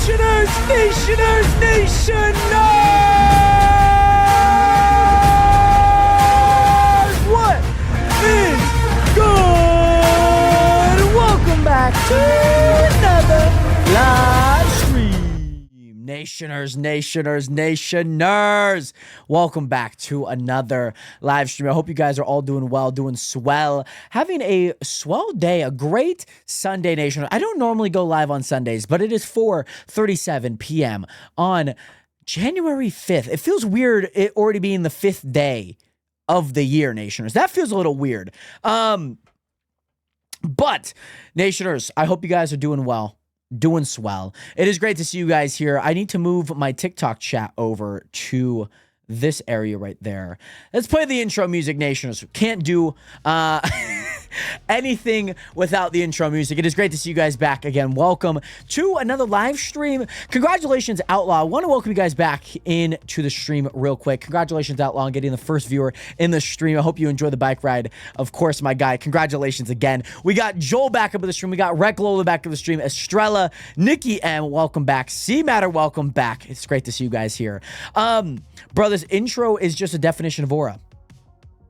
What is good? Welcome back to another live stream. Nationers. Welcome back to another live stream. I hope you guys are all doing well, doing swell, having a swell day, a great Sunday, Nation. I don't normally go live on Sundays, but it is 4:37 p.m. on January 5th. It feels weird it already being the 5th day of the year, Nationers. That feels a little weird. But Nationers, I hope you guys are doing well, doing swell. It is great to see you guys here. I need to move my TikTok chat over to this area right there. Let's play the intro music, Nationers. Can't do anything without the intro music. It is great to see you guys back again. Welcome to another live stream. Congratulations, Outlaw. I want to welcome you guys back into the stream real quick. Congratulations, Outlaw, on getting the first viewer in the stream. I hope you enjoy the bike ride. Of course, my guy. Congratulations again. We got Joel back up in the stream. We got Reklola back in the stream. Estrella, Nikki M, welcome back. C-Matter, welcome back. It's great to see you guys here. Brothers, intro is just a definition of aura.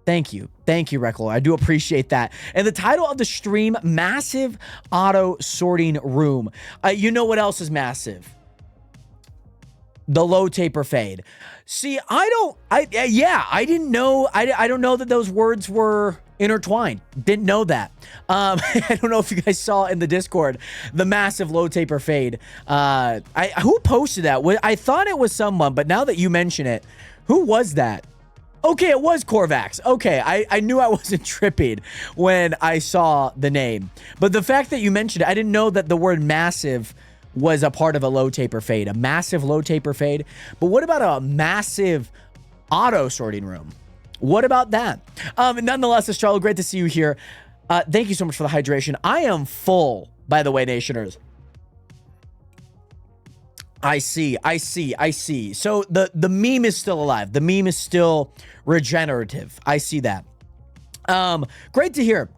Thank you, Reklola. I do appreciate that. And the title of the stream, Massive Auto Sorting Room. You know what else is massive? The low taper fade. See, I didn't know. I don't know that those words were intertwined. Didn't know that. I don't know if you guys saw in the Discord the massive low taper fade. Who posted that? I thought it was someone, but now that you mention it, who was that? Okay, it was Corvax. Okay, I knew I wasn't tripping when I saw the name. But the fact that you mentioned it, I didn't know that the word massive was a part of a low taper fade. A massive low taper fade. But what about a massive auto sorting room? What about that? Nonetheless, Estrella, great to see you here. Thank you so much for the hydration. I am full, by the way, Nationers. I see. So the meme is still alive. The meme is still regenerative. I see that. Great to hear.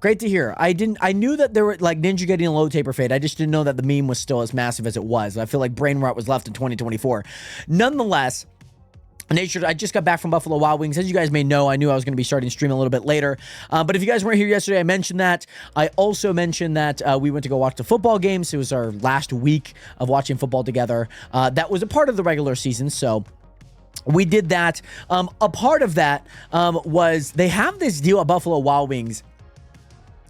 I knew that there were like Ninja getting a low taper fade. I just didn't know that the meme was still as massive as it was. I feel like brain rot was left in 2024. Nonetheless, Nature, I just got back from Buffalo Wild Wings. As you guys may know, I knew I was going to be starting stream a little bit later. But if you guys weren't here yesterday, I mentioned that. I also mentioned that we went to go watch the football games. It was our last week of watching football together. That was a part of the regular season, so we did that. A part of that was they have this deal at Buffalo Wild Wings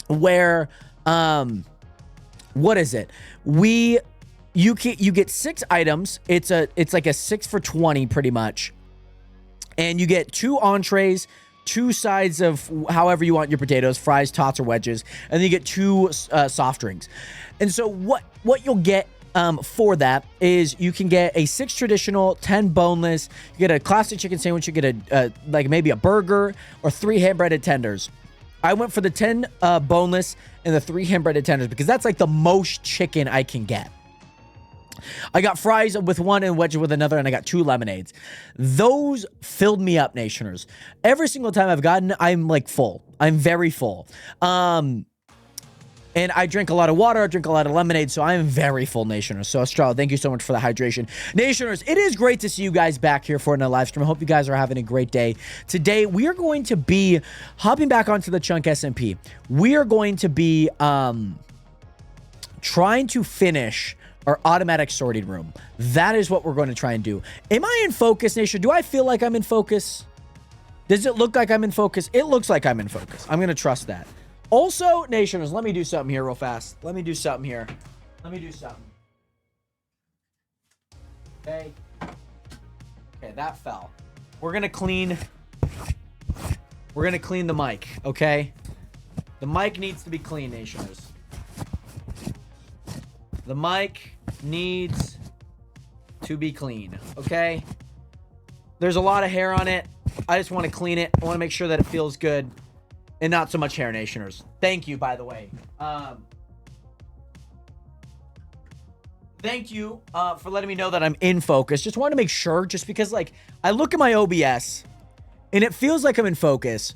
where, what is it? You get 6 items. It's like a 6 for 20 pretty much. And you get 2 entrees, 2 sides of however you want your potatoes, fries, tots, or wedges, and then you get 2 soft drinks. And so what you'll get for that is you can get a 6 traditional, 10 boneless, you get a classic chicken sandwich, you get a like maybe a burger, or 3 hand-breaded tenders. I went for the 10 boneless and the 3 hand-breaded tenders because that's like the most chicken I can get. I got fries with 1 and wedges with another, and I got 2 lemonades. Those filled me up, Nationers. Every single time I've gotten, I'm like full. I'm very full. And I drink a lot of water. I drink a lot of lemonade, so I'm very full, Nationers. So, Estrella, thank you so much for the hydration. Nationers, it is great to see you guys back here for another live stream. I hope you guys are having a great day. Today, we are going to be hopping back onto the Chunk SMP. We are going to be trying to finish our automatic sorting room. That is what we're going to try and do. Am I in focus, Nation? Do I feel like I'm in focus? Does it look like I'm in focus? It looks like I'm in focus. I'm going to trust that. Also, Nationers, let me do something here real fast. Okay. Okay, that fell. We're going to clean the mic, okay? The mic needs to be clean, Nationers. The mic needs to be clean, okay? There's a lot of hair on it. I just want to clean it. I want to make sure that it feels good and not so much hair, Nationers. Thank you, by the way. Thank you for letting me know that I'm in focus. Just want to make sure, just because, like, I look at my OBS and it feels like I'm in focus.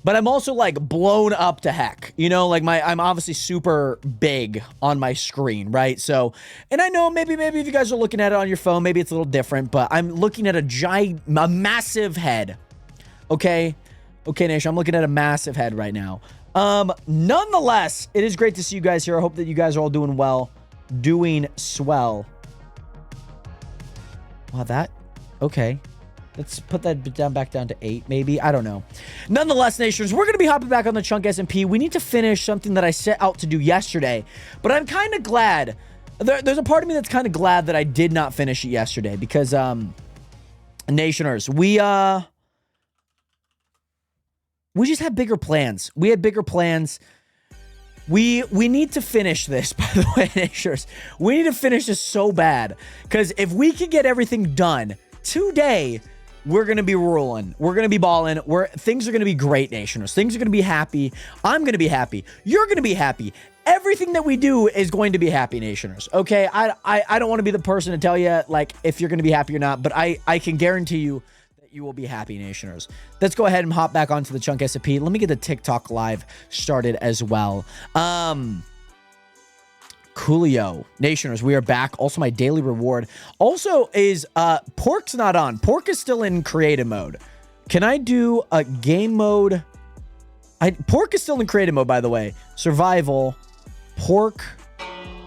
but I'm also like blown up to heck, you know, like I'm obviously super big on my screen, right? So, and I know maybe if you guys are looking at it on your phone, maybe it's a little different, but I'm looking at a massive head. Okay, Nation, I'm looking at a massive head right now. Nonetheless, it is great to see you guys here. I hope that you guys are all doing well, doing swell. Wow, okay. Let's put that back down to 8, maybe. I don't know. Nonetheless, Nations, we're going to be hopping back on the Chunk SMP. We need to finish something that I set out to do yesterday. But I'm kind of glad. There's a part of me that's kind of glad that I did not finish it yesterday. Because, Nationers, we just had bigger plans. We had bigger plans. We need to finish this, by the way, Nationers. We need to finish this so bad. Because if we can get everything done today, we're going to be rolling. We're going to be balling. Things are going to be great, Nationers. Things are going to be happy. I'm going to be happy. You're going to be happy. Everything that we do is going to be happy, Nationers. Okay? I don't want to be the person to tell you, like, if you're going to be happy or not, but I can guarantee you that you will be happy, Nationers. Let's go ahead and hop back onto the Chunk SMP. Let me get the TikTok live started as well. Coolio. Nationers, we are back. Also, my daily reward. Also, is Pork's not on. Pork is still in creative mode. Can I do a game mode? Pork is still in creative mode, by the way. Survival. Pork.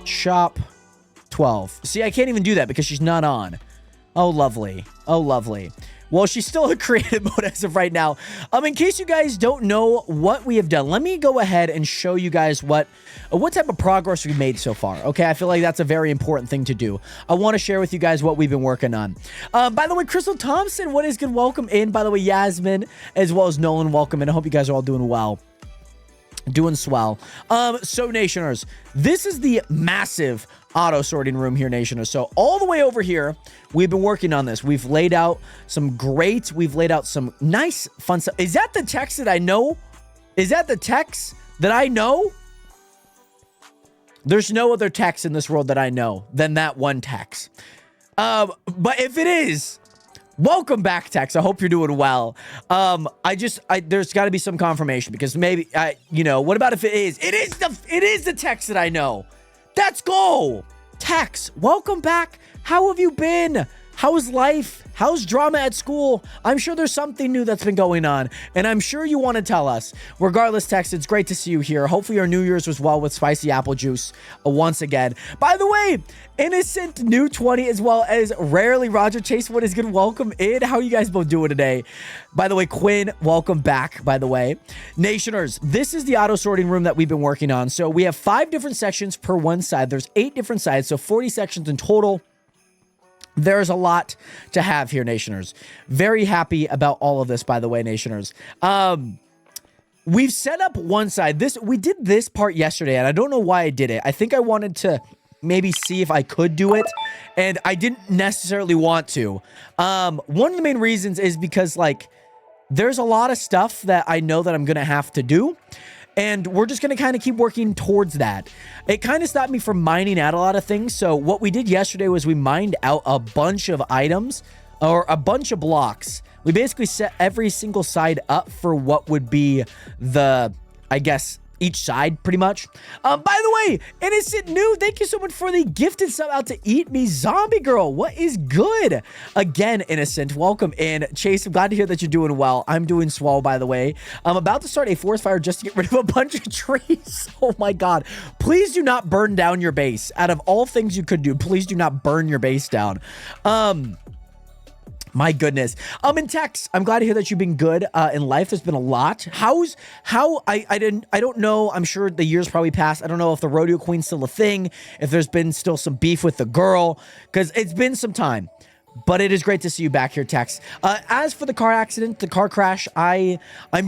Shop. 12. See, I can't even do that because she's not on. Oh, lovely. Oh, lovely. Well, she's still in creative mode as of right now. In case you guys don't know what we have done, let me go ahead and show you guys what type of progress we've made so far. Okay, I feel like that's a very important thing to do. I want to share with you guys what we've been working on. By the way, Crystal Thompson, what is good? Welcome in. By the way, Yasmin, as well as Nolan, welcome in. I hope you guys are all doing well. Doing swell. So Nationers, this is the massive auto sorting room here, Nationers. So all the way over here, we've been working on this. We've laid out some nice fun stuff. Is that the text that I know? Is that the text that I know? There's no other text in this world that I know than that one text. But if it is, welcome back, Tex. I hope you're doing well. There's got to be some confirmation because maybe what about if it is? It is the Tex that I know. Let's go, Tex. Welcome back. How have you been? How's life? How's drama at school? I'm sure there's something new that's been going on, and I'm sure you want to tell us. Regardless, Tex, it's great to see you here. Hopefully your New Year's was well with spicy apple juice once again. By the way, Innocent New 20 as well as Rarely Roger Chase. What is good? Welcome in. How are you guys both doing today? By the way, Quinn, welcome back, by the way. Nationers, this is the auto sorting room that we've been working on. So we have 5 different sections per one side. There's 8 different sides, so 40 sections in total. There's a lot to have here, Nationers. Very happy about all of this, by the way, Nationers. We've set up one side. We did this part yesterday, and I don't know why I did it. I think I wanted to maybe see if I could do it, and I didn't necessarily want to. One of the main reasons is because, like, there's a lot of stuff that I know that I'm going to have to do. And we're just going to kind of keep working towards that. It kind of stopped me from mining out a lot of things. So what we did yesterday was we mined out a bunch of items or a bunch of blocks. We basically set every single side up for what would be the, I guess, each side pretty much. By the way, Innocent New, thank you so much for the gifted sub out to Eat Me Zombie Girl. What is good? Again, Innocent, welcome in. Chase, I'm glad to hear that you're doing well. I'm doing swell, by the way. I'm about to start a forest fire just to get rid of a bunch of trees. Oh my God. Please do not burn down your base. Out of all things you could do, please do not burn your base down. My goodness. In Tex, I'm glad to hear that you've been good in life. There's been a lot. I don't know. I'm sure the years probably passed. I don't know if the rodeo queen's still a thing, if there's been still some beef with the girl, because it's been some time. But it is great to see you back here, Tex. As for the car accident, the car crash, I'm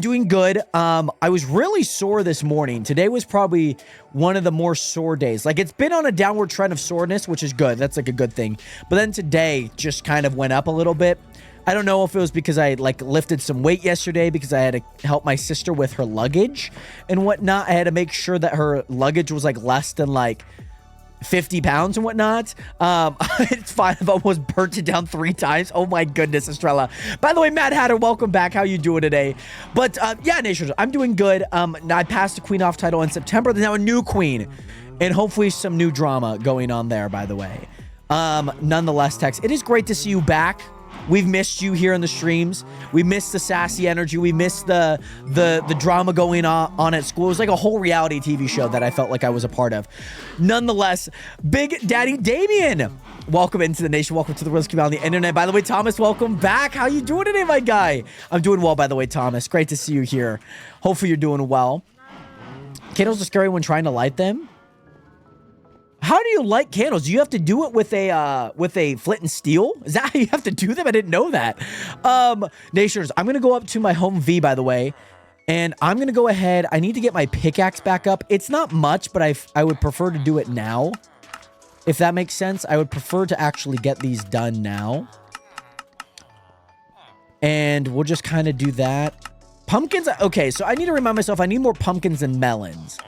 doing good. I was really sore this morning. Today was probably one of the more sore days. Like, it's been on a downward trend of soreness, which is good. That's like a good thing. But then today just kind of went up a little bit. I don't know if it was because I like lifted some weight yesterday because I had to help my sister with her luggage and whatnot. I had to make sure that her luggage was like less than like 50 pounds and whatnot. It's fine. I've almost burnt it down 3 times. Oh my goodness, Estrella. By the way, Mad Hatter, welcome back. How you doing today? But yeah, Nations, I'm doing good. I passed the queen off title in September. There's now a new queen, and hopefully some new drama going on there, by the way. Nonetheless, Tex, it is great to see you back. We've missed you here in the streams. We missed the sassy energy. We missed the drama going on at school. It was like a whole reality TV show that I felt like I was a part of. Nonetheless, Big Daddy Damien, welcome into the nation. Welcome to the Realist Community on the internet. By the way, Thomas, welcome back. How you doing today, my guy? I'm doing well, by the way, Thomas. Great to see you here. Hopefully you're doing well. Candles are scary when trying to light them. How do you light candles? Do you have to do it with a flint and steel? Is that how you have to do them? I didn't know that. Nationers, I'm gonna go up to my home V, by the way, and I'm gonna go ahead. I need to get my pickaxe back up. It's not much, but I would prefer to do it now, if that makes sense. I would prefer to actually get these done now, and we'll just kind of do that. Pumpkins. Okay, so I need to remind myself I need more pumpkins than melons.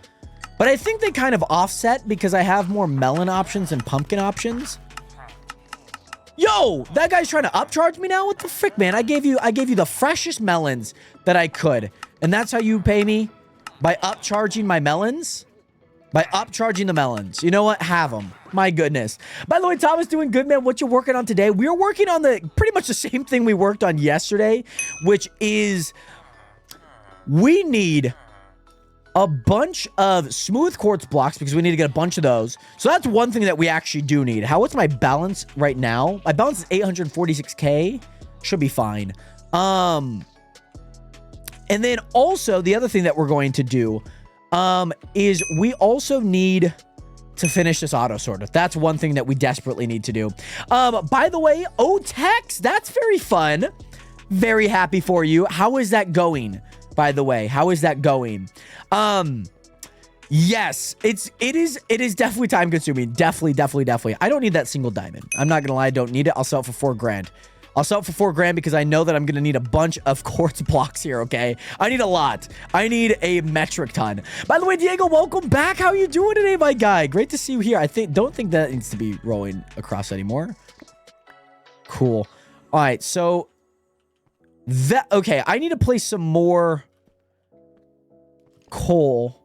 But I think they kind of offset because I have more melon options than pumpkin options. Yo, that guy's trying to upcharge me now? What the frick, man? I gave you the freshest melons that I could. And that's how you pay me? By upcharging my melons? By upcharging the melons. You know what? Have them. My goodness. By the way, Thomas, doing good, man. What you working on today? We're working on pretty much the same thing we worked on yesterday, which is we need a bunch of smooth quartz blocks because we need to get a bunch of those. So that's one thing that we actually do need. What's my balance right now? My balance is 846k. Should be fine. And then also the other thing that we're going to do is we also need to finish this auto sorter. That's one thing that we desperately need to do. By the way, Tex, that's very fun. Very happy for you. How is that going? By the way, how is that going? Yes, it is definitely time consuming. Definitely. I don't need that single diamond. I'm not gonna lie, I don't need it. I'll sell it for 4 grand. I'll sell it for 4 grand because I know that I'm gonna need a bunch of quartz blocks here, okay? I need a lot. I need a metric ton. By the way, Diego, welcome back. How are you doing today, my guy? Great to see you here. Don't think that needs to be rolling across anymore. Cool. All right, so okay, I need to place some more coal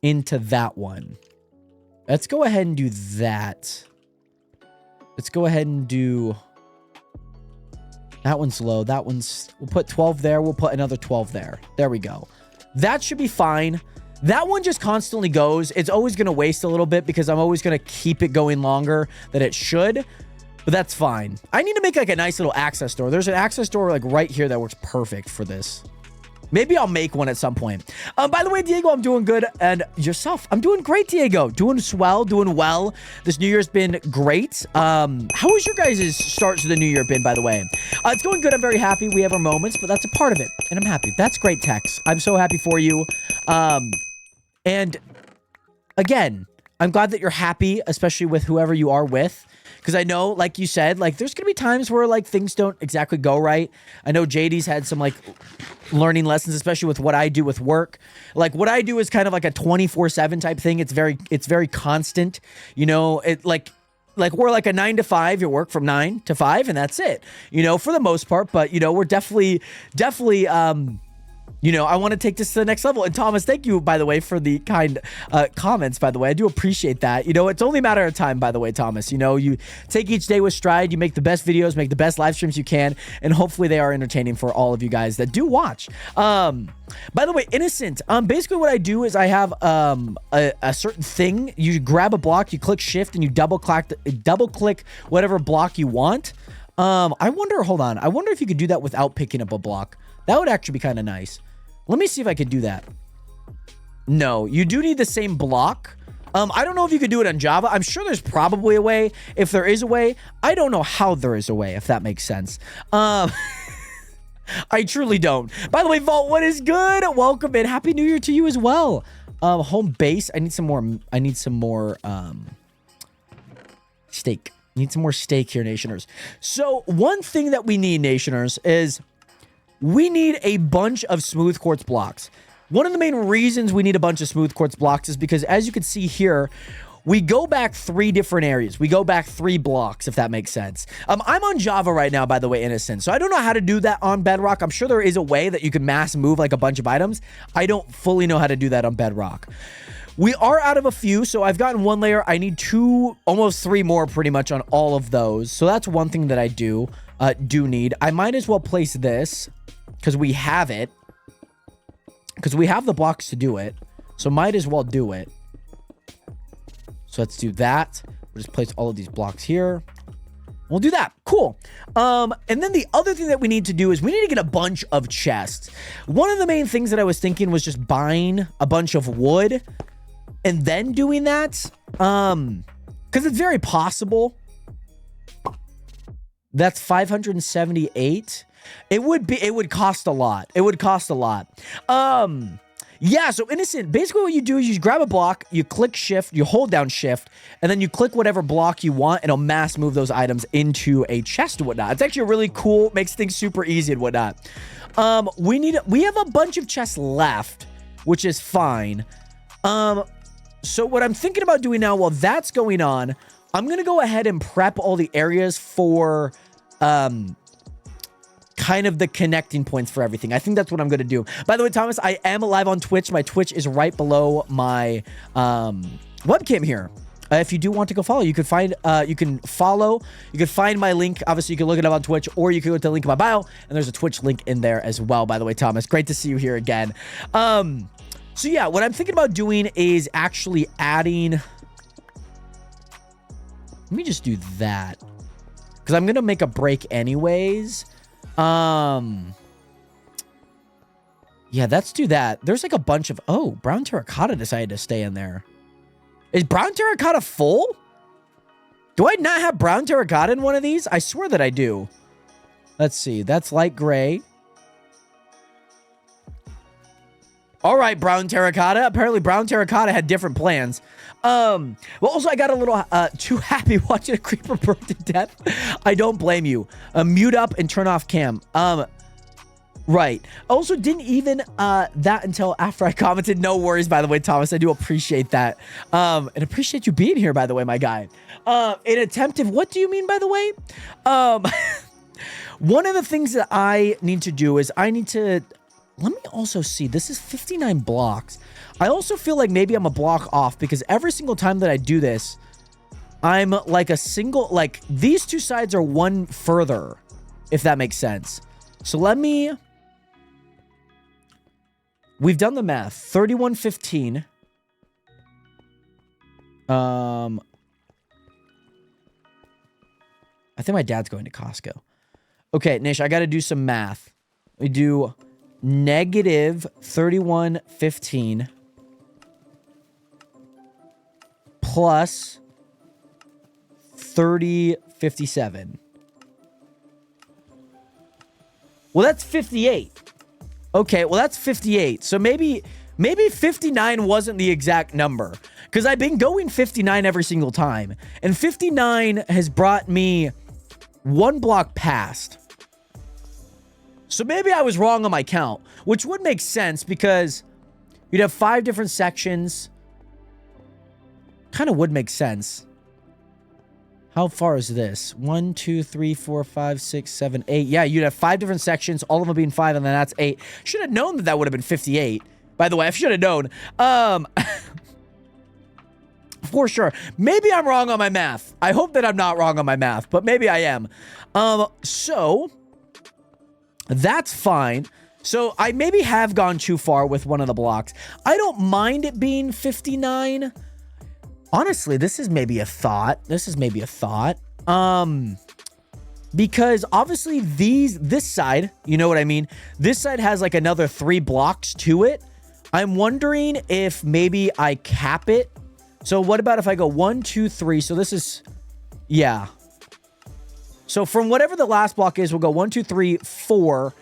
into that one. Let's go ahead and do that. Let's go ahead and do that. One's low. That one's, we'll put 12 there. We'll put another 12 there. There we go. That should be fine. That one just constantly goes. It's always going to waste a little bit because I'm always going to keep it going longer than it should. But that's fine. I need to make like a nice little access door. There's an access door like right here that works perfect for this. Maybe I'll make one at some point. By the way, Diego, I'm doing good. And yourself? I'm doing great, Diego. Doing swell, doing well. This New Year's been great. How was your guys' start to the New Year been, by the way? It's going good. I'm very happy. We have our moments, but that's a part of it. And I'm happy. That's great, Tex. I'm so happy for you. And again, I'm glad that you're happy, especially with whoever you are with. Because I know, like you said, like there's going to be times where like things don't exactly go right. I know JD's had some like learning lessons, especially with what I do with work. Like what I do is kind of like a 24/7 type thing. It's very constant. You know, it like we're like a 9 to 5. You work from 9 to 5 and that's it, you know, for the most part. But, you know, we're definitely, you know, I want to take this to the next level. And Thomas, thank you, by the way, for the kind comments, by the way. I do appreciate that. You know, it's only a matter of time, by the way, Thomas. You know, you take each day with stride. You make the best videos, make the best live streams you can. And hopefully they are entertaining for all of you guys that do watch. By the way, Innocent, basically what I do is I have a certain thing. You grab a block, you click shift, and you double click whatever block you want. I wonder if you could do that without picking up a block. That would actually be kind of nice. Let me see if I can do that. No, you do need the same block. I don't know if you could do it on Java. I'm sure there's probably a way. If there is a way, I don't know how there is a way, if that makes sense. I truly don't. By the way, Vault, what is good? Welcome in. Happy New Year to you as well. Home base. I need some more steak. Need some more steak here, Nationers. So one thing that we need, Nationers, is we need a bunch of smooth quartz blocks. One of the main reasons we need a bunch of smooth quartz blocks is because, as you can see here, we go back 3 different areas. We go back 3 blocks, if that makes sense. I'm on Java right now, by the way, Innocent. So I don't know how to do that on Bedrock. I'm sure there is a way that you can mass move like a bunch of items. I don't fully know how to do that on Bedrock. We are out of a few, so I've gotten 1 layer. I need 2, almost 3 more pretty much on all of those. So that's one thing that I do need. I might as well place this because we have it. Because we have the blocks to do it. So might as well do it. So let's do that. We'll just place all of these blocks here. We'll do that. Cool. And then the other thing that we need to do is we need to get a bunch of chests. One of the main things that I was thinking was just buying a bunch of wood and then doing that. Because it's very possible. That's 578. It would cost a lot. It would cost a lot. Yeah, so Innocent, basically what you do is you grab a block, you click shift, you hold down shift, and then you click whatever block you want, and it'll mass move those items into a chest and whatnot. It's actually really cool, makes things super easy and whatnot. We have a bunch of chests left, which is fine. So what I'm thinking about doing now while that's going on, I'm gonna go ahead and prep all the areas for kind of the connecting points for everything. I think that's what I'm going to do. By the way, Thomas, I am live on Twitch. My Twitch is right below my webcam here. If you do want to go follow, you can find my link. Obviously, you can look it up on Twitch, or you can go to the link in my bio, and there's a Twitch link in there as well. By the way, Thomas, great to see you here again. So yeah, what I'm thinking about doing is actually adding. Let me just do that because I'm going to make a break anyways. Yeah, let's do that. There's like a bunch of... Oh, brown terracotta decided to stay in there. Is brown terracotta full? Do I not have brown terracotta in one of these? I swear that I do. Let's see. That's light gray. All right, brown terracotta. Apparently, brown terracotta had different plans. Well, also, I got a little too happy watching a creeper burn to death. I don't blame you. Mute up and turn off cam. Right. Also, didn't even that until after I commented. No worries, by the way, Thomas. I do appreciate that. And appreciate you being here, by the way, my guy. An attemptive... What do you mean, by the way? One of the things that I need to do is I need to... Let me also see. This is 59 blocks. I also feel like maybe I'm a block off because every single time that I do this, I'm like a single... Like, these 2 sides are one further, if that makes sense. So let me... We've done the math. 3115. I think my dad's going to Costco. Okay, Nish, I got to do some math. We do... Negative 3115 plus 3057. Well, that's 58. Okay, well, that's 58. So maybe 59 wasn't the exact number because I've been going 59 every single time. And 59 has brought me 1 block past. So maybe I was wrong on my count, which would make sense because you'd have 5 different sections. Kind of would make sense. How far is this? 1, 2, 3, 4, 5, 6, 7, 8. Yeah, you'd have 5 different sections, all of them being 5, and then that's 8. Should have known that would have been 58. By the way, I should have known. For sure. Maybe I'm wrong on my math. I hope that I'm not wrong on my math, but maybe I am. So... That's fine. So I maybe have gone too far with one of the blocks. I don't mind it being 59. Honestly, this is maybe a thought. Because obviously this side, you know what I mean? This side has like another 3 blocks to it. I'm wondering if maybe I cap it. So what about if I go 1, 2, 3? So this is, yeah. So from whatever the last block is, we'll go 1, 2, 3, 4.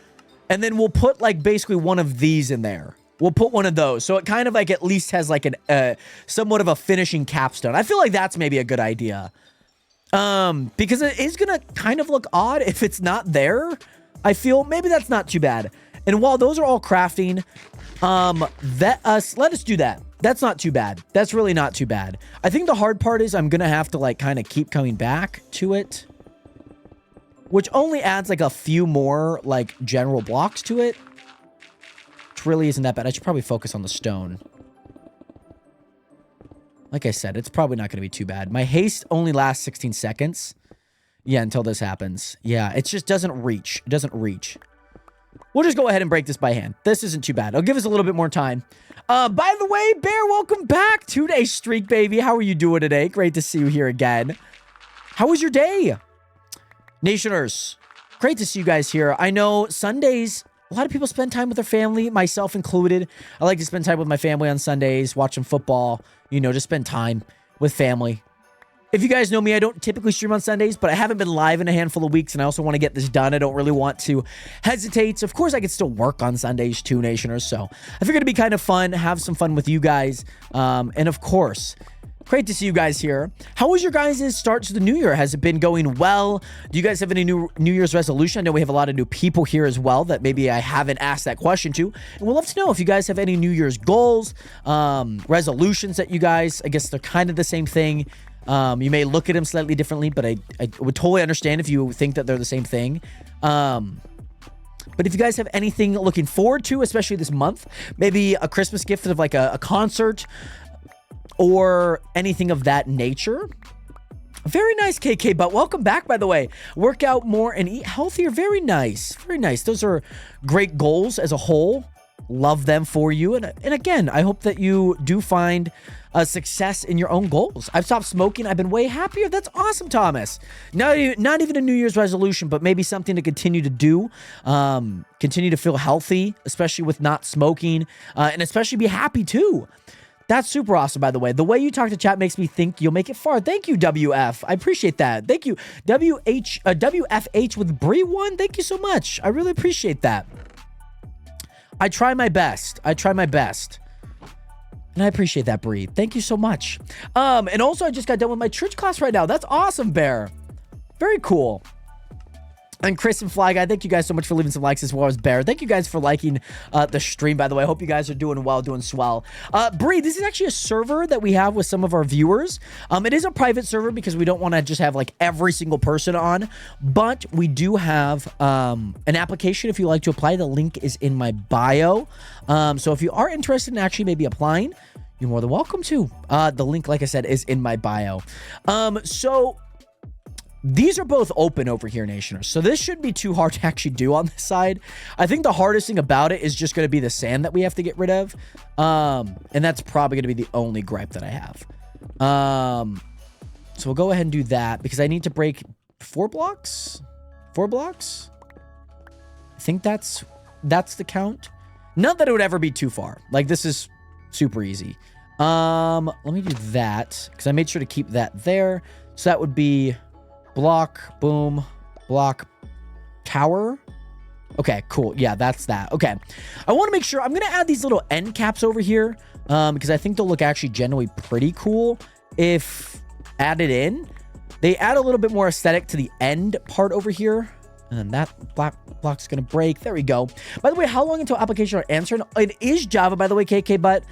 And then we'll put like basically one of these in there. We'll put one of those. So it kind of like at least has like an somewhat of a finishing capstone. I feel like that's maybe a good idea. Because it is going to kind of look odd if it's not there. I feel maybe that's not too bad. And while those are all crafting, let us do that. That's not too bad. That's really not too bad. I think the hard part is I'm going to have to like kind of keep coming back to it, which only adds like a few more like general blocks to it, which really isn't that bad. I should probably focus on the stone. Like I said, it's probably not going to be too bad. My haste only lasts 16 seconds. Yeah, until this happens. Yeah, it just doesn't reach. It doesn't reach. We'll just go ahead and break this by hand. This isn't too bad. It'll give us a little bit more time. By the way, Bear, welcome back. 2-day streak, baby. How are you doing today? Great to see you here again. How was your day? Nationers, great to see you guys here. I know Sundays, a lot of people spend time with their family, myself included. I like to spend time with my family on Sundays, watching football, you know, just spend time with family. If you guys know me, I don't typically stream on Sundays, but I haven't been live in a handful of weeks, and I also want to get this done. I don't really want to hesitate. Of course, I could still work on Sundays too, Nationers, so I figured it'd be kind of fun, have some fun with you guys, and of course, great to see you guys here. How was your guys' start to the new year? Has it been going well? Do you guys have any New Year's resolution? I know we have a lot of new people here as well that maybe I haven't asked that question to. And we'd love to know if you guys have any New Year's goals, resolutions that you guys, I guess they're kind of the same thing. You may look at them slightly differently, but I would totally understand if you think that they're the same thing. But if you guys have anything looking forward to, especially this month, maybe a Christmas gift of like a concert, or anything of that nature. Very nice, KK, but welcome back, by the way. Work out more and eat healthier. Very nice. Very nice. Those are great goals as a whole. Love them for you. And again, I hope that you do find success in your own goals. I've stopped smoking. I've been way happier. That's awesome, Thomas. Not even a New Year's resolution, but maybe something to continue to do. Continue to feel healthy, especially with not smoking, and especially be happy too. That's super awesome, by the way. The way you talk to chat makes me think you'll make it far. Thank you, WF. I appreciate that. Thank you, WFH with Bree1. Thank you so much. I really appreciate that. I try my best. I try my best. And I appreciate that, Bree. Thank you so much. And also, I just got done with my church class right now. That's awesome, Bear. Very cool. And Chris and Fly Guy, thank you guys so much for leaving some likes as well as Bear. Thank you guys for liking the stream, by the way. I hope you guys are doing well, doing swell. Bree, this is actually a server that we have with some of our viewers. It is a private server because we don't want to just have like every single person on, but we do have an application if you like to apply. The link is in my bio. So if you are interested in actually maybe applying, you're more than welcome to. The link, like I said, is in my bio. So these are both open over here, Nationers. So this shouldn't be too hard to actually do on this side. I think the hardest thing about it is just going to be the sand that we have to get rid of. And that's probably going to be the only gripe that I have. So we'll go ahead and do that because I need to break 4 blocks. 4 blocks? I think that's the count. Not that it would ever be too far. Like, this is super easy. Let me do that because I made sure to keep that there. So that would be block, boom, block, tower. Okay, cool. Yeah, that's that. Okay. I want to make sure I'm going to add these little end caps over here because I think they'll look actually generally pretty cool if added in. They add a little bit more aesthetic to the end part over here. And then that block's going to break. There we go. By the way, how long until application are answered? It is Java, by the way, KK, but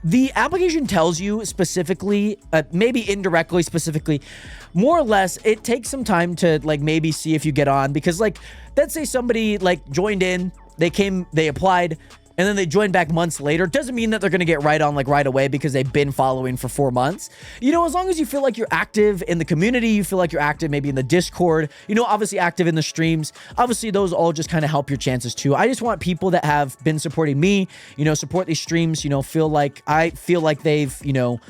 the application tells you specifically, maybe indirectly specifically, more or less, it takes some time to like maybe see if you get on because like, let's say somebody like joined in, they applied, and then they join back months later. Doesn't mean that they're going to get right on like right away because they've been following for 4 months. You know, as long as you feel like you're active in the community, you feel like you're active maybe in the Discord, you know, obviously active in the streams. Obviously, those all just kind of help your chances too. I just want people that have been supporting me, you know, support these streams, you know, I feel like they've, you know,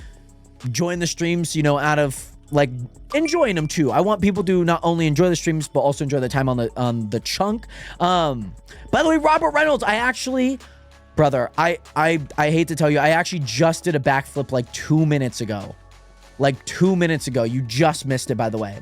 joined the streams, you know, out of like enjoying them too. I want people to not only enjoy the streams, but also enjoy the time on the chunk. By the way, Robert Reynolds, I actually, brother, I hate to tell you, I actually just did a backflip like 2 minutes ago. Like 2 minutes ago. You just missed it, by the way.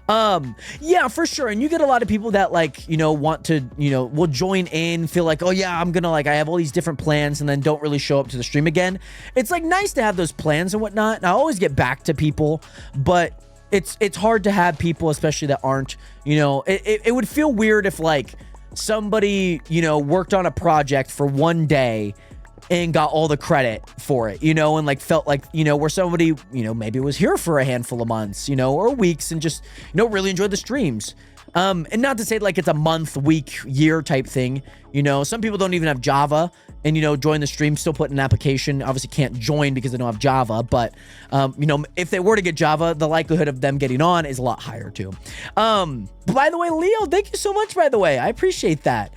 Yeah, for sure. And you get a lot of people that like, you know, want to, you know, will join in, feel like, oh yeah, I'm gonna like, I have all these different plans and then don't really show up to the stream again. It's like nice to have those plans and whatnot. And I always get back to people, but it's hard to have people, especially that aren't, you know, it would feel weird if like somebody, you know, worked on a project for one day and got all the credit for it, and like felt like, where somebody, maybe was here for a handful of months, or weeks and just, really enjoyed the streams. And not to say like it's a month, week, year type thing, some people don't even have Java and, join the stream, still put in an application, obviously can't join because they don't have Java, but, if they were to get Java, the likelihood of them getting on is a lot higher too. By the way, Leo, thank you so much, by the way, I appreciate that.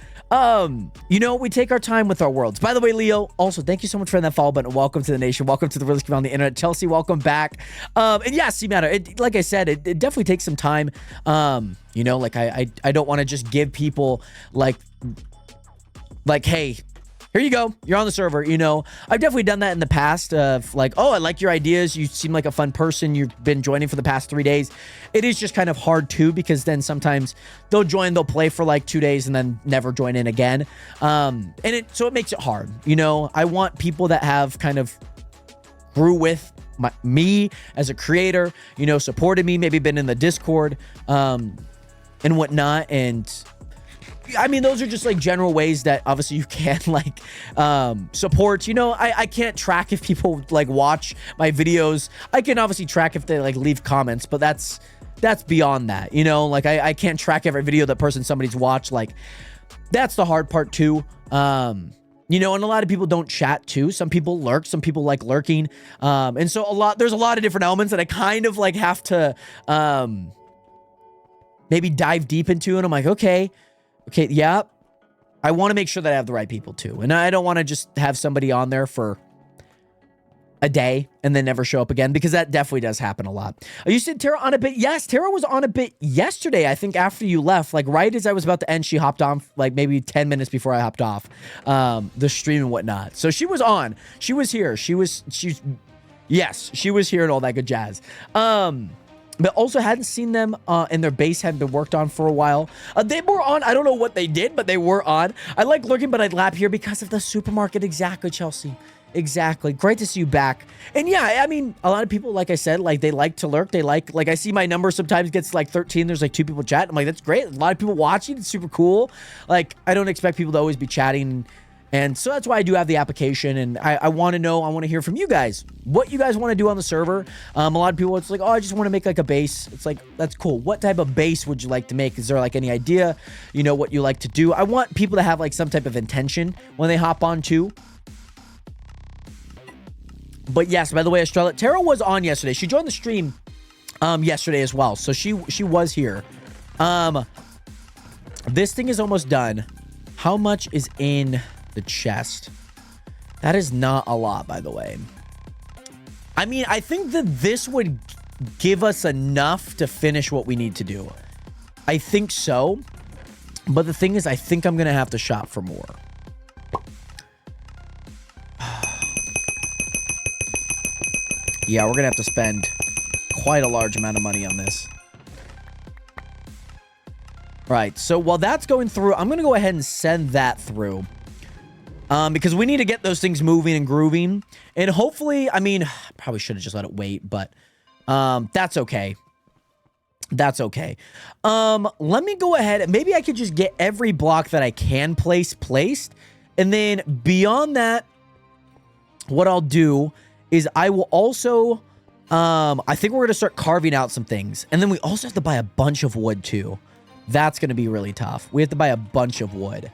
We take our time with our worlds. By the way, Leo, also, thank you so much for that follow button. Welcome to the nation. Welcome to the realest community on the internet. Chelsea, welcome back. And yeah, C-Matter, like I said, it definitely takes some time. Like I don't want to just give people like, hey, here you go. You're on the server. I've definitely done that in the past of like, oh, I like your ideas. You seem like a fun person. You've been joining for the past 3 days. It is just kind of hard too, because then sometimes they'll join, they'll play for like 2 days and then never join in again. So it makes it hard. I want people that have kind of grew with me as a creator, supported me, maybe been in the Discord, and whatnot. And I mean, those are just like general ways that obviously you can like support. I can't track if people like watch my videos. I can obviously track if they like leave comments, but that's beyond that. Like I can't track every video that somebody's watched. Like that's the hard part too. And a lot of people don't chat too. Some people lurk, some people like lurking. And so there's a lot of different elements that I kind of like have to maybe dive deep into. And I'm like, okay, yeah, I want to make sure that I have the right people too. And I don't want to just have somebody on there for a day and then never show up again, because that definitely does happen a lot. You said Tara on a bit. Yes, Tara was on a bit yesterday, I think, after you left. Like right as I was about to end, she hopped on like maybe 10 minutes before I hopped off the stream and whatnot. So she was on. She was here. She was here and all that good jazz. But also hadn't seen them and their base hadn't been worked on for a while. They were on. I don't know what they did, but they were on. I like lurking, but I'd lap here because of the supermarket. Exactly, Chelsea. Exactly. Great to see you back. And yeah, I mean, a lot of people, like I said, like they like to lurk. They like I see my number sometimes gets like 13. There's like 2 people chat. I'm like, that's great. A lot of people watching. It's super cool. Like, I don't expect people to always be chatting. And so that's why I do have the application, and I want to know, I want to hear from you guys, what you guys want to do on the server. A lot of people, it's like, oh, I just want to make like a base. It's like, that's cool. What type of base would you like to make? Is there like any idea, what you like to do? I want people to have like some type of intention when they hop on too. But yes, by the way, Estrella, Tara was on yesterday. She joined the stream yesterday as well. So she was here. This thing is almost done. How much is in the chest? That is not a lot, by the way. I mean, I think that this would give us enough to finish what we need to do. I think so. But the thing is, I think I'm going to have to shop for more. Yeah, we're going to have to spend quite a large amount of money on this. Right, so while that's going through, I'm going to go ahead and send that through. Because we need to get those things moving and grooving. And hopefully, I mean, probably should have just let it wait, but that's okay. That's okay. Let me go ahead. Maybe I could just get every block that I can placed. And then beyond that, what I'll do is I will also, I think we're going to start carving out some things. And then we also have to buy a bunch of wood too. That's going to be really tough. We have to buy a bunch of wood.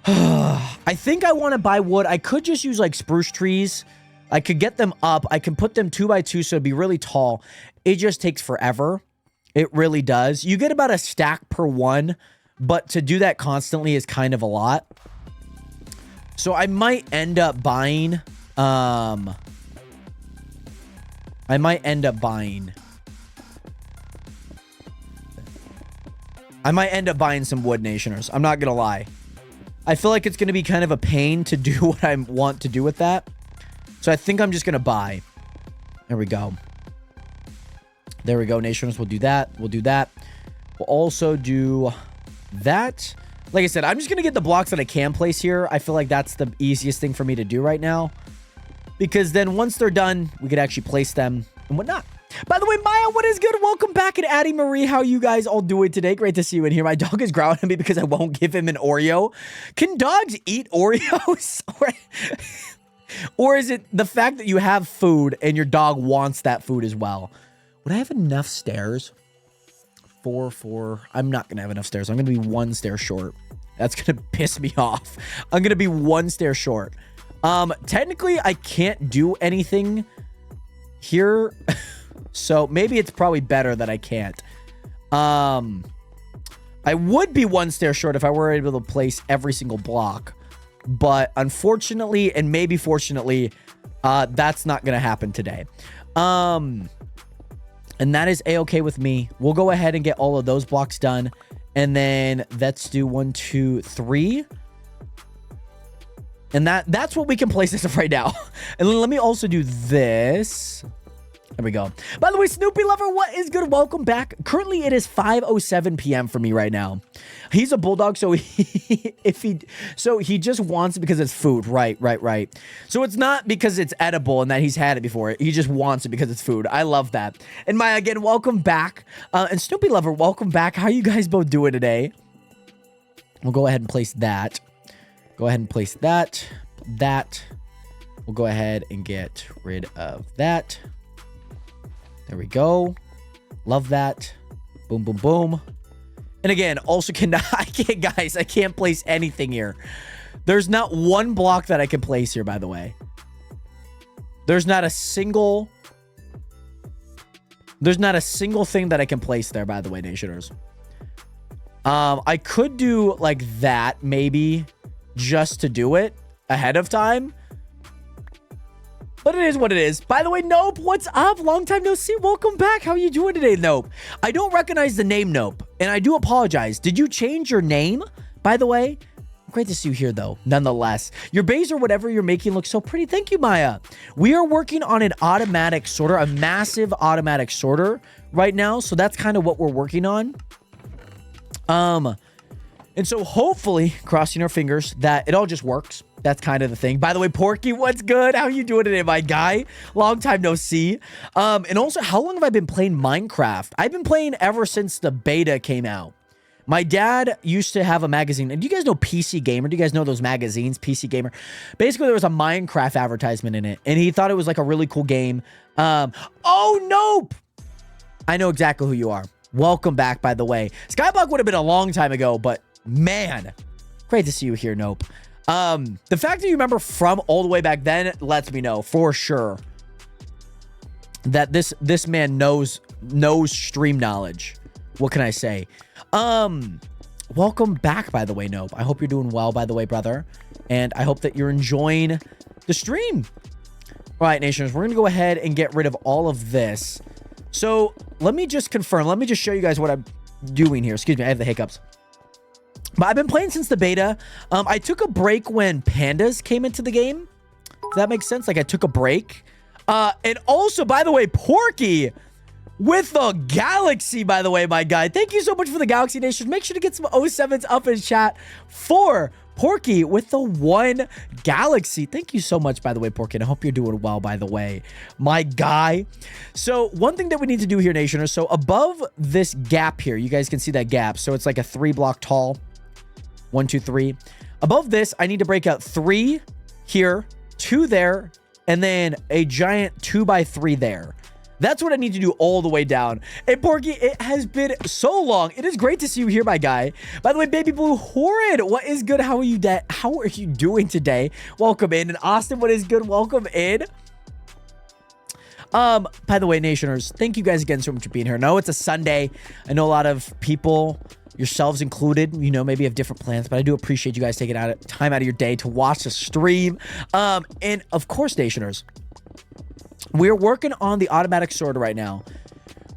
I think I want to buy wood. I could just use like spruce trees. I could get them up. I can put them 2 by 2 so it'd be really tall. It just takes forever. It really does. You get about a stack per one, but to do that constantly is kind of a lot. So I might end up buying, I might end up buying some wood, nationers. I'm not gonna lie. I feel like it's gonna be kind of a pain to do what I want to do with that. So I think I'm just gonna buy. There we go. There we go, nationers. We'll do that. We'll do that. We'll also do that. Like I said, I'm just gonna get the blocks that I can place here. I feel like that's the easiest thing for me to do right now, because then once they're done, we could actually place them and whatnot. By the way, Maya, what is good? Welcome back. And Addie Marie, how you guys all doing today? Great to see you in here. My dog is growling at me because I won't give him an Oreo. Can dogs eat Oreos? Or is it the fact that you have food and your dog wants that food as well? Would I have enough stairs? 4. I'm not going to have enough stairs. I'm going to be 1 stair short. That's going to piss me off. I'm going to be 1 stair short. Technically, I can't do anything here. So maybe it's probably better that I can't. I would be 1 stair short if I were able to place every single block. But unfortunately, and maybe fortunately, that's not going to happen today. And that is a-okay with me. We'll go ahead and get all of those blocks done. And then let's do 1, 2, 3. And that's what we can place this right now. And then let me also do this. There we go. By the way, Snoopy Lover, what is good? Welcome back. Currently, it is 5:07 p.m. for me right now. He's a bulldog, so he just wants it because it's food. Right. So it's not because it's edible and that he's had it before. He just wants it because it's food. I love that. And Maya, again, welcome back. And Snoopy Lover, welcome back. How are you guys both doing today? We'll go ahead and place that. Go ahead and place that. We'll go ahead and get rid of that. There we go. Love that. Boom, boom, boom. And again, also I can't place anything here. There's not one block that I can place here, by the way. There's not a single thing that I can place there, by the way, Nationers. I could do like that, maybe, just to do it ahead of time. But it is what it is. By the way, Nope, what's up? Long time no see. Welcome back. How are you doing today, Nope? I don't recognize the name Nope, and I do apologize. Did you change your name, by the way? Great to see you here, though, nonetheless. Your base or whatever you're making looks so pretty. Thank you, Maya. We are working on an automatic sorter, a massive automatic sorter right now, so that's kind of what we're working on. And so hopefully, crossing our fingers, that it all just works. That's kind of the thing. By the way, Porky, what's good? How you doing today, my guy? Long time no see. And also, how long have I been playing Minecraft? I've been playing ever since the beta came out. My dad used to have a magazine. And do you guys know PC Gamer? Do you guys know those magazines, PC Gamer? Basically, there was a Minecraft advertisement in it. And he thought it was like a really cool game. Oh, Nope! I know exactly who you are. Welcome back, by the way. Skyblock would have been a long time ago, but man, great to see you here, Nope. The fact that you remember from all the way back then lets me know for sure that this man knows stream knowledge. What can I say? Welcome back, by the way, Nope. I hope you're doing well, by the way, brother. And I hope that you're enjoying the stream. All right, Nations, we're going to go ahead and get rid of all of this. So let me just confirm. Let me just show you guys what I'm doing here. Excuse me, I have the hiccups. But I've been playing since the beta. I took a break when pandas came into the game. Does that make sense? Like, I took a break. And also, by the way, Porky with the Galaxy, by the way, my guy. Thank you so much for the Galaxy Nation. Make sure to get some 07s up in chat for Porky with the 1 Galaxy. Thank you so much, by the way, Porky. And I hope you're doing well, by the way, my guy. So one thing that we need to do here, Nationers. So above this gap here, you guys can see that gap. So it's like a 3-block tall. 1, 2, 3. Above this, I need to break out 3 here, 2 there, and then a giant 2x3 there. That's what I need to do all the way down. Hey, Porky, it has been so long. It is great to see you here, my guy. By the way, Baby Blue Horrid, what is good? How are you doing today? Welcome in. And Austin, what is good? Welcome in. By the way, Nationers, thank you guys again so much for being here. I know it's a Sunday. I know a lot of people, yourselves included, you know, maybe have different plans, but I do appreciate you guys taking time out of your day to watch the stream. And of course, Nationers, we're working on the automatic sorter right now.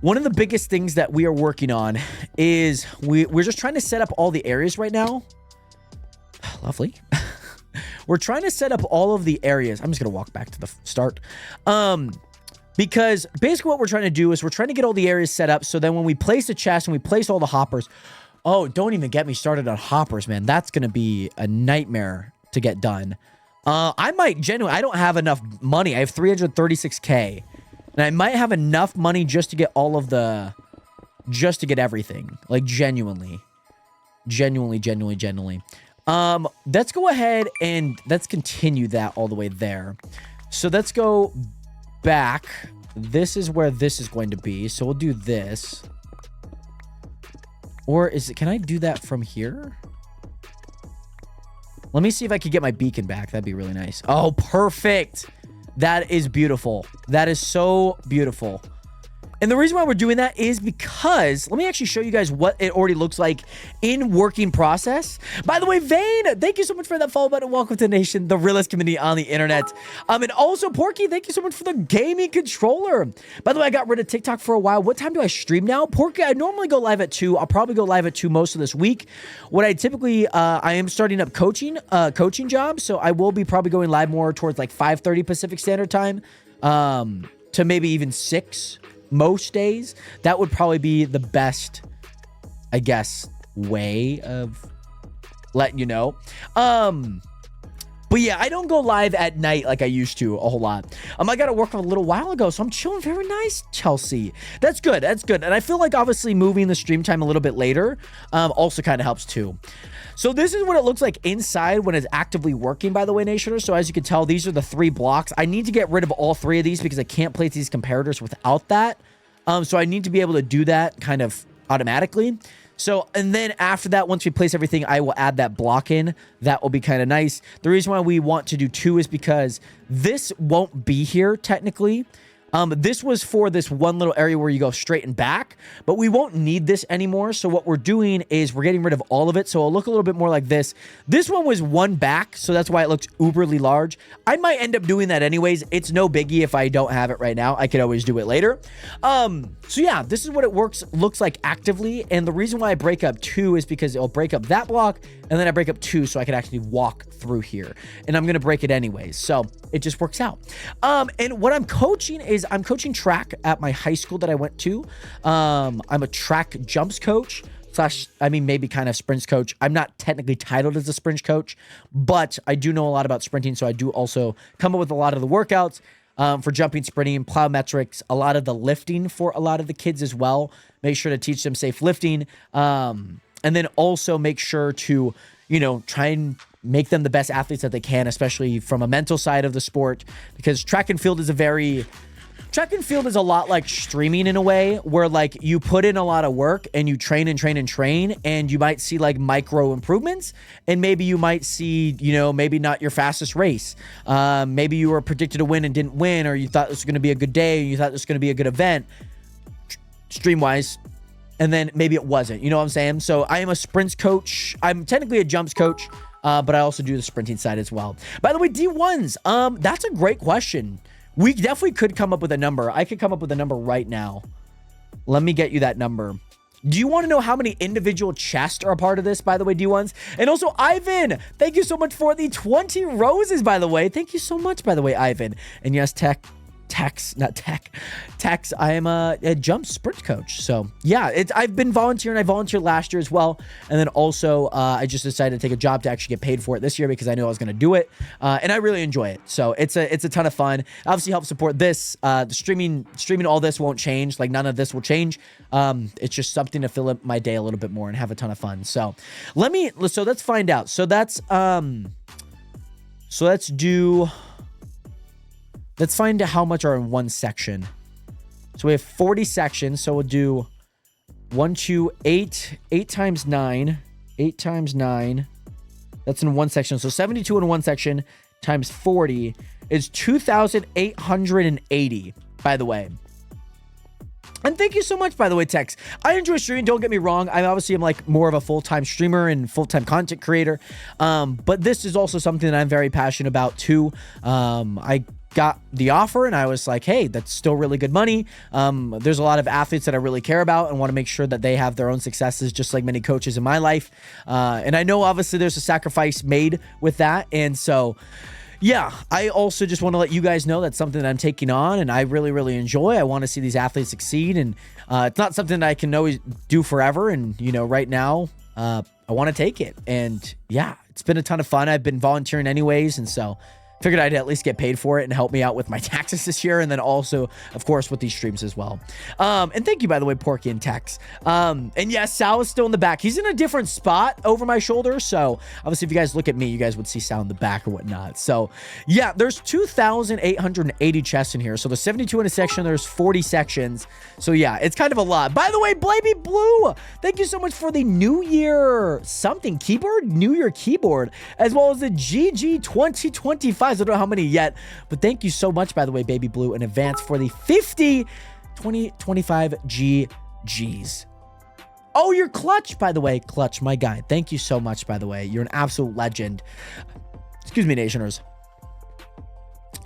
One of the biggest things that we are working on is we're just trying to set up all the areas right now. Lovely. We're trying to set up all of the areas. I'm just going to walk back to the start. Because basically what we're trying to do is we're trying to get all the areas set up so then when we place the chest and we place all the hoppers. Oh, don't even get me started on hoppers, man. That's going to be a nightmare to get done. I might genuinely, I don't have enough money. I have 336K. And I might have enough money just to get all of the... Just to get everything. Like, genuinely. Genuinely. Let's go ahead and let's continue that all the way there. So let's go back. This is where this is going to be. So we'll do this. Or is it... Can I do that from here? Let me see if I could get my beacon back. That'd be really nice. Oh, perfect. That is beautiful. That is so beautiful. And the reason why we're doing that is because, let me actually show you guys what it already looks like in working process. By the way, Vane, thank you so much for that follow button. Welcome to the nation, the realest community on the internet. And also, Porky, thank you so much for the gaming controller. By the way, I got rid of TikTok for a while. What time do I stream now? Porky, I normally go live at 2. I'll probably go live at 2 most of this week. What I typically, I am starting up coaching jobs, so I will be probably going live more towards like 5:30 Pacific Standard Time, to maybe even 6. Most days. That would probably be the best, I guess, way of letting you know. But yeah, I don't go live at night like I used to a whole lot. I got to work a little while ago, so I'm chilling. Very nice, Chelsea. That's good. And I feel like obviously moving the stream time a little bit later also kind of helps too. So this is what it looks like inside when it's actively working, by the way, Nationers. So as you can tell, these are the 3 blocks. I need to get rid of all 3 of these because I can't place these comparators without that. So I need to be able to do that kind of automatically. So, and then after that, once we place everything, I will add that block in. That will be kind of nice. The reason why we want to do 2 is because this won't be here technically. This was for this one little area where you go straight and back, but we won't need this anymore. So what we're doing is we're getting rid of all of it. So it'll look a little bit more like this. This one was 1 back, so that's why it looks uberly large. I might end up doing that anyways. It's no biggie if I don't have it right now. I could always do it later. So yeah, this is what it looks like actively. And the reason why I break up 2 is because it'll break up that block, and then I break up 2 so I can actually walk through here. And I'm going to break it anyways. So it just works out. And what I'm coaching is I'm coaching track at my high school that I went to. I'm a track jumps coach / maybe kind of sprints coach. I'm not technically titled as a sprint coach, but I do know a lot about sprinting. So I do also come up with a lot of the workouts for jumping, sprinting, plyometrics, a lot of the lifting for a lot of the kids as well. Make sure to teach them safe lifting. And then also make sure to, try and make them the best athletes that they can, especially from a mental side of the sport, because track and field is a lot like streaming in a way where like you put in a lot of work and you train and you might see like micro improvements, and maybe you might see, maybe not your fastest race. Maybe you were predicted to win and didn't win, or you thought this was going to be a good day, and you thought this was going to be a good event stream wise, and then maybe it wasn't. You know what I'm saying? So I am a sprints coach. I'm technically a jumps coach, but I also do the sprinting side as well. By the way, D1s, that's a great question. We definitely could come up with a number. I could come up with a number right now. Let me get you that number. Do you want to know how many individual chests are a part of this, by the way, D1s? And also, Ivan, thank you so much for the 20 roses, by the way. Thank you so much, by the way, Ivan. And yes, Tex, I am a jump sprint coach. So yeah, I've been volunteering. I volunteered last year as well. And then also I just decided to take a job to actually get paid for it this year because I knew I was going to do it. And I really enjoy it. So it's a ton of fun. Obviously help support this. The streaming, all this won't change. Like none of this will change. It's just something to fill up my day a little bit more and have a ton of fun. So let's find out. So let's find out how much are in one section. So we have 40 sections. So we'll do 8 times 9. 8 times 9. That's in one section. So 72 in one section times 40 is 2,880, by the way. And thank you so much, by the way, Tex. I enjoy streaming. Don't get me wrong. I obviously am like more of a full-time streamer and full-time content creator. But this is also something that I'm very passionate about too. I got the offer and I was like, hey, that's still really good money. There's a lot of athletes that I really care about and want to make sure that they have their own successes, just like many coaches in my life. And I know obviously there's a sacrifice made with that. And so, yeah, I also just want to let you guys know that's something that I'm taking on and I really, really enjoy. I want to see these athletes succeed, and it's not something that I can always do forever. And, right now, I want to take it. And yeah, it's been a ton of fun. I've been volunteering anyways. And so Figured I'd at least get paid for it and help me out with my taxes this year. And then also, of course, with these streams as well. And thank you, by the way, Porky and Tex. And yes, Sal is still in the back. He's in a different spot over my shoulder. So obviously, if you guys look at me, you guys would see Sal in the back or whatnot. So yeah, there's 2,880 chests in here. So there's 72 in a section. There's 40 sections. So yeah, it's kind of a lot. By the way, Baby Blue, thank you so much for the New Year something keyboard, New Year keyboard, as well as the GG 2025. I don't know how many yet, but thank you so much, by the way, Baby Blue, in advance for the 50 2025 GGs. Oh, you're Clutch, by the way. Clutch, my guy. Thank you so much, by the way. You're an absolute legend. Excuse me, Nationers.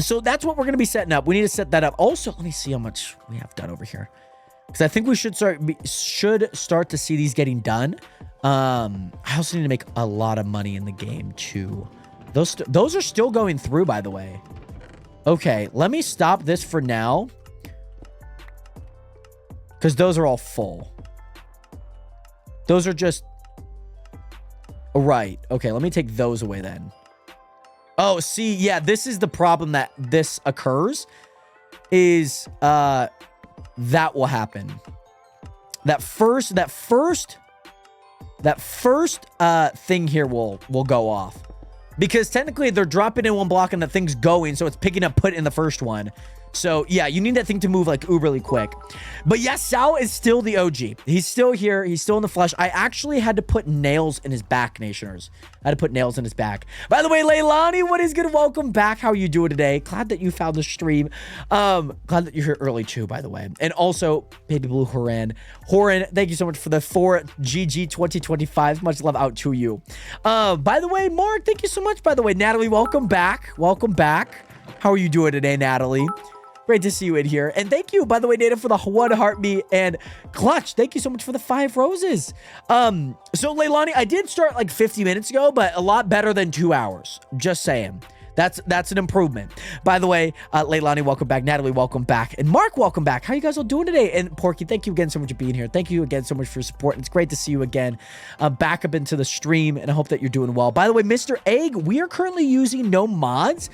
So that's what we're going to be setting up. We need to set that up. Also, let me see how much we have done over here, because I think we should start to see these getting done. I also need to make a lot of money in the game too. Those are still going through, by the way. Okay, let me stop this for now, because those are all full. Those are just... Right. Okay, let me take those away then. Oh, see, yeah, this is the problem that this occurs, is that will happen. That first thing here will go off. Because technically they're dropping in one block and the thing's going, so it's picking up put in the first one. So yeah, you need that thing to move like uberly quick. But yes, Sal is still the OG. He's still here. He's still in the flesh. I actually had to put nails in his back, Nationers. I had to put nails in his back. By the way, Leilani, what is good? Welcome back. How are you doing today? Glad that you found the stream. Glad that you're here early too, by the way. And also, Baby Blue Horan, thank you so much for the 4 GG 2025. Much love out to you. By the way, Mark, thank you so much. By the way, Natalie, welcome back. Welcome back. How are you doing today, Natalie? Great to see you in here. And thank you, by the way, Nata, for the 1 heartbeat. And Clutch, thank you so much for the 5 roses. So, Leilani, I did start like 50 minutes ago, but a lot better than 2 hours. Just saying. That's an improvement. By the way, Leilani, welcome back. Natalie, welcome back. And Mark, welcome back. How you guys all doing today? And Porky, thank you again so much for being here. Thank you again so much for your support. And it's great to see you again back up into the stream. And I hope that you're doing well. By the way, Mr. Egg, we are currently using no mods.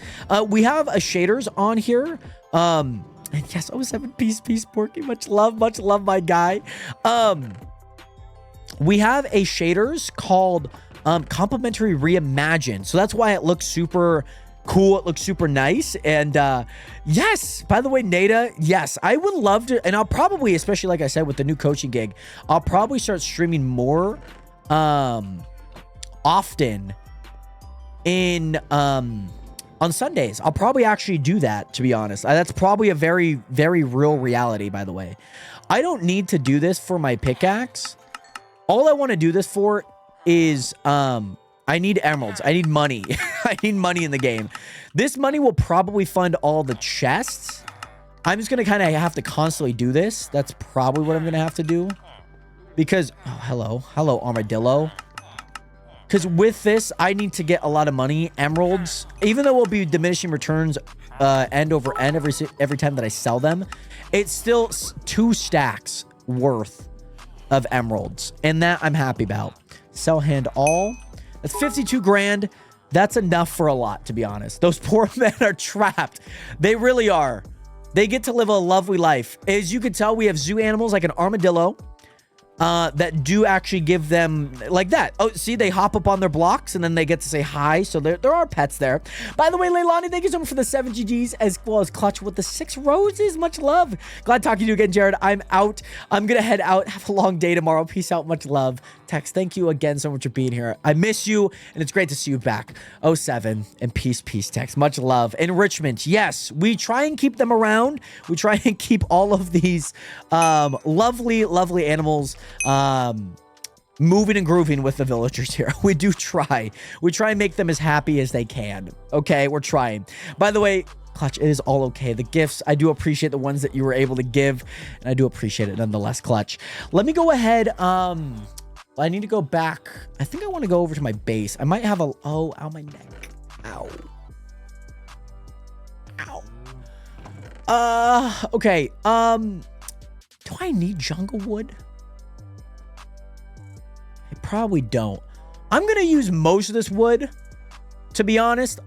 We have a shaders on here. And yes, 07 peace, Porky. Much love, my guy. We have a shaders called Complementary Reimagine. So that's why it looks super cool. It looks super nice. And yes, by the way, Nada, yes, I would love to, and I'll probably, especially like I said, with the new coaching gig, I'll probably start streaming more often in on Sundays. I'll probably actually do that, to be honest. That's probably a very, very real reality, by the way. I don't need to do this for my pickaxe. All I want to do this for is I need emeralds. I need money. I need money in the game. This money will probably fund all the chests. I'm just going to kind of have to constantly do this. That's probably what I'm going to have to do. Because, oh, hello, Armadillo. Because with this, I need to get a lot of money. Emeralds, even though we'll be diminishing returns end over end every time that I sell them, it's still 2 stacks worth of emeralds. And that I'm happy about. Sell hand all. That's 52 grand. That's enough for a lot, to be honest. Those poor men are trapped. They really are. They get to live a lovely life. As you can tell, we have zoo animals like an armadillo that do actually give them like that. Oh, see, they hop up on their blocks and then they get to say hi. So there are pets there. By the way, Leilani, thank you so much for the 7 GGs, as well as Clutch with the 6 roses. Much love. Glad talking to you again, Jared. I'm out. I'm going to head out. Have a long day tomorrow. Peace out. Much love. Tex, thank you again so much for being here. I miss you, and it's great to see you back. 07, and peace, Tex. Much love. Enrichment, yes, we try and keep them around. We try and keep all of these lovely, lovely animals moving and grooving with the villagers here. We do try. We try and make them as happy as they can. Okay, we're trying. By the way, Clutch, it is all okay. The gifts, I do appreciate the ones that you were able to give, and I do appreciate it nonetheless, Clutch. Let me go ahead. I need to go back. I think I want to go over to my base. I might have a... Oh, ow, my neck. Ow. Ow. Okay. Do I need jungle wood? I probably don't. I'm going to use most of this wood, to be honest.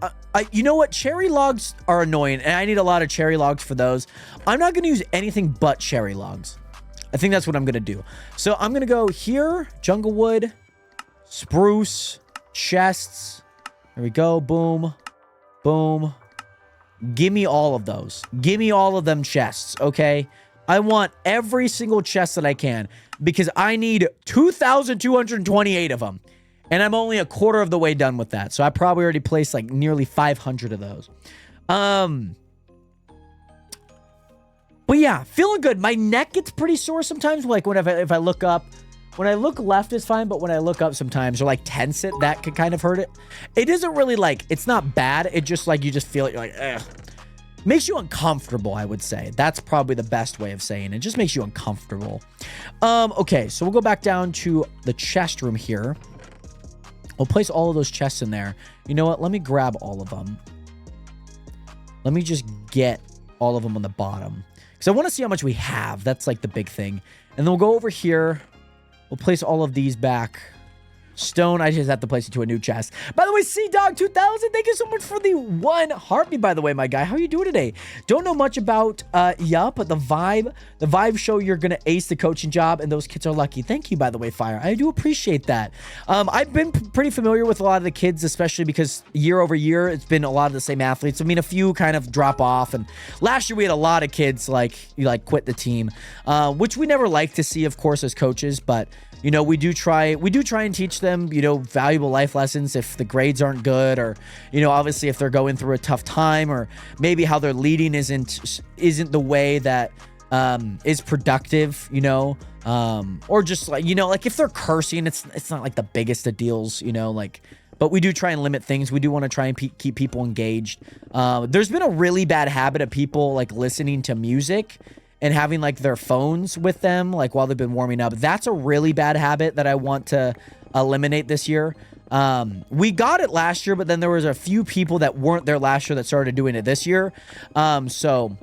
You know what? Cherry logs are annoying, and I need a lot of cherry logs for those. I'm not going to use anything but cherry logs. I think that's what I'm going to do. So I'm going to go here, jungle wood, spruce, chests. There we go. Boom. Boom. Give me all of those. Give me all of them chests, okay? I want every single chest that I can because I need 2,228 of them. And I'm only a quarter of the way done with that. So I probably already placed like nearly 500 of those. But yeah, feeling good. My neck gets pretty sore sometimes. Like if I look up. When I look left, it's fine. But when I look up sometimes or like tense it, that could kind of hurt it. It isn't really like, it's not bad. It just like, you just feel it. You're like, ugh. Makes you uncomfortable, I would say. That's probably the best way of saying it. It just makes you uncomfortable. Okay, so we'll go back down to the chest room here. We'll place all of those chests in there. You know what? Let me grab all of them. Let me just get all of them on the bottom. Because I want to see how much we have. That's like the big thing. And then we'll go over here. We'll place all of these back. Stone, I just have to place it to a new chest. By the way, CDog2000, thank you so much for the 1 heartbeat, by the way, my guy. How are you doing today? Don't know much about Yup, but the vibe show you're going to ace the coaching job, and those kids are lucky. Thank you, by the way, Fire. I do appreciate that. I've been pretty familiar with a lot of the kids, especially because year over year, it's been a lot of the same athletes. I mean, a few kind of drop off, and last year we had a lot of kids like quit the team, which we never like to see, of course, as coaches, but you know, we do try and teach them, you know, valuable life lessons if the grades aren't good, or, you know, obviously if they're going through a tough time, or maybe how their leading isn't the way that is productive, you know, or just like, you know, like if they're cursing, it's not like the biggest of deals, you know, like, but we do try and limit things. We do want to try and keep people engaged. There's been a really bad habit of people like listening to music and having like their phones with them, like while they've been warming up. That's a really bad habit that I want to eliminate this year. We got it last year, but then there was a few people that weren't there last year that started doing it this year. So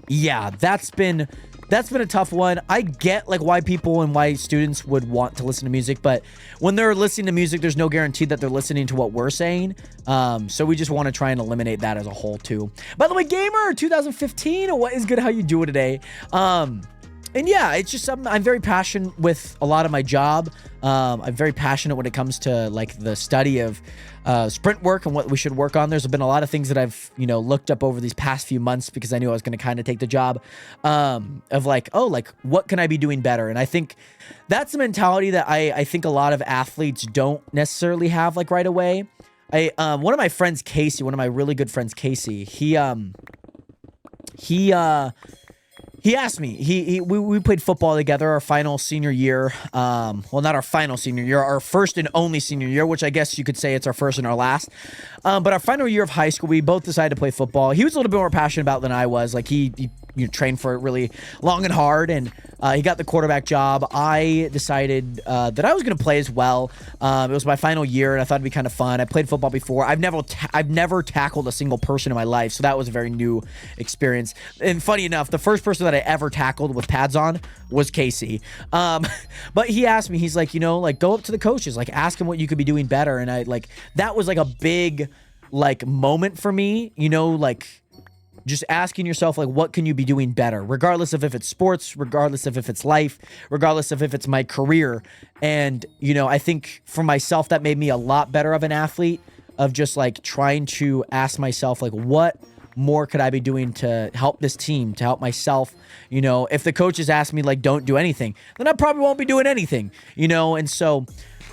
yeah, that's been a tough one. I get like why people and why students would want to listen to music, but when they're listening to music, there's no guarantee that they're listening to what we're saying. So we just want to try and eliminate that as a whole too. By the way, Gamer 2015, what is good? How you doing today? And yeah, it's just something I'm very passionate with a lot of my job. I'm very passionate when it comes to like the study of sprint work and what we should work on. There's been a lot of things that I've, you know, looked up over these past few months because I knew I was going to kind of take the job of like, oh, like what can I be doing better? And I think that's the mentality that I think a lot of athletes don't necessarily have like right away. One of my friends, Casey, one of my really good friends, Casey, he asked me, we played football together our final senior year. Well, not our final senior year, our first and only senior year, which I guess you could say it's our first and our last. But our final year of high school, we both decided to play football. He was a little bit more passionate about it than I was. Like he trained for it really long and hard, and he got the quarterback job. I decided that I was going to play as well. It was my final year, and I thought it'd be kind of fun. I played football before. I've never tackled a single person in my life, so that was a very new experience. And funny enough, the first person that I ever tackled with pads on was Casey. But he asked me, he's like, you know, like go up to the coaches, like ask him what you could be doing better. And I like, that was like a big like moment for me, you know, like just asking yourself, like, what can you be doing better? Regardless of if it's sports, regardless of if it's life, regardless of if it's my career. And, you know, I think for myself, that made me a lot better of an athlete, of just like trying to ask myself, like, what more could I be doing to help this team, to help myself? You know, if the coaches ask me, like, don't do anything, then I probably won't be doing anything, you know? And so,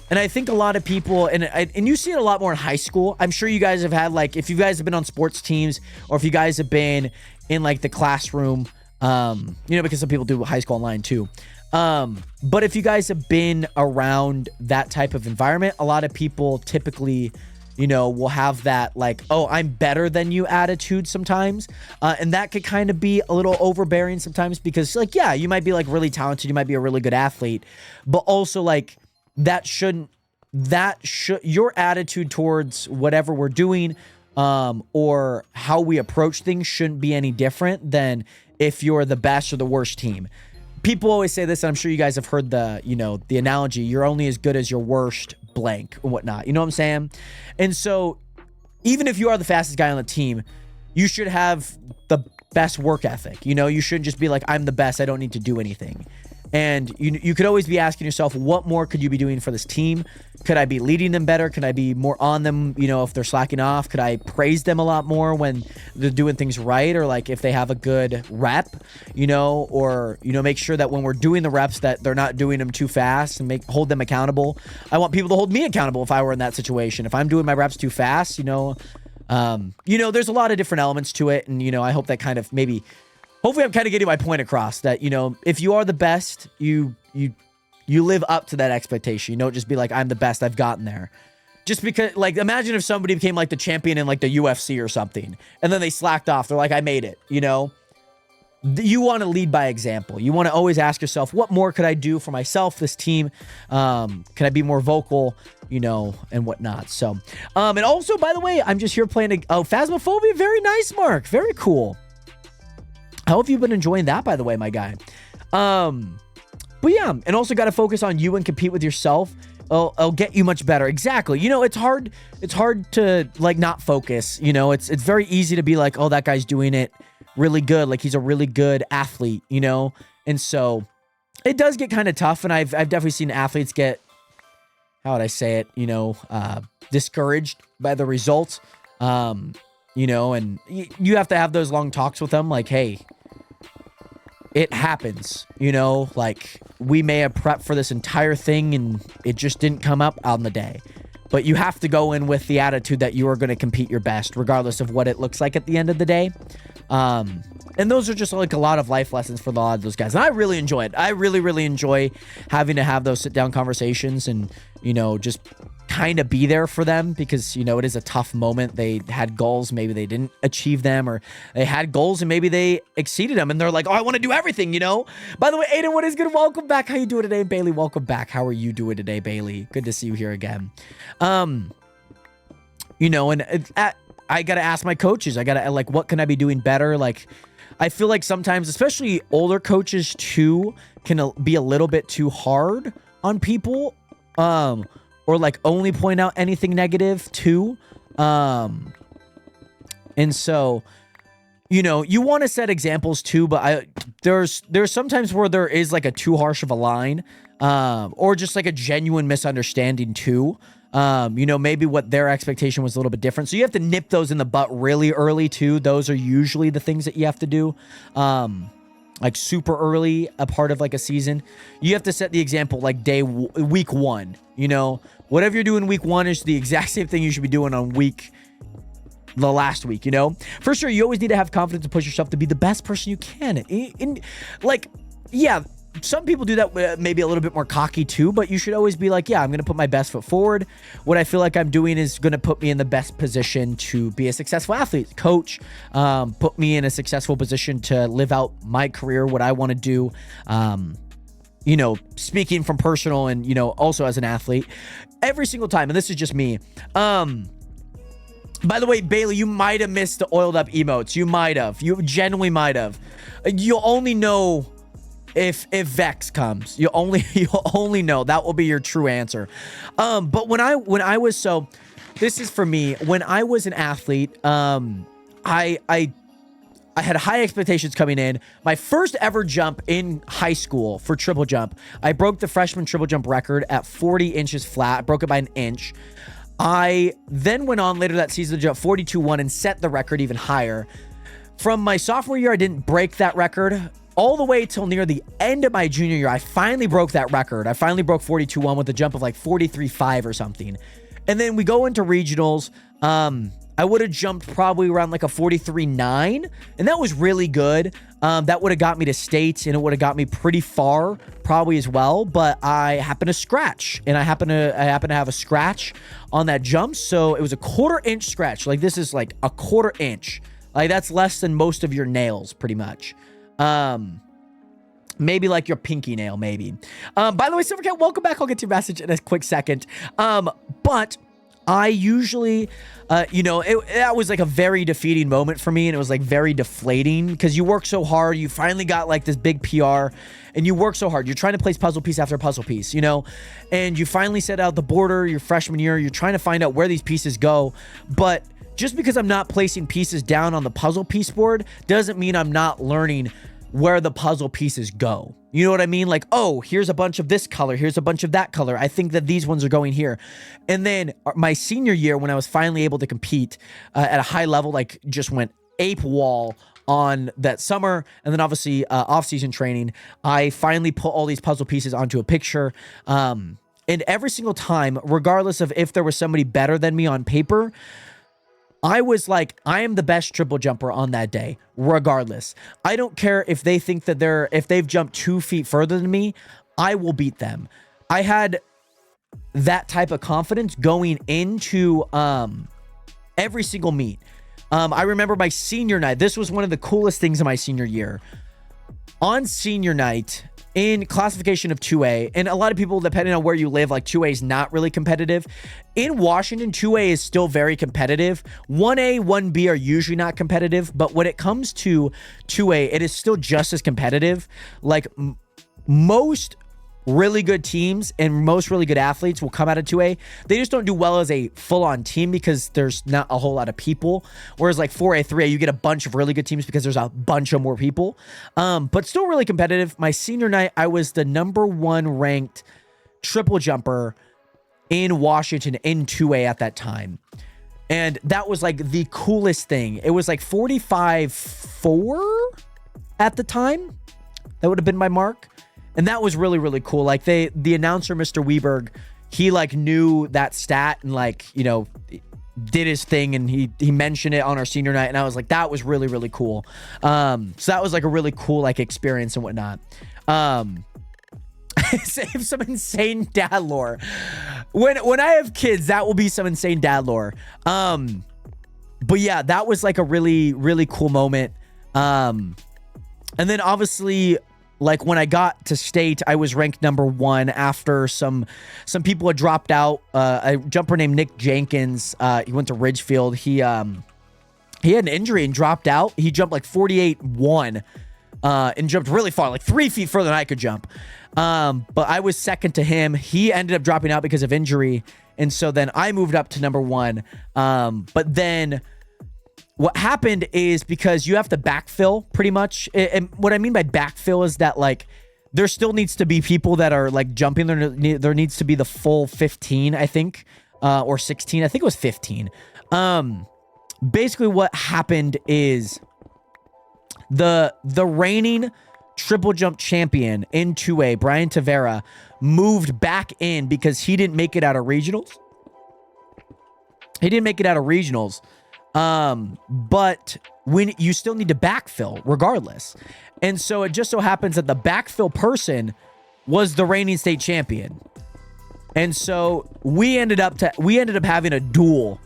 and I think a lot of people, and you see it a lot more in high school. I'm sure you guys have had, like, if you guys have been on sports teams, or if you guys have been in, like, the classroom, you know, because some people do high school online too. But if you guys have been around that type of environment, a lot of people typically, you know, will have that, like, oh, I'm better than you attitude sometimes. And that could kind of be a little overbearing sometimes, because, like, yeah, you might be, like, really talented. You might be a really good athlete. But also, like, your attitude towards whatever we're doing, or how we approach things shouldn't be any different than if you're the best or the worst team. People always say this, and I'm sure you guys have heard the, you know, the analogy, you're only as good as your worst blank and whatnot. You know what I'm saying? And so even if you are the fastest guy on the team, you should have the best work ethic. You know, you shouldn't just be like, I'm the best, I don't need to do anything. And you could always be asking yourself, what more could you be doing for this team? Could I be leading them better? Could I be more on them, you know, if they're slacking off? Could I praise them a lot more when they're doing things right? Or like if they have a good rep, you know, or, you know, make sure that when we're doing the reps that they're not doing them too fast and hold them accountable. I want people to hold me accountable if I were in that situation. If I'm doing my reps too fast, you know, there's a lot of different elements to it. And, you know, I hope that kind of hopefully I'm kind of getting my point across that, you know, if you are the best, you live up to that expectation. You don't just be like, I'm the best, I've gotten there. Just because, like, imagine if somebody became like the champion in like the UFC or something, and then they slacked off. They're like, I made it, you know? You want to lead by example. You want to always ask yourself, what more could I do for myself, this team? Can I be more vocal, you know, and whatnot? So, and also, by the way, I'm just here playing Phasmophobia. Very nice, Mark. Very cool. How have you been enjoying that, by the way, my guy? But yeah, and also got to focus on you and compete with yourself. It'll get you much better. Exactly. You know, it's hard to like not focus. You know, it's very easy to be like, oh, that guy's doing it really good. Like he's a really good athlete, you know? And so it does get kind of tough. And I've definitely seen athletes get, how would I say it? You know, discouraged by the results. You know, and you have to have those long talks with them. Like, hey, it happens, you know, like we may have prepped for this entire thing and it just didn't come up on the day. But you have to go in with the attitude that you are going to compete your best, regardless of what it looks like at the end of the day. And those are just like a lot of life lessons for a lot of those guys. And I really enjoy it. I really, really enjoy having to have those sit down conversations and, you know, just kind of be there for them because, you know, it is a tough moment. They had goals, maybe they didn't achieve them, or they had goals and maybe they exceeded them and they're like, oh, I want to do everything, you know? By the way, Aiden, what is good? Welcome back. How you doing today? Bailey, welcome back. How are you doing today, Bailey? Good to see you here again. You know, and I got to ask my coaches, I got to like, what can I be doing better? Like, I feel like sometimes, especially older coaches too, can be a little bit too hard on people. Or like only point out anything negative too. And so, you know, you want to set examples too, but there's sometimes where there is like a too harsh of a line, or just like a genuine misunderstanding too. You know, maybe what their expectation was a little bit different. So you have to nip those in the butt really early too. Those are usually the things that you have to do. Like super early, a part of like a season. You have to set the example like week 1, you know, whatever you're doing week 1 is the exact same thing you should be doing on the last week, you know? For sure, you always need to have confidence to push yourself to be the best person you can. Like, yeah, some people do that maybe a little bit more cocky too, but you should always be like, yeah, I'm going to put my best foot forward. What I feel like I'm doing is going to put me in the best position to be a successful athlete, coach, put me in a successful position to live out my career, what I want to do. You know, speaking from personal and, you know, also as an athlete every single time. And this is just me. By the way, Bailey, you might have missed the oiled up emotes. You genuinely might have. You'll only know if Vex comes. You'll only know. That will be your true answer. But when I was, so this is for me, when I was an athlete, I had high expectations coming in. My first ever jump in high school for triple jump, I broke the freshman triple jump record at 40 inches flat. I broke it by an inch. I then went on later that season to jump 42.1 and set the record even higher. From my sophomore year, I didn't break that record. All the way till near the end of my junior year, I finally broke that record. I finally broke 42.1 with a jump of like 43.5 or something. And then we go into regionals. I would have jumped probably around like a 43.9, and that was really good. That would have got me to states, and it would have got me pretty far probably as well, but I happened to scratch, and I happen to have a scratch on that jump. So it was a 1/4 inch scratch. Like this is like a 1/4 inch. Like that's less than most of your nails pretty much. Maybe like your pinky nail, maybe. By the way, Silvercat, welcome back. I'll get to your message in a quick second. But I usually, you know, that was like a very defeating moment for me, and it was like very deflating because you work so hard. You finally got like this big PR, and you work so hard. You're trying to place puzzle piece after puzzle piece, you know, and you finally set out the border your freshman year. You're trying to find out where these pieces go, but just because I'm not placing pieces down on the puzzle piece board doesn't mean I'm not learning where the puzzle pieces go. You know what I mean? Like, oh, here's a bunch of this color. Here's a bunch of that color. I think that these ones are going here. And then my senior year, when I was finally able to compete at a high level, like just went ape wall on that summer. And then obviously off-season training, I finally put all these puzzle pieces onto a picture. And every single time, regardless of if there was somebody better than me on paper, I was like, I am the best triple jumper on that day, regardless. I don't care if they think that if they've jumped 2 feet further than me, I will beat them. I had that type of confidence going into every single meet. I remember my senior night. This was one of the coolest things in my senior year. On senior night, in classification of 2A, and a lot of people, depending on where you live, like 2A is not really competitive. In Washington, 2A is still very competitive. 1A, 1B are usually not competitive, but when it comes to 2A, it is still just as competitive. Like most really good teams and most really good athletes will come out of 2A. They just don't do well as a full-on team because there's not a whole lot of people. Whereas like 4A, 3A, you get a bunch of really good teams because there's a bunch of more people. But still really competitive. My senior night, I was the '1 ranked triple jumper in Washington in 2A at that time. And that was like the coolest thing. It was like 45.4 at the time. That would have been my mark. And that was really, really cool. Like the announcer, Mr. Weberg, he like knew that stat and like, you know, did his thing, and he mentioned it on our senior night. And I was like, that was really, really cool. So that was like a really cool like experience and whatnot. Save some insane dad lore. When I have kids, that will be some insane dad lore. But yeah, that was like a really, really cool moment. And then obviously, like when I got to state, I was ranked #1 after some people had dropped out. A jumper named Nick Jenkins, he went to Ridgefield. He had an injury and dropped out. He jumped like 48.1 and jumped really far, like 3 feet further than I could jump. But I was second to him. He ended up dropping out because of injury. And so then I moved up to #1. But then what happened is, because you have to backfill pretty much. And what I mean by backfill is that like there still needs to be people that are like jumping. There needs to be the full 15, I think, or 16. I think it was 15. Basically what happened is the reigning triple jump champion in 2A, Brian Tavera, moved back in because he didn't make it out of regionals. But when you still need to backfill regardless. And so it just so happens that the backfill person was the reigning state champion. And so we ended up having a duel.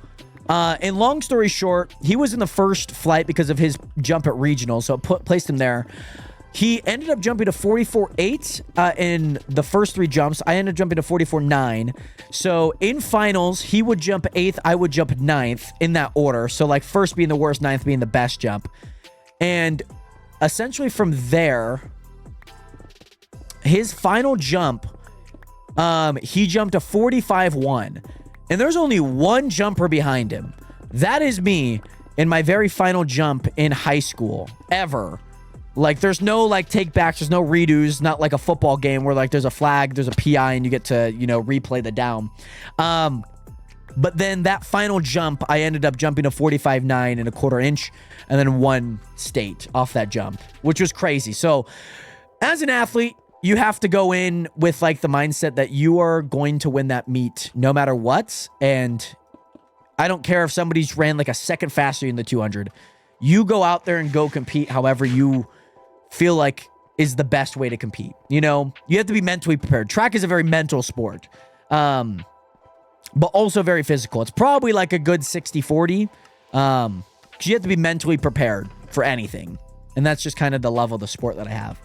And long story short, he was in the first flight because of his jump at regional. So it placed him there. He ended up jumping to 44.8 in the first 3 jumps. I ended up jumping to 44.9. So in finals, he would jump 8th. I would jump 9th in that order. So like first being the worst, 9th being the best jump. And essentially from there, his final jump, he jumped to 45.1. And there's only one jumper behind him. That is me in my very final jump in high school ever. Like, there's no, like, take backs. There's no redos. Not like a football game where, like, there's a flag, there's a PI, and you get to, you know, replay the down. But then that final jump, I ended up jumping to 45.9 1/4 inch, and then won state off that jump, which was crazy. So, as an athlete, you have to go in with, like, the mindset that you are going to win that meet no matter what. And I don't care if somebody's ran, like, a second faster in the 200. You go out there and go compete however you feel like is the best way to compete. You know, you have to be mentally prepared. Track is a very mental sport, but also very physical. It's probably like a good 60-40, because you have to be mentally prepared for anything. And that's just kind of the level of the sport that I have.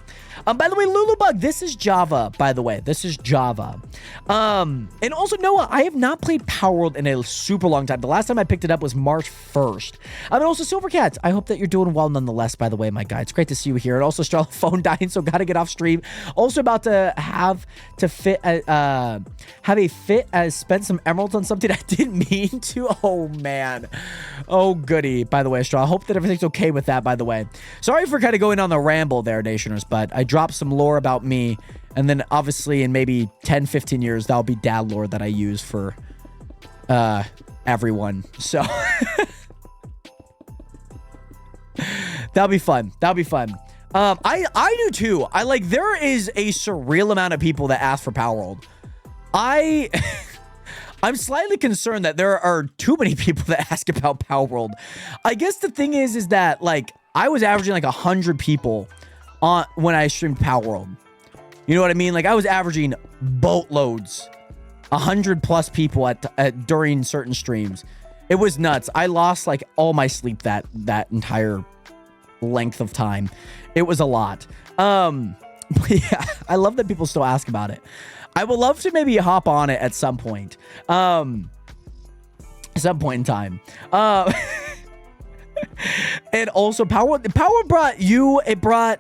By the way, Lulubug, this is Java, by the way. This is Java. And also, Noah, I have not played Power World in a super long time. The last time I picked it up was March 1st. And also, Silvercats, I hope that you're doing well nonetheless, by the way, my guy. It's great to see you here. And also, Starla phone dying, so gotta get off stream. Also about to have a fit as spent some emeralds on something I didn't mean to. Oh, man. Oh, goody. By the way, Straw, I hope that everything's okay with that, by the way. Sorry for kind of going on the ramble there, Nationers, but I dropped some lore about me, and then obviously in maybe 10, 15 years, that'll be dad lore that I use for everyone. So that'll be fun. That'll be fun. I do too. There is a surreal amount of people that ask for Power World. I'm slightly concerned that there are too many people that ask about Power World. I guess the thing is that I was averaging 100 people on when I streamed Power World. You know what I mean? I was averaging boatloads, 100 plus people at during certain streams. It was nuts. I lost all my sleep that entire length of time. It was a lot. But yeah, I love that people still ask about it. I would love to maybe hop on it at some point. Some point in time. And also Power brought you, it brought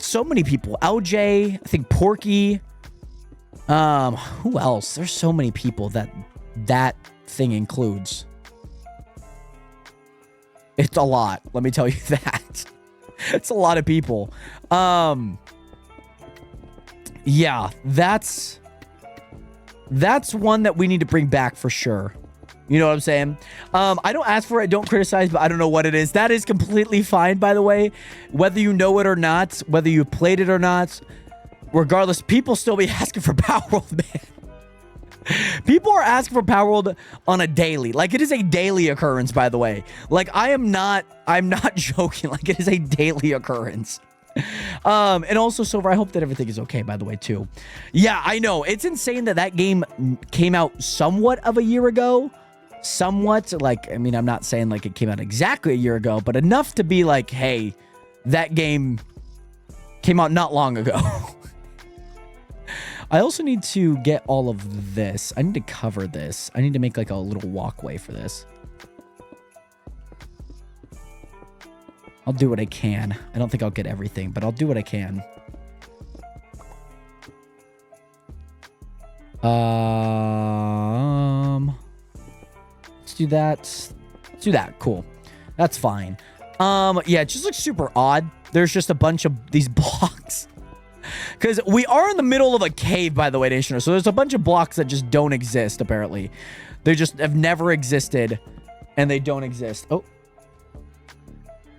so many people. LJ, I think Porky. Who else? There's so many people that thing includes. It's a lot. Let me tell you that. It's a lot of people. Yeah, that's one that we need to bring back for sure. You know what I'm saying? I don't ask for it, don't criticize, but I don't know what it is. That is completely fine, by the way. Whether you know it or not, whether you played it or not, regardless, people still be asking for Power World, man. People are asking for Power World on a daily. It is a daily occurrence, by the way. I'm not joking. It is a daily occurrence. And also, Silver, I hope that everything is okay, by the way, too. Yeah, I know. It's insane that game came out somewhat of a year ago. Somewhat. I'm not saying it came out exactly a year ago, but enough to be hey, that game came out not long ago. I also need to get all of this. I need to cover this. I need to make a little walkway for this. I'll do what I can. I don't think I'll get everything, but I'll do what I can. Let's do that. Let's do that. Cool. That's fine. Yeah, it just looks super odd. There's just a bunch of these blocks. Because we are in the middle of a cave, by the way, Nationer. So there's a bunch of blocks that just don't exist, apparently. They just have never existed, and they don't exist. Oh.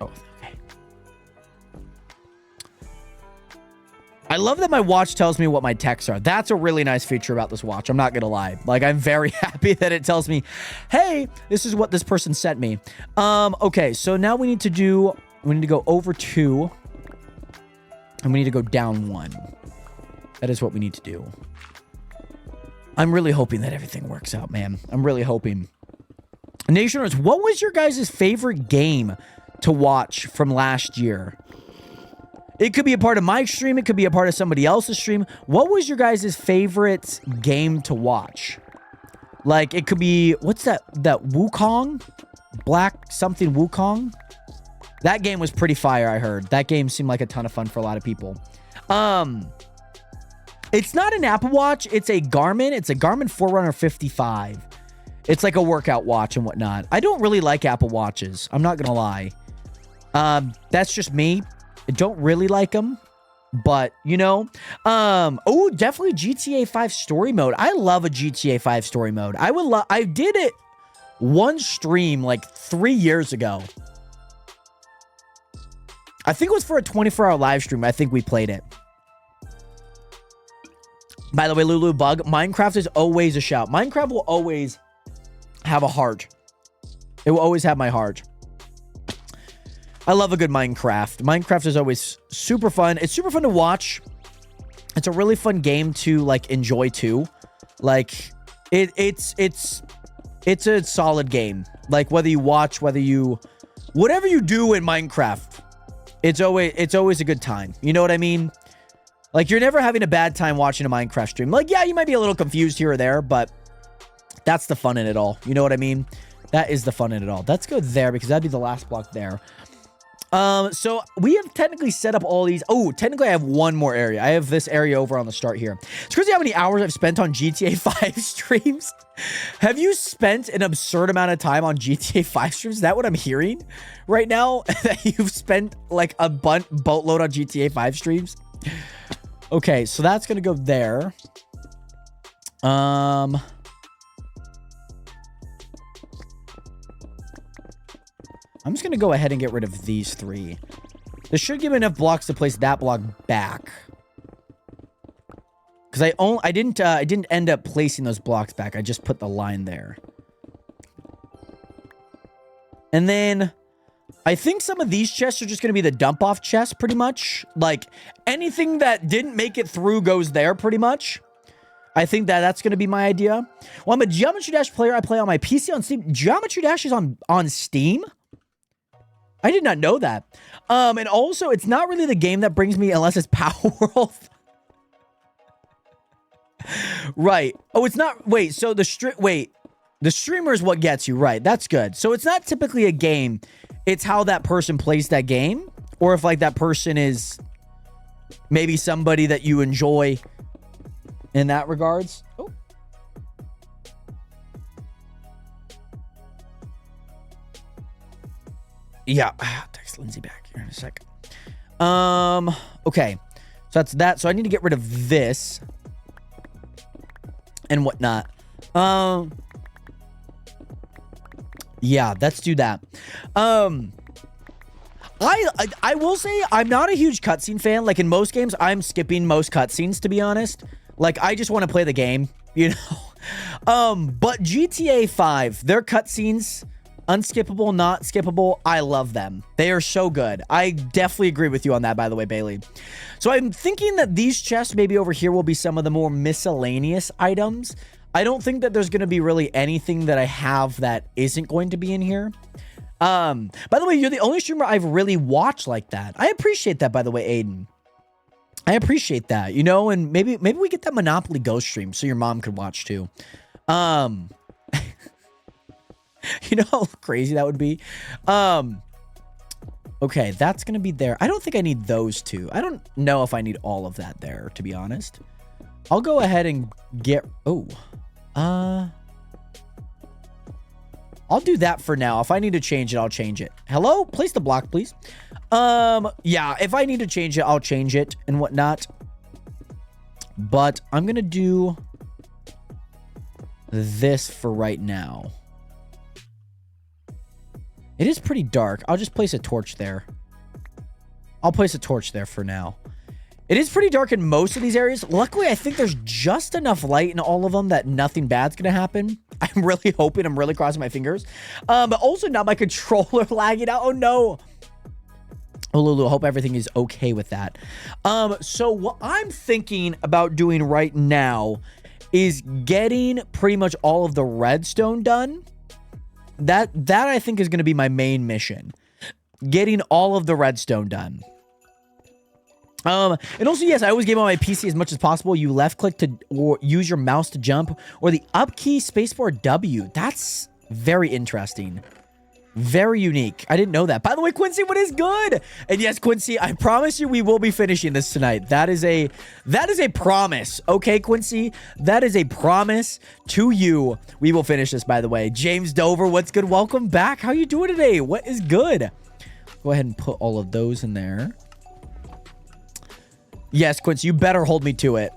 Oh, okay. I love that my watch tells me what my texts are. That's a really nice feature about this watch. I'm not going to lie. I'm very happy that it tells me, hey, this is what this person sent me. Okay, so now we need to go over 2. And we need to go down 1. That is what we need to do. I'm really hoping that everything works out, man. I'm really hoping. Nationers, what was your guys' favorite game to watch from last year? It could be a part of my stream. It could be a part of somebody else's stream. What was your guys' favorite game to watch? It could be, what's that Wukong? Black something Wukong? That game was pretty fire, I heard. That game seemed like a ton of fun for a lot of people. It's not an Apple Watch. It's a Garmin. It's a Garmin Forerunner 55. It's a workout watch and whatnot. I don't really like Apple Watches. I'm not going to lie. That's just me. I don't really like them. But, oh, definitely GTA 5 story mode. I love a GTA 5 story mode. I did it one stream 3 years ago. I think it was for a 24-hour live stream. I think we played it. By the way, Lulu Bug, Minecraft is always a shout. Minecraft will always have a heart. It will always have my heart. I love a good Minecraft. Minecraft is always super fun. It's super fun to watch. It's a really fun game to enjoy too. It's a solid game. Whether you watch, whatever you do in Minecraft, it's always a good time. You know what I mean? Like, you're never having a bad time watching a Minecraft stream. Like, yeah, you might be a little confused here or there, but that's the fun in it all. You know what I mean? That is the fun in it all. Let's go there because that'd be the last block there. So we have technically set up all these. Oh, technically I have one more area. I have this area over on the start here. It's crazy how many hours I've spent on GTA 5 streams. Have you spent an absurd amount of time on GTA 5 streams? Is that what I'm hearing right now? That you've spent like a boatload on GTA 5 streams? Okay, so that's going to go there. I'm just going to go ahead and get rid of these 3. This should give me enough blocks to place that block back. Because I didn't end up placing those blocks back. I just put the line there. And then I think some of these chests are just going to be the dump off chests pretty much. Like anything that didn't make it through goes there pretty much. I think that's going to be my idea. Well, I'm a Geometry Dash player. I play on my PC on Steam. Geometry Dash is on Steam? I did not know that. And also, it's not really the game that brings me unless it's Power World. Right. Oh, it's not. Wait, so the streamer is what gets you. Right. That's good. So it's not typically a game. It's how that person plays that game. Or if like that person is maybe somebody that you enjoy in that regards. Oh. Yeah, text Lindsay back here in a second. Okay. So that's that. So I need to get rid of this and whatnot. Yeah, let's do that. I will say I'm not a huge cutscene fan. Like in most games, I'm skipping most cutscenes, to be honest. Like I just want to play the game, you know. But GTA 5, their cutscenes, unskippable, not skippable, I love them. They are so good. I definitely agree with you on that, by the way, Bailey. So I'm thinking that these chests maybe over here will be some of the more miscellaneous items. I don't think that there's going to be really anything that I have that isn't going to be in here. By the way, you're the only streamer I've really watched like that. I appreciate that, by the way, Aiden. I appreciate that, you know, and maybe we get that Monopoly Ghost stream so your mom could watch too. You know how crazy that would be? Okay, that's going to be there. I don't think I need those two. I don't know if I need all of that there, to be honest. I'll go ahead and get... Oh. I'll do that for now. If I need to change it, I'll change it. Hello? Place the block, please. Yeah, if I need to change it, I'll change it and whatnot. But I'm going to do this for right now. It is pretty dark. I'll just place a torch there. I'll place a torch there for now. It is pretty dark in most of these areas. Luckily, I think there's just enough light in all of them that nothing bad's going to happen. I'm really hoping. I'm really crossing my fingers. But also not my controller lagging out. Oh, no. Oh, Lulu, I hope everything is okay with that. So what I'm thinking about doing right now is getting pretty much all of the redstone done. That I think is going to be my main mission. Getting all of the redstone done. And also, yes, I always game on my PC as much as possible. You left click to or use your mouse to jump, or the up key spacebar W. That's very interesting. Very unique. I didn't know that. By the way, Quincy, what is good? And yes, Quincy, I promise you we will be finishing this tonight. That is a promise. Okay, Quincy? That is a promise to you. We will finish this, by the way. James Dover, what's good? Welcome back. How you doing today? What is good? Go ahead and put all of those in there. Yes, Quincy, you better hold me to it.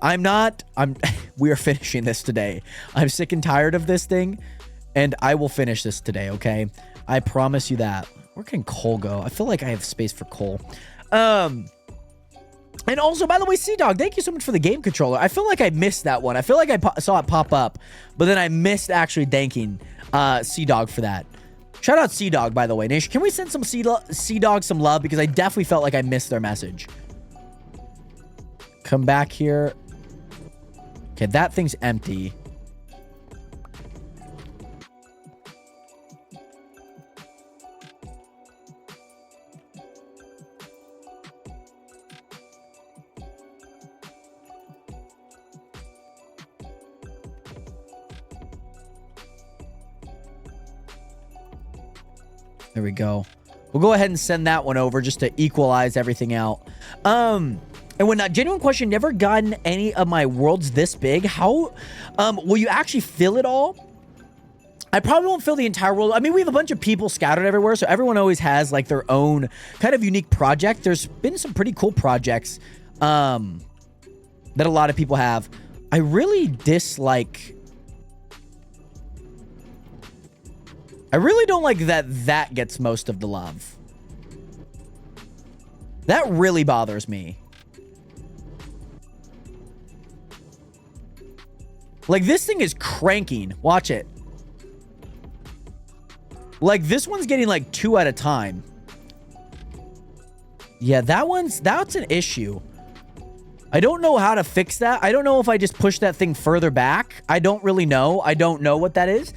We are finishing this today. I'm sick and tired of this thing, and I will finish this today, okay? I promise you that. Where can coal go? I feel like I have space for coal. And also, by the way, Sea-Dog, thank you so much for the game controller. I feel like I missed that one. I feel like I saw it pop up, but then I missed actually thanking Sea-Dog for that. Shout out Sea-Dog, by the way. Nation, can we send some Sea-Dog some love? Because I definitely felt like I missed their message. Come back here. Okay, that thing's empty. There we go. We'll go ahead and send that one over just to equalize everything out. And when genuine question, never gotten any of my worlds this big. How will you actually fill it all? I probably won't fill the entire world. I mean, we have a bunch of people scattered everywhere, so everyone always has like their own kind of unique project. There's been some pretty cool projects that a lot of people have. I really dislike... I really don't like that gets most of the love. That really bothers me. Like, this thing is cranking. Watch it. Like, this one's getting, like, 2 at a time. Yeah, that's an issue. I don't know how to fix that. I don't know if I just push that thing further back. I don't really know. I don't know what that is.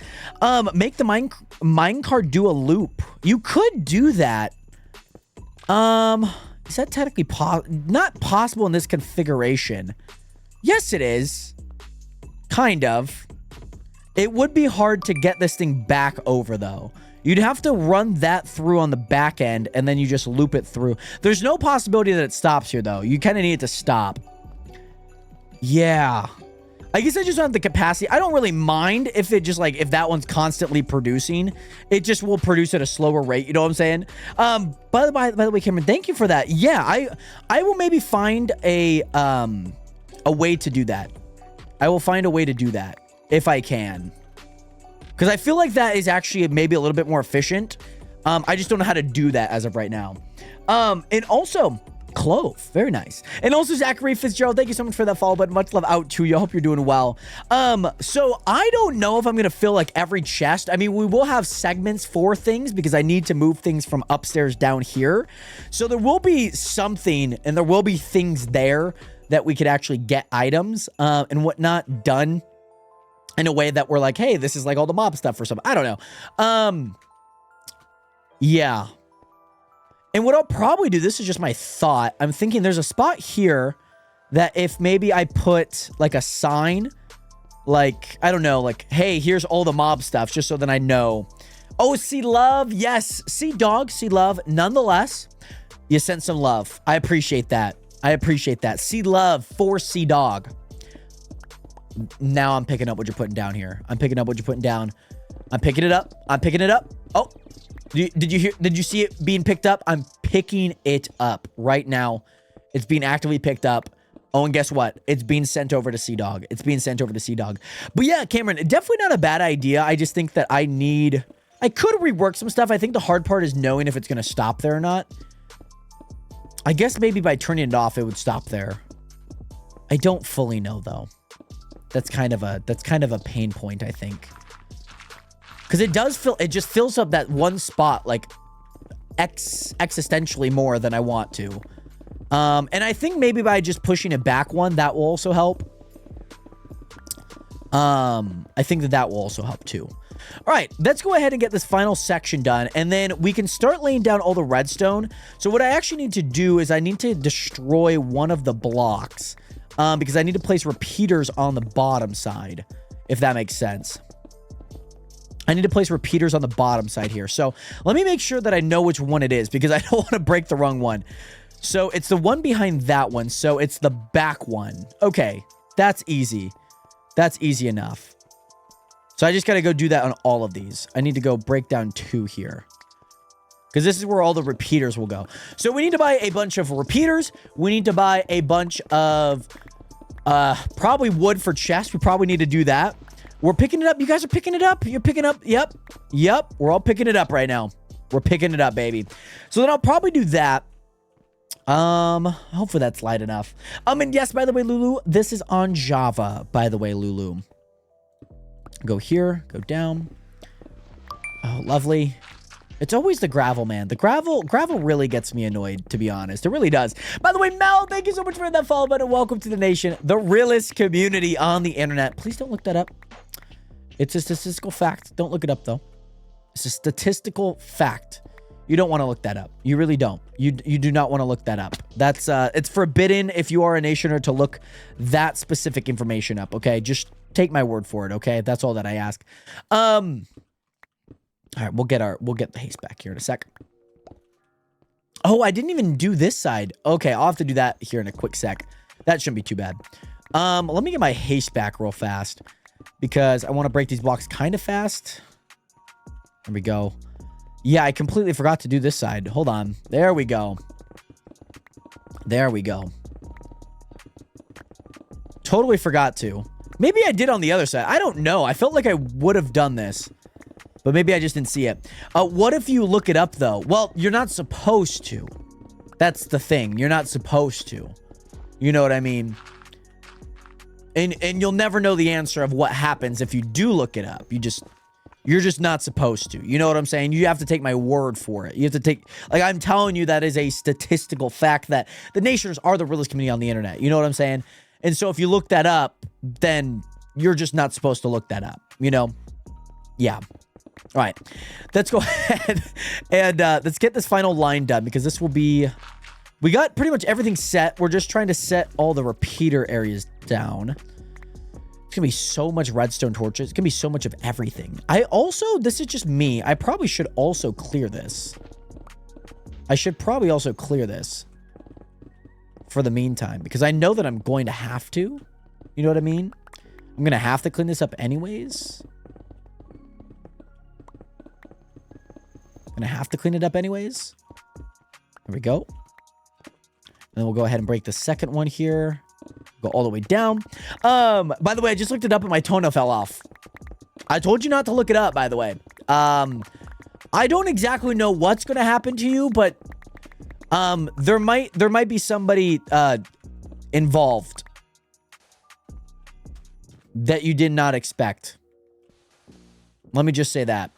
Make the minecart do a loop. You could do that. Is that technically not possible in this configuration? Yes, it is. Kind of. It would be hard to get this thing back over, though. You'd have to run that through on the back end, and then you just loop it through. There's no possibility that it stops here, though. You kind of need it to stop. Yeah. I guess I just don't have the capacity. I don't really mind if it just, like, if that one's constantly producing. It just will produce at a slower rate. You know what I'm saying? By the way, Cameron, thank you for that. Yeah, I will maybe find a way to do that. I will find a way to do that if I can. Because I feel like that is actually maybe a little bit more efficient. I just don't know how to do that as of right now. And also, Clove. Very nice. And also, Zachary Fitzgerald, thank you so much for that follow button. Much love out to you. I hope you're doing well. So I don't know if I'm going to fill, like, every chest. I mean, we will have segments for things because I need to move things from upstairs down here. So there will be something, and there will be things there that we could actually get items and whatnot done in a way that we're like, hey, this is like all the mob stuff or something. I don't know. Yeah. And what I'll probably do, this is just my thought. I'm thinking there's a spot here that if maybe I put like a sign, like, I don't know, like, hey, here's all the mob stuff, just so that I know. Oh, see love. Yes. See dog, see love. Nonetheless, you sent some love. I appreciate that. I appreciate that. See love for C Dog. Now I'm picking up what you're putting down here. I'm picking up what you're putting down. I'm picking it up. I'm picking it up. Oh, did you hear? Did you see it being picked up? I'm picking it up right now. It's being actively picked up. Oh, and guess what? It's being sent over to C Dog. It's being sent over to C Dog. But yeah, Cameron, definitely not a bad idea. I just think that I could rework some stuff. I think the hard part is knowing if it's going to stop there or not. I guess maybe by turning it off, it would stop there. I don't fully know, though. That's kind of a pain point, I think. Because it just fills up that one spot, like, existentially more than I want to. And I think maybe by just pushing it back one, that will also help. I think that will also help, too. All right, let's go ahead and get this final section done, and then we can start laying down all the redstone. So what I actually need to do is I need to destroy one of the blocks, because I need to place repeaters on the bottom side, if that makes sense. I need to place repeaters on the bottom side here. So let me make sure that I know which one it is, because I don't want to break the wrong one. So it's the one behind that one. So it's the back one. Okay, that's easy. That's easy enough. So I just got to go do that on all of these. I need to go break down 2 here, because this is where all the repeaters will go. So we need to buy a bunch of repeaters. We need to buy a bunch of probably wood for chests. We probably need to do that. We're picking it up. You guys are picking it up. You're picking up. Yep. Yep. We're all picking it up right now. We're picking it up, baby. So then I'll probably do that. Hopefully that's light enough. And yes, by the way, Lulu, this is on Java, by the way, Lulu. Go here, go down. Oh, lovely. It's always the gravel, man. The gravel really gets me annoyed, to be honest. It really does. By the way, Mel, thank you so much for that follow button. Welcome to the nation, the realest community on the internet. Please don't look that up. It's a statistical fact. Don't look it up, though. It's a statistical fact. You don't want to look that up. You really don't. You do not want to look that up. That's it's forbidden if you are a nationer to look that specific information up, okay? Just take my word for it, okay? That's all that I ask. All right, we'll get the haste back here in a sec. Oh, I didn't even do this side. Okay, I'll have to do that here in a quick sec. That shouldn't be too bad. Let me get my haste back real fast because I want to break these blocks kind of fast. There we go. Yeah, I completely forgot to do this side. Hold on. There we go. There we go. Totally forgot to. Maybe I did on the other side. I don't know. I felt like I would have done this, but maybe I just didn't see it. What if you look it up, though? Well, you're not supposed to. That's the thing. You're not supposed to. You know what I mean? And you'll never know the answer of what happens if you do look it up. You're just not supposed to. You know what I'm saying? You have to take my word for it. You have to take, like, I'm telling you that is a statistical fact that the Nationers are the realest community on the internet. You know what I'm saying? And so if you look that up, then you're just not supposed to look that up, you know? Yeah. All right. Let's go ahead and let's get this final line done because this will be, we got pretty much everything set. We're just trying to set all the repeater areas down. It's gonna be so much redstone torches. It's gonna be so much of everything. This is just me. I probably should also clear this. I should probably also clear this for the meantime because I know that I'm going to have to. You know what I mean? I'm gonna have to clean this up anyways. I'm gonna have to clean it up anyways. There we go. And then we'll go ahead and break the second one here. Go all the way down. By the way, I just looked it up and my toenail fell off. I told you not to look it up, by the way. I don't exactly know what's going to happen to you, but there might be somebody involved that you did not expect. Let me just say that.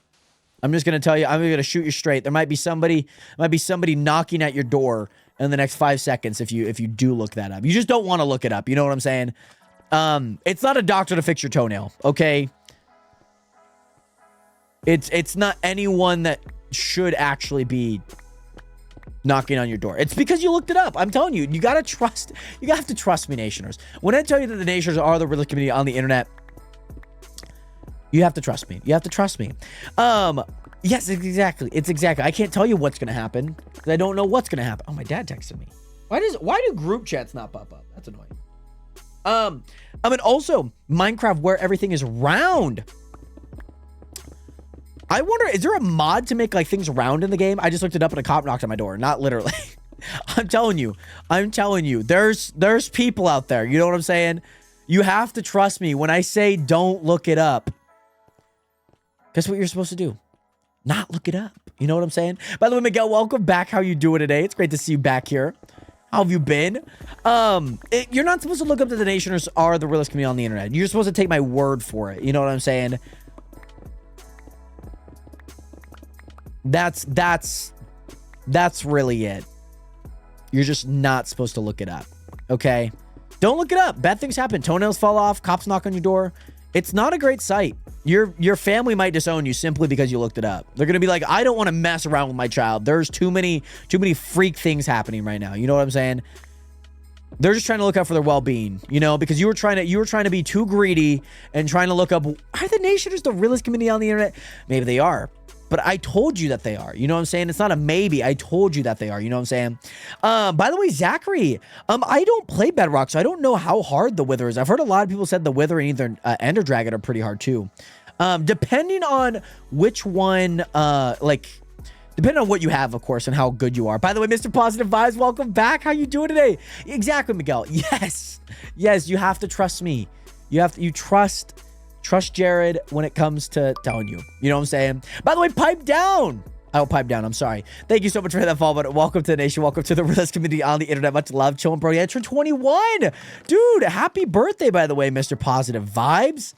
I'm just going to tell you, I'm going to shoot you straight. There might be somebody knocking at your door in the next 5 seconds if you do look that up. You just don't want to look it up. You know what I'm saying? It's not a doctor to fix your toenail, okay? It's not anyone that should actually be knocking on your door. It's because you looked it up. I'm telling you, you have to trust me, Nationers. When I tell you that the Nationers are the realest community on the internet, you have to trust me. You have to trust me. Yes, exactly. It's exactly. I can't tell you what's going to happen because I don't know what's going to happen. Oh, my dad texted me. Why do group chats not pop up? That's annoying. I mean, also Minecraft where everything is round. I wonder, is there a mod to make like things round in the game? I just looked it up and a cop knocked on my door. Not literally. I'm telling you, there's people out there. You know what I'm saying? You have to trust me when I say don't look it up. Guess what you're supposed to do? Not look it up. You know what I'm saying? By the way, Miguel, welcome back. How you doing today? It's great to see you back here. How have you been? You're not supposed to look up that the Nationers are the realest community on the internet. You're supposed to take my word for it. You know what I'm saying? That's really it. You're just not supposed to look it up. Okay? Don't look it up. Bad things happen. Toenails fall off. Cops knock on your door. It's not a great sight. Your family might disown you simply because you looked it up. They're gonna be like, I don't want to mess around with my child. There's too many freak things happening right now. You know what I'm saying? They're just trying to look out for their well-being, you know, because you were trying to be too greedy and trying to look up, are the Nationers the realest community on the internet? Maybe they are. But I told you that they are. You know what I'm saying? It's not a maybe. I told you that they are. You know what I'm saying? By the way, Zachary, I don't play Bedrock, so I don't know how hard the Wither is. I've heard a lot of people said the Wither and either Ender Dragon are pretty hard too. Depending on which one, depending on what you have, of course, and how good you are. By the way, Mr. Positive Vibes, welcome back. How you doing today? Exactly, Miguel. Yes. Yes, you have to trust me. You trust Jared when it comes to telling you. You know what I'm saying? By the way, pipe down. Oh, pipe down. I'm sorry. Thank you so much for that follow, but welcome to the nation. Welcome to the realest community on the internet. Much love. Chillin', bro. Yeah, turn 21. Dude, happy birthday, by the way, Mr. Positive Vibes.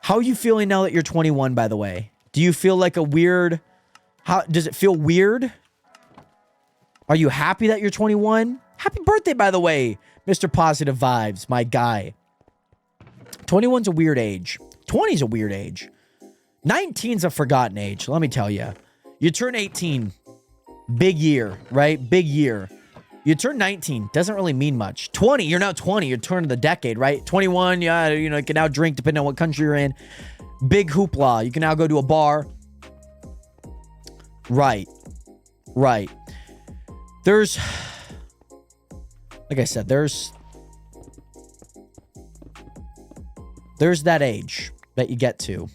How are you feeling now that you're 21, by the way? Do you feel like a weird... Does it feel weird? Are you happy that you're 21? Happy birthday, by the way, Mr. Positive Vibes, my guy. 21's a weird age. 20's a weird age. 19's a forgotten age, let me tell you. You turn 18, big year, right? Big year. You turn 19, doesn't really mean much. 20, you're now 20, you're turning the decade, right? 21, yeah, you can now drink depending on what country you're in. Big hoopla. You can now go to a bar. Right. Right. There's, like I said, there's that age that you get to.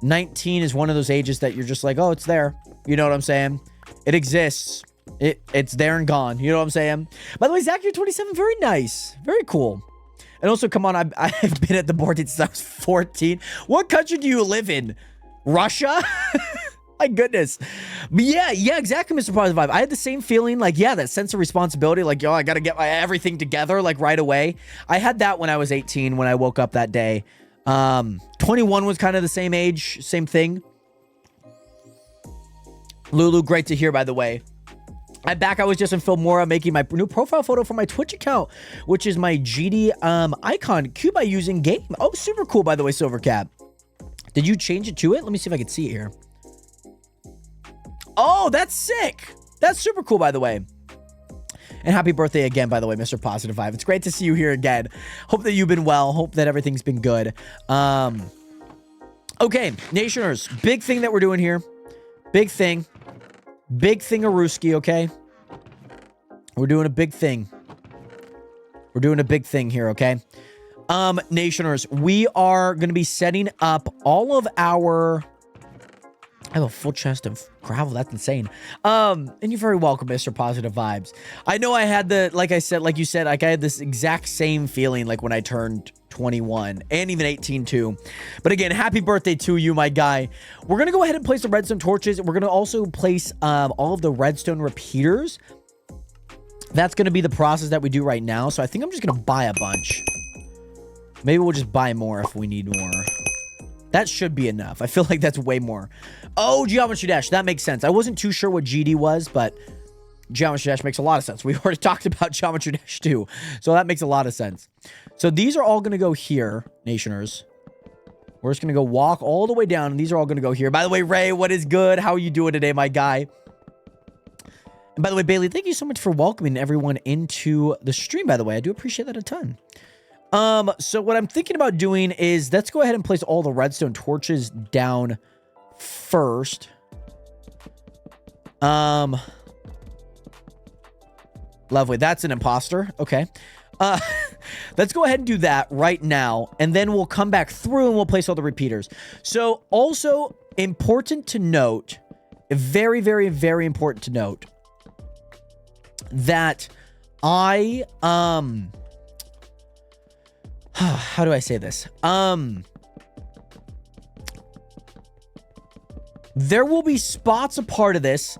19 is one of those ages that you're just like, oh, it's there. You know what I'm saying? It exists. It's there and gone. You know what I'm saying? By the way, Zach, you're 27. Very nice. Very cool. And also, come on, I've been at the board since I was 14. What country do you live in? Russia? My goodness. But yeah, exactly, Mr. Positive Vibe. I had the same feeling, like, yeah, that sense of responsibility, like, yo, I got to get everything together, like, right away. I had that when I was 18, when I woke up that day. 21 was kind of the same age, same thing. Lulu, great to hear, by the way. I'm back. I was just in Filmora making my new profile photo for my Twitch account, which is my GD icon cube I use in game. Oh, super cool, by the way, Silvercat. Did you change it to it? Let me see if I can see it here. Oh, that's sick. That's super cool, by the way. And happy birthday again, by the way, Mr. Positive Vibe. It's great to see you here again. Hope that you've been well. Hope that everything's been good. Okay, Nationers, big thing that we're doing here. Big thing. Big thing of Ruski, okay? We're doing a big thing. We're doing a big thing here, okay? Nationers, we are going to be setting up all of our... I have a full chest of gravel. That's insane. And you're very welcome, Mr. Positive Vibes. I know I had the, like I said, like you said, like I had this exact same feeling like when I turned 21 and even 18 too. But again, happy birthday to you, my guy. We're going to go ahead and place the redstone torches. We're going to also place all of the redstone repeaters. That's going to be the process that we do right now. So I think I'm just going to buy a bunch. Maybe we'll just buy more if we need more. That should be enough. I feel like that's way more. Oh, Geometry Dash. That makes sense. I wasn't too sure what GD was, but Geometry Dash makes a lot of sense. We've already talked about Geometry Dash too. So that makes a lot of sense. So these are all going to go here, Nationers. We're just going to go walk all the way down, and these are all going to go here. By the way, Ray, what is good? How are you doing today, my guy? And by the way, Bailey, thank you so much for welcoming everyone into the stream, by the way. I do appreciate that a ton. So what I'm thinking about doing is let's go ahead and place all the redstone torches down first. Lovely. That's an imposter. Okay. Let's go ahead and do that right now. And then we'll come back through and we'll place all the repeaters. So also important to note, very, very, very important to note that how do I say this? There will be spots a part of this,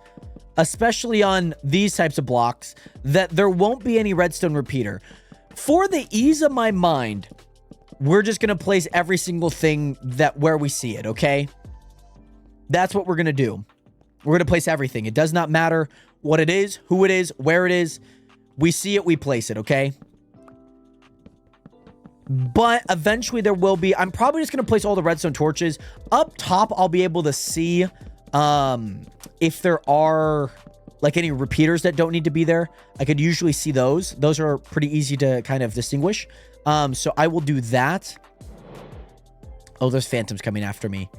especially on these types of blocks, that there won't be any redstone repeater. For the ease of my mind, we're just going to place every single thing where we see it, okay? That's what we're going to do. We're going to place everything. It does not matter what it is, who it is, where it is. We see it, we place it, okay? But eventually there will be... I'm probably just going to place all the redstone torches. Up top, I'll be able to see if there are like any repeaters that don't need to be there. I could usually see those. Those are pretty easy to kind of distinguish. So I will do that. Oh, there's phantoms coming after me.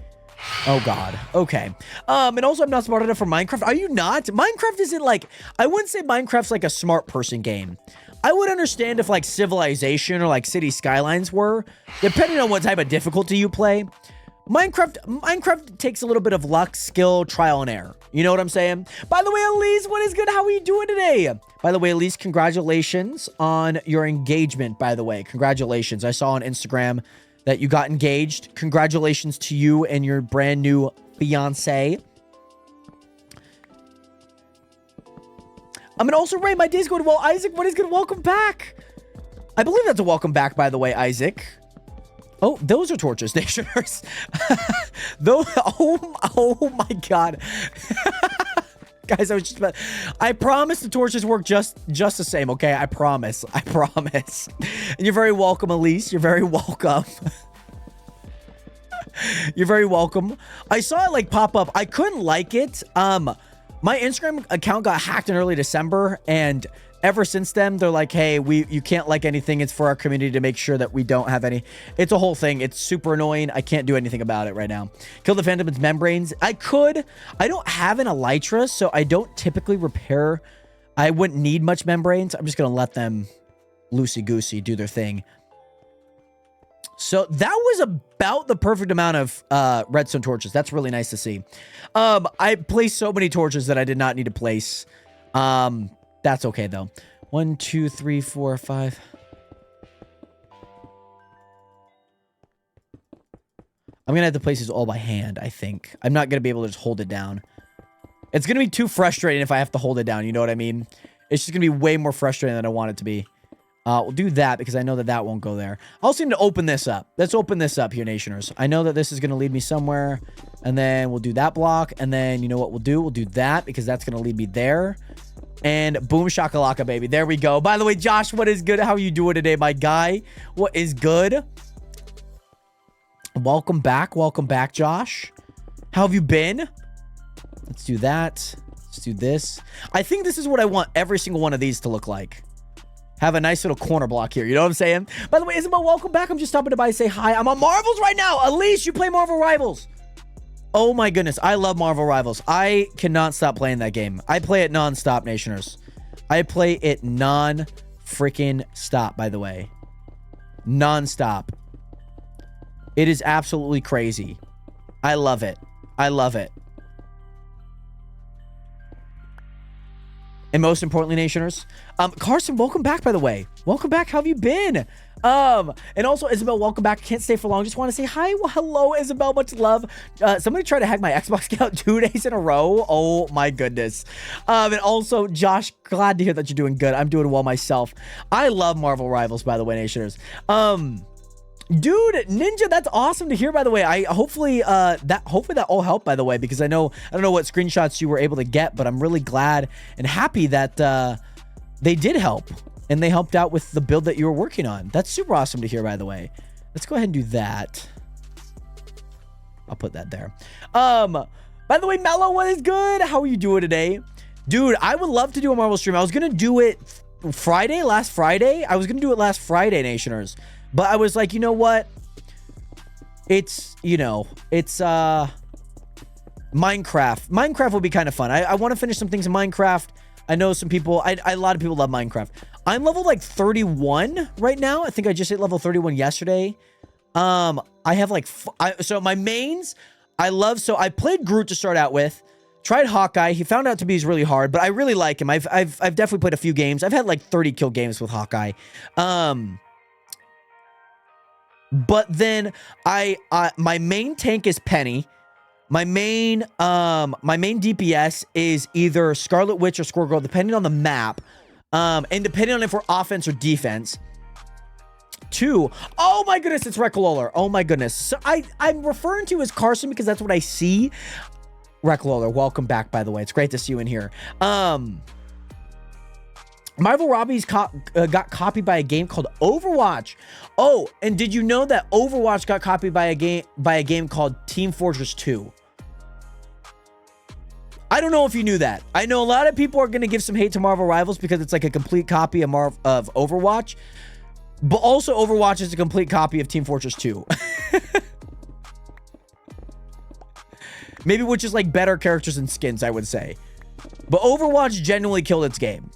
Oh, God. Okay. And also, I'm not smart enough for Minecraft. Are you not? Minecraft isn't like... I wouldn't say Minecraft's like a smart person game. I would understand if like Civilization or like City Skylines were, depending on what type of difficulty you play. Minecraft takes a little bit of luck, skill, trial, and error. You know what I'm saying? By the way, Elise, what is good? How are you doing today? By the way, Elise, congratulations on your engagement, by the way. Congratulations. I saw on Instagram that you got engaged. Congratulations to you and your brand new fiance. I mean, also, Ray, my day's going well. Isaac, what is good? Welcome back. I believe that's a welcome back, by the way, Isaac. Oh, those are torches, Nationers. Those, oh my God. Guys, I promise the torches work just the same, okay? I promise. And you're very welcome, Elise. You're very welcome. You're very welcome. I saw it like pop up. I couldn't like it. My Instagram account got hacked in early December, and ever since then, they're like, hey, you can't like anything. It's for our community to make sure that we don't have any. It's a whole thing. It's super annoying. I can't do anything about it right now. Kill the Phantom's membranes. I could. I don't have an Elytra, so I don't typically repair. I wouldn't need much membranes. I'm just going to let them loosey-goosey do their thing. So that was about the perfect amount of redstone torches. That's really nice to see. I placed so many torches that I did not need to place. That's okay, though. 1, 2, 3, 4, 5. I'm going to have to place these all by hand, I think. I'm not going to be able to just hold it down. It's going to be too frustrating if I have to hold it down. You know what I mean? It's just going to be way more frustrating than I want it to be. We'll do that because I know that that won't go there. I also need to open this up. Let's open this up here, Nationers. I know that this is going to lead me somewhere. And then we'll do that block. And then you know what we'll do? We'll do that because that's going to lead me there. And boom shakalaka, baby. There we go. By the way, Josh, what is good? How are you doing today, my guy? What is good? Welcome back. Welcome back, Josh. How have you been? Let's do that. Let's do this. I think this is what I want every single one of these to look like. Have a nice little corner block here. You know what I'm saying? By the way, Isabel, welcome back. I'm just stopping by to say hi. I'm on Marvels right now. Elise, you play Marvel Rivals. Oh my goodness. I love Marvel Rivals. I cannot stop playing that game. I play it non-stop, Nationers. I play it non-freaking stop, by the way. Non-stop. It is absolutely crazy. I love it. I love it. And most importantly, Nationers, Carson, welcome back, by the way. Welcome back. How have you been? And also, Isabel, welcome back. Can't stay for long. Just want to say hi. Well, hello, Isabel. Much love. Somebody tried to hack my Xbox account 2 days in a row. Oh, my goodness. And also, Josh, glad to hear that you're doing good. I'm doing well myself. I love Marvel Rivals, by the way, Nationers. Dude, Ninja, that's awesome to hear, by the way. Hopefully that all helped, by the way, because I don't know what screenshots you were able to get, but I'm really glad and happy that they did help and they helped out with the build that you were working on. That's super awesome to hear, by the way. Let's go ahead and do that. I'll put that there. By the way, Mello, what is good? How are you doing today? Dude, I would love to do a Marvel stream. I was going to do it last Friday. I was going to do it last Friday, Nationers. But I was like, you know what? It's, Minecraft. Minecraft would be kind of fun. I want to finish some things in Minecraft. I know some people, a lot of people love Minecraft. I'm level like 31 right now. I think I just hit level 31 yesterday. I have like, so my mains, so I played Groot to start out with. Tried Hawkeye. He found out to be really hard, but I really like him. I've definitely played a few games. I've had like 30 kill games with Hawkeye. But then my main tank is Penny. My main DPS is either Scarlet Witch or Squirrel Girl, depending on the map. And depending on if we're offense or defense. 2. Oh my goodness, it's Reckloller. Oh my goodness. So I'm referring to you as Carson because that's what I see. Reckloller, welcome back, by the way. It's great to see you in here. Marvel Robbie's got copied by a game called Overwatch. Oh, and did you know that Overwatch got copied by a game called Team Fortress 2? I don't know if you knew that. I know a lot of people are going to give some hate to Marvel Rivals because it's like a complete copy of Overwatch. But also Overwatch is a complete copy of Team Fortress 2. Maybe with just like better characters and skins, I would say. But Overwatch genuinely killed its game.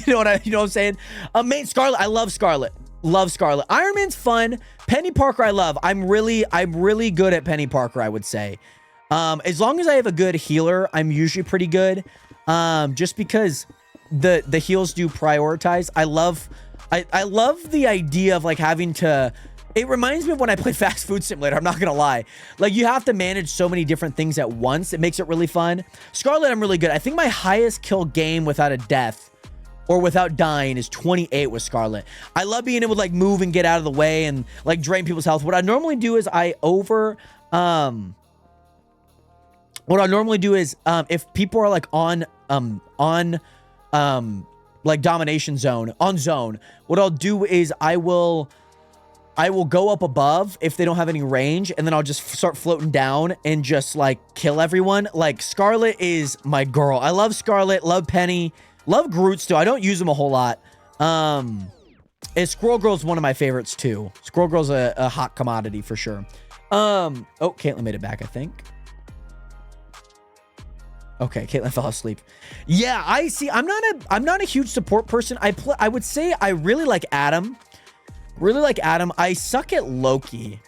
You know what I'm saying? Main Scarlet, I love Scarlet. Love Scarlet. Iron Man's fun. Penny Parker, I love. I'm really good at Penny Parker, I would say. As long as I have a good healer, I'm usually pretty good. Just because the heals do prioritize. I love the idea of like having to. It reminds me of when I played Fast Food Simulator. I'm not gonna lie. Like you have to manage so many different things at once. It makes it really fun. Scarlet, I'm really good. I think my highest kill game without a death or without dying is 28 with Scarlet. I love being able to like move and get out of the way and like drain people's health. What I normally do is if people are like on like domination zone, on zone, what I'll do is I will I will go up above if they don't have any range, and then I'll just start floating down and just like kill everyone. Like Scarlet is my girl. I love Scarlet, love Penny, love Groot still. I don't use him a whole lot. And Squirrel Girl's one of my favorites too. Squirrel Girl's a hot commodity for sure. Oh, Caitlyn made it back, I think. Okay, Caitlyn fell asleep. Yeah, I see. I'm not a huge support person. I would say I really like Adam. Really like Adam. I suck at Loki.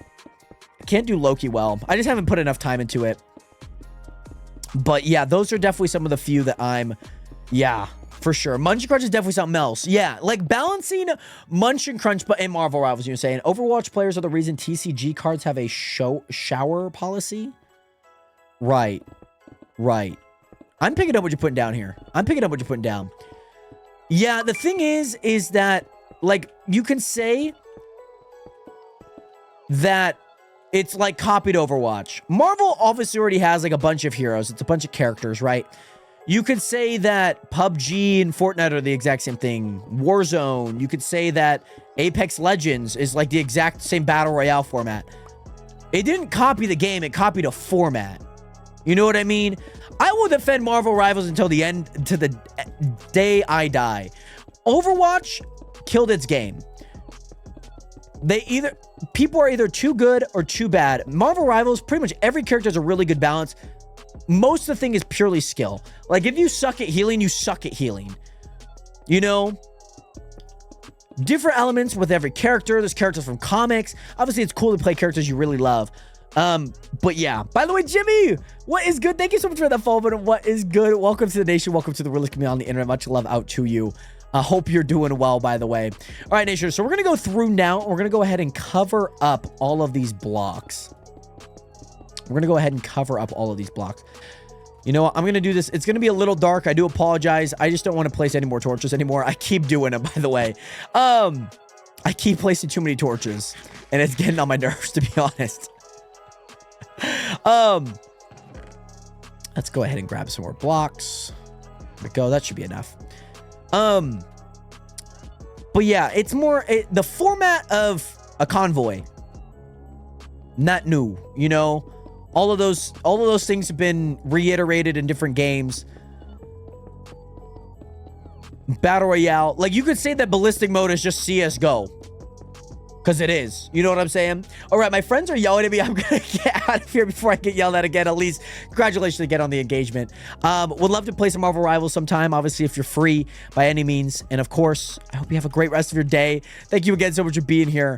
I can't do Loki well. I just haven't put enough time into it. But yeah, those are definitely some of the few that I'm... Yeah, for sure. Munch and Crunch is definitely something else. Yeah, like balancing Munch and Crunch but in Marvel Rivals, you're saying. Overwatch players are the reason TCG cards have a shower policy? Right. Right. I'm picking up what you're putting down here. I'm picking up what you're putting down. Yeah, the thing is that... Like, you can say that it's like copied Overwatch. Marvel obviously already has like a bunch of heroes. It's a bunch of characters, right? You could say that PUBG and Fortnite are the exact same thing. Warzone. You could say that Apex Legends is like the exact same battle royale format. It didn't copy the game. It copied a format. You know what I mean? I will defend Marvel Rivals until the end, to the day I die. Overwatch killed its game. People are either too good or too bad. Marvel Rivals, pretty much every character has a really good balance. Most of the thing is purely skill. Like, if you suck at healing, you suck at healing. You know? Different elements with every character. There's characters from comics. Obviously, it's cool to play characters you really love. But yeah. By the way, Jimmy, what is good? Thank you so much for that follow button. What is good? Welcome to the nation. Welcome to the realest community on the internet. Much love out to you. I hope you're doing well, by the way. All right, nation. So we're going to go through now. We're going to go ahead and cover up all of these blocks. We're going to go ahead and cover up all of these blocks. You know what? I'm going to do this. It's going to be a little dark. I do apologize. I just don't want to place any more torches anymore. I keep doing it, by the way. I keep placing too many torches, and it's getting on my nerves, to be honest. Let's go ahead and grab some more blocks. There we go. That should be enough. But yeah, it's more the format of a convoy. Not new, you know. All of those things have been reiterated in different games. Battle Royale, like you could say that ballistic mode is just CS:GO. Because it is. You know what I'm saying? All right, my friends are yelling at me. I'm going to get out of here before I get yelled at again. At least, congratulations again on the engagement. Would love to play some Marvel Rivals sometime. Obviously, if you're free by any means. And of course, I hope you have a great rest of your day. Thank you again so much for being here.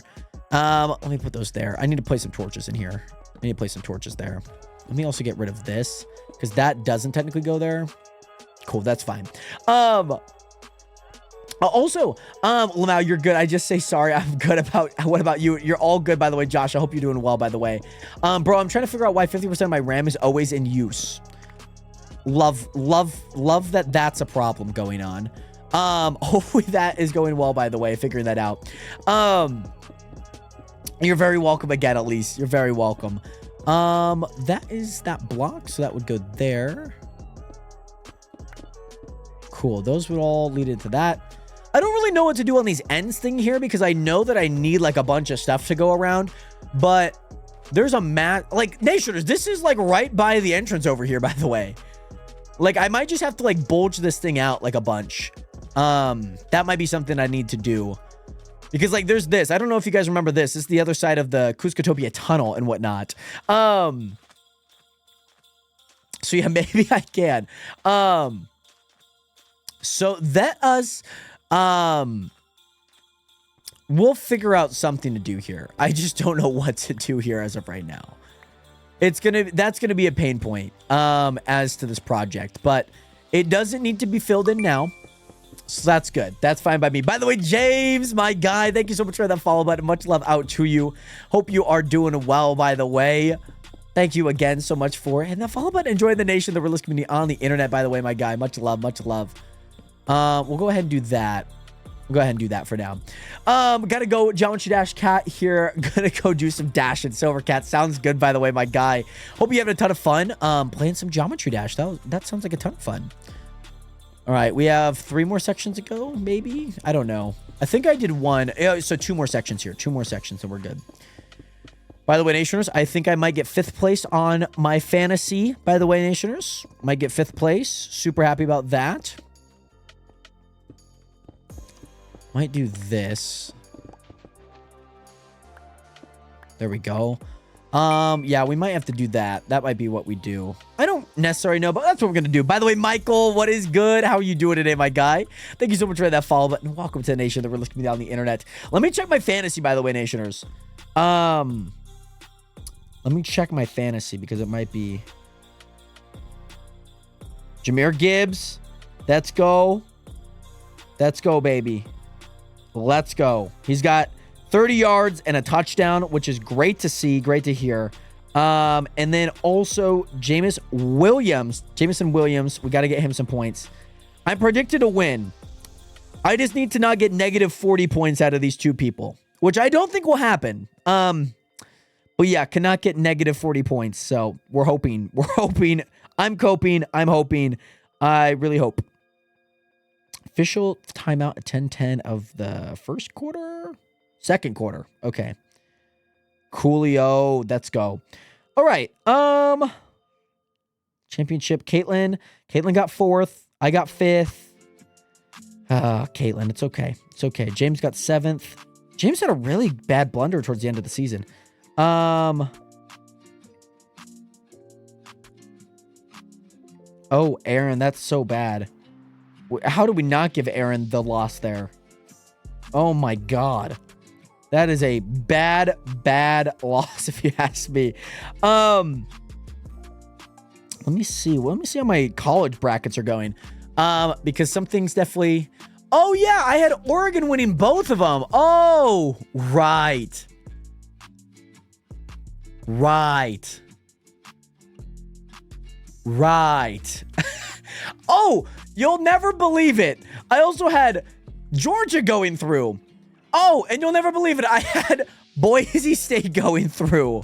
Let me put those there. I need to place some torches in here. I need to place some torches there. Let me also get rid of this, because that doesn't technically go there. Cool, that's fine. Also, Lamau, you're good. I just say sorry. I'm good about... What about you? You're all good, by the way, Josh. I hope you're doing well, by the way. Bro, I'm trying to figure out why 50% of my RAM is always in use. Love that that's a problem going on. Hopefully that is going well, by the way, figuring that out. You're very welcome again, at least. You're very welcome. That is that block, so that would go there. Cool. Those would all lead into that. I don't really know what to do on these ends thing here, because I know that I need like a bunch of stuff to go around, but there's a mat, like Nationers, this is like right by the entrance over here, by the way. Like I might just have to like bulge this thing out like a bunch. That might be something I need to do, because like there's this, I don't know if you guys remember this. This is the other side of the Kuzcotopia tunnel and whatnot. So yeah, maybe I can. So that us, we'll figure out something to do here. I just don't know what to do here as of right now. That's gonna be a pain point, as to this project, but it doesn't need to be filled in now. So that's good. That's fine by me. By the way, James, my guy, thank you so much for that follow button. Much love out to you. Hope you are doing well, by the way. Thank you again so much for it. And that follow button. Enjoy the nation, the realist community on the internet, by the way, my guy. Much love, much love. We'll go ahead and do that. We'll go ahead and do that for now. Gotta go Geometry Dash Cat here. Gonna go do some Dash and Silver Cat. Sounds good, by the way, my guy. Hope you're having a ton of fun. Playing some Geometry Dash. That sounds like a ton of fun. All right, we have 3 more sections to go, maybe? I don't know. I think I did one. So 2 more sections here. 2 more sections and we're good. By the way, Nationers, I think I might get 5th place on my fantasy. By the way, Nationers, might get 5th place. Super happy about that. Might do this. There we go. Yeah, we might have to do that. That might be what we do. I don't necessarily know, but that's what we're going to do. By the way, Michael, what is good? How are you doing today, my guy? Thank you so much for that follow button. Welcome to the nation that we're listening to down the internet. Let me check my fantasy, by the way, Nationers. Let me check my fantasy because it might be Jahmyr Gibbs. Let's go. Let's go, baby. Let's go. He's got 30 yards and a touchdown, which is great to see, great to hear. And then also Jameson Williams. We got to get him some points. I'm predicted to win. I just need to not get negative 40 points out of these 2 people, which I don't think will happen. But yeah, cannot get negative 40 points. So we're hoping. I'm coping. I'm hoping. I really hope. Official timeout at 10:10 of the first quarter. Second quarter. Okay. Coolio. Let's go. All right. Championship. Caitlin got 4th. I got 5th. Caitlin, it's okay. It's okay. James got 7th. James had a really bad blunder towards the end of the season. Oh, Aaron, that's so bad. How do we not give Aaron the loss there? Oh my God. That is a bad loss if you ask me. Let me see. Let me see how my college brackets are going. Because some things definitely... Oh yeah, I had Oregon winning both of them. Oh, right. Right. Oh, you'll never believe it. I also had Georgia going through. Oh, and you'll never believe it. I had Boise State going through.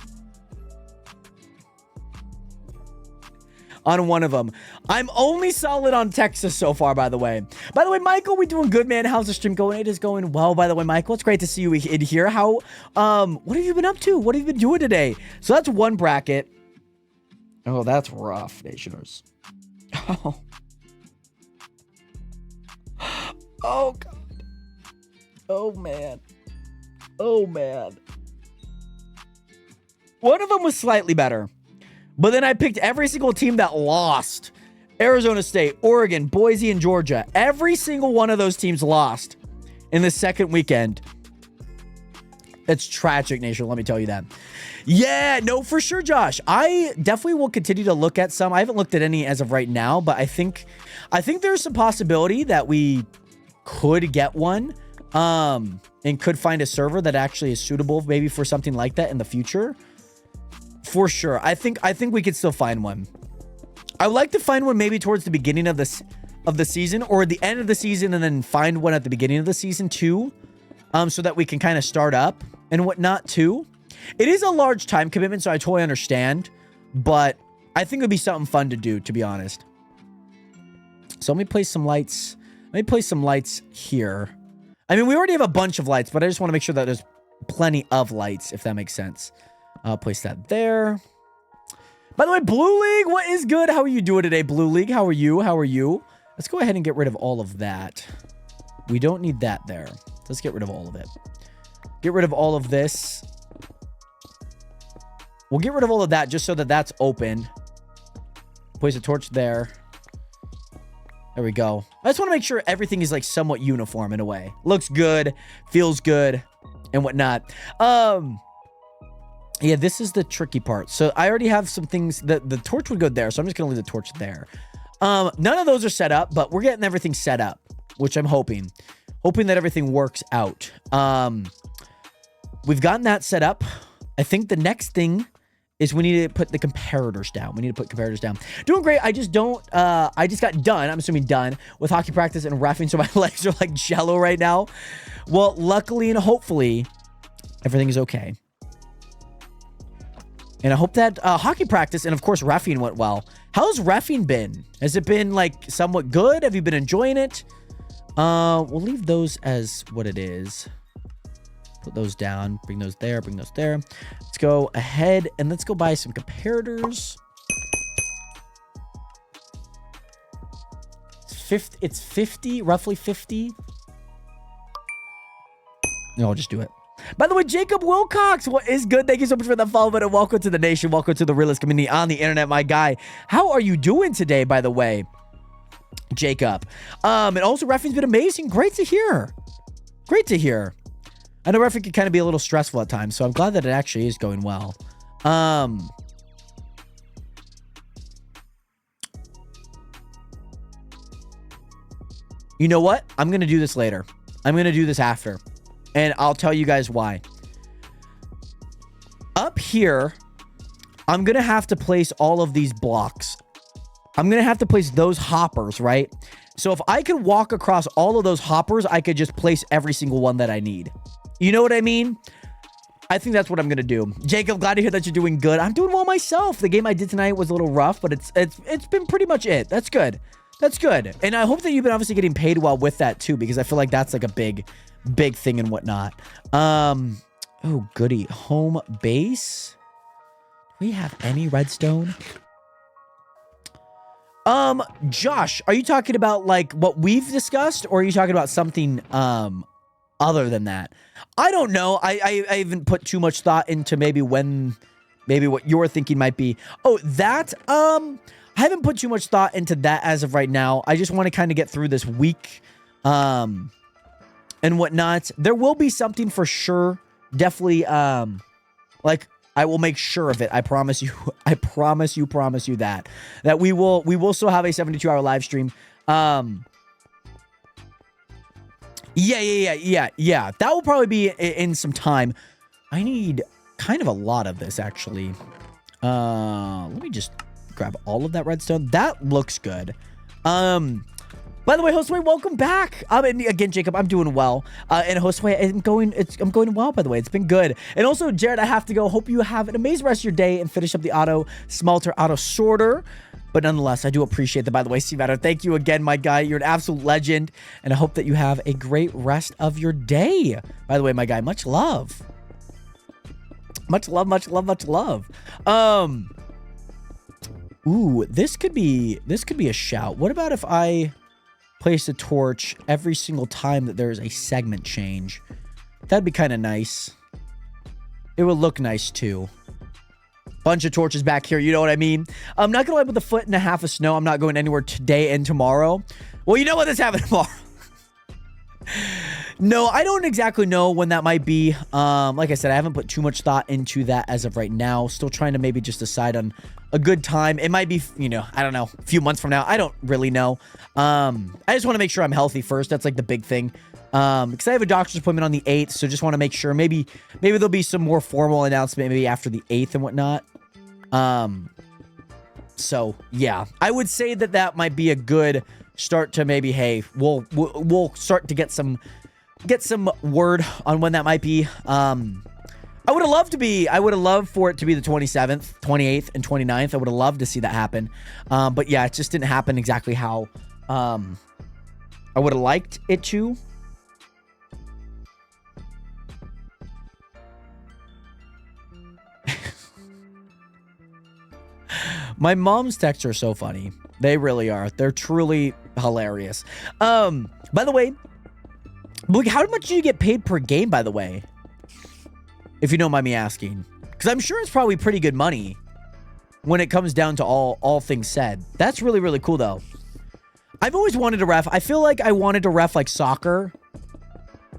On one of them. I'm only solid on Texas so far, by the way. By the way, Michael, we doing good, man. How's the stream going? It is going well, by the way, Michael. It's great to see you in here. How, what have you been up to? What have you been doing today? So that's one bracket. Oh, that's rough, Nationers. Oh. Oh, God. Oh, man. Oh, man. One of them was slightly better. But then I picked every single team that lost. Arizona State, Oregon, Boise, and Georgia. Every single one of those teams lost in the second weekend. It's tragic, Nation. Let me tell you that. Yeah, no, for sure, Josh. I definitely will continue to look at some. I haven't looked at any as of right now, but I think there's some possibility that we could get one and could find a server that actually is suitable maybe for something like that in the future. For sure. I think we could still find one. I would like to find one maybe towards the beginning of the season or the end of the season and then find one at the beginning of the season too. So that we can kind of start up and whatnot too. It is a large time commitment, so I totally understand. But I think it would be something fun to do, to be honest. So let me place some lights. Let me place some lights here. I mean, we already have a bunch of lights, but I just want to make sure that there's plenty of lights, if that makes sense. I'll place that there. By the way, Blue League, what is good? How are you doing today, Blue League? How are you? How are you? Let's go ahead and get rid of all of that. We don't need that there. Let's get rid of all of it. Get rid of all of this. We'll get rid of all of that just so that that's open. Place a torch there. There we go. I just want to make sure everything is like somewhat uniform in a way. Looks good, feels good, and whatnot. Yeah, this is the tricky part. So I already have some things that the torch would go there. So I'm just going to leave the torch there. None of those are set up, but we're getting everything set up, which I'm hoping that everything works out. We've gotten that set up. I think the next thing is we need to put the comparators down. We need to put comparators down. Doing great. I just got done. I'm assuming done with hockey practice and reffing. So my legs are like jello right now. Well, luckily and hopefully everything is okay. And I hope that hockey practice and, of course, reffing went well. How's reffing been? Has it been, like, somewhat good? Have you been enjoying it? We'll leave those as what it is. Put those down, bring those there, bring those there. Let's go ahead and let's go buy some comparators. It's 50, roughly 50. No, I'll just do it. By the way, Jacob Wilcox, what is good? Thank you so much for the follow, and welcome to the nation. Welcome to the realest community on the internet, my guy. How are you doing today, by the way, Jacob? And also, Reffi's been amazing. Great to hear. Great to hear. I know Reffi can kind of be a little stressful at times, so I'm glad that it actually is going well. You know what? I'm going to do this later. I'm going to do this after. And I'll tell you guys why. Up here, I'm going to have to place all of these blocks. I'm going to have to place those hoppers, right? So if I could walk across all of those hoppers, I could just place every single one that I need. You know what I mean? I think that's what I'm going to do. Jacob, glad to hear that you're doing good. I'm doing well myself. The game I did tonight was a little rough, but it's been pretty much it. That's good. That's good. And I hope that you've been obviously getting paid well with that too, because I feel like that's like a big thing and whatnot. Oh, goody. Home base. Do we have any redstone? Josh, are you talking about like what we've discussed, or are you talking about something other than that? I don't know. I haven't put too much thought into maybe what you're thinking might be. Oh, that I haven't put too much thought into that as of right now. I just want to kind of get through this week and whatnot. There will be something for sure. Definitely like I will make sure of it. I promise you. I promise you that we will still have a 72-hour live stream. Yeah. That will probably be in some time. I need kind of a lot of this actually. Let me just grab all of that redstone. That looks good. By the way, Josue, welcome back. And again, Jacob, I'm doing well. And Josue, I'm going well, by the way. It's been good. And also, Jared, I have to go. Hope you have an amazing rest of your day and finish up the auto smelter, auto sorter. But nonetheless, I do appreciate that, by the way, Seavatter. Thank you again, my guy. You're an absolute legend. And I hope that you have a great rest of your day. By the way, my guy, much love. Much love, much love, much love. Ooh, this could be a shout. What about if I place a torch every single time that there is a segment change? That'd be kind of nice. It would look nice too. Bunch of torches back here, you know what I mean? I'm not gonna lie, with a foot and a half of snow, I'm not going anywhere today and tomorrow. Well, you know what is happening tomorrow. No, I don't exactly know when that might be. Like I said, I haven't put too much thought into that as of right now. Still trying to maybe just decide on a good time. It might be, you know, I don't know, a few months from now. I don't really know. I just want to make sure I'm healthy first. That's like the big thing. Because I have a doctor's appointment on the 8th, so just want to make sure. Maybe there'll be some more formal announcement maybe after the 8th and whatnot. So yeah, I would say that might be a good start to maybe, hey, we'll start to get some word on when that might be. I would have loved for it to be the 27th, 28th, and 29th. I would have loved to see that happen. But yeah, it just didn't happen exactly how I would have liked it to. My mom's texts are so funny. They really are. They're truly hilarious. By the way, how much do you get paid per game, by the way? If you don't mind me asking. Because I'm sure it's probably pretty good money when it comes down to all things said. That's really, really cool, though. I've always wanted to ref. I feel like I wanted to ref like soccer.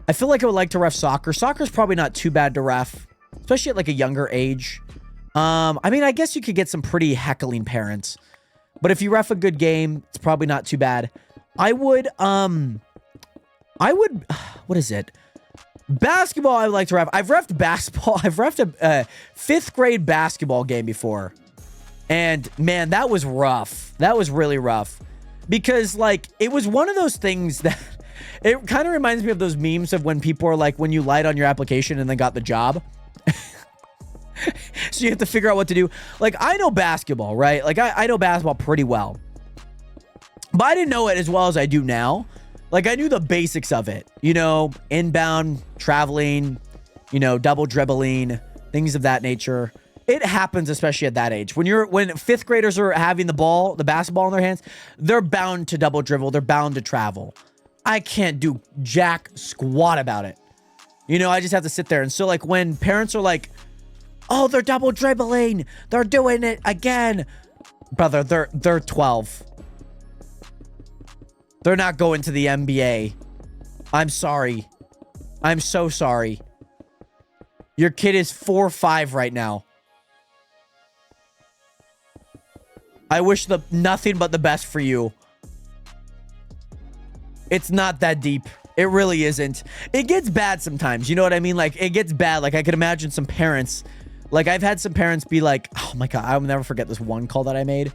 I feel like I would like to ref soccer. Soccer's probably not too bad to ref, especially at like a younger age. I mean, I guess you could get some pretty heckling parents. But if you ref a good game, it's probably not too bad. I would, what is it? Basketball, I would like to ref. I've refed basketball. I've refed a 5th grade basketball game before. And man, that was rough. That was really rough. Because like, it was one of those things that, it kind of reminds me of those memes of when people are like, when you lied on your application and then got the job. So you have to figure out what to do. Like, I know basketball, right? Like, I know basketball pretty well. But I didn't know it as well as I do now. Like, I knew the basics of it, you know, inbound, traveling, you know, double dribbling, things of that nature. It happens, especially at that age. When fifth graders are having the basketball in their hands, they're bound to double dribble. They're bound to travel. I can't do jack squat about it. You know, I just have to sit there. And so, like, when parents are like, oh, they're double dribbling, they're doing it again. Brother, they're 12. They're not going to the NBA. I'm sorry. I'm so sorry. Your kid is 4 or 5 right now. I wish nothing but the best for you. It's not that deep. It really isn't. It gets bad sometimes. You know what I mean? Like, it gets bad. Like, I could imagine some parents. Like, I've had some parents be like, oh my God, I'll never forget this one call that I made.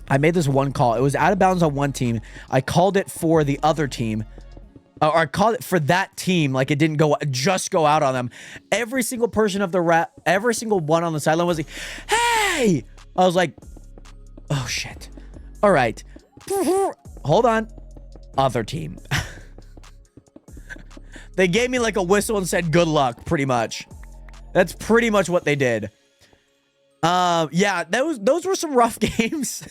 I made this one call. It was out of bounds on one team. I called it for the other team. Or I called it for that team. Like, it didn't just go out on them. Every single person of the every single one on the sideline was like, hey! I was like, oh shit. All right. Hold on. Other team. They gave me like a whistle and said good luck, pretty much. That's pretty much what they did. Yeah, those were some rough games.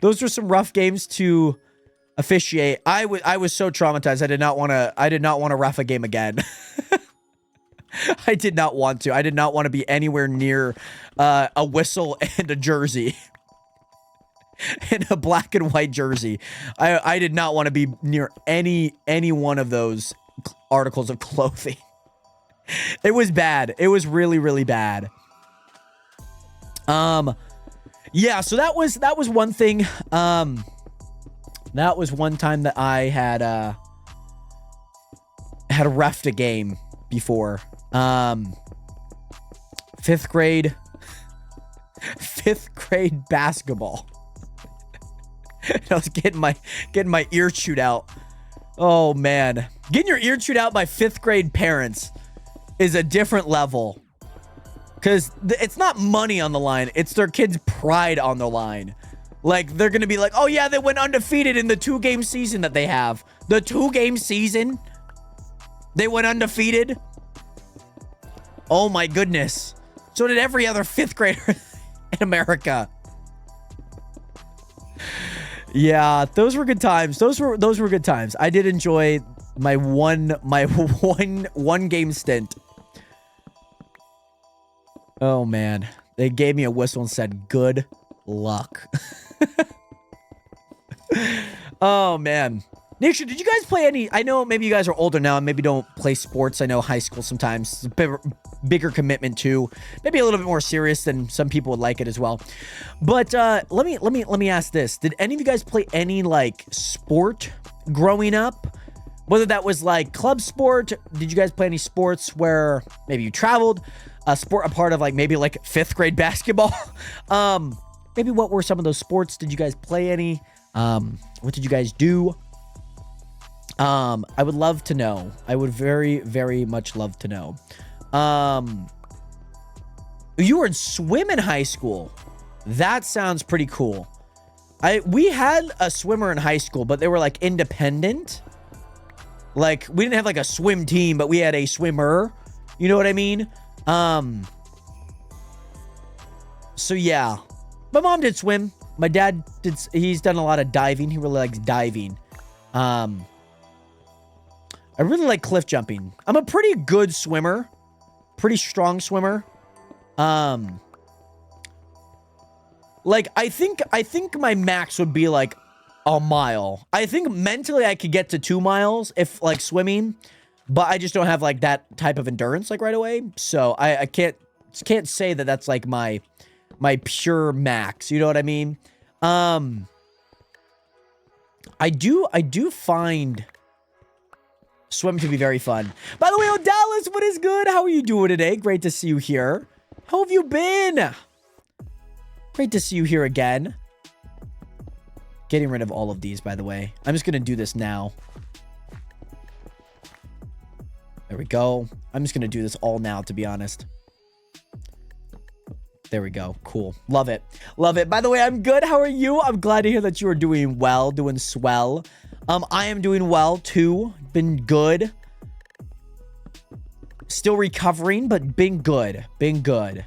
Those were some rough games to officiate. I was so traumatized. I did not want to ref a game again. I did not want to. I did not want to be anywhere near a whistle and a jersey. In a black and white jersey. I did not want to be near any one of those articles of clothing. It was bad. It was really, really bad. Yeah, so that was one thing. That was one time that I had reffed a game before. 5th grade basketball. I was getting my ear chewed out. Oh man, getting your ear chewed out by 5th grade parents is a different level. Because it's not money on the line. It's their kids' pride on the line. Like, they're going to be like, oh yeah, they went undefeated in the 2-game season that they have. The 2-game season? They went undefeated? Oh my goodness. So did every other 5th grader in America. Yeah, those were good times. Those were good times. I did enjoy my one game stint. Oh man, they gave me a whistle and said good luck. Oh man, Nation, did you guys play any? I know maybe you guys are older now and maybe don't play sports. I know high school sometimes it's a bigger commitment too, maybe a little bit more serious than some people would like it as well. But let me ask this: did any of you guys play any like sport growing up? Whether that was like club sport, did you guys play any sports where maybe you traveled? A part of like maybe like 5th grade basketball. Maybe what were some of those sports? Did you guys play any? What did you guys do? I would love to know. I would very, very much love to know. You were in swim in high school. That sounds pretty cool. We had a swimmer in high school, but they were like independent. Like, we didn't have like a swim team, but we had a swimmer. You know what I mean? So yeah, my mom did swim. My dad he's done a lot of diving. He really likes diving. I really like cliff jumping. I'm a pretty good swimmer, pretty strong swimmer. Like, I think my max would be like a mile. I think mentally I could get to 2 miles if like swimming, but I just don't have like that type of endurance like right away. So I can't say that that's like my pure max. You know what I mean? I do find swim to be very fun. By the way, Dallas, what is good? How are you doing today? Great to see you here. How have you been? Great to see you here again. Getting rid of all of these, by the way. I'm just going to do this now. There we go. I'm just going to do this all now, to be honest. There we go. Cool. Love it. Love it. By the way, I'm good. How are you? I'm glad to hear that you are doing well, doing swell. I am doing well too. Been good. Still recovering, but been good. Been good.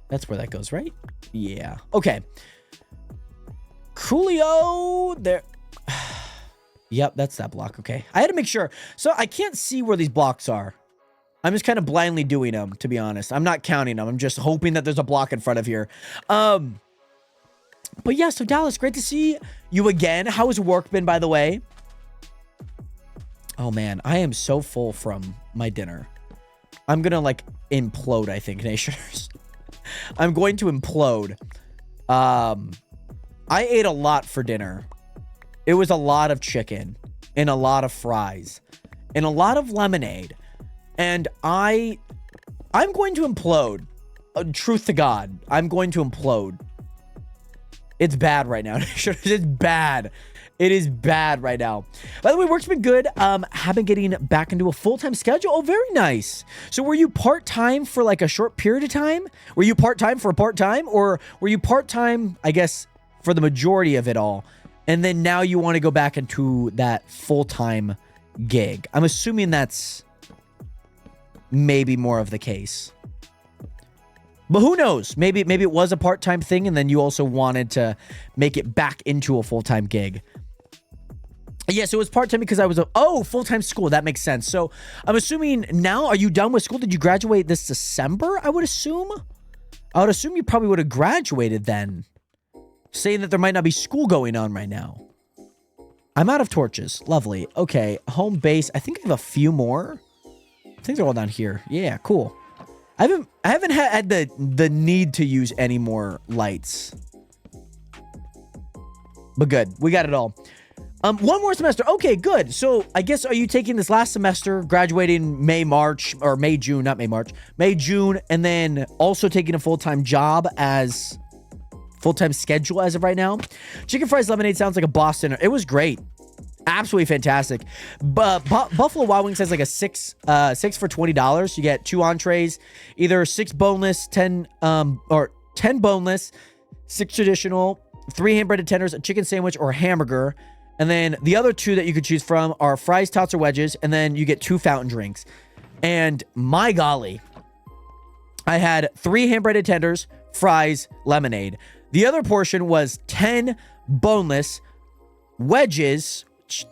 That's where that goes, right? Yeah. Okay. Coolio. There. Yep, that's that block. Okay. I had to make sure. So I can't see where these blocks are. I'm just kind of blindly doing them, to be honest. I'm not counting them. I'm just hoping that there's a block in front of here. But yeah, so Dallas, great to see you again. How has work been, by the way? Oh, man. I am so full from my dinner. I'm going to, like, implode, I think, Nationers. I'm going to implode. I ate a lot for dinner. It was a lot of chicken and a lot of fries and a lot of lemonade. And I'm going to implode. Truth to God, I'm going to implode. It's bad right now. It's bad. It is bad right now. By the way, work's been good. Have been getting back into a full-time schedule. Oh, very nice. So were you part-time for like a short period of time? Were you part-time for a part-time? Or were you part-time, I guess, for the majority of it all? And then now you want to go back into that full-time gig. I'm assuming that's maybe more of the case. But who knows? Maybe it was a part-time thing and then you also wanted to make it back into a full-time gig. Yes, it was part-time because I was full-time school. That makes sense. So I'm assuming now, are you done with school? Did you graduate this December, I would assume? I would assume you probably would have graduated then. Saying that there might not be school going on right now. I'm out of torches. Lovely. Okay, home base. I think I have a few more. I think they're all down here. Yeah, cool. I haven't had the need to use any more lights. But good. We got it all. One more semester. Okay, good. So I guess, are you taking this last semester, graduating May, June, not May, March, May, June, and then also taking a full-time job as full-time schedule as of right now? Chicken fries lemonade sounds like a boss dinner. It was great. Absolutely fantastic. But Buffalo Wild Wings has like a six for $20. You get 2 entrees, either 6 boneless, 10 boneless, 6 traditional, 3 hand-breaded tenders, a chicken sandwich, or a hamburger. And then the other 2 that you could choose from are fries, tots, or wedges. And then you get 2 fountain drinks. And my golly, I had 3 hand-breaded tenders, fries, lemonade. The other portion was 10 boneless wedges.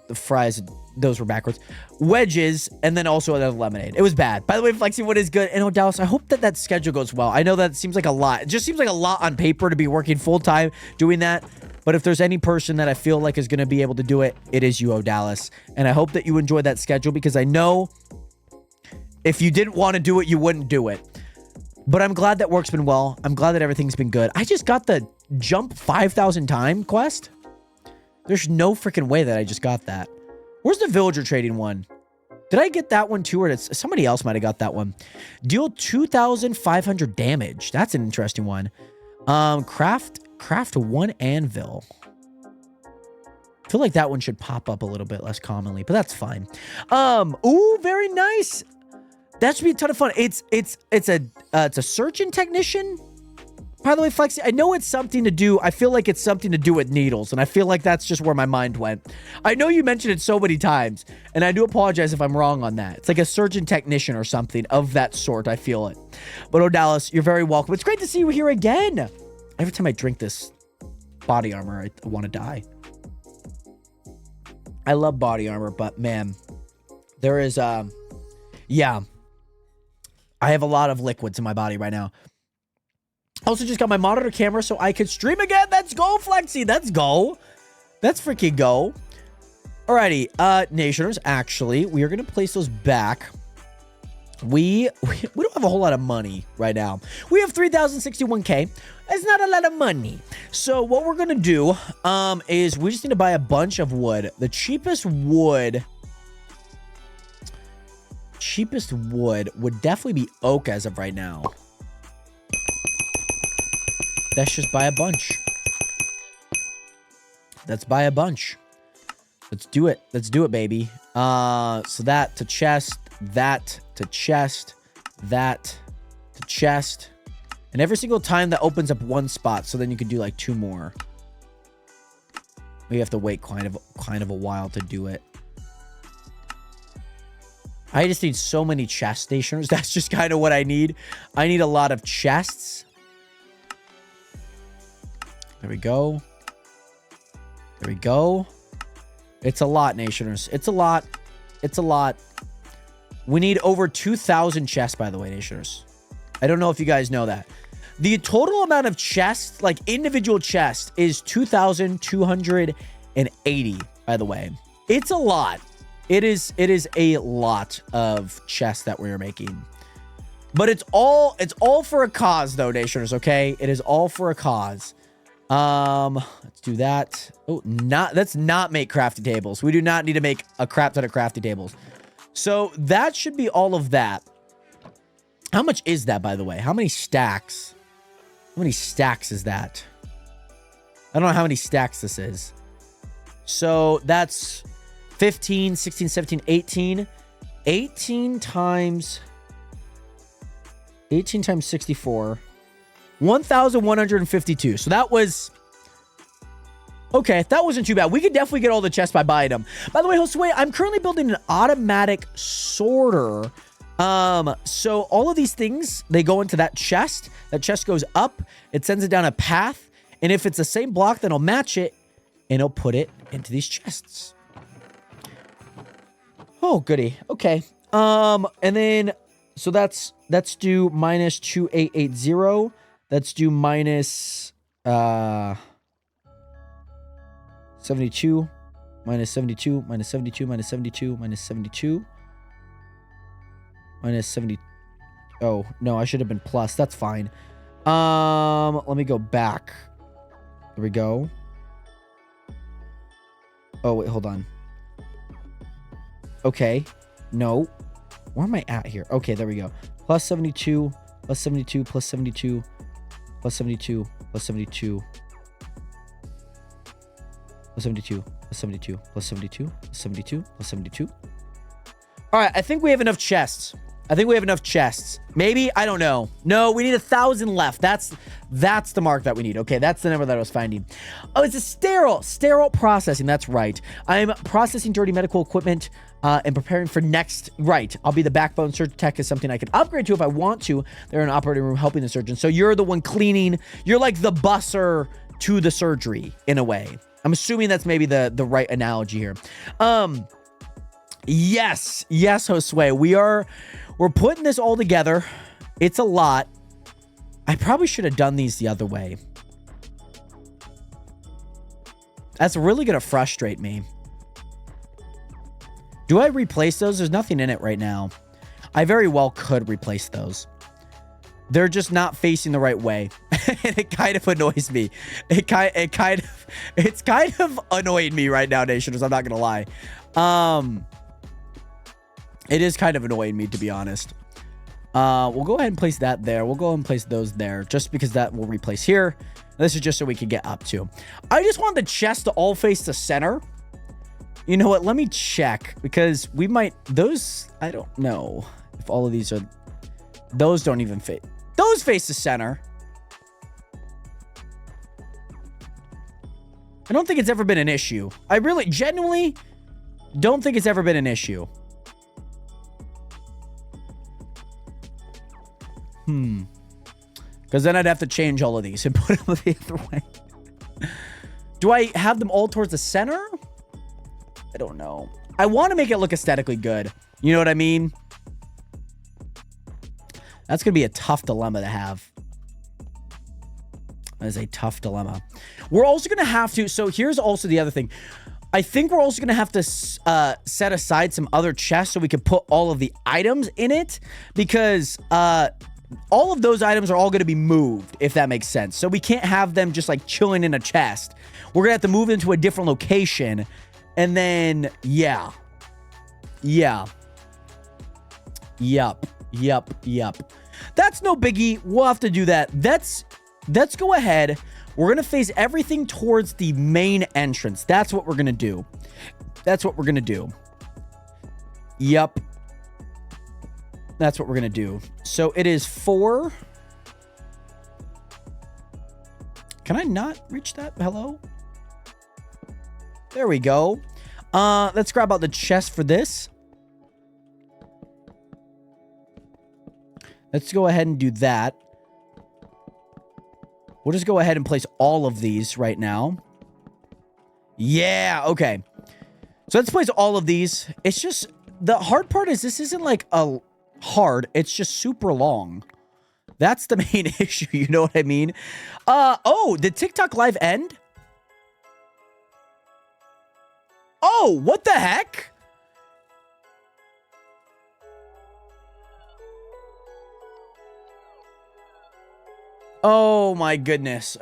The fries, those were backwards. Wedges, and then also another lemonade. It was bad. By the way, Flexi, what is good? And Dallas, I hope that schedule goes well. I know that seems like a lot. It just seems like a lot on paper to be working full-time doing that. But if there's any person that I feel like is going to be able to do it, it is you, Dallas. And I hope that you enjoy that schedule because I know if you didn't want to do it, you wouldn't do it. But I'm glad that work's been well. I'm glad that everything's been good. I just got the jump 5,000 time quest. There's no freaking way that I just got that. Where's the villager trading one? Did I get that one too? Or somebody else might have got that one. Deal 2,500 damage. That's an interesting one. Craft 1 anvil. I feel like that one should pop up a little bit less commonly, but that's fine. Ooh, very nice. That should be a ton of fun. It's a surgeon technician. By the way, Flexi, I know it's something to do. I feel like it's something to do with needles, and I feel like that's just where my mind went. I know you mentioned it so many times, and I do apologize if I'm wrong on that. It's like a surgeon technician or something of that sort. I feel it. But Dallas, you're very welcome. It's great to see you here again. Every time I drink this body armor, I want to die. I love body armor, but man, there is, yeah. I have a lot of liquids in my body right now. Also just got my monitor camera so I could stream again. Let's go, Flexi. Let's go. Let's freaking go. Alrighty, Nationers, actually, we are going to place those back. We don't have a whole lot of money right now. We have 3,061K. That's not a lot of money. So what we're going to do is we just need to buy a bunch of wood. The cheapest wood would definitely be oak as of right now. Let's just buy a bunch. Let's buy a bunch. Let's do it. Let's do it, baby. So that to chest, that to chest, that to chest. And every single time that opens up one spot, so then you can do like 2 more. We have to wait kind of a while to do it. I just need so many chest stationers. That's just kind of what I need. I need a lot of chests. There we go. There we go. It's a lot, Nationers. It's a lot. It's a lot. We need over 2,000 chests, by the way, Nationers. I don't know if you guys know that. The total amount of chests, like individual chests, is 2,280, by the way. It's a lot. It is a lot of chests that we're making. But it's all for a cause, though, Nationers, okay? It is all for a cause. Let's do that. Oh, let's not make crafty tables. We do not need to make a crap ton of crafty tables. So that should be all of that. How much is that, by the way? How many stacks? How many stacks is that? I don't know how many stacks this is. So that's 15, 16, 17, 18. 18 times 64. 1,152. So that was... Okay, that wasn't too bad. We could definitely get all the chests by buying them. By the way, Josue, I'm currently building an automatic sorter. So all of these things, they go into that chest. That chest goes up. It sends it down a path. And if it's the same block, then it'll match it. And it'll put it into these chests. Oh, goody. Okay. And then... So that's do minus 2880. Let's do minus 72, minus 72, minus 72, minus 72, minus 72, minus 70. Oh, no, I should have been plus. That's fine. Let me go back. There we go. Oh, wait, hold on. Okay. No. Where am I at here? Okay, there we go. Plus 72, plus 72, plus 72, plus 72, plus 72, plus 72, plus 72, plus 72, plus 72, plus 72. All right, I think we have enough chests. Maybe, I don't know. No, we need 1,000 left. That's the mark that we need. Okay, that's the number that I was finding. Oh, it's a sterile processing. That's right. I'm processing dirty medical equipment and preparing for next. Right, I'll be the backbone. Surgeon tech is something I can upgrade to if I want to. They're in an operating room helping the surgeon. So you're the one cleaning. You're like the busser to the surgery in a way. I'm assuming that's maybe the right analogy here. Yes, Josue. We're putting this all together. It's a lot. I probably should have done these the other way. That's really going to frustrate me. Do I replace those? There's nothing in it right now. I very well could replace those. They're just not facing the right way. And it kind of annoys me. It's kind of annoying me right now, Nationers. I'm not going to lie. It is kind of annoying me, to be honest. We'll go ahead and place that there. We'll go ahead and place those there just because that will replace here. This is just so we can get up to. I just want the chest to all face the center. You know what? Let me check because we might... Those... I don't know if all of these are... Those don't even fit. Those face the center. I don't think it's ever been an issue. I really, genuinely don't think it's ever been an issue. Because then I'd have to change all of these and put them the other way. Do I have them all towards the center? I don't know. I want to make it look aesthetically good. You know what I mean? That's going to be a tough dilemma to have. That is a tough dilemma. We're also going to have to... So here's also the other thing. I think we're also going to have to set aside some other chests so we can put all of the items in it. Because all of those items are all going to be moved, if that makes sense. So we can't have them just like chilling in a chest. We're going to have to move into a different location. And then, yeah. Yup. That's no biggie. We'll have to do that. Let's go ahead. We're going to face everything towards the main entrance. That's what we're going to do. Yup. That's what we're going to do. So it is 4. Can I not reach that? Hello? There we go. Let's grab out the chest for this. Let's go ahead and do that. We'll just go ahead and place all of these right now. Yeah, okay. So let's place all of these. It's just, the hard part is this isn't like a hard, it's just super long. That's the main issue, you know what I mean? Oh, did TikTok live end? Oh, what the heck? Oh my goodness.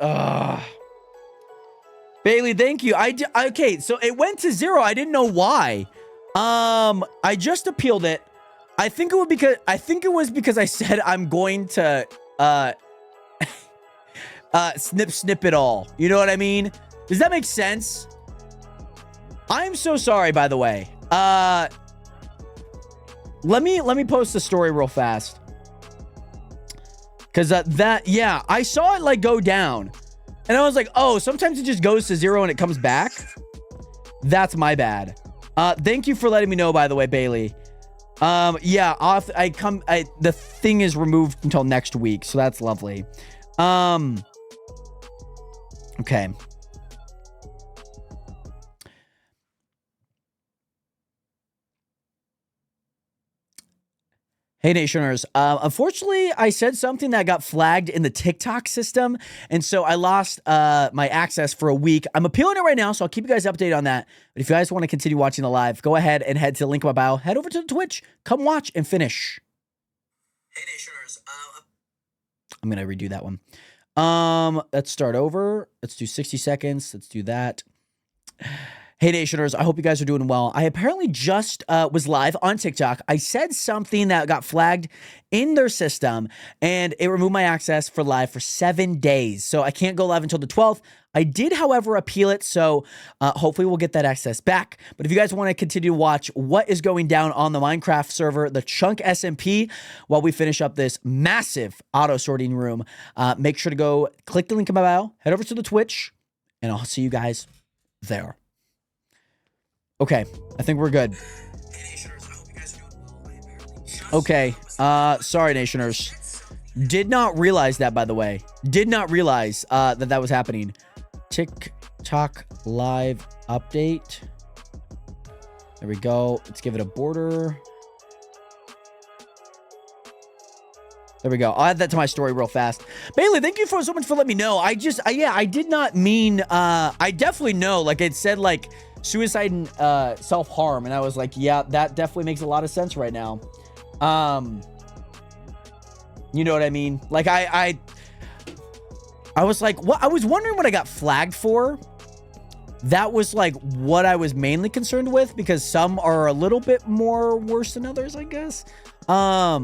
Bailey, thank you. Okay, so it went to 0. I didn't know why. I just appealed it. I think it was because I said I'm going to snip it all. You know what I mean? Does that make sense? I'm so sorry, by the way. Let me post the story real fast. Cause yeah, I saw it like go down and I was like, oh, sometimes it just goes to 0 and it comes back. That's my bad. Thank you for letting me know, by the way, Bailey. Yeah, the thing is removed until next week. So that's lovely. Okay. Hey, Nationers. Unfortunately, I said something that got flagged in the TikTok system, and so I lost my access for a week. I'm appealing it right now, so I'll keep you guys updated on that. But if you guys want to continue watching the live, go ahead and head to the link in my bio. Head over to the Twitch. Come watch and finish. Hey, Nationers. I'm going to redo that one. Let's start over. Let's do 60 seconds. Let's do that. Hey, Nationers, I hope you guys are doing well. I apparently just was live on TikTok. I said something that got flagged in their system, and it removed my access for live for 7 days. So I can't go live until the 12th. I did, however, appeal it, so hopefully we'll get that access back. But if you guys want to continue to watch what is going down on the Minecraft server, the Chunk SMP, while we finish up this massive auto-sorting room, make sure to go click the link in my bio, head over to the Twitch, and I'll see you guys there. Okay, I think we're good. Okay, sorry, Nationers. Did not realize that, by the way. Did not realize that was happening. TikTok live update. There we go. Let's give it a border. There we go. I'll add that to my story real fast. Bailey, thank you so much for letting me know. Yeah, I did not mean, I definitely know, like it said, like, suicide and self-harm, and I was like, yeah, that definitely makes a lot of sense right now. You know what I mean? Like I was like, what? I was wondering what I got flagged for. That was like what I was mainly concerned with, because some are a little bit more worse than others, I guess. But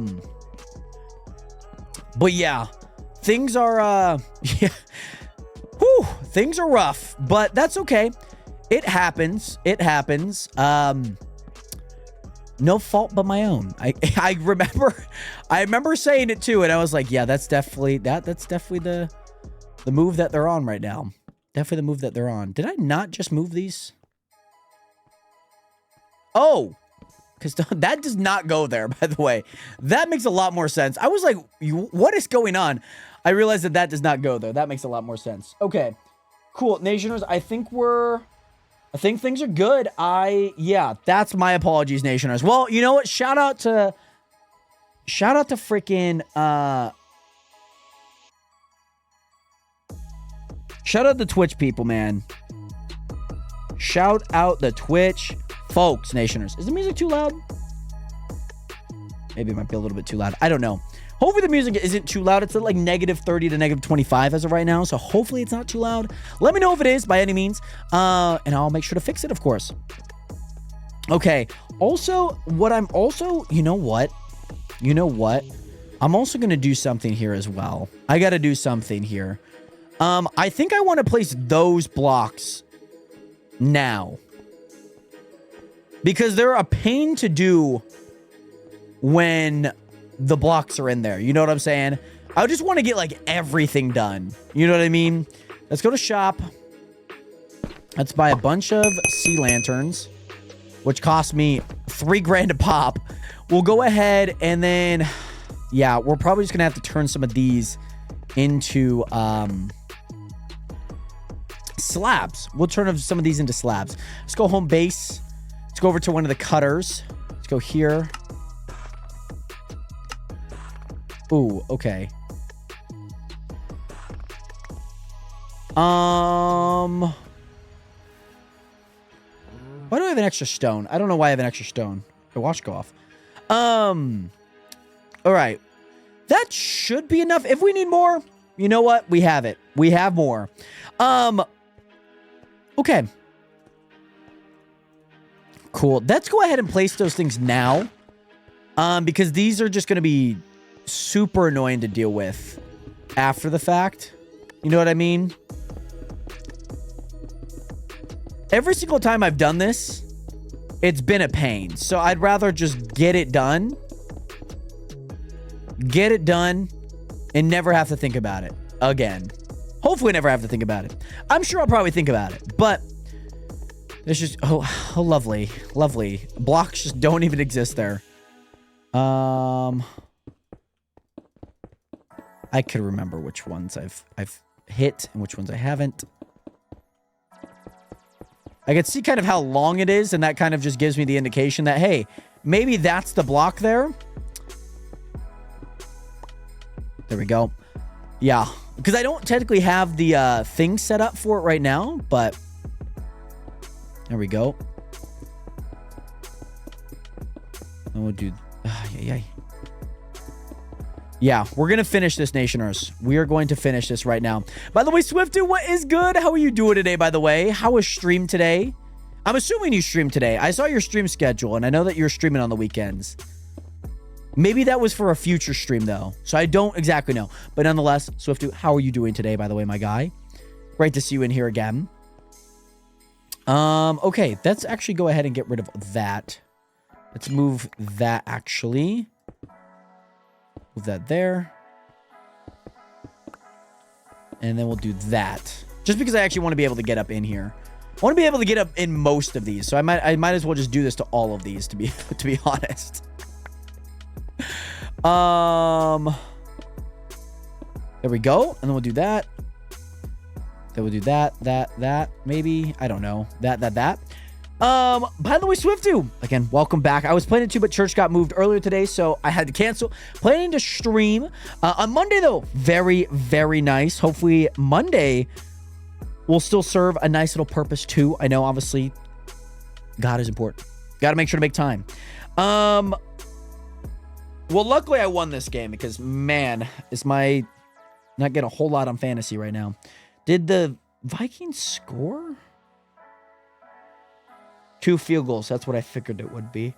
yeah, things are yeah. Whew, things are rough, but that's okay. It happens. It happens. No fault but my own. I remember saying it too, and I was like, yeah, that's definitely the move that they're on right now. Definitely the move that they're on. Did I not just move these? Oh, because that does not go there, by the way. That makes a lot more sense. I was like, what is going on? I realized that does not go there. That makes a lot more sense. Okay, cool. Nationers, I think things are good. Yeah, that's my apologies, Nationers. Well, you know what? Shout out to freaking, shout out the Twitch people, man. Shout out the Twitch folks, Nationers. Is the music too loud? Maybe it might be a little bit too loud. I don't know. Hopefully the music isn't too loud. It's at like -30 to -25 as of right now. So hopefully it's not too loud. Let me know if it is by any means. And I'll make sure to fix it, of course. Okay. Also, you know what? I'm also going to do something here as well. I got to do something here. I think I want to place those blocks now, because they're a pain to do when the blocks are in there. You know what I'm saying? I just want to get like everything done. You know what I mean? Let's go to shop. Let's buy a bunch of sea lanterns, which cost me $3 grand a pop. We'll go ahead and then, yeah, we're probably just gonna have to turn some of these into slabs. We'll turn some of these into slabs. Let's go home base. Let's go over to one of the cutters. Let's go here. Ooh, okay. Why do I have an extra stone? I don't know why I have an extra stone. The watch go off. All right. That should be enough. If we need more, you know what? We have it. We have more. Okay. Cool. Let's go ahead and place those things now. Because these are just going to be super annoying to deal with after the fact. You know what I mean? Every single time I've done this, it's been a pain. So I'd rather just get it done. Get it done and never have to think about it again. Hopefully never have to think about it. I'm sure I'll probably think about it, but it's just, oh lovely, lovely. Blocks just don't even exist there. I could remember which ones I've hit and which ones I haven't. I can see kind of how long it is, and that kind of just gives me the indication that, hey, maybe that's the block there. There we go. Yeah, because I don't technically have the thing set up for it right now, but there we go. And we'll do... Yeah, we're going to finish this, Nationers. We are going to finish this right now. By the way, Swifty, what is good? How are you doing today, by the way? How was stream today? I'm assuming you streamed today. I saw your stream schedule, and I know that you're streaming on the weekends. Maybe that was for a future stream, though. So I don't exactly know. But nonetheless, Swifty, how are you doing today, by the way, my guy? Great to see you in here again. Okay, let's actually go ahead and get rid of that. Let's move that, actually. Move that there. And then we'll do that. Just because I actually want to be able to get up in here. I want to be able to get up in most of these. So I might as well just do this to all of these, to be honest. There we go. And then we'll do that. Then we'll do that, maybe. I don't know. That. By the way, Swiftu, again, welcome back. I was planning to, but church got moved earlier today, so I had to cancel. Planning to stream on Monday, though. Very, very nice. Hopefully Monday will still serve a nice little purpose, too. I know, obviously, God is important. Got to make sure to make time. Well, luckily I won this game because, man, is my not getting a whole lot on fantasy right now. Did the Vikings score? 2 field goals. That's what I figured it would be.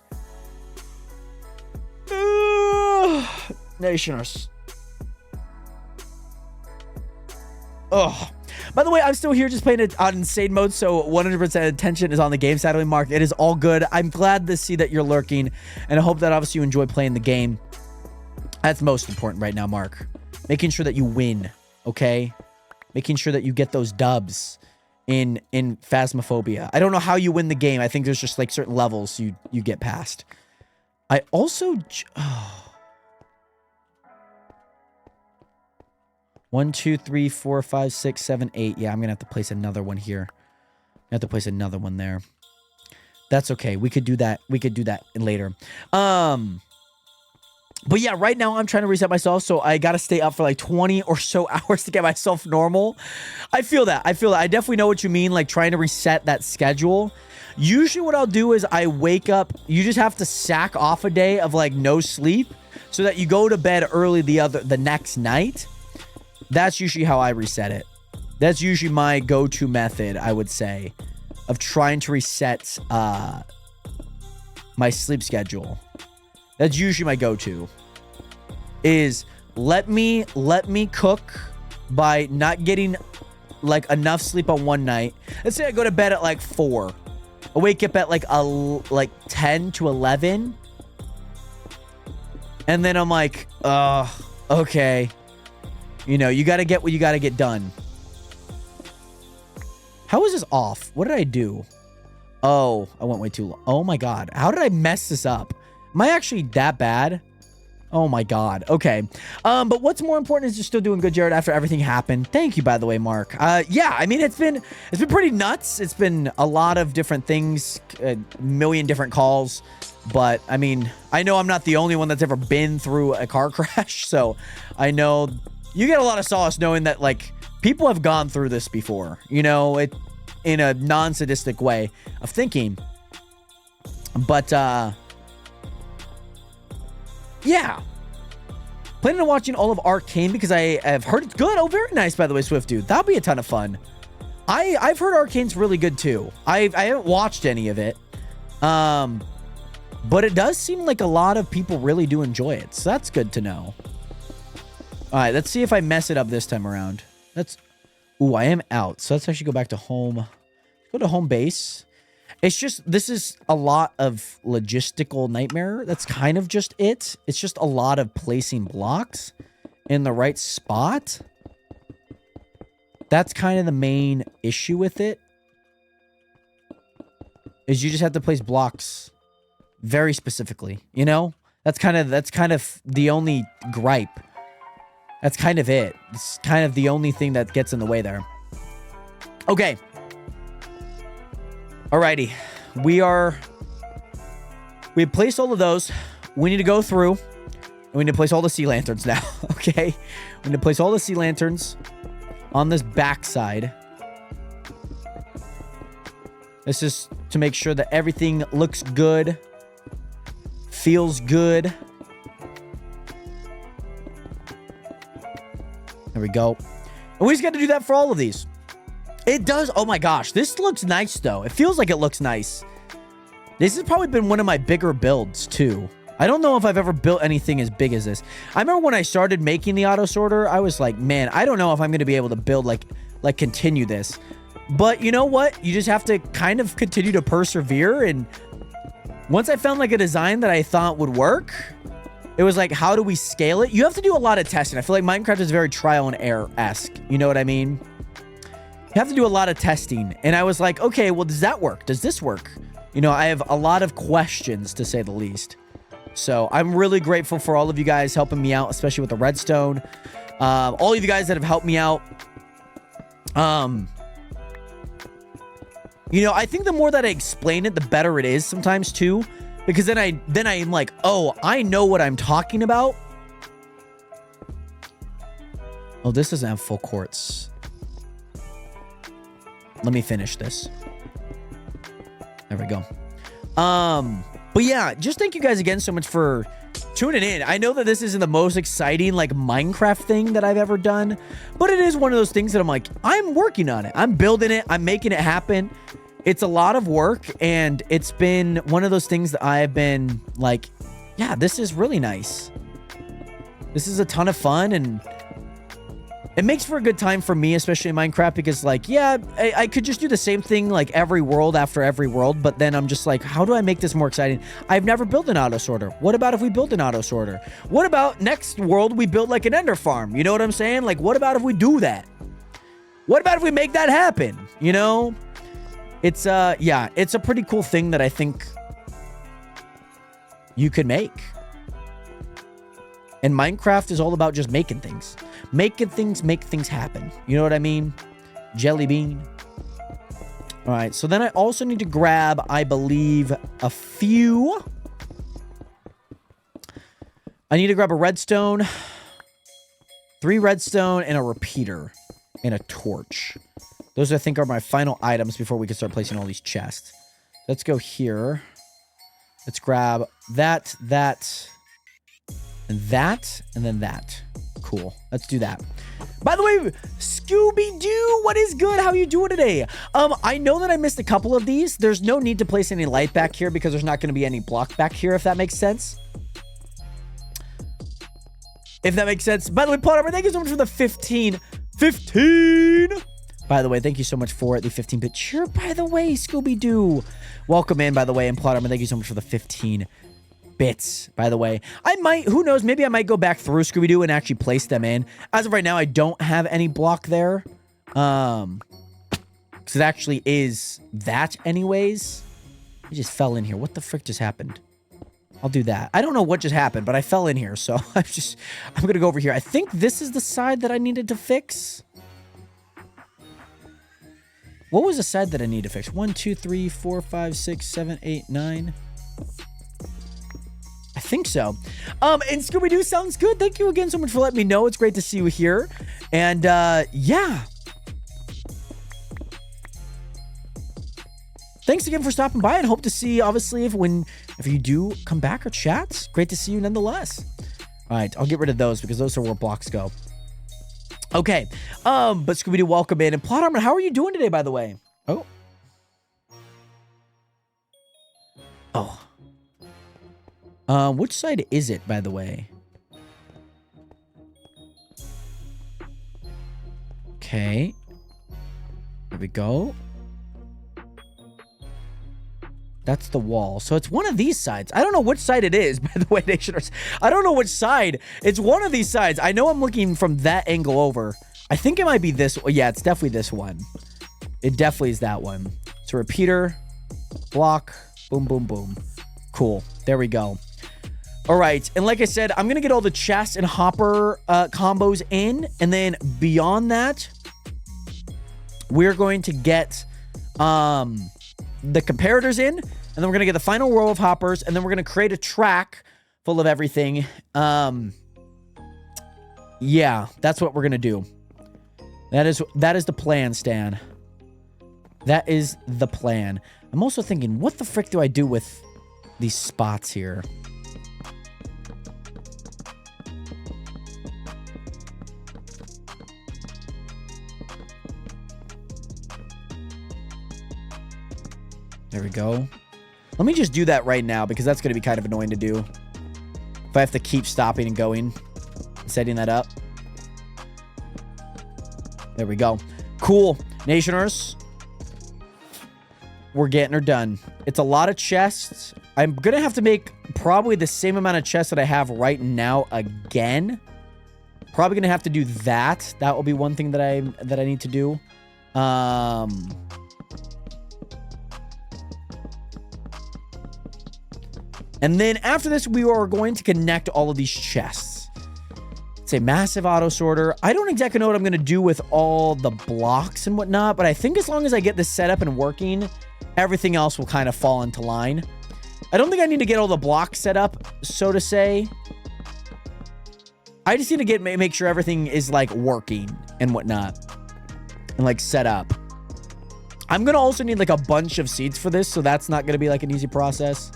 Nationers. Oh. By the way, I'm still here just playing it on insane mode, so 100% attention is on the game. Sadly, Mark, it is all good. I'm glad to see that you're lurking, and I hope that obviously you enjoy playing the game. That's most important right now, Mark. Making sure that you win, okay? Making sure that you get those dubs in Phasmophobia. I don't know how you win the game. I think there's just like certain levels you get past. I also... Oh. 1, 2, 3, 4, 5, 6, 7, 8. Yeah, I'm gonna have to place another one here. I have to place another one there. That's okay. We could do that. We could do that later. But yeah, right now I'm trying to reset myself, so I gotta stay up for like 20 or so hours to get myself normal. I feel that. I definitely know what you mean, like trying to reset that schedule. Usually what I'll do is I wake up, you just have to sack off a day of like no sleep so that you go to bed early the next night. That's usually how I reset it. That's usually my go-to method, I would say, of trying to reset my sleep schedule. That's usually my go-to. Is let me cook by not getting like enough sleep on one night. Let's say I go to bed at like 4. I wake up at like 10 to 11. And then I'm like, okay. You know, you got to get what you got to get done. How is this off? What did I do? Oh, I went way too long. Oh my God. How did I mess this up? Am I actually that bad? Oh my God. Okay. But what's more important is you're still doing good, Jared, after everything happened. Thank you, by the way, Mark. Yeah, I mean, it's been pretty nuts. It's been a lot of different things, a million different calls. But I mean, I know I'm not the only one that's ever been through a car crash. So I know you get a lot of solace knowing that, like, people have gone through this before, you know, it in a non-sadistic way of thinking. But, yeah. Planning on watching all of Arcane because I have heard it's good. Oh, very nice, by the way, Swift Dude. That'll be a ton of fun. I've heard Arcane's really good too. I haven't watched any of it. But it does seem like a lot of people really do enjoy it. So that's good to know. All right, let's see if I mess it up this time around. Ooh, I am out. So let's actually go back to home. Go to home base. It's just, this is a lot of logistical nightmare. That's kind of just it. It's just a lot of placing blocks in the right spot. That's kind of the main issue with it. Is you just have to place blocks very specifically, you know? That's kind of the only gripe. That's kind of it. It's kind of the only thing that gets in the way there. Okay. Alrighty. We placed all of those. We need to go through. And we need to place all the sea lanterns now. Okay. We need to place all the sea lanterns on this backside. This is to make sure that everything looks good. Feels good. There we go. And we just got to do that for all of these. It does. Oh my gosh. This looks nice though. It feels like it looks nice. This has probably been one of my bigger builds too. I don't know if I've ever built anything as big as this. I remember when I started making the auto sorter, I was like, man, I don't know if I'm going to be able to build like continue this. But you know what? You just have to kind of continue to persevere. And once I found like a design that I thought would work, it was like, how do we scale it? You have to do a lot of testing. I feel like Minecraft is very trial and error-esque. You know what I mean? You have to do a lot of testing. And I was like, okay, well, does that work? Does this work? You know, I have a lot of questions, to say the least. So I'm really grateful for all of you guys helping me out, especially with the redstone. All of you guys that have helped me out. You know, I think the more that I explain it, the better it is sometimes too. Because then I am like, oh, I know what I'm talking about. Oh, this doesn't have full quartz. Let me finish this. There we go. But yeah, just thank you guys again so much for tuning in. I know that this isn't the most exciting like Minecraft thing that I've ever done, but it is one of those things that I'm like, I'm working on it. I'm building it. I'm making it happen. It's a lot of work, and it's been one of those things that I have been like, yeah, this is really nice. This is a ton of fun, and it makes for a good time for me, especially in Minecraft, because like, yeah, I could just do the same thing like every world after every world, but then I'm just like, how do I make this more exciting? I've never built an auto sorter. What about if we build an auto sorter? What about next world we build like an ender farm? You know what I'm saying? Like, what about if we do that? What about if we make that happen? You know? It's, yeah, it's a pretty cool thing that I think you could make. And Minecraft is all about just making things. Making things make things happen. You know what I mean? Jelly bean. All right, so then I also need to grab, I believe, a few. I need to grab a redstone, 3 redstone, and a repeater, and a torch. Those, I think, are my final items before we can start placing all these chests. Let's go here. Let's grab that, and then that. Cool. Let's do that. By the way, Scooby-Doo, what is good? How are you doing today? I know that I missed a couple of these. There's no need to place any light back here because there's not going to be any block back here, if that makes sense. If that makes sense. By the way, Plot Armor, thank you so much for the 15. By the way, thank you so much for the 15-bit cheer. By the way, Scooby-Doo. Welcome in, by the way. And Plot Armor, thank you so much for the 15 bits, by the way. I might, who knows, maybe I might go back through Scooby-Doo and actually place them in. As of right now, I don't have any block there. Because it actually is that anyways. I just fell in here. What the frick just happened? I'll do that. I don't know what just happened, but I fell in here. So I'm going to go over here. I think this is the side that I needed to fix. What was the side that I need to fix? 1, 2, 3, 4, 5, 6, 7, 8, 9. I think so. And Scooby-Doo sounds good. Thank you again so much for letting me know. It's great to see you here. And yeah. Thanks again for stopping by, and hope to see, obviously, if you do come back or chat. Great to see you nonetheless. All right, I'll get rid of those because those are where blocks go. Okay, but Scooby-Doo, welcome in. And Plot Armor, how are you doing today, by the way? Oh. Which side is it, by the way? Okay. There we go. That's the wall. So it's one of these sides. I don't know which side it is, by the way, Nationers. I don't know which side. It's one of these sides. I know I'm looking from that angle over. I think it might be this. Yeah, it's definitely this one. It definitely is that one. So repeater, block, boom, boom, boom. Cool. There we go. All right. And like I said, I'm going to get all the chest and hopper combos in. And then beyond that, we're going to get the comparators in, and then we're going to get the final row of hoppers, and then we're going to create a track full of everything. Yeah, that's what we're going to do. That is the plan, Stan. That is the plan. I'm also thinking, what the frick do I do with these spots here? There we go. Let me just do that right now because that's going to be kind of annoying to do. If I have to keep stopping and going, setting that up. There we go. Cool. Nationers. We're getting her done. It's a lot of chests. I'm going to have to make probably the same amount of chests that I have right now again. Probably going to have to do that. That will be one thing that I need to do. And then after this, we are going to connect all of these chests. It's a massive auto sorter. I don't exactly know what I'm going to do with all the blocks and whatnot, but I think as long as I get this set up and working, everything else will kind of fall into line. I don't think I need to get all the blocks set up, so to say. I just need to make sure everything is like working and whatnot and like set up. I'm going to also need like a bunch of seeds for this, so that's not going to be like an easy process.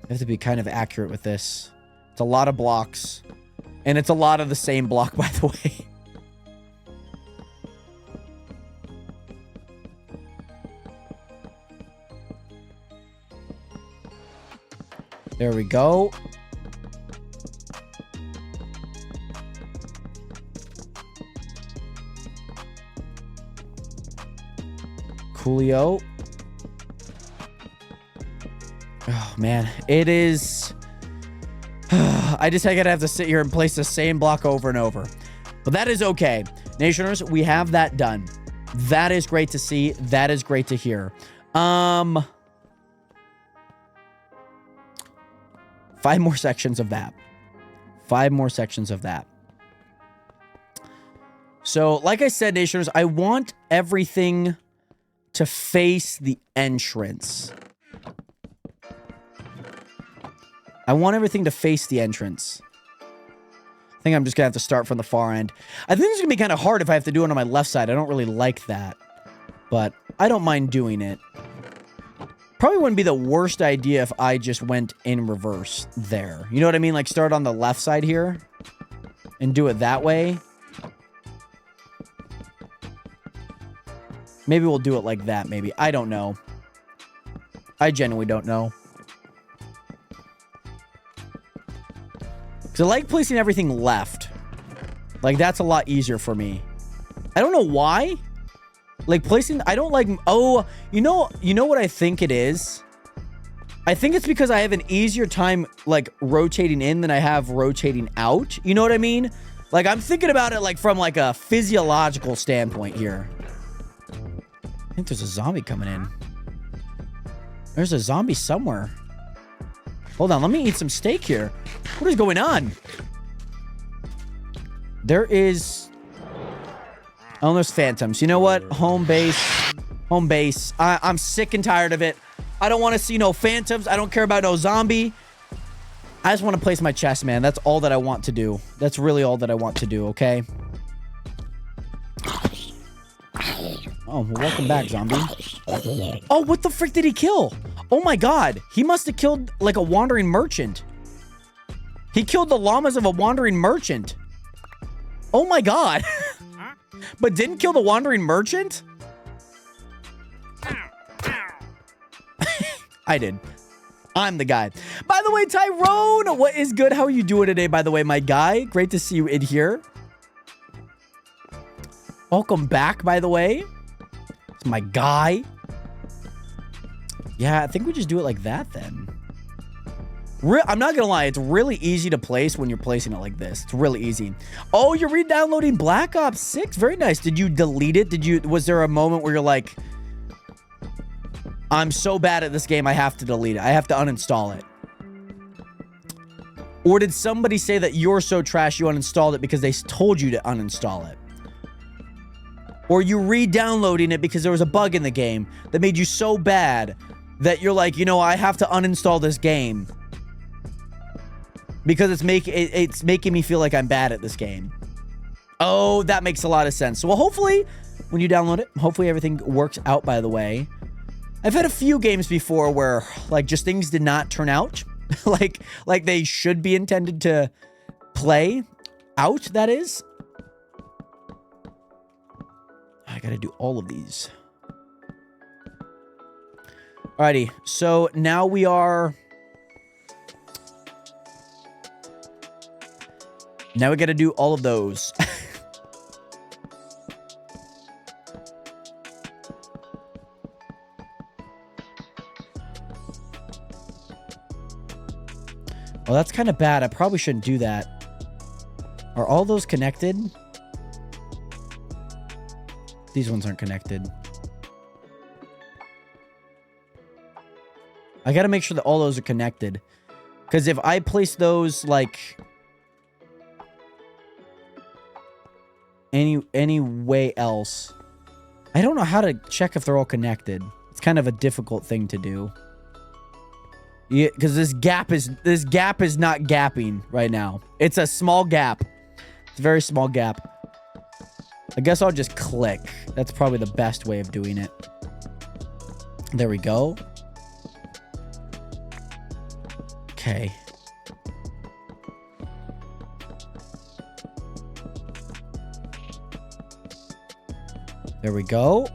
I have to be kind of accurate with this. It's a lot of blocks. And it's a lot of the same block, by the way. There we go. Coolio. Oh, man. It is... I just gotta have to sit here and place the same block over and over. But that is okay. Nationers, we have that done. That is great to see. That is great to hear. 5 more sections of that. 5 more sections of that. So, like I said, Nationers, I want everything to face the entrance. I want everything to face the entrance. I think I'm just going to have to start from the far end. I think it's going to be kind of hard if I have to do it on my left side. I don't really like that. But I don't mind doing it. Probably wouldn't be the worst idea if I just went in reverse there. You know what I mean? Like start on the left side here. And do it that way. Maybe we'll do it like that, maybe. I don't know. I genuinely don't know. Because I like placing everything left. Like, that's a lot easier for me. I don't know why. Like placing, I don't like, oh, you know what I think it is? I think it's because I have an easier time like rotating in than I have rotating out. You know what I mean? Like I'm thinking about it like from like a physiological standpoint here. I think there's a zombie coming in. There's a zombie somewhere. Hold on, let me eat some steak here. What is going on? There is... Oh, there's phantoms. You know what? Home base. Home base. I'm sick and tired of it. I don't want to see no phantoms. I don't care about no zombie. I just want to place my chest, man. That's all that I want to do. That's really all that I want to do, okay? Oh, well, welcome back, zombie. Oh, what the frick did he kill? Oh my god. He must have killed like a wandering merchant. He killed the llamas of a wandering merchant. Oh my god. But didn't kill the wandering merchant? I did. I'm the guy. By the way, Tyrone, what is good? How are you doing today, by the way, my guy? Great to see you in here. Welcome back, by the way. It's my guy. Yeah, I think we just do it like that then. I'm not gonna lie, it's really easy to place when you're placing it like this. It's really easy. Oh, you're re-downloading Black Ops 6. Very nice. Did you delete it? Was there a moment where you're like, I'm so bad at this game, I have to delete it. I have to uninstall it. Or did somebody say that you're so trash you uninstalled it because they told you to uninstall it? Or you re-downloading it because there was a bug in the game that made you so bad that you're like, you know, I have to uninstall this game because it's making me feel like I'm bad at this game. Oh, that makes a lot of sense. So, well, hopefully, when you download it, hopefully everything works out, by the way. I've had a few games before where, like, just things did not turn out like they should be intended to play out, that is. I gotta do all of these. Alrighty, so now we are... Now we gotta do all of those. Well, that's kind of bad. I probably shouldn't do that. Are all those connected? These ones aren't connected. I gotta make sure that all those are connected. Because if I place those, like... any way else... I don't know how to check if they're all connected. It's kind of a difficult thing to do. Yeah, because this gap is not gapping right now. It's a small gap. It's a very small gap. I guess I'll just click. That's probably the best way of doing it. There we go. Okay. There we go.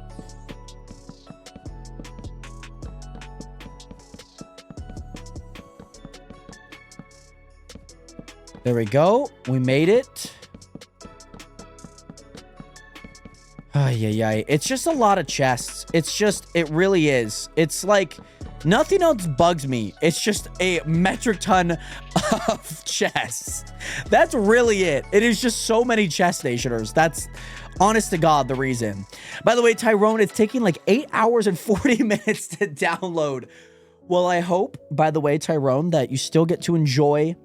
There we go. We made it. Ay. It's just a lot of chests. It really is. It's like nothing else bugs me. It's just a metric ton of chests. That's really it. It is just so many chest stationers. That's honest to God the reason. By the way, Tyrone, it's taking like 8 hours and 40 minutes to download. Well, I hope, by the way, Tyrone, that you still get to enjoy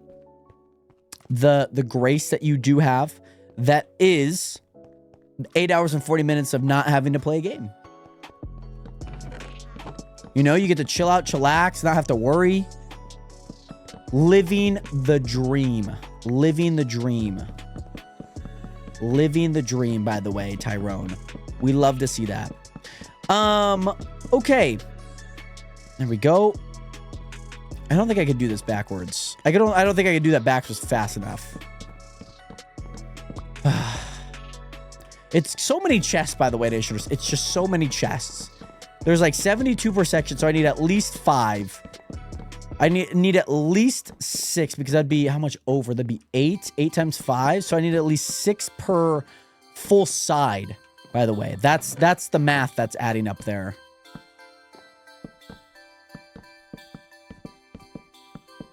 the grace that you do have, that is 8 hours and 40 minutes of not having to play a game. You know, you get to chill out, chillax, not have to worry. Living the dream. Living the dream. Living the dream, by the way, Tyrone. We love to see that. Okay. There we go. I don't think I could do this backwards. I don't think I could do that backwards fast enough. It's so many chests, by the way, Nationers. It's just so many chests. There's like 72 per section, so I need at least 5. I need at least 6 because that'd be how much over? That'd be 8. 8 times 5. So I need at least 6 per full side. By the way, that's the math that's adding up there.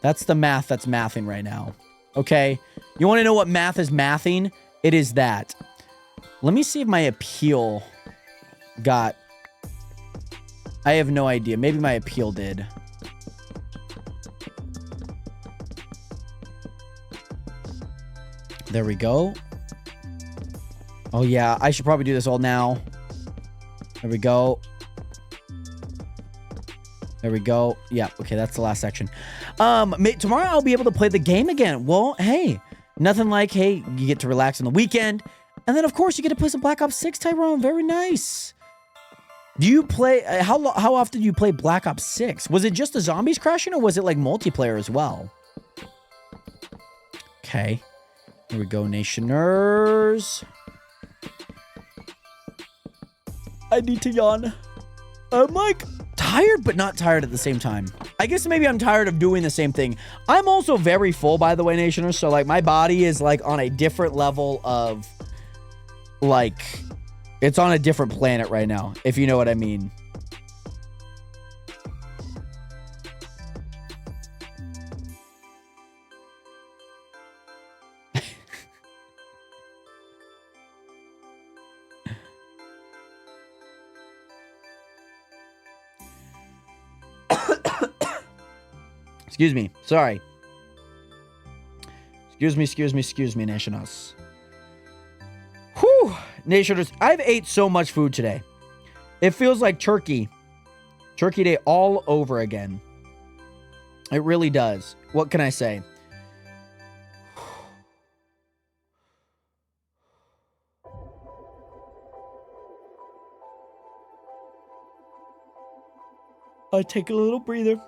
That's the math that's mathing right now. Okay? You want to know what math is mathing? It is that. Let me see if my appeal got... I have no idea. Maybe my appeal did. There we go. Oh, yeah. I should probably do this all now. There we go. There we go. Yeah, okay, that's the last section. Tomorrow I'll be able to play the game again. Well, hey, nothing like, hey, you get to relax on the weekend. And then, of course, you get to play some Black Ops 6, Tyrone. Very nice. Do you play... How often do you play Black Ops 6? Was it just the zombies crashing, or was it, like, multiplayer as well? Okay. Here we go, Nationers. I need to yawn. I'm, like, tired, but not tired at the same time. I guess maybe I'm tired of doing the same thing. I'm also very full, by the way, Nationers. So, like, my body is, like, on a different level of... Like, it's on a different planet right now, if you know what I mean. Excuse me. Sorry. Excuse me, Nationals. Whew, Nationers, I've ate so much food today. It feels like turkey day all over again. It really does. What can I say? I take a little breather.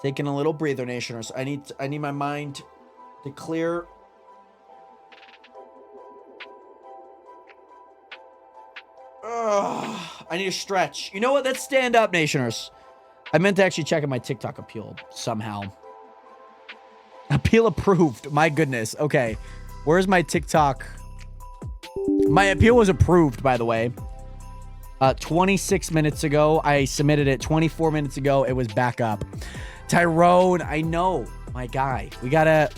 Taking a little breather, Nationers. I need my mind to clear. I need to stretch. You know what? Let's stand up, Nationers. I meant to actually check on my TikTok appeal somehow. Appeal approved. My goodness. Okay. Where's my TikTok? My appeal was approved, by the way. 26 minutes ago. I submitted it. 24 minutes ago, it was back up. Tyrone, I know. My guy.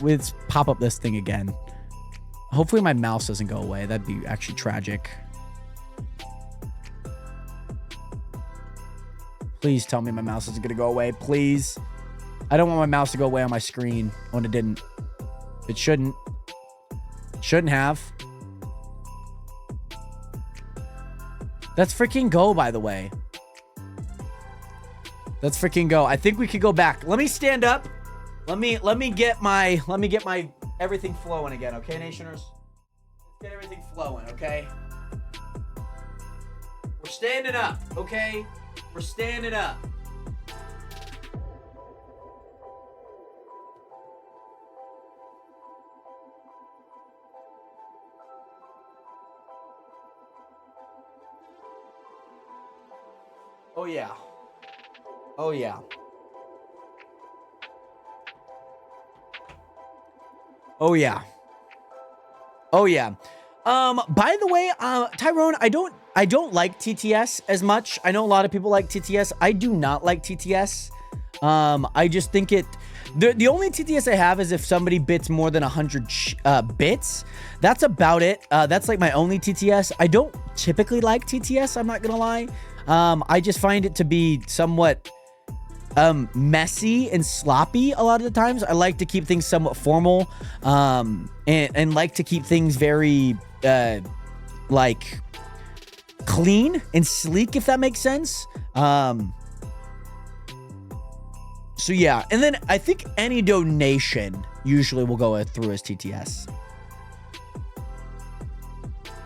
Let's pop up this thing again. Hopefully my mouse doesn't go away. That'd be actually tragic. Please tell me my mouse isn't going to go away. Please. I don't want my mouse to go away on my screen when it didn't. It shouldn't. It shouldn't have. Let's freaking go, by the way. Let's freaking go. I think we could go back. Let me stand up. Let me get my everything flowing again, okay, Nationers? Let's get everything flowing, okay? We're standing up, okay? We're standing up. Oh, yeah. Oh, yeah. Oh, yeah. Oh, yeah. By the way, Tyrone, I don't like TTS as much. I know a lot of people like TTS. I do not like TTS. I just think the only TTS I have is if somebody bits more than 100 bits. That's about it. That's like my only TTS. I don't typically like TTS, I'm not gonna lie. I just find it to be somewhat messy and sloppy a lot of the times. I like to keep things somewhat formal, and like to keep things very like clean and sleek, if that makes sense. So yeah, and then I think any donation usually will go through as TTS.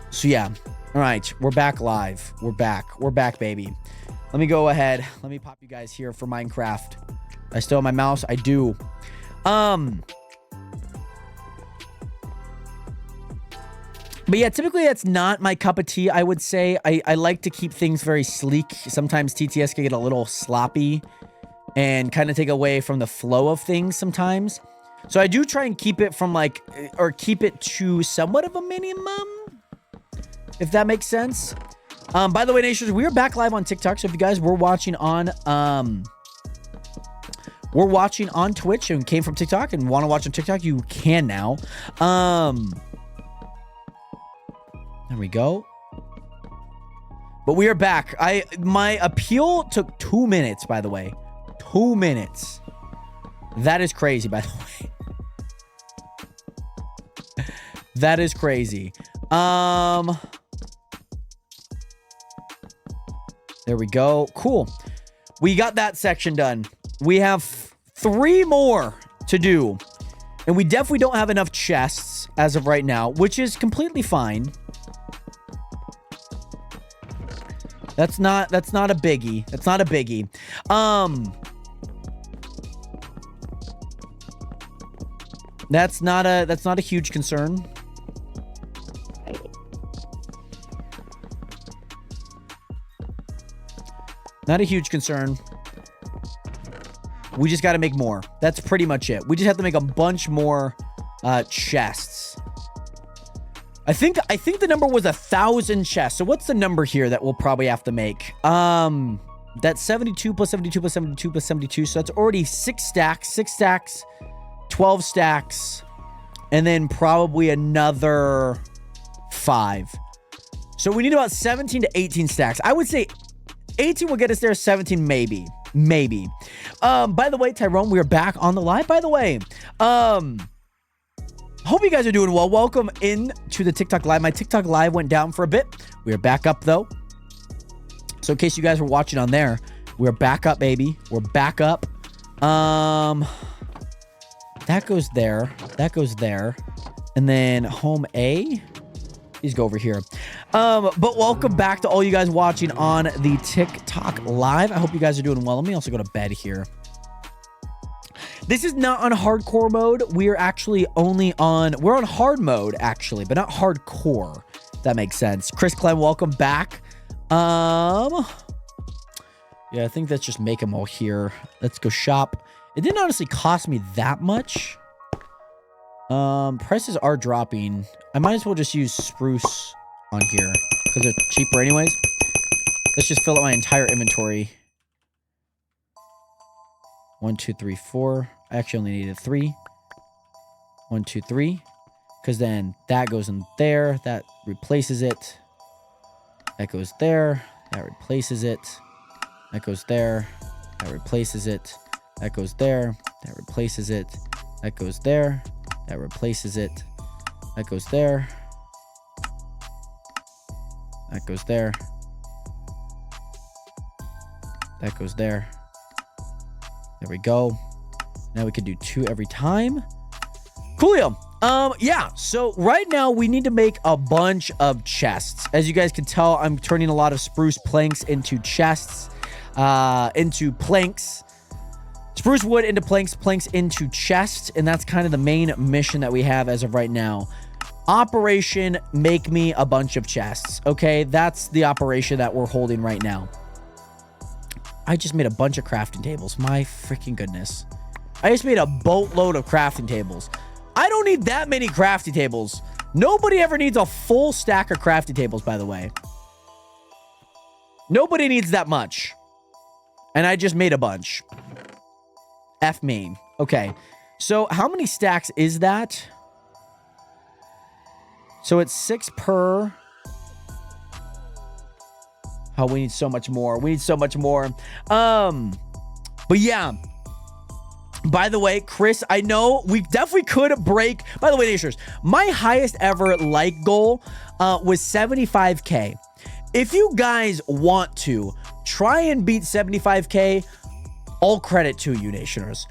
So yeah, all right, we're back live. We're back, baby. Let me go ahead. Let me pop you guys here for Minecraft. I still have my mouse. I do. But yeah, typically that's not my cup of tea, I would say. I like to keep things very sleek. Sometimes TTS can get a little sloppy and kind of take away from the flow of things sometimes. So I do try and keep it from keep it to somewhat of a minimum. if that makes sense. By the way, Nations, we are back live on TikTok. So if you guys were watching on Twitch and came from TikTok and want to watch on TikTok, you can now. There we go. But we are back. My appeal took 2 minutes, by the way. 2 minutes. That is crazy, by the way. That is crazy. There we go. Cool. We got that section done. We have 3 more to do. And we definitely don't have enough chests as of right now, which is completely fine. That's not a biggie. That's not a biggie. That's not a huge concern. Not a huge concern. We just got to make more. That's pretty much it. We just have to make a bunch more chests. I think the number was 1,000 chests. So what's the number here that we'll probably have to make? That's 72 plus 72 plus 72 plus 72. So that's already 6 stacks, 12 stacks, and then probably another 5. So we need about 17 to 18 stacks. I would say 18 will get us there. 17 maybe. By the way, Tyrone, we are back on the live. By the way, hope you guys are doing well. Welcome in to the TikTok live. My TikTok live went down for a bit. We are back up though. So in case you guys were watching on there, we're back up, baby. We're back up. That goes there. That goes there. And then home A. Please go over here. But welcome back to all you guys watching on the TikTok live. I hope you guys are doing well. Let me also go to bed here. This is not on hardcore mode. We're actually we're on hard mode actually, but not hardcore. If that makes sense. Chris Clem, welcome back. Yeah, I think let's just make them all here. Let's go shop. It didn't honestly cost me that much. Prices are dropping. I might as well just use spruce on here because they're cheaper anyways. Let's just fill out my entire inventory. 1, 2, 3, 4. I actually only needed 3. 1, 2, 3. Because then that goes in there. That replaces it. That goes there. That replaces it. That goes there. That replaces it. That goes there. That replaces it. That goes there. That replaces it. That goes there. That goes there. That goes there. There we go. Now we can do 2 every time. Coolio. Yeah, so right now we need to make a bunch of chests. As you guys can tell, I'm turning a lot of spruce planks into chests, into planks. Spruce wood into planks, planks into chests, and that's kind of the main mission that we have as of right now. Operation make me a bunch of chests, okay? That's the operation that we're holding right now. I just made a bunch of crafting tables. My freaking goodness. I just made a boatload of crafting tables. I don't need that many crafting tables. Nobody ever needs a full stack of crafting tables, by the way. Nobody needs that much. And I just made a bunch. F me. Okay. So how many stacks is that? So it's 6 per... Oh, we need so much more. We need so much more. But yeah. By the way, Chris, I know we definitely could break. By the way, Nationers, my highest ever like goal was 75K. If you guys want to try and beat 75K, all credit to you, Nationers.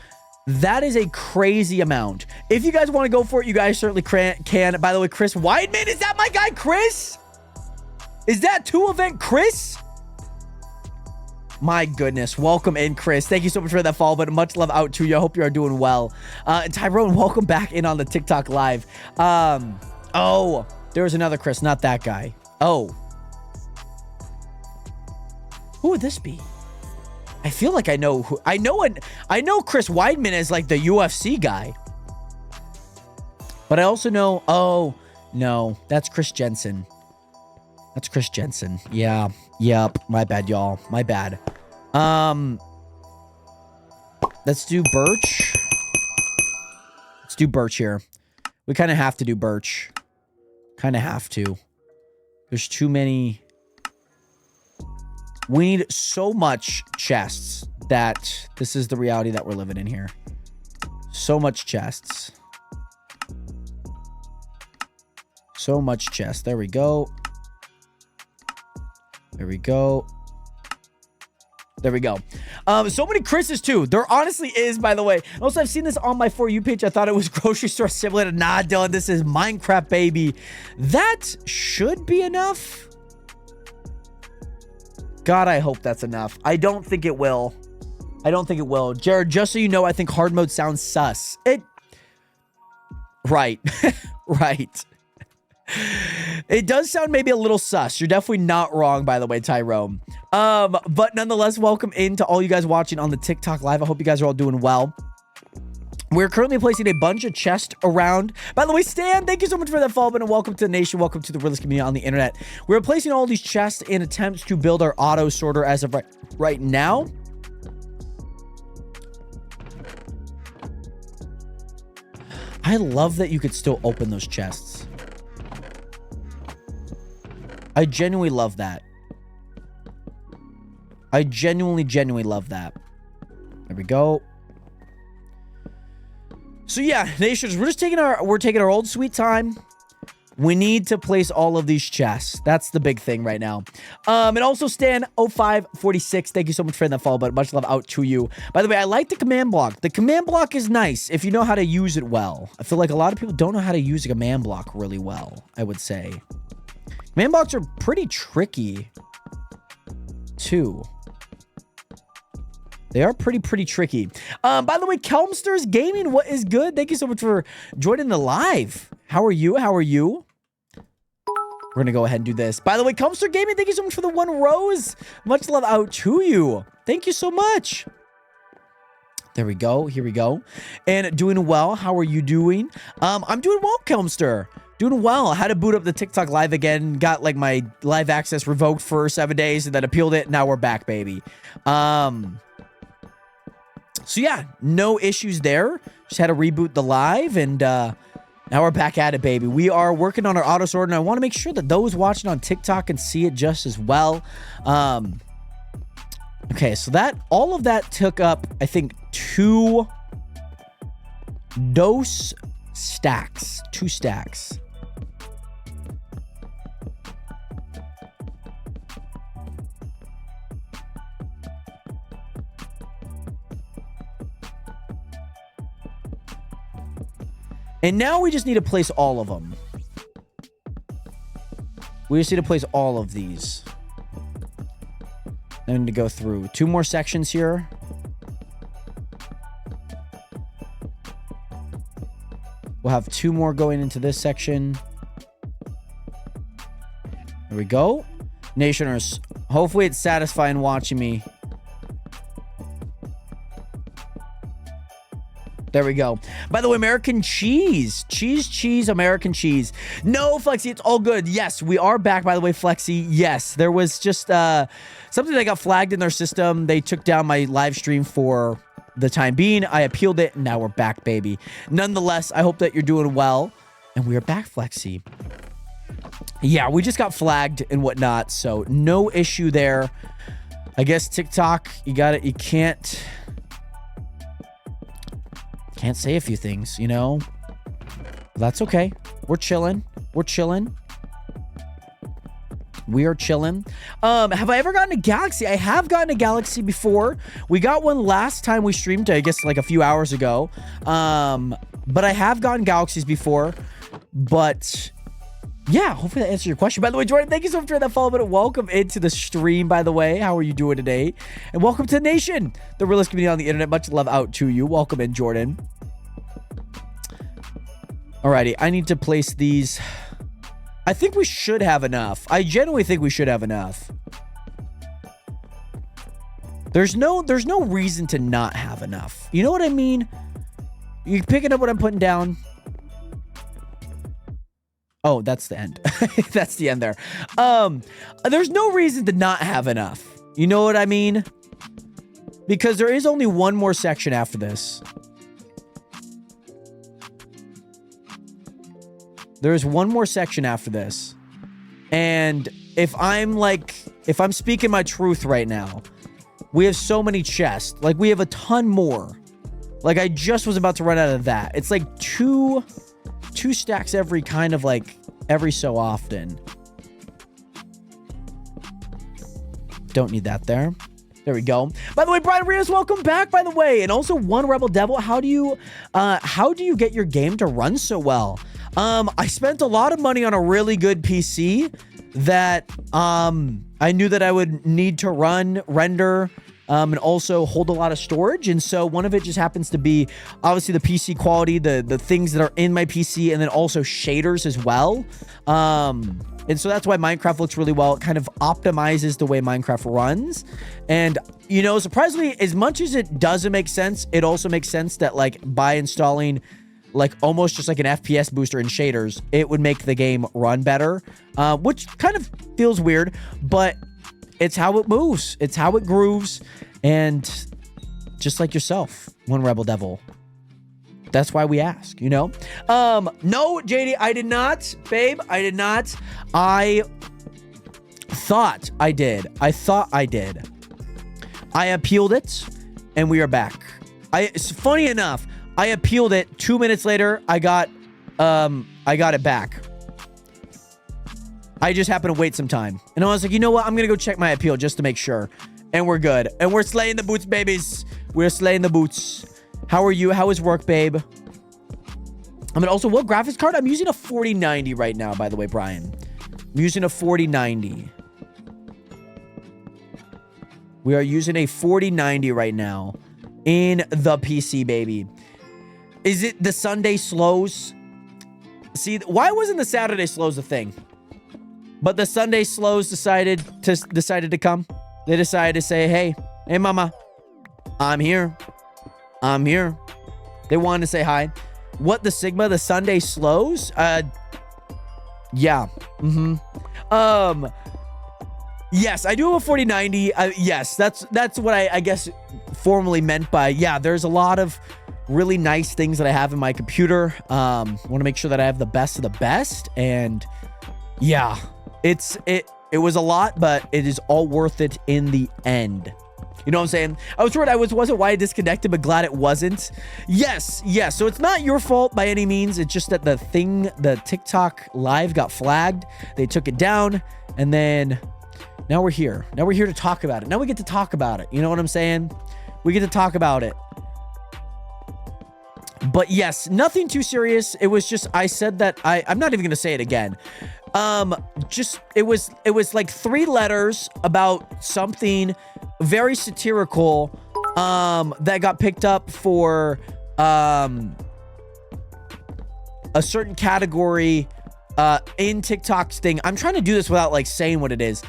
That is a crazy amount. If you guys want to go for it, you guys certainly can. By the way, Chris Weidman, is that my guy, Chris? Is that 2 event Chris? My goodness. Welcome in, Chris. Thank you so much for that follow, but much love out to you. I hope you are doing well. Tyrone, welcome back in on the TikTok live. Oh, there was another Chris, not that guy. Oh. Who would this be? I feel like I know who. I know Chris Weidman as like the UFC guy. But I also know, oh, no, that's Chris Jensen. That's Chris Jensen. Yeah. Yep. My bad, y'all. My bad. Let's do Birch. Let's do Birch here. We kind of have to do Birch. Kind of have to. There's too many. We need so much chests that this is the reality that we're living in here. So much chests. So much chests. There we go. There we go. There we go. So many Chris's too. There honestly is, by the way. Also, I've seen this on my For You page. I thought it was grocery store similar. Nah, Dylan, this is Minecraft, baby. That should be enough. God, I hope that's enough. I don't think it will. I don't think it will. Jared, just so you know, I think hard mode sounds sus. Right. Right. It does sound maybe a little sus. You're definitely not wrong, by the way, Tyrone. But nonetheless, welcome in to all you guys watching on the TikTok live. I hope you guys are all doing well. We're currently placing a bunch of chests around. By the way, Stan, thank you so much for that follow button. Welcome to the nation. Welcome to the realest community on the internet. We're placing all these chests in attempts to build our auto sorter as of right now. I love that you could still open those chests. I genuinely love that. I genuinely love that. There we go. So yeah, nations, we're taking our old sweet time. We need to place all of these chests. That's the big thing right now. And also Stan 0546, thank you so much for that follow button. Much love out to you. By the way, I like the command block. The command block is nice if you know how to use it well. I feel like a lot of people don't know how to use a command block really well, I would say. Command blocks are pretty tricky too. They are pretty tricky. By the way, Kelmsters Gaming, what is good? Thank you so much for joining the live. How are you? How are you? We're going to go ahead and do this. By the way, Kelmster Gaming, thank you so much for the 1 rose. Much love out to you. Thank you so much. There we go. Here we go. And doing well. How are you doing? I'm doing well, Kelmster. Doing well. Had to boot up the TikTok live again. Got like my live access revoked for 7 days and then appealed it. Now we're back, baby. So yeah, no issues there. Just had to reboot the live and now we're back at it, baby. We are working on our auto sort and I want to make sure that those watching on TikTok can see it just as well. Okay, so all of that took up, I think, 2 stacks. 2 stacks. And now we just need to place all of them. We just need to place all of these. I need to go through 2 more sections here. We'll have 2 more going into this section. There we go. Nationers, hopefully it's satisfying watching me. There we go. By the way, American cheese. Cheese, American cheese. No, Flexi, it's all good. Yes, we are back, by the way, Flexi. Yes, there was just something that got flagged in their system. They took down my live stream for the time being. I appealed it, and now we're back, baby. Nonetheless, I hope that you're doing well. And we are back, Flexi. Yeah, we just got flagged and whatnot, so no issue there. I guess TikTok, you can't say a few things, you know? That's okay. We're chilling. We're chilling. We are chilling. Have I ever gotten a Galaxy? I have gotten a Galaxy before. We got one last time we streamed, I guess like a few hours ago. But I have gotten Galaxies before. But yeah, hopefully that answers your question. By the way, Jordan, thank you so much for that follow button. Welcome into the stream, by the way. How are you doing today? And welcome to the nation, the realest community on the internet. Much love out to you. Welcome in, Jordan. Alrighty, I need to place these. I think we should have enough. I genuinely think we should have enough. There's no reason to not have enough. You know what I mean? You picking up what I'm putting down? Oh, that's the end. That's the end there. There's no reason to not have enough. You know what I mean? Because there is only one more section after this. There is one more section after this. And if I'm speaking my truth right now, we have so many chests. Like, we have a ton more. Like, I just was about to run out of that. It's like two stacks every so often. Don't need that there. There we go. By the way, Brian Rios, welcome back, by the way. And also, One Rebel Devil, how do you get your game to run so well? I spent a lot of money on a really good PC that I knew that I would need to render, and also hold a lot of storage. And so one of it just happens to be obviously the PC quality, the things that are in my PC, and then also shaders as well. And so that's why Minecraft looks really well. It kind of optimizes the way Minecraft runs. And, you know, surprisingly, as much as it doesn't make sense, it also makes sense that, like, by installing, like, almost just like an FPS booster in shaders, it would make the game run better, which kind of feels weird, but it's how it moves. It's how it grooves. And just like yourself, One Rebel Devil. That's why we ask, you know? No, JD, I did not. Babe, I did not. I thought I did. I appealed it, and we are back. Funny enough, I appealed it. 2 minutes later, I got it back. I just happened to wait some time. And I was like, you know what? I'm going to go check my appeal just to make sure. And we're good. And we're slaying the boots, babies. We're slaying the boots. How are you? How is work, babe? I mean, also, what graphics card? I'm using a 4090 right now, by the way, Brian. I'm using a 4090. We are using a 4090 right now in the PC, baby. Is it the Sunday slows? See, why wasn't the Saturday slows a thing? But the Sunday slows decided to come. They decided to say, hey, mama, I'm here. They wanted to say hi. What, the Sigma, the Sunday slows? Yeah. Yes, I do have a 4090. Yes, that's what I guess formally meant by, yeah, there's a lot of really nice things that I have in my computer. Want to make sure that I have the best of the best. And yeah, it was a lot, but it is all worth it in the end. You know what I'm saying? I was worried wasn't why I disconnected, but glad it wasn't. Yes. So it's not your fault by any means. It's just that the TikTok live got flagged. They took it down, and then now we're here. Now we're here to talk about it. Now we get to talk about it. You know what I'm saying? We get to talk about it. But yes, nothing too serious. It was just, I said that I'm not even going to say it again. It was like 3 letters about something very satirical, that got picked up for, a certain category, in TikTok's thing. I'm trying to do this without like saying what it is.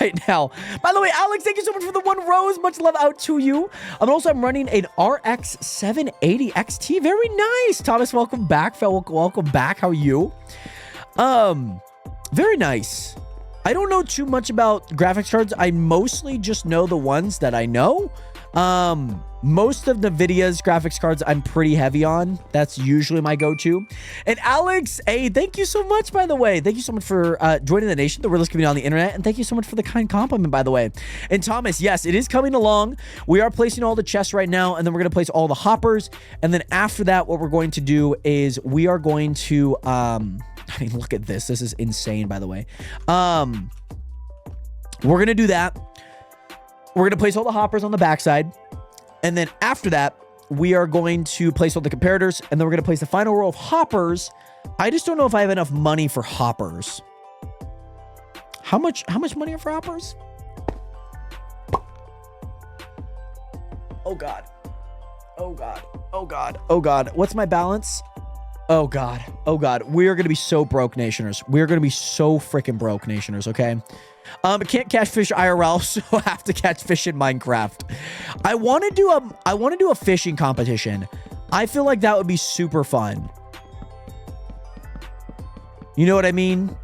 Right now. By the way, Alex, thank you so much for the 1 rose. Much love out to you. I'm running an RX 780 XT. Very nice. Thomas, welcome back. Welcome back. How are you? Very nice. I don't know too much about graphics cards. I mostly just know the ones that I know. Most of the NVIDIA's graphics cards I'm pretty heavy on. That's usually my go-to. And Alex, hey, thank you so much, by the way. Thank you so much for joining the nation, the realest community on the internet. And thank you so much for the kind compliment, by the way. And Thomas, yes, it is coming along. We are placing all the chests right now, and then we're going to place all the hoppers. And then after that, what we're going to do is we are going to, I mean, look at this. This is insane, by the way. We're going to do that. We're going to place all the hoppers on the backside. And then after that, we are going to place all the comparators, and then we're going to place the final row of hoppers. I just don't know if I have enough money for hoppers. How much money for hoppers? Oh God. Oh God. Oh God. Oh God. What's my balance? Oh God. Oh God. We are going to be so broke, Nationers. We are going to be so freaking broke, Nationers, okay? Can't catch fish IRL, so I have to catch fish in Minecraft. I want to do a fishing competition. I feel like that would be super fun. You know what I mean?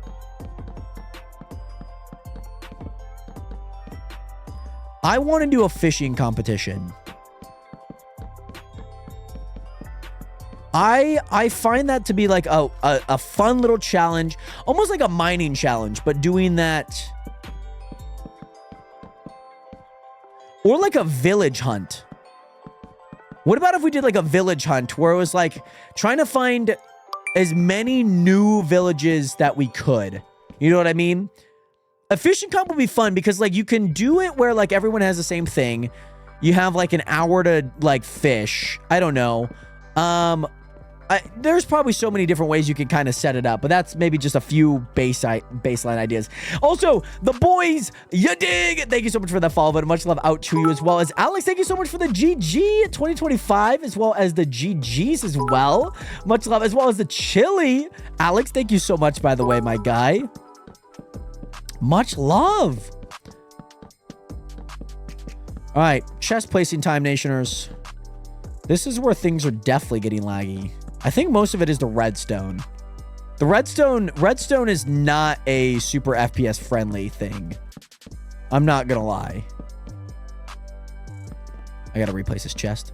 I want to do a fishing competition. I find that to be like a fun little challenge, almost like a mining challenge, but doing that, or like a village hunt. What about if we did like a village hunt where it was like trying to find as many new villages that we could? You know what I mean? A fishing comp would be fun because like you can do it where like everyone has the same thing. You have like an hour to like fish. I don't know. There's probably so many different ways you can kind of set it up, but that's maybe just a few baseline ideas. Also, the boys, you dig? Thank you so much for that follow, but much love out to you, as well as Alex. Thank you so much for the GG 2025, as well as the GGs as well. Much love, as well as the chili. Alex, thank you so much, by the way, my guy. Much love. All right, chest placing time, Nationers. This is where things are definitely getting laggy. I think most of it is the redstone. The redstone is not a super FPS friendly thing. I'm not gonna lie. I gotta replace this chest.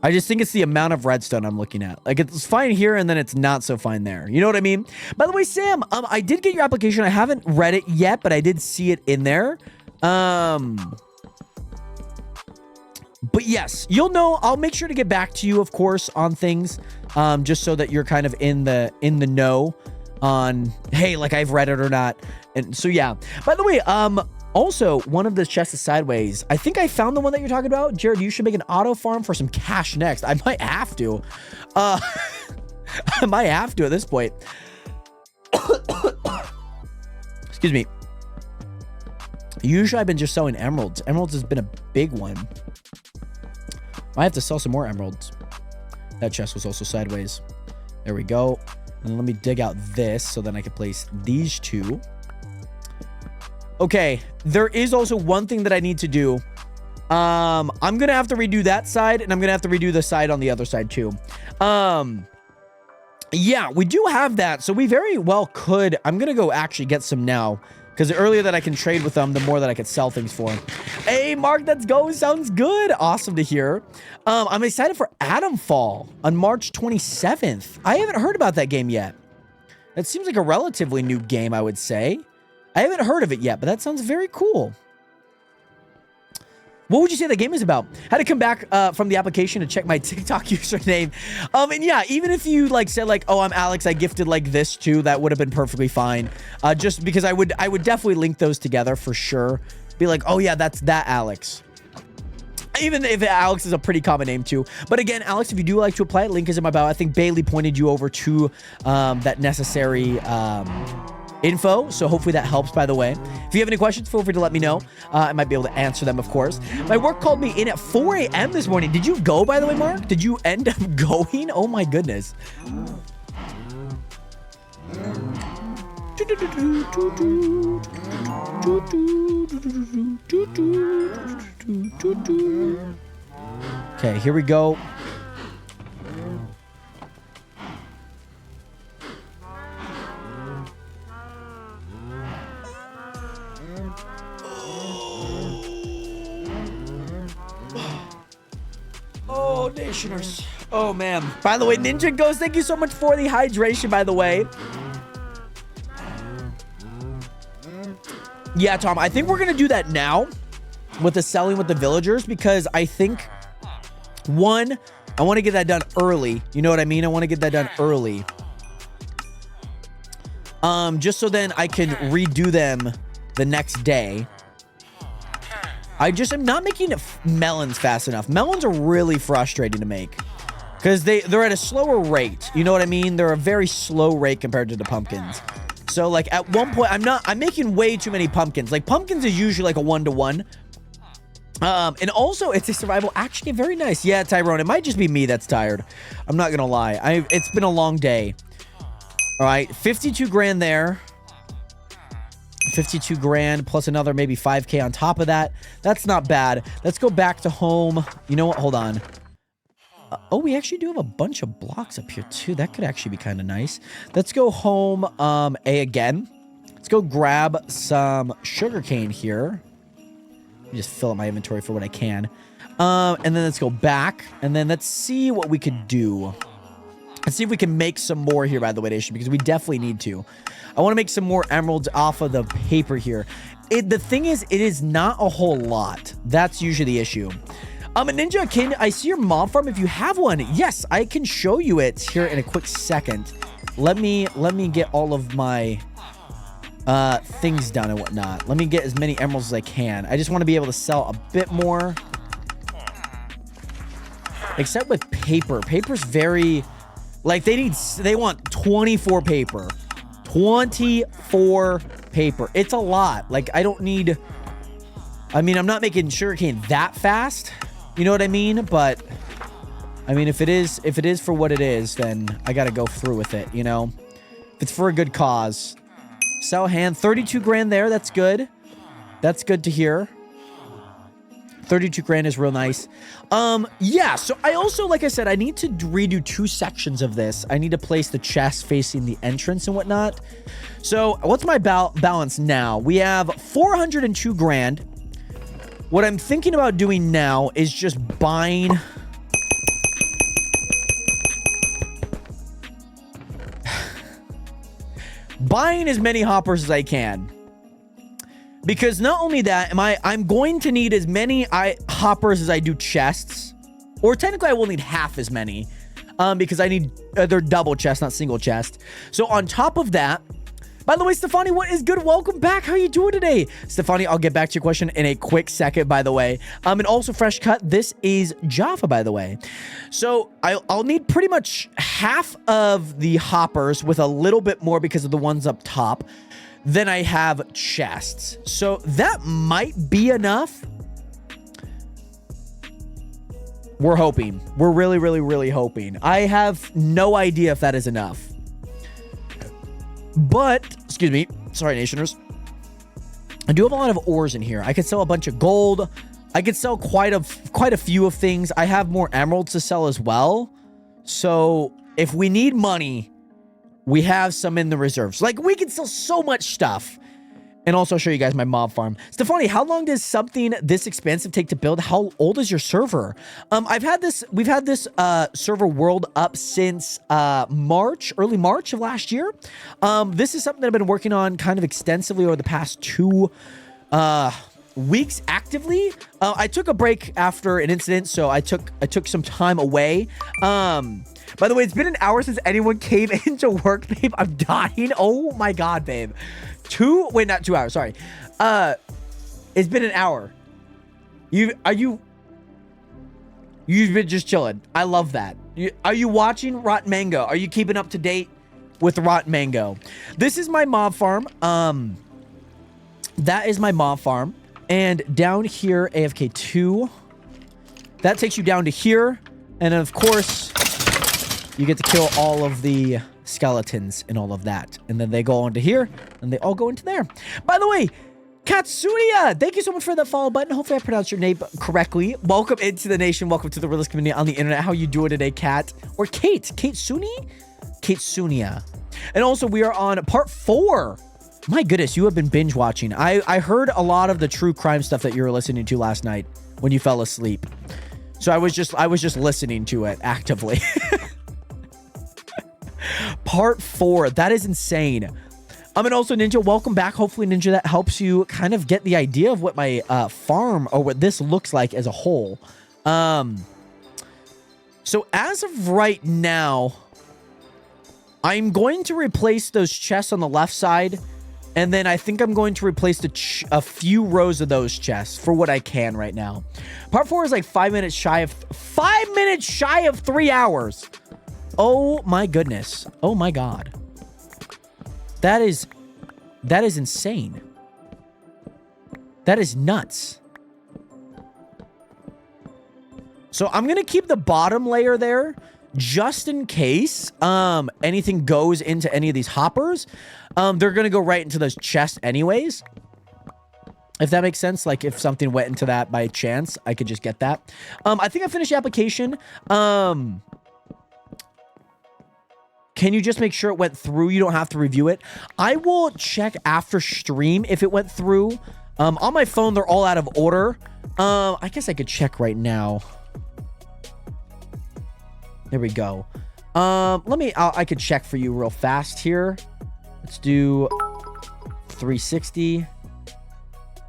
I just think it's the amount of redstone I'm looking at. Like, it's fine here and then it's not so fine there. You know what I mean? By the way, Sam, I did get your application. I haven't read it yet, but I did see it in there. But yes, you'll know. I'll make sure to get back to you, of course, on things, just so that you're kind of in the know on, hey, like I've read it or not. And so, yeah. By the way, also, one of the chests is sideways. I think I found the one that you're talking about. Jared, you should make an auto farm for some cash next. I might have to. I might have to at this point. Excuse me. Usually I've been just selling emeralds. Emeralds has been a big one. I have to sell some more emeralds. That chest was also sideways. There we go. And let me dig out this so then I can place these two. Okay, there is also one thing that I need to do. I'm gonna have to redo that side, and I'm gonna have to redo the side on the other side too. Yeah, we do have that, so we very well could. I'm gonna go actually get some now, because the earlier that I can trade with them, the more that I could sell things for. Hey, Mark, let's go. Sounds good. Awesome to hear. I'm excited for Atomfall on March 27th. I haven't heard about that game yet. That seems like a relatively new game, I would say. I haven't heard of it yet, but that sounds very cool. What would you say the game is about? Had to come back from the application to check my TikTok username. And yeah, even if you like said like, oh, I'm Alex, I gifted like this too, that would have been perfectly fine. Just because I would definitely link those together for sure. Be like, oh yeah, that's that Alex. Even if Alex is a pretty common name too. But again, Alex, if you do like to apply it, link is in my bio. I think Bailey pointed you over to that necessary info, so hopefully that helps. By the way, if you have any questions, feel free to let me know. I might be able to answer them, of course. My work called me in at 4 a.m. this morning. Did you go, by the way, Mark? Did you end up going? Oh my goodness. Okay, here we go. Oh, Nationers. Oh, man. By the way, Ninja Ghost, thank you so much for the hydration, by the way. Yeah, Tom, I think we're going to do that now with the selling with the villagers because I think, one, I want to get that done early. You know what I mean? I want to get that done early. Just so then I can redo them the next day. I just am not making melons fast enough. Melons are really frustrating to make because they're at a slower rate. You know what I mean? They're a very slow rate compared to the pumpkins. So like at one point, I'm making way too many pumpkins. Like pumpkins is usually like a 1-to-1. And also it's a survival. Actually, very nice. Yeah, Tyrone, it might just be me that's tired. I'm not gonna lie. It's been a long day. All right, 52 grand there. 52 grand plus another maybe 5K on top of that. That's not bad. Let's go back to home. You know what? Hold on. Oh, we actually do have a bunch of blocks up here too. That could actually be kind of nice. Let's go home A again. Let's go grab some sugarcane here. Let me just fill up my inventory for what I can. And then let's go back. And then let's see what we could do. Let's see if we can make some more here, by the way, Nation, because we definitely need to. I want to make some more emeralds off of the paper here. The thing is, it is not a whole lot. That's usually the issue. Ninja Kin, I see your mob farm. If you have one, yes, I can show you it here in a quick second. Let me get all of my things done and whatnot. Let me get as many emeralds as I can. I just want to be able to sell a bit more. Except with paper. Paper's very... Like, they want 24 paper. 24 paper. It's a lot. Like, I don't need... I mean, I'm not making sugarcane that fast. You know what I mean? But, I mean, if it is for what it is, then I gotta go through with it, you know? If it's for a good cause. Sell hand. 32 grand there. That's good. That's good to hear. 32 grand is real nice. Yeah, so I also, like I said, I need to redo 2 sections of this. I need to place the chest facing the entrance and whatnot. So what's my balance now? We have 402 grand. What I'm thinking about doing now is just buying... buying as many hoppers as I can. Because not only that, I'm going to need as many hoppers as I do chests. Or technically I will need half as many. Because I need, they're double chests, not single chest. So on top of that, by the way, Stefani, what is good? Welcome back. How are you doing today? Stefani, I'll get back to your question in a quick second, by the way. And also fresh cut, this is Jaffa, by the way. So I'll need pretty much half of the hoppers with a little bit more because of the ones up top. Then I have chests. So that might be enough. We're hoping. We're really, really, really hoping. I have no idea if that is enough. But, excuse me. Sorry, Nationers. I do have a lot of ores in here. I could sell a bunch of gold. I could sell quite a few of things. I have more emeralds to sell as well. So if we need money, we have some in the reserves. Like, we can sell so much stuff. And also show you guys my mob farm. Stefani, how long does something this expensive take to build? How old is your server? We've had this server world up since early March of last year. This is something that I've been working on kind of extensively over the past 2 weeks actively. I took a break after an incident, so I took some time away. By the way, it's been an hour since anyone came into work, babe. I'm dying. Oh my god, babe. Not 2 hours, sorry. It's been an hour. You've been just chilling. I love that. Are you watching Rotten Mango? Are you keeping up to date with Rotten Mango? This is my mob farm. That is my mob farm. And down here, AFK 2. That takes you down to here. And of course, you get to kill all of the skeletons and all of that. And then they go on to here, and they all go into there. By the way, Katsuya, thank you so much for that follow button. Hopefully I pronounced your name correctly. Welcome into the nation. Welcome to the realist community on the internet. How you doing today, Kat? Or Kate? Kate Suni? Kate Sunia. And also, we are on part 4. My goodness, you have been binge watching. I heard a lot of the true crime stuff that you were listening to last night when you fell asleep. So I was just listening to it actively. Part 4. That is insane. And also, Ninja, welcome back. Hopefully, Ninja, that helps you kind of get the idea of what my farm or what this looks like as a whole. So as of right now, I'm going to replace those chests on the left side. And then I think I'm going to replace a few rows of those chests for what I can right now. Part 4 is like 5 minutes shy of 3 hours. Oh my goodness. Oh my god. That is insane. That is nuts. So I'm going to keep the bottom layer there just in case anything goes into any of these hoppers. They're going to go right into those chests anyways. If that makes sense, like if something went into that by chance, I could just get that. I think I finished the application. Can you just make sure it went through? You don't have to review it. I will check after stream if it went through. On my phone, they're all out of order. I guess I could check right now. There we go. I could check for you real fast here. Let's do 360.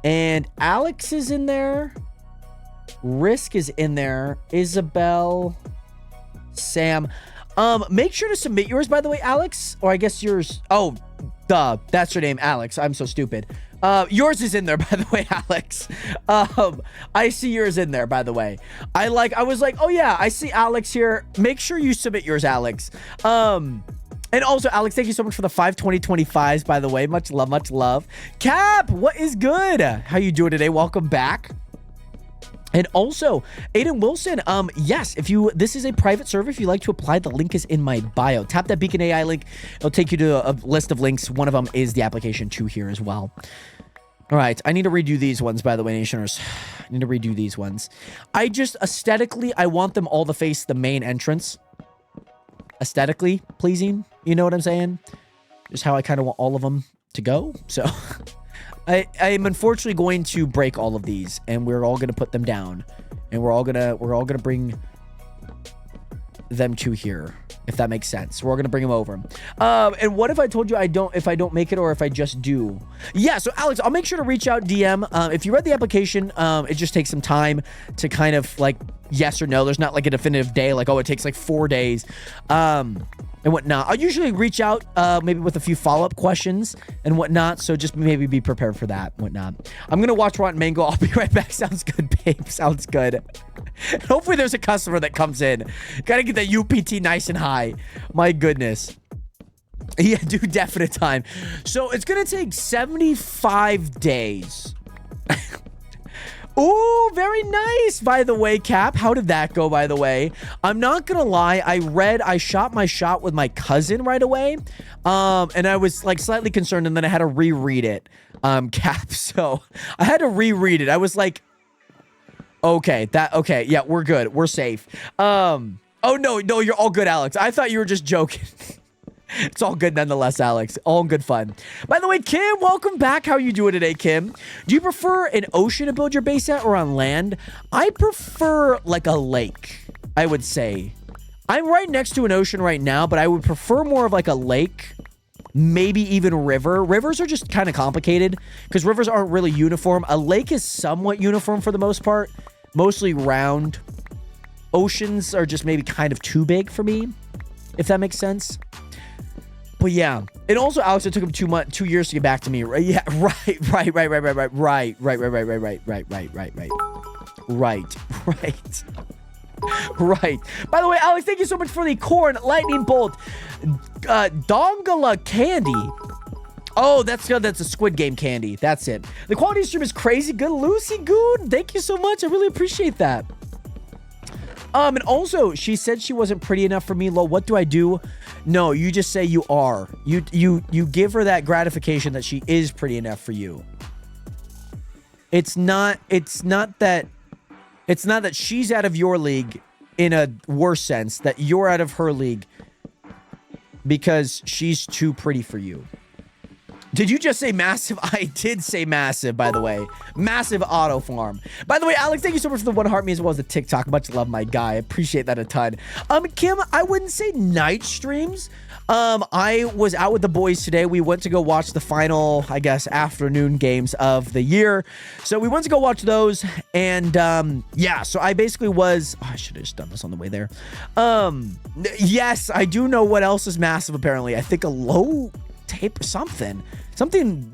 And Alex is in there. Risk is in there. Isabel. Sam. Make sure to submit yours, by the way, Alex. Or I guess yours. Oh, duh. That's your name, Alex. I'm so stupid. Yours is in there, by the way, Alex. I see yours in there, by the way. I was like, oh yeah, I see Alex here. Make sure you submit yours, Alex. And also, Alex, thank you so much for the 5/20/25s, by the way. Much love, much love. Cap, what is good? How you doing today? Welcome back. And also, Aiden Wilson, yes, this is a private server. If you'd like to apply, the link is in my bio. Tap that Beacon AI link. It'll take you to a list of links. One of them is the application to here as well. All right, I need to redo these ones, by the way, Nationers. I need to redo these ones. Aesthetically, I want them all to face the main entrance. Aesthetically pleasing, you know what I'm saying? Just how I kind of want all of them to go. So I am unfortunately going to break all of these, and we're all gonna put them down, and we're all gonna bring them to here, if that makes sense. We're all gonna bring them over. And what if I told you if I don't make it, or if I just do? Yeah, so Alex, I'll make sure to reach out DM. If you read the application, it just takes some time to kind of like yes or no. There's not like a definitive day, like, oh, it takes like 4 days. And whatnot. I'll usually reach out maybe with a few follow-up questions and whatnot, so just maybe be prepared for that and whatnot. I'm gonna watch Rotten Mango. I'll be right back. Sounds good, babe. Sounds good. Hopefully there's a customer that comes in. Gotta get that UPT nice and high. My goodness. Yeah, do definite time. So it's gonna take 75 days. Ooh, very nice, by the way, Cap. How did that go, by the way? I'm not gonna lie. I shot my shot with my cousin right away. And I was like slightly concerned, and then I had to reread it, Cap. So I had to reread it. I was like, okay, yeah, we're good. We're safe. Oh, no, you're all good, Alex. I thought you were just joking. It's all good nonetheless, Alex. All in good fun. By the way, Kim, welcome back. How are you doing today, Kim? Do you prefer an ocean to build your base at or on land? I prefer like a lake, I would say. I'm right next to an ocean right now, but I would prefer more of like a lake, maybe even a river. Rivers are just kind of complicated because rivers aren't really uniform. A lake is somewhat uniform for the most part, mostly round. Oceans are just maybe kind of too big for me, if that makes sense. But yeah, and also Alex, it took him 2 years to get back to me. Right? Yeah, right. By the way, Alex, thank you so much for the corn lightning bolt, Dongala candy. Oh, that's a Squid Game candy. That's it. The quality stream is crazy good, Lucy Goon. Thank you so much. I really appreciate that. And also, she said she wasn't pretty enough for me. Lol, what do I do? No, you just say you are. You give her that gratification that she is pretty enough for you. It's not that she's out of your league in a worse sense, that you're out of her league because she's too pretty for you. Did you just say massive? I did say massive, by the way. Massive auto farm. By the way, Alex, thank you so much for the one heart me as well as the TikTok. Much love, my guy. I appreciate that a ton. Kim, I wouldn't say night streams. I was out with the boys today. We went to go watch the final, I guess, afternoon games of the year. So we went to go watch those. And yeah, so I basically was... Oh, I should have just done this on the way there. Yes, I do know what else is massive, apparently. I think a low... taper something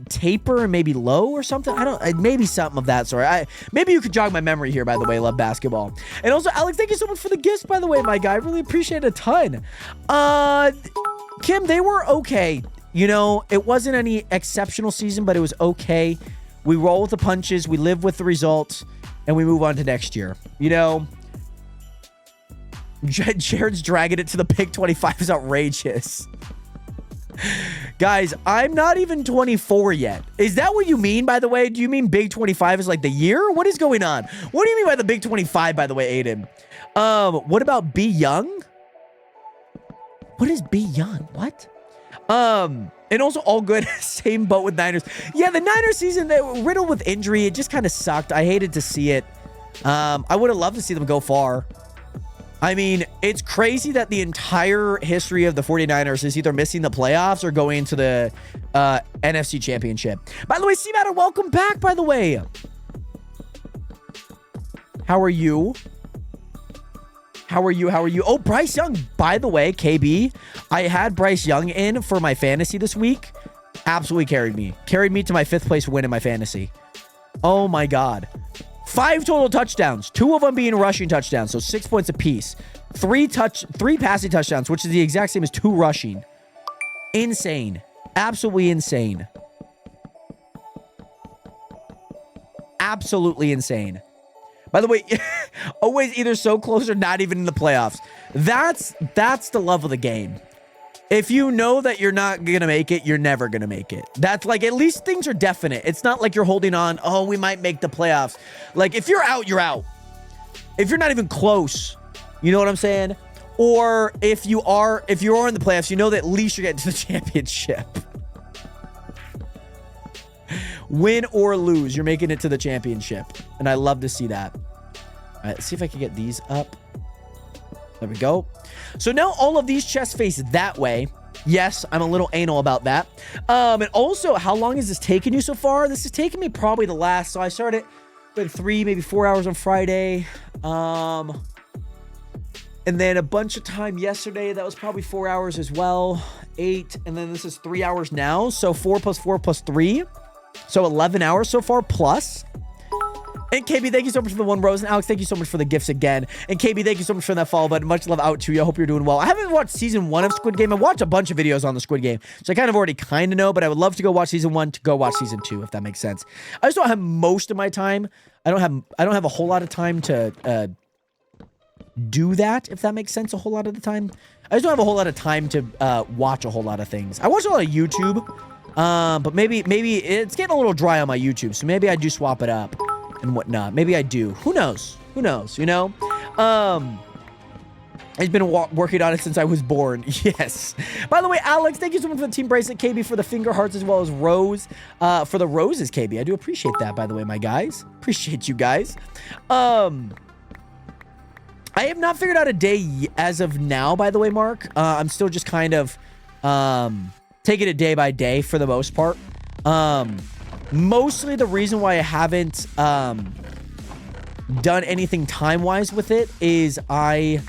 taper and maybe low or something. I don't, maybe something of that sort. Maybe you could jog my memory here, by the way. Love basketball. And also, Alex, thank you so much for the gifts, by the way, my guy. I really appreciate it a ton. Kim, they were okay. You know, it wasn't any exceptional season, but it was okay. We roll with the punches, we live with the results, and we move on to next year. You know, Jared's dragging it to the Pick 25 is outrageous. Guys, I'm not even 24 yet. Is that what you mean, by the way? Do you mean Big 25 is like the year? What is going on? What do you mean by the Big 25, by the way, Aiden? What about Be Young? What is Be Young? What? And also all good. Same boat with Niners. Yeah, the Niners season, they were riddled with injury. It just kind of sucked. I hated to see it. I would have loved to see them go far. I mean, it's crazy that the entire history of the 49ers is either missing the playoffs or going into the NFC Championship. By the way, C-Matter, welcome back, by the way. How are you? How are you? How are you? Oh, Bryce Young, by the way, KB, I had Bryce Young in for my fantasy this week. Absolutely carried me. Carried me to my 5th place win in my fantasy. Oh, my God. 5 total touchdowns, 2 of them being rushing touchdowns, so 6 points apiece. 3 passing touchdowns, which is the exact same as 2 rushing. Insane. Absolutely insane. Absolutely insane. By the way, always either so close or not even in the playoffs. That's the love of the game. If you know that you're not going to make it, you're never going to make it. That's like, at least things are definite. It's not like you're holding on, oh, we might make the playoffs. Like, if you're out, you're out. If you're not even close, you know what I'm saying? Or if you are in the playoffs, you know that at least you're getting to the championship. Win or lose, you're making it to the championship. And I love to see that. All right, let's see if I can get these up. There we go. So now all of these chests face that way. Yes, I'm a little anal about that. And also, how long has this taken you so far? This has taken me probably the last. So I started with 3, maybe 4 hours on Friday. And then a bunch of time yesterday. That was probably 4 hours as well. 8. And then this is 3 hours now. So 4 plus 4 plus 3. So 11 hours so far plus. And KB, thank you so much for the 1 rose. And Alex, thank you so much for the gifts again. And KB, thank you so much for that follow button. Much love out to you. I hope you're doing well. I haven't watched season 1 of Squid Game. I watched a bunch of videos on the Squid Game, so I kind of already kind of know, but I would love to go watch season 1 to go watch season 2, if that makes sense. I just don't have most of my time. I don't have a whole lot of time to do that, if that makes sense, a whole lot of the time. I just don't have a whole lot of time to watch a whole lot of things. I watch a lot of YouTube, but maybe it's getting a little dry on my YouTube, so maybe I do swap it up and whatnot. Maybe I do. Who knows? Who knows? You know? I've been working on it since I was born. Yes. By the way, Alex, thank you so much for the team bracelet. KB for the finger hearts, as well as Rose for the roses, KB. I do appreciate that, by the way, my guys. Appreciate you guys. I have not figured out a day as of now, by the way, Mark. I'm still just kind of taking it day by day for the most part. Mostly the reason why I haven't done anything time-wise with it is I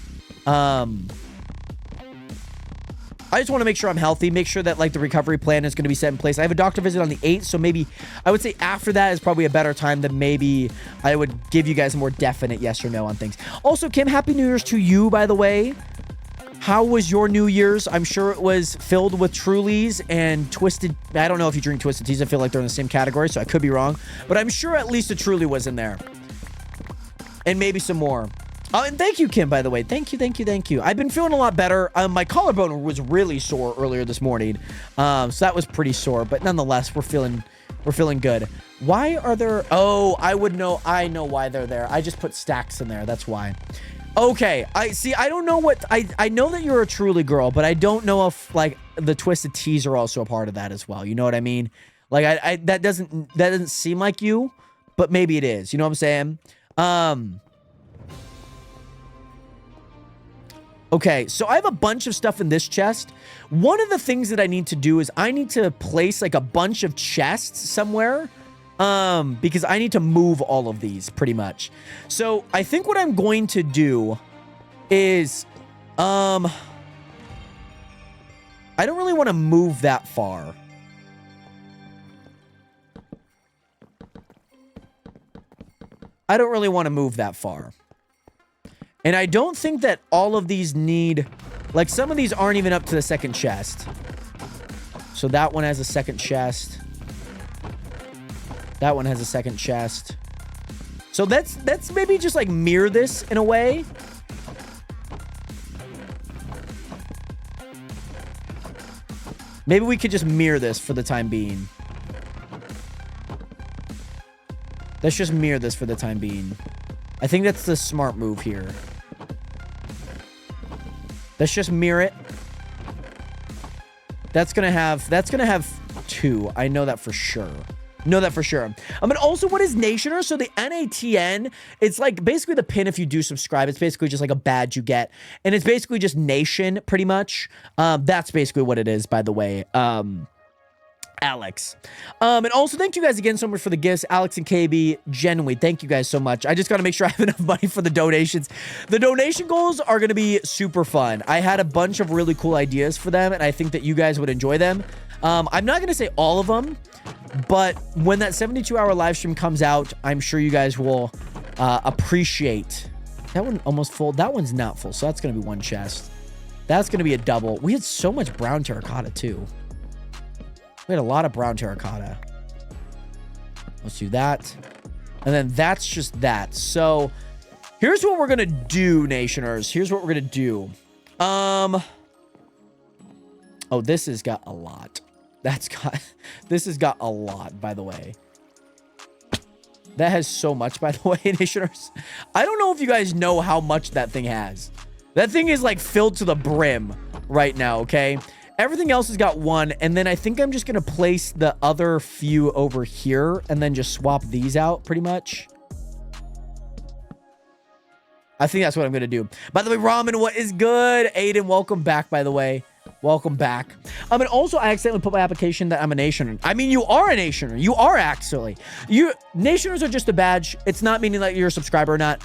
just want to make sure I'm healthy, make sure that like the recovery plan is going to be set in place. I have a doctor visit on the 8th, so maybe I would say after that is probably a better time than maybe I would give you guys a more definite yes or no on things. Also, Kim, Happy New Year's to you, by the way. How was your New Year's? I'm sure it was filled with Trulies and Twisted. I don't know if you drink Twisted Teas. I feel like they're in the same category, so I could be wrong. But I'm sure at least a Truly was in there. And maybe some more. Oh, and thank you, Kim, by the way. Thank you, thank you, thank you. I've been feeling a lot better. My collarbone was really sore earlier this morning. So that was pretty sore. But nonetheless, we're feeling good. Why are there... Oh, I know why they're there. I just put stacks in there. That's why. Okay, I don't know what... I know that you're a Truly girl, but I don't know if, like, the Twisted Teas are also a part of that as well. You know what I mean? Like, that doesn't seem like you, but maybe it is. You know what I'm saying? Okay, so I have a bunch of stuff in this chest. One of the things that I need to do is I need to place, like, a bunch of chests somewhere. Because I need to move all of these pretty much. So I think what I'm going to do is, I don't really want to move that far. I don't really want to move that far. And I don't think that all of these need, like some of these aren't even up to the second chest. So that one has a second chest. That one has a second chest. So let's maybe just like mirror this in a way. Maybe we could just mirror this for the time being. Let's just mirror this for the time being. I think that's the smart move here. Let's just mirror it. That's gonna have 2. I know that for sure. Know that for sure. But also, what is Nationer? So the NATN, it's like basically the pin if you do subscribe. It's basically just like a badge you get. And it's basically just nation, pretty much. That's basically what it is, by the way. Alex. And also, thank you guys again so much for the gifts. Alex and KB, genuinely, thank you guys so much. I just got to make sure I have enough money for the donations. The donation goals are going to be super fun. I had a bunch of really cool ideas for them, and I think that you guys would enjoy them. I'm not going to say all of them, but when that 72-hour live stream comes out, I'm sure you guys will appreciate. That one almost full. That one's not full, so that's going to be 1 chest. That's going to be a double. We had so much brown terracotta, too. We had a lot of brown terracotta. Let's do that. And then that's just that. So here's what we're going to do, Nationers. Here's what we're going to do. Oh, this has got a lot. This has got a lot, by the way. That has so much, by the way, Nationers. I don't know if you guys know how much that thing has. That thing is like filled to the brim right now, okay? Everything else has got 1, and then I think I'm just going to place the other few over here and then just swap these out pretty much. I think that's what I'm going to do. By the way, Ramen, what is good? Aiden, welcome back, by the way. Welcome back. And also, I accidentally put my application that I'm a Nationer. I mean, you are a Nationer. You are actually. Nationers are just a badge. It's not meaning that you're a subscriber or not.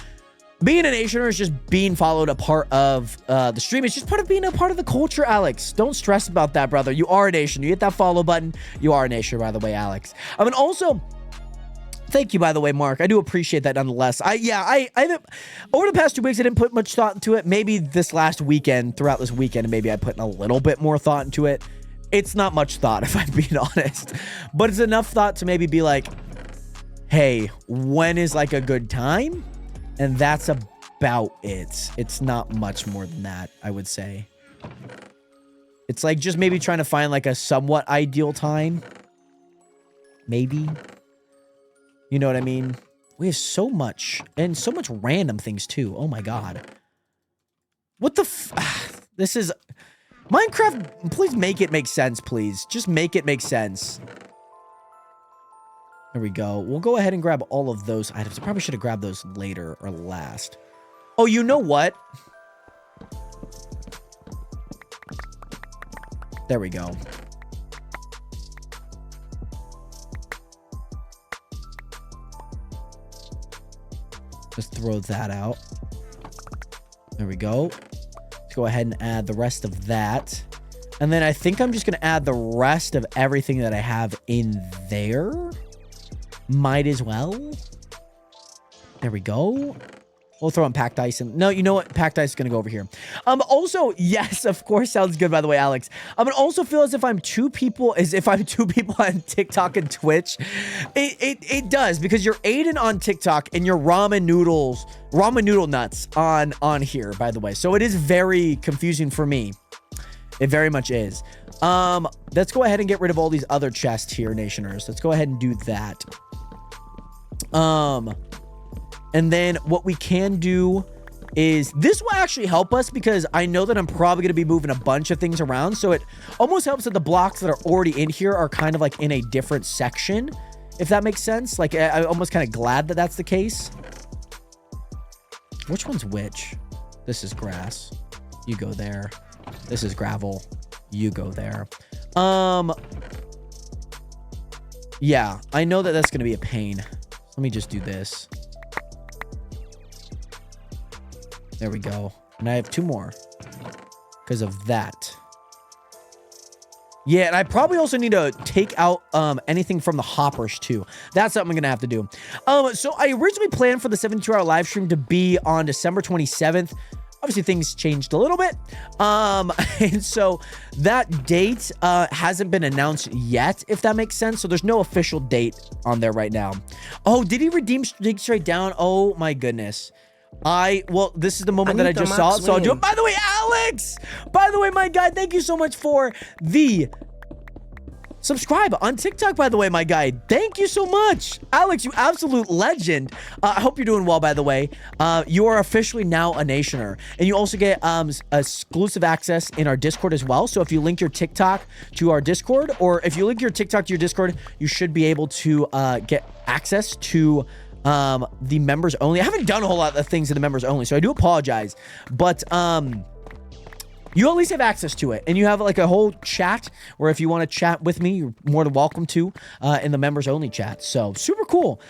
Being a Nationer is just being followed a part of the stream. It's just part of being a part of the culture, Alex. Don't stress about that, brother. You are a Nationer. You hit that follow button. You are a Nationer, by the way, Alex. I mean, also, thank you, by the way, Mark. I do appreciate that nonetheless. I over the past 2 weeks, I didn't put much thought into it. Maybe this last weekend, throughout this weekend, maybe I put in a little bit more thought into it. It's not much thought, if I'm being honest. But it's enough thought to maybe be like, hey, when is like a good time? And that's about it. It's not much more than that, I would say. It's like just maybe trying to find like a somewhat ideal time. Maybe. You know what I mean? We have so much. And so much random things too. Oh my god. What the this is... Minecraft, please make it make sense, please. Just make it make sense. There we go. We'll go ahead and grab all of those items. I probably should have grabbed those later or last. Oh, you know what? There we go. Just throw that out. There we go. Let's go ahead and add the rest of that. And then I think I'm just going to add the rest of everything that I have in there. Might as well. There we go. We'll throw in packed ice. And no, you know what? Packed ice is going to go over here. Also, yes, of course. Sounds good, by the way, Alex. It also feels as if I'm two people on TikTok and Twitch. It does, because you're Aiden on TikTok and you're ramen noodle nuts on here, by the way. So it is very confusing for me. It very much is. Let's go ahead and get rid of all these other chests here, Nationers. Let's go ahead and do that. And then what we can do is this will actually help us, because I know that I'm probably going to be moving a bunch of things around. So it almost helps that the blocks that are already in here are kind of like in a different section, if that makes sense. Like, I'm almost kind of glad that that's the case. Which one's which? This is grass. You go there. This is gravel. You go there. Yeah, I know that that's going to be a pain. Let me just do this. There we go. And I have 2 more because of that. Yeah, and I probably also need to take out anything from the hoppers too. That's something I'm going to have to do. So I originally planned for the 72-hour live stream to be on December 27th. Obviously, things changed a little bit. And so that date hasn't been announced yet, if that makes sense. So there's no official date on there right now. Oh, did he redeem Dig Straight Down? Oh, my goodness. Well, this is the moment that I just saw. So I'll do it. By the way, Alex! By the way, my guy, thank you so much for the Subscribe on TikTok, by the way, my guy. Thank you so much. Alex, you absolute legend. I hope you're doing well, by the way. You are officially now a Nationer. And you also get exclusive access in our Discord as well. So if you link your TikTok to our Discord, or if you link your TikTok to your Discord, you should be able to get access to the members only. I haven't done a whole lot of things in the members only, so I do apologize. But you at least have access to it, and you have like a whole chat where if you want to chat with me, you're more than welcome to in the members only chat. So super cool.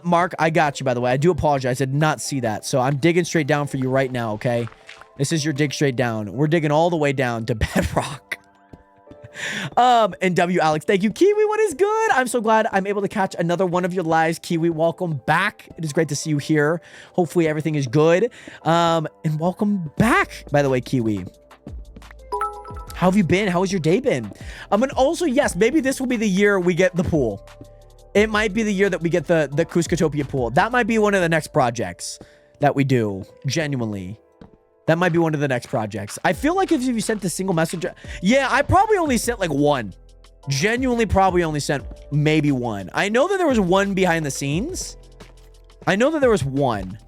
Mark, I got you, by the way. I do apologize. I did not see that. So I'm digging straight down for you right now, okay? This is your dig straight down. We're digging all the way down to bedrock. And W Alex, thank you. Kiwi, what is good? I'm so glad I'm able to catch another one of your lives. Kiwi, welcome back. It is great to see you here. Hopefully everything is good. And welcome back, by the way, Kiwi. How have you been? How has your day been? And also, yes, maybe this will be the year we get the pool. It might be the year that we get the Cuscatopia pool. That might be one of the next projects that we do. Genuinely. That might be one of the next projects. I feel like if you sent a single message... Yeah, I probably only sent like one. Genuinely probably only sent maybe one. I know that there was one behind the scenes. I know that there was one.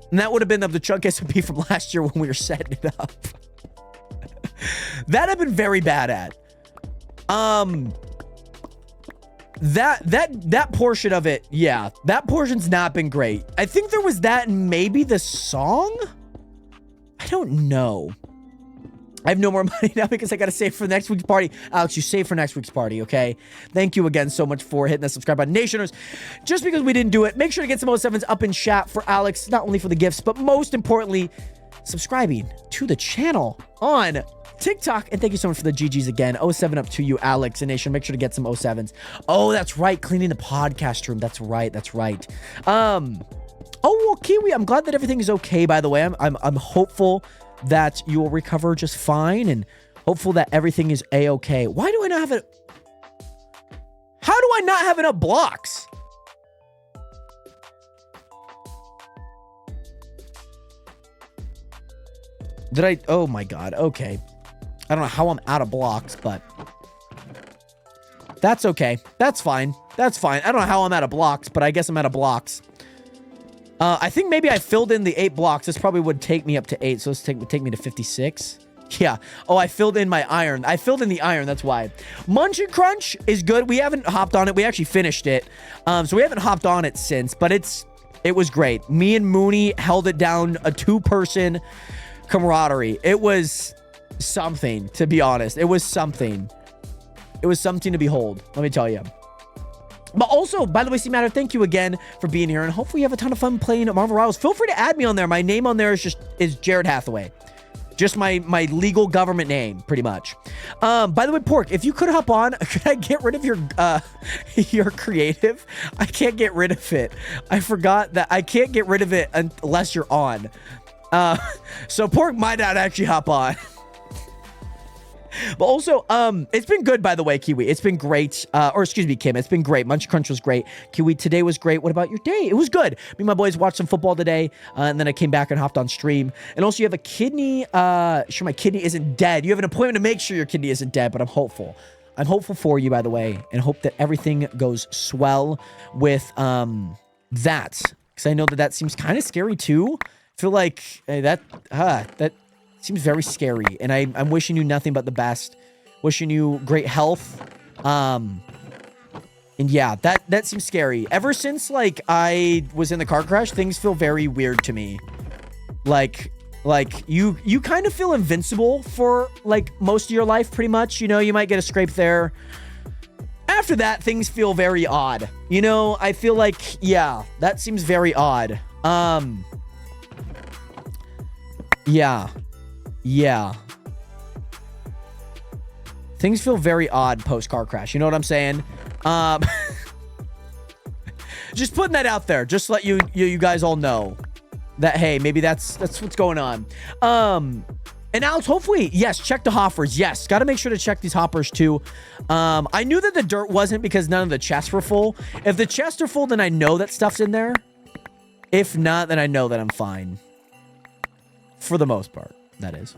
And that would have been of the chunk SOP from last year when we were setting it up. That I've been very bad at. That portion of it, yeah, that portion's not been great. I think there was that and maybe the song? I don't know. I have no more money now because I gotta save for next week's party. Alex, you save for next week's party, okay? Thank you again so much for hitting the subscribe button. Nationers, just because we didn't do it, make sure to get some 07s up in chat for Alex, not only for the gifts, but most importantly, subscribing to the channel on TikTok. And thank you so much for the GGs again. 07 up to you, Alex and Nation. Make sure to get some 07s. Oh, that's right. Cleaning the podcast room. That's right. That's right. Oh, well, Kiwi, I'm glad that everything is okay, by the way. I'm hopeful that you will recover just fine and hopeful that everything is a-okay. Why do I not have it? How do I not have enough blocks? Did I? Oh my God. Okay. I don't know how I'm out of blocks, but that's okay. That's fine. That's fine. I don't know how I'm out of blocks, but I guess I'm out of blocks. I think maybe I filled in the 8 blocks. This probably would take me up to 8. So this would take me to 56. Yeah. Oh, I filled in my iron. I filled in the iron. That's why. Munch and Crunch is good. We haven't hopped on it. We actually finished it. So we haven't hopped on it since, but it was great. Me and Mooney held it down, a 2-person camaraderie. It was something, to be honest. It was something. It was something to behold, let me tell you. But also, by the way, C-Matter, thank you again for being here, and hopefully you have a ton of fun playing Marvel Rivals. Feel free to add me on there. My name on there is Jared Hathaway. Just my legal government name, pretty much. By the way, Pork, if you could hop on, could I get rid of your creative? I can't get rid of it. I forgot that I can't get rid of it unless you're on. So Pork might not actually hop on. But also, it's been good, by the way, Kiwi. It's been great. Or excuse me, Kim. It's been great. Munch Crunch was great. Kiwi, today was great. What about your day? It was good. Me and my boys watched some football today, and then I came back and hopped on stream. And also, you have a kidney. Sure, my kidney isn't dead. You have an appointment to make sure your kidney isn't dead, but I'm hopeful. I'm hopeful for you, by the way, and hope that everything goes swell with that. Because I know that seems kind of scary, too. I feel like that seems very scary, and I'm wishing you nothing but the best. Wishing you great health. And yeah, that seems scary. Ever since, like, I was in the car crash, things feel very weird to me. Like you kind of feel invincible for, like, most of your life, pretty much. You know, you might get a scrape there. After that, things feel very odd. You know, I feel like, yeah, that seems very odd. Yeah. Things feel very odd post-car crash. You know what I'm saying? Just putting that out there. Just let you guys all know that, hey, maybe that's what's going on. And Alex, hopefully, yes, check the hoppers. Yes, got to make sure to check these hoppers too. I knew that the dirt wasn't because none of the chests were full. If the chests are full, then I know that stuff's in there. If not, then I know that I'm fine. For the most part, that is.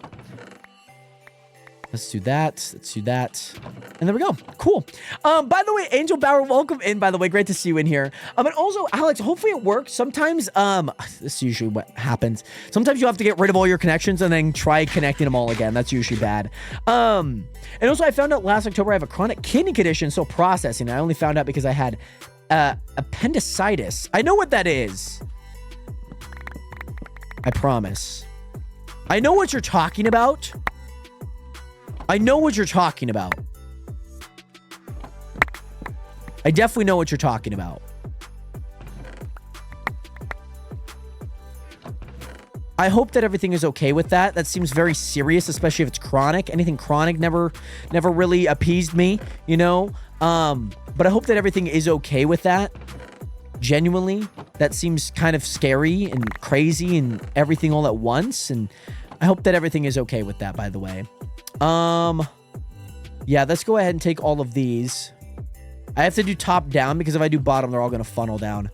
Let's do that. Let's do that. And there we go. Cool. By the way, Angel Bauer, welcome in, by the way. Great to see you in here. And also, Alex, hopefully it works. Sometimes, this is usually what happens. Sometimes you have to get rid of all your connections and then try connecting them all again. That's usually bad. And also, I found out last October I have a chronic kidney condition, so processing. I only found out because I had appendicitis. I know what that is. I promise. I know what you're talking about. I know what you're talking about. I definitely know what you're talking about. I hope that everything is okay with that. That seems very serious, especially if it's chronic. Anything chronic never really appeased me, you know? But I hope that everything is okay with that. Genuinely, that seems kind of scary and crazy and everything all at once. And I hope that everything is okay with that, by the way. Yeah, let's go ahead and take all of these. I have to do top down because if I do bottom, they're all going to funnel down.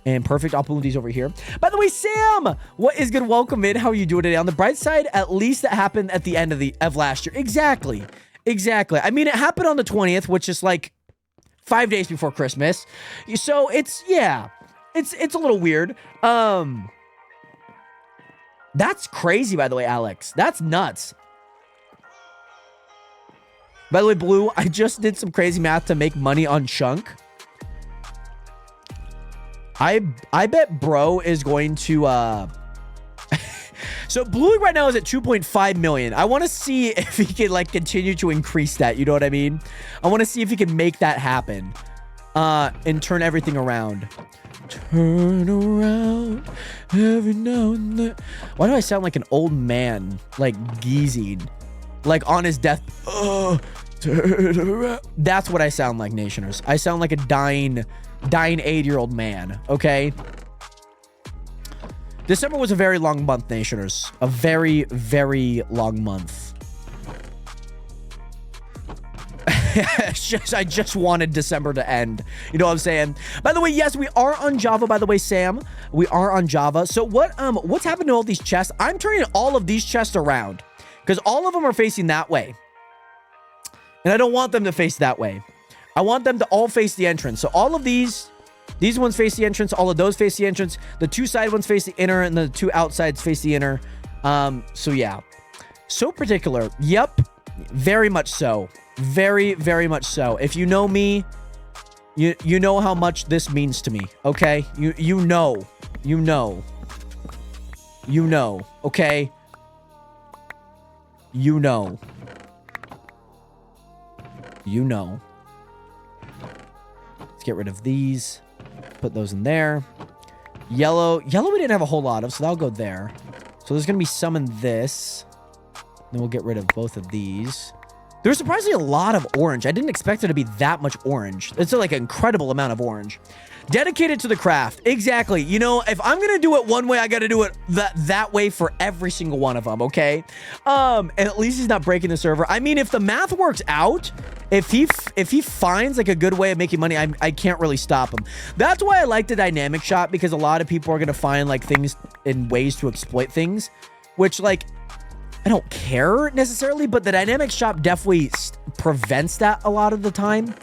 And perfect. I'll move these over here. By the way, Sam, what is good? Welcome in. How are you doing today? On the bright side, at least that happened at the end of last year. Exactly. Exactly. I mean, it happened on the 20th, which is like 5 days before Christmas. So it's, yeah, it's a little weird. That's crazy, by the way, Alex. That's nuts. By the way, Blue, I just did some crazy math to make money on Chunk. I bet bro is going to so Blue right now is at 2.5 million. I want to see if he can like continue to increase that, you know what I mean? I want to see if he can make that happen and turn everything around. Turn around every now and then. Why do I sound like an old man, like geezing, like on his death? Turn around. That's what I sound like, Nationers. I sound like a dying 8-year-old man. Okay. December was a very long month, Nationers. A very, very long month. I just wanted December to end. You know what I'm saying? By the way, yes, we are on Java, by the way, Sam. We are on Java. So what's happened to all these chests? I'm turning all of these chests around because all of them are facing that way. And I don't want them to face that way. I want them to all face the entrance. So all of these ones face the entrance. All of those face the entrance. The two side ones face the inner and the two outsides face the inner. So yeah. So particular. Yep. Very much so. Very, very much so. If you know me, you know how much this means to me. Okay? You know. You know. You know. Okay? You know. You know. Let's get rid of these. Put those in there. Yellow we didn't have a whole lot of, so that'll go there. So there's gonna be some in this. Then we'll get rid of both of these. There's surprisingly a lot of orange. I didn't expect there to be that much orange. It's like an incredible amount of orange. Dedicated to the craft. Exactly. You know, if I'm gonna do it one way, I gotta do it that way for every single one of them, okay? And at least he's not breaking the server. I mean, if the math works out, if he finds like a good way of making money, I can't really stop him. That's why I like the dynamic shop, because a lot of people are gonna find like things and ways to exploit things, which like I don't care necessarily, but the dynamic shop definitely prevents that a lot of the time.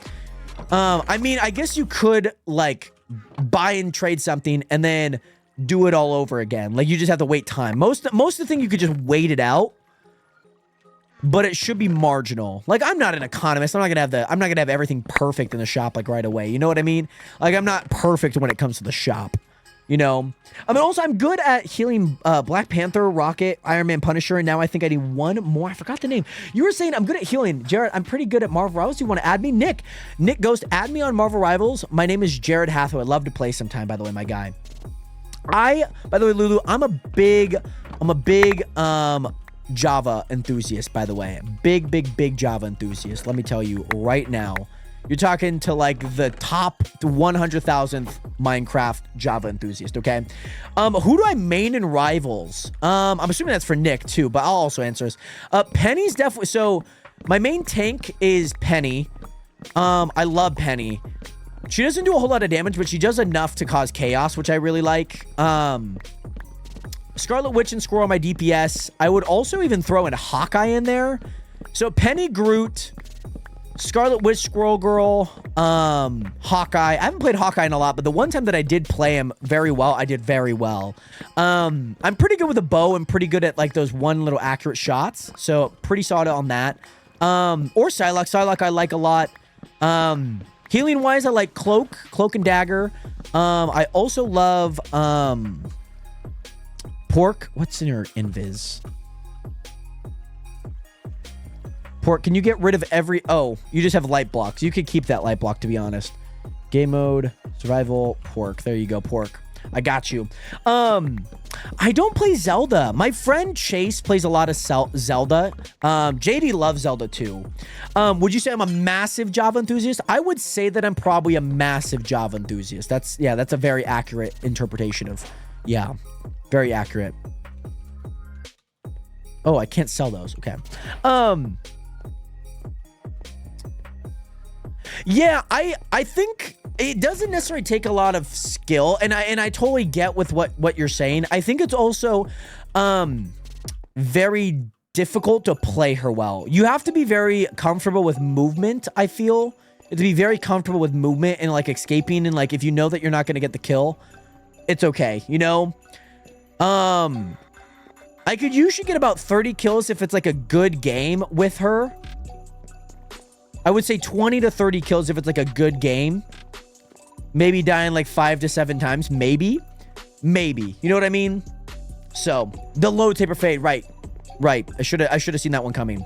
I mean, I guess you could like buy and trade something and then do it all over again. Like you just have to wait time. Most of the thing you could just wait it out, but it should be marginal. Like I'm not an economist. I'm not gonna have everything perfect in the shop like right away. You know what I mean? Like I'm not perfect when it comes to the shop. You know, I mean, also I'm good at healing Black Panther, Rocket, Iron Man, Punisher, and now I think I need one more. I forgot the name. You were saying I'm good at healing. Jared, I'm pretty good at Marvel Rivals. You want to add me? Nick Ghost, add me on Marvel Rivals. My name is Jared Hathaway. I'd love to play sometime, by the way, my guy. By the way, Lulu, I'm a big Java enthusiast, by the way. Big Java enthusiast. Let me tell you right now. You're talking to like the top 100,000th Minecraft Java enthusiast, okay? Who do I main in Rivals? I'm assuming that's for Nick too, but I'll also answer this. Penny's definitely, so my main tank is Penny. I love Penny. She doesn't do a whole lot of damage, but she does enough to cause chaos, which I really like. Scarlet Witch and Squirrel on my DPS. I would also even throw in Hawkeye in there. So Penny, Groot, Scarlet Witch, Squirrel Girl, Hawkeye. I haven't played Hawkeye in a lot, but the one time that I did play him very well, I did very well. I'm pretty good with a bow and pretty good at like those one little accurate shots. So pretty solid on that. Or Psylocke. Psylocke I like a lot. Healing wise, I like Cloak and Dagger. I also love Pork. What's in your invis? Pork, can you get rid of every... Oh, you just have light blocks. You could keep that light block, to be honest. Game mode, survival, Pork. There you go, Pork. I got you. I don't play Zelda. My friend Chase plays a lot of Zelda. JD loves Zelda too. Would you say I'm a massive Java enthusiast? I would say that I'm probably a massive Java enthusiast. That's a very accurate interpretation of... Yeah, very accurate. Oh, I can't sell those. Okay. Yeah, I think it doesn't necessarily take a lot of skill, and I totally get with what you're saying. I think it's also very difficult to play her well. You have to be very comfortable with movement, I feel. To be very comfortable with movement and like escaping, and like if you know that you're not going to get the kill, it's okay, you know? I could usually get about 30 kills if it's like a good game with her. I would say 20 to 30 kills if it's like a good game. Maybe dying like 5 to 7 times. Maybe. You know what I mean? So, the low taper fade. Right. I should have seen that one coming.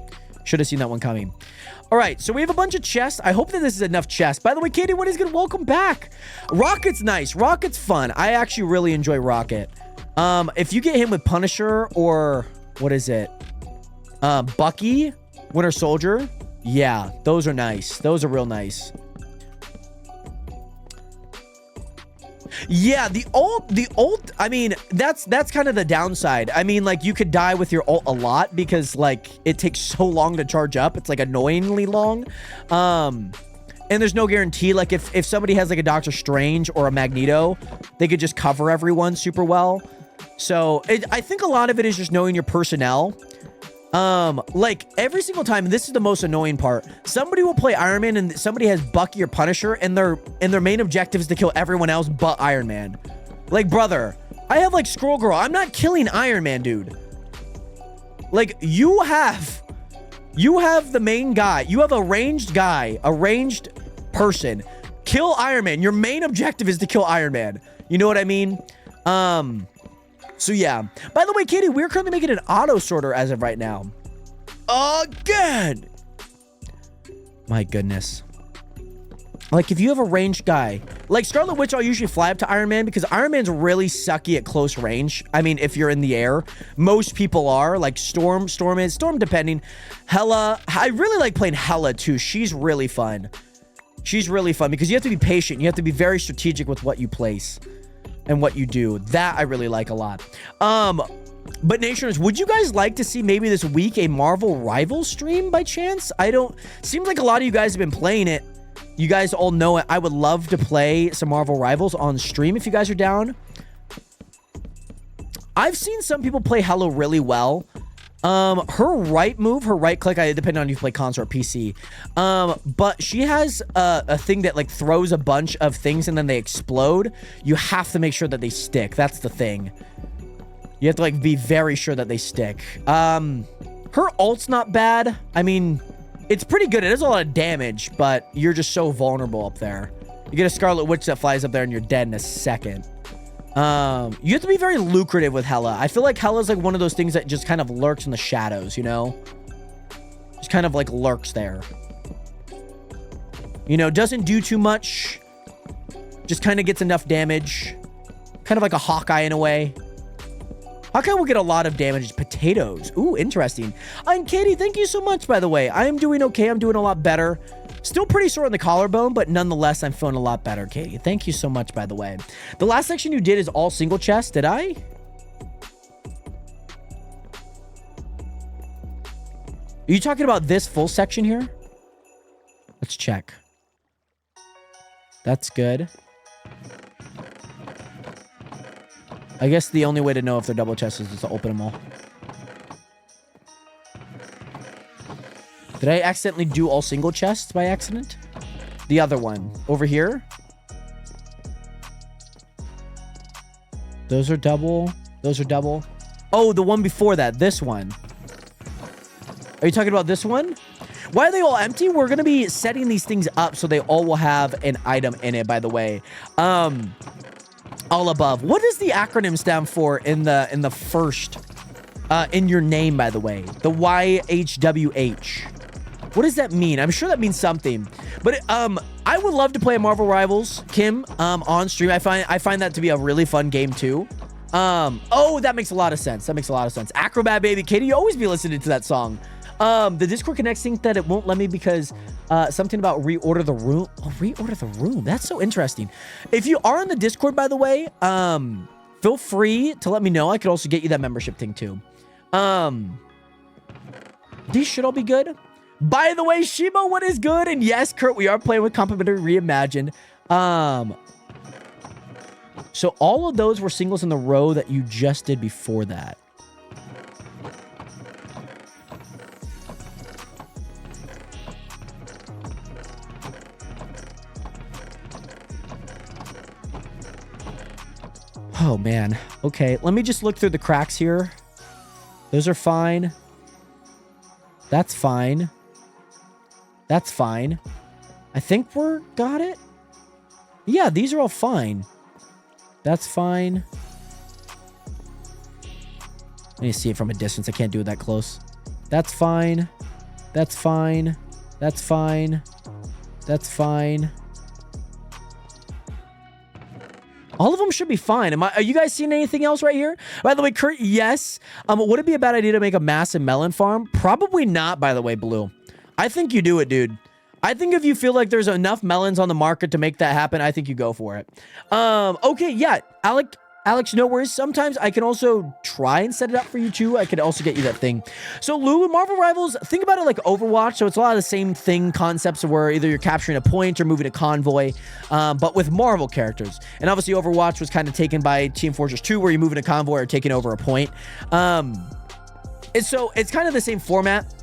All right, so we have a bunch of chests. I hope that this is enough chests. By the way, Katie, what is good? Welcome back. Rocket's nice. Rocket's fun. I actually really enjoy Rocket. If you get him with Punisher or... What is it? Bucky? Winter Soldier? Yeah, those are nice. Those are real nice. Yeah, the ult, I mean, that's kind of the downside. I mean, like, you could die with your ult a lot because, like, it takes so long to charge up. It's, like, annoyingly long. And there's no guarantee. Like, if somebody has, like, a Doctor Strange or a Magneto, they could just cover everyone super well. So, I think a lot of it is just knowing your personnel. Like every single time, and this is the most annoying part, somebody will play Iron Man and somebody has Bucky or Punisher, and their main objective is to kill everyone else but Iron Man. Like, brother, I have like Squirrel Girl. I'm not killing Iron Man, dude. Like, you have the main guy. You have a ranged guy, a ranged person. Kill Iron Man. Your main objective is to kill Iron Man. You know what I mean? So yeah. By the way, Katie, we're currently making an auto sorter as of right now. Again. My goodness. Like, if you have a ranged guy, like Scarlet Witch, I'll usually fly up to Iron Man because Iron Man's really sucky at close range. I mean, if you're in the air, most people are. Like Storm depending. Hela, I really like playing Hela too. She's really fun. She's really fun because you have to be patient. You have to be very strategic with what you place and what you do. That I really like a lot. But Nationers, would you guys like to see maybe this week a Marvel Rivals stream by chance? Seems like a lot of you guys have been playing it. You guys all know it. I would love to play some Marvel Rivals on stream if you guys are down. I've seen some people play Hela really well. Her right move, her right click, depending on if you play console or PC. But she has a thing that like throws a bunch of things and then they explode. You have to make sure that they stick. That's the thing. You have to like be very sure that they stick. Her ult's not bad. I mean, it's pretty good. It does a lot of damage, but you're just so vulnerable up there. You get a Scarlet Witch that flies up there and you're dead in a second. You have to be very lucrative with Hela. I feel like Hela's like one of those things that just kind of lurks in the shadows, you know? Just kind of like lurks there. You know, doesn't do too much. Just kind of gets enough damage. Kind of like a Hawkeye in a way. Hawkeye will get a lot of damage. Potatoes. Ooh, interesting. And Katie, thank you so much, by the way. I am doing okay. I'm doing a lot better. Still pretty sore on the collarbone, but nonetheless, I'm feeling a lot better, Katie. Thank you so much, by the way. The last section you did is all single chest, did I? Are you talking about this full section here? Let's check. That's good. I guess the only way to know if they're double chests is to open them all. Did I accidentally do all single chests by accident? The other one. Over here? Those are double. Those are double. Oh, the one before that. This one. Are you talking about this one? Why are they all empty? We're going to be setting these things up so they all will have an item in it, by the way. All above. What does the acronym stand for in the first in your name, by the way? The YHWH. What does that mean? I'm sure that means something. But I would love to play Marvel Rivals, Kim, on stream. I find that to be a really fun game too. Oh, that makes a lot of sense. That makes a lot of sense. Acrobat Baby Katie, you always be listening to that song. The Discord Connect think that it won't let me because something about reorder the room. Oh, reorder the room. That's so interesting. If you are in the Discord, by the way, feel free to let me know. I could also get you that membership thing too. These should all be good. By the way, Shimo, what is good? And yes, Kurt, we are playing with Complimentary Reimagined. So all of those were singles in the row that you just did before that. Oh, man. Okay, let me just look through the cracks here. Those are fine. That's fine. That's fine. I think we're got it. Yeah, these are all fine. That's fine. Let me see it from a distance. I can't do it that close. That's fine. That's fine. That's fine. That's fine. All of them should be fine. Are you guys seeing anything else right here? By the way, Kurt, yes. Would it be a bad idea to make a massive melon farm? Probably not, by the way, Blue. I think you do it, dude. I think if you feel like there's enough melons on the market to make that happen, I think you go for it. Okay, yeah. Alex, no worries. Sometimes I can also try and set it up for you too. I could also get you that thing. So Lulu, Marvel Rivals, think about it like Overwatch. So it's a lot of the same thing concepts where either you're capturing a point or moving a convoy, but with Marvel characters. And obviously Overwatch was kind of taken by Team Fortress 2 where you're moving a convoy or taking over a point. And so it's kind of the same format.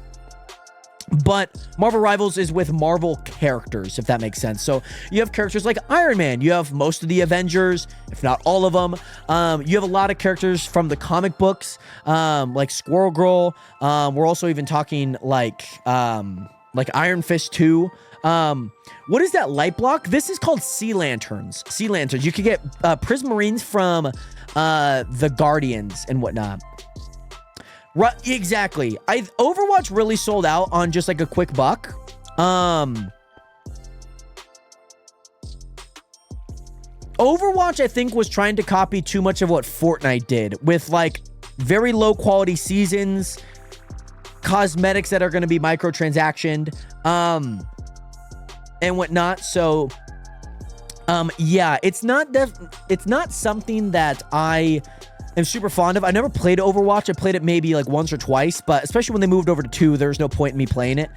But Marvel Rivals is with Marvel characters, if that makes sense. So you have characters like Iron Man. You have most of the Avengers, if not all of them. You have a lot of characters from the comic books, like Squirrel Girl. We're also even talking like Iron Fist 2. What is that light block? This is called Sea Lanterns. Sea Lanterns. You could get Prismarines from the Guardians and whatnot. Right, exactly. Overwatch really sold out on just like a quick buck. Overwatch, I think, was trying to copy too much of what Fortnite did with like very low quality seasons, cosmetics that are going to be microtransactioned, and whatnot. So, yeah, it's not something that I am super fond of. I never played Overwatch. I played it maybe like once or twice, but especially when they moved over to 2, there's no point in me playing it.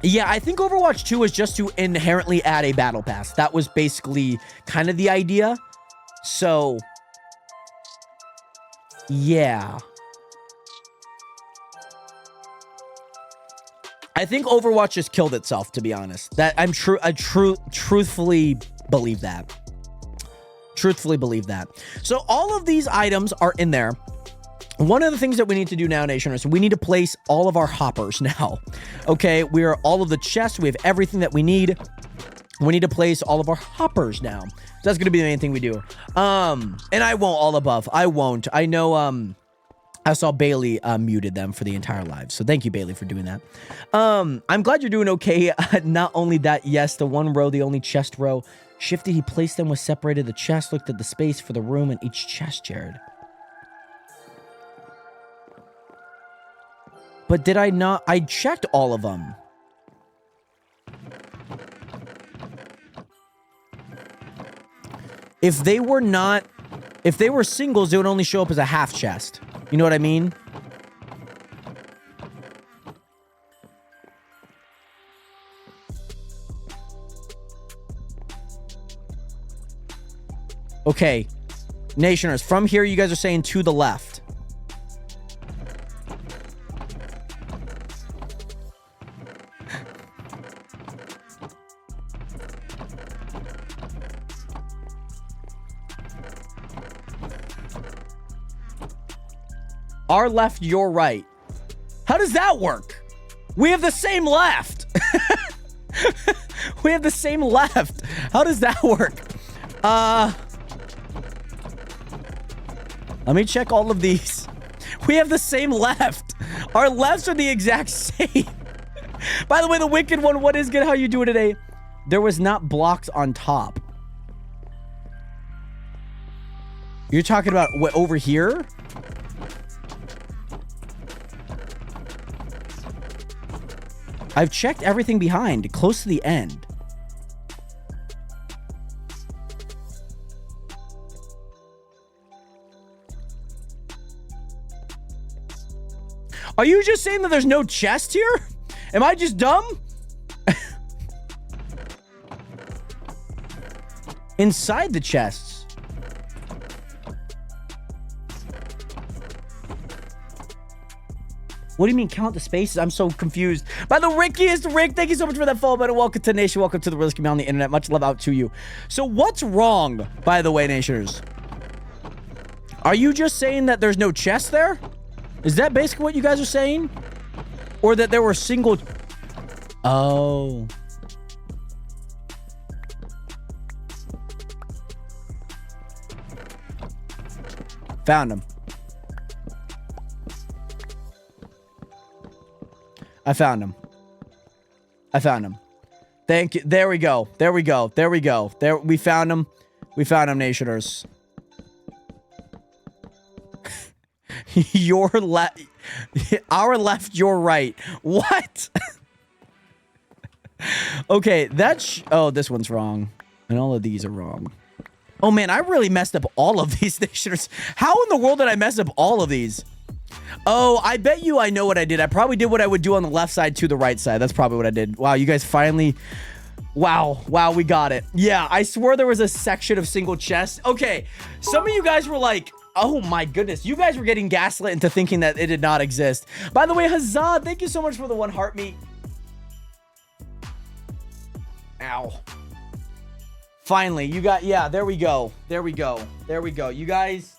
Yeah, I think Overwatch 2 was just to inherently add a battle pass. That was basically kind of the idea. So, yeah. I think Overwatch just killed itself, to be honest. I truthfully believe that. Truthfully believe that. So all of these items are in there. One of the things that we need to do now, Nation, is we need to place all of our hoppers now. Okay, we are all of the chests. We have everything that we need. We need to place all of our hoppers now. So that's going to be the main thing we do. And I won't all above. I won't. I know, I saw Bailey muted them for the entire live. So thank you, Bailey, for doing that. I'm glad you're doing okay. Not only that, yes, the one row, the only chest row. Shifted, he placed them, was separated the chest, looked at the space for the room in each chest, Jared. But did I not? I checked all of them. If they were singles, it would only show up as a half chest. You know what I mean? Okay, Nationers, from here, you guys are saying to the left. Our left, your right. How does that work? We have the same left. We have the same left. How does that work? Let me check all of these. We have the same left. Our lefts are the exact same. By the way, the wicked one, what is good? How you doing today? There was not blocks on top. You're talking about what, over here? I've checked everything behind, close to the end. Are you just saying that there's no chest here? Am I just dumb? Inside the chests. What do you mean count the spaces? I'm so confused. By the Rickiest Rick, thank you so much for that follow button. Welcome to Nation. Welcome to the realest community on the internet. Much love out to you. So what's wrong, by the way, Nationers? Are you just saying that there's no chest there? Is that basically what you guys are saying? Or that there were single... Oh. Found him. I found him. I found him. Thank you. There we go. There we go. There we go. There, we found him. We found him, Nationers. Your left, our left, your right. What? Okay, that's... Oh, this one's wrong. And all of these are wrong. Oh, man, I really messed up all of these Nationers. How in the world did I mess up all of these? Oh, I bet you I know what I did. I probably did what I would do on the left side to the right side. That's probably what I did. Wow, you guys finally... Wow, we got it. Yeah, I swear there was a section of single chests. Okay, some of you guys were like, oh my goodness. You guys were getting gaslit into thinking that it did not exist. By the way, huzzah, thank you so much for the 1 heart meat. Ow. Finally, you got... Yeah, there we go. There we go. There we go. You guys...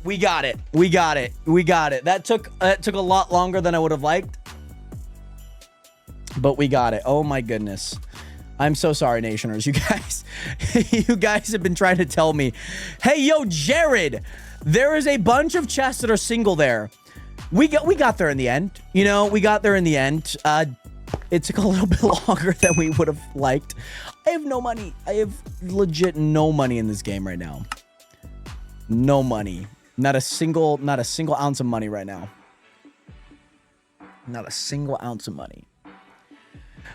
We got it. We got it. We got it. That took a lot longer than I would have liked. But we got it. Oh my goodness. I'm so sorry, Nationers. You guys, you guys have been trying to tell me, hey, yo, Jared, there is a bunch of chests that are single there. We got there in the end. You know, we got there in the end. It took a little bit longer than we would have liked. I have no money. I have legit no money in this game right now. No money. Not a single ounce of money right now. Not a single ounce of money.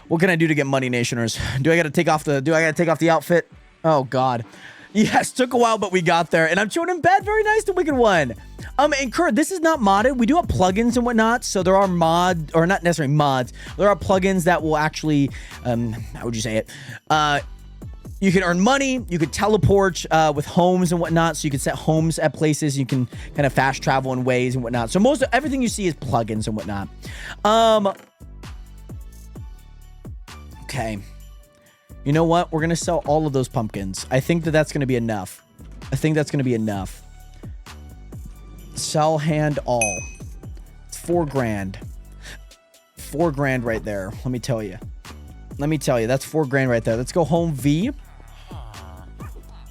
What can I do to get money, Nationers? Do I gotta take off the outfit? Oh god. Yes, took a while, but we got there. And I'm chilling in bed. Very nice, the wicked one. And Kurt, this is not modded. We do have plugins and whatnot. So there are or not necessarily mods. There are plugins that will actually, how would you say it? You can earn money. You could teleport with homes and whatnot. So you can set homes at places. You can kind of fast travel in ways and whatnot. So most of everything you see is plugins and whatnot. Okay. You know what? We're going to sell all of those pumpkins. I think that that's going to be enough. I think that's going to be enough. Sell hand all. It's 4 grand. 4 grand right there. Let me tell you. That's 4 grand right there. Let's go home V.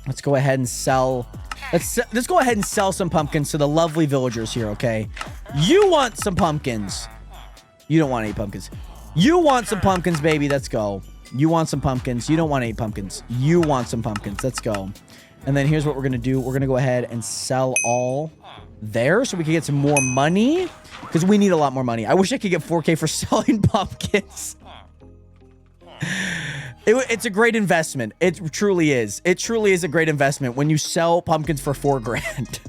Let's go ahead and sell. Let's go ahead and sell some pumpkins to the lovely villagers here, okay? You want some pumpkins. You don't want any pumpkins. You want some pumpkins, baby. Let's go. You want some pumpkins. You don't want any pumpkins. You want some pumpkins. Let's go. And then here's what we're going to do. We're going to go ahead and sell all there so we can get some more money because we need a lot more money. I wish I could get 4K for selling pumpkins. It's a great investment. It truly is. It truly is a great investment when you sell pumpkins for 4 grand.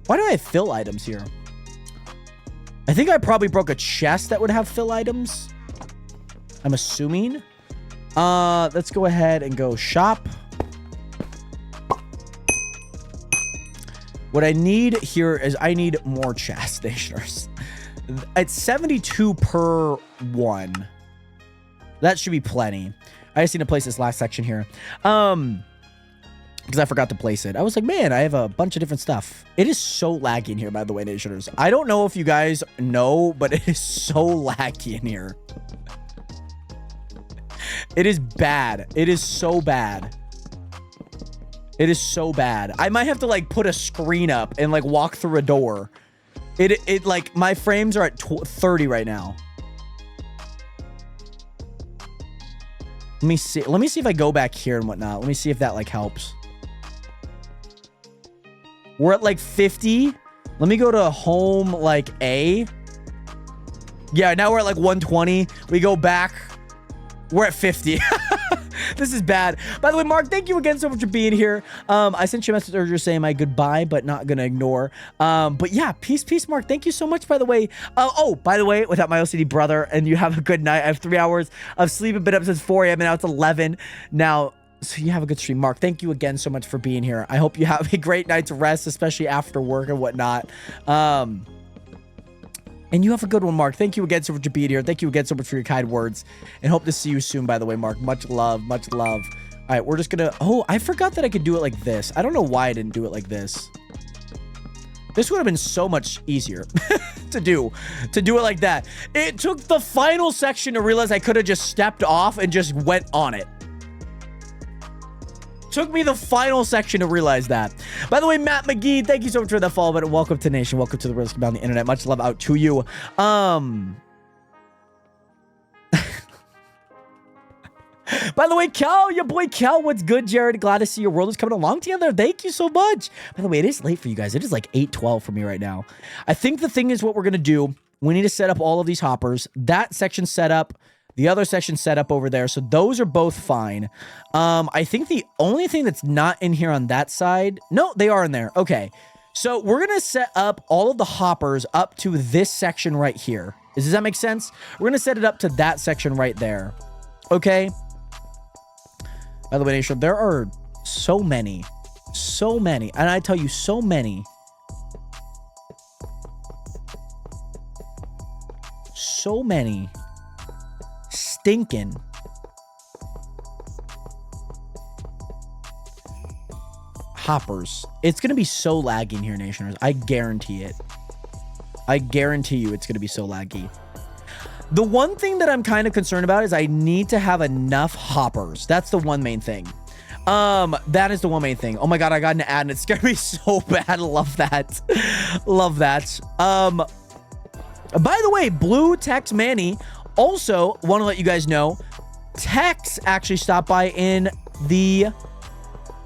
Why do I have fill items here? I think I probably broke a chest that would have fill items. I'm assuming. Let's go ahead and go shop. What I need here is I need more chest stationers. It's 72 per one. That should be plenty. I just need to place this last section here. because I forgot to place it. I was like, man, I have a bunch of different stuff. It is so laggy in here, by the way, Nationers. I don't know if you guys know, but it is so laggy in here. It is bad. It is so bad. It is so bad. I might have to like put a screen up and like walk through a door. It like my frames are at 30 right now. Let me see. Let me see if I go back here and whatnot. Let me see if that like helps. We're at like 50. Let me go to home like A. Yeah, now we're at like 120. We go back. We're at 50. This is bad. By the way, Mark, thank you again so much for being here. I sent you a message earlier saying my goodbye, but not gonna ignore. But yeah, peace, Mark. Thank you so much, by the way. Oh, by the way, without my OCD brother, and you have a good night. I have 3 hours of sleep. I've been up since 4 a.m. and now it's 11 now. So you have a good stream. Mark, thank you again so much for being here. I hope you have a great night's rest, especially after work and whatnot. And you have a good one, Mark. Thank you again so much for being here. Thank you again so much for your kind words. And hope to see you soon, by the way, Mark. Much love. Much love. All right, we're just going to... Oh, I forgot that I could do it like this. I don't know why I didn't do it like this. This would have been so much easier to do it like that. It took the final section to realize I could have just stepped off and just went on it. Took me the final section to realize that. By the way, Matt McGee, thank you so much for that follow button. Welcome to Nation. Welcome to the Risk About the Internet. Much love out to you. By the way, Cal, your boy Cal, what's good, Jared? Glad to see your world is coming along together. Thank you so much. By the way, it is late for you guys. It is like 8:12 for me right now. I think the thing is what we're going to do, we need to set up all of these hoppers. That section set up. The other section set up over there. So those are both fine. I think the only thing that's not in here on that side. No, they are in there. Okay. So we're going to set up all of the hoppers up to this section right here. Does that make sense? We're going to set it up to that section right there. Okay. By the way, Nation, there are so many. And I tell you, so many. So many. Stinking hoppers. It's gonna be so laggy in here, Nationers. I guarantee it. I guarantee you it's gonna be so laggy. The one thing that I'm kind of concerned about is I need to have enough hoppers. That's the one main thing. That is the one main thing. Oh my god, I got an ad and it scared me so bad. Love that. Love that. By the way, Blue Tex Manny also want to let you guys know, Tex actually stopped by in the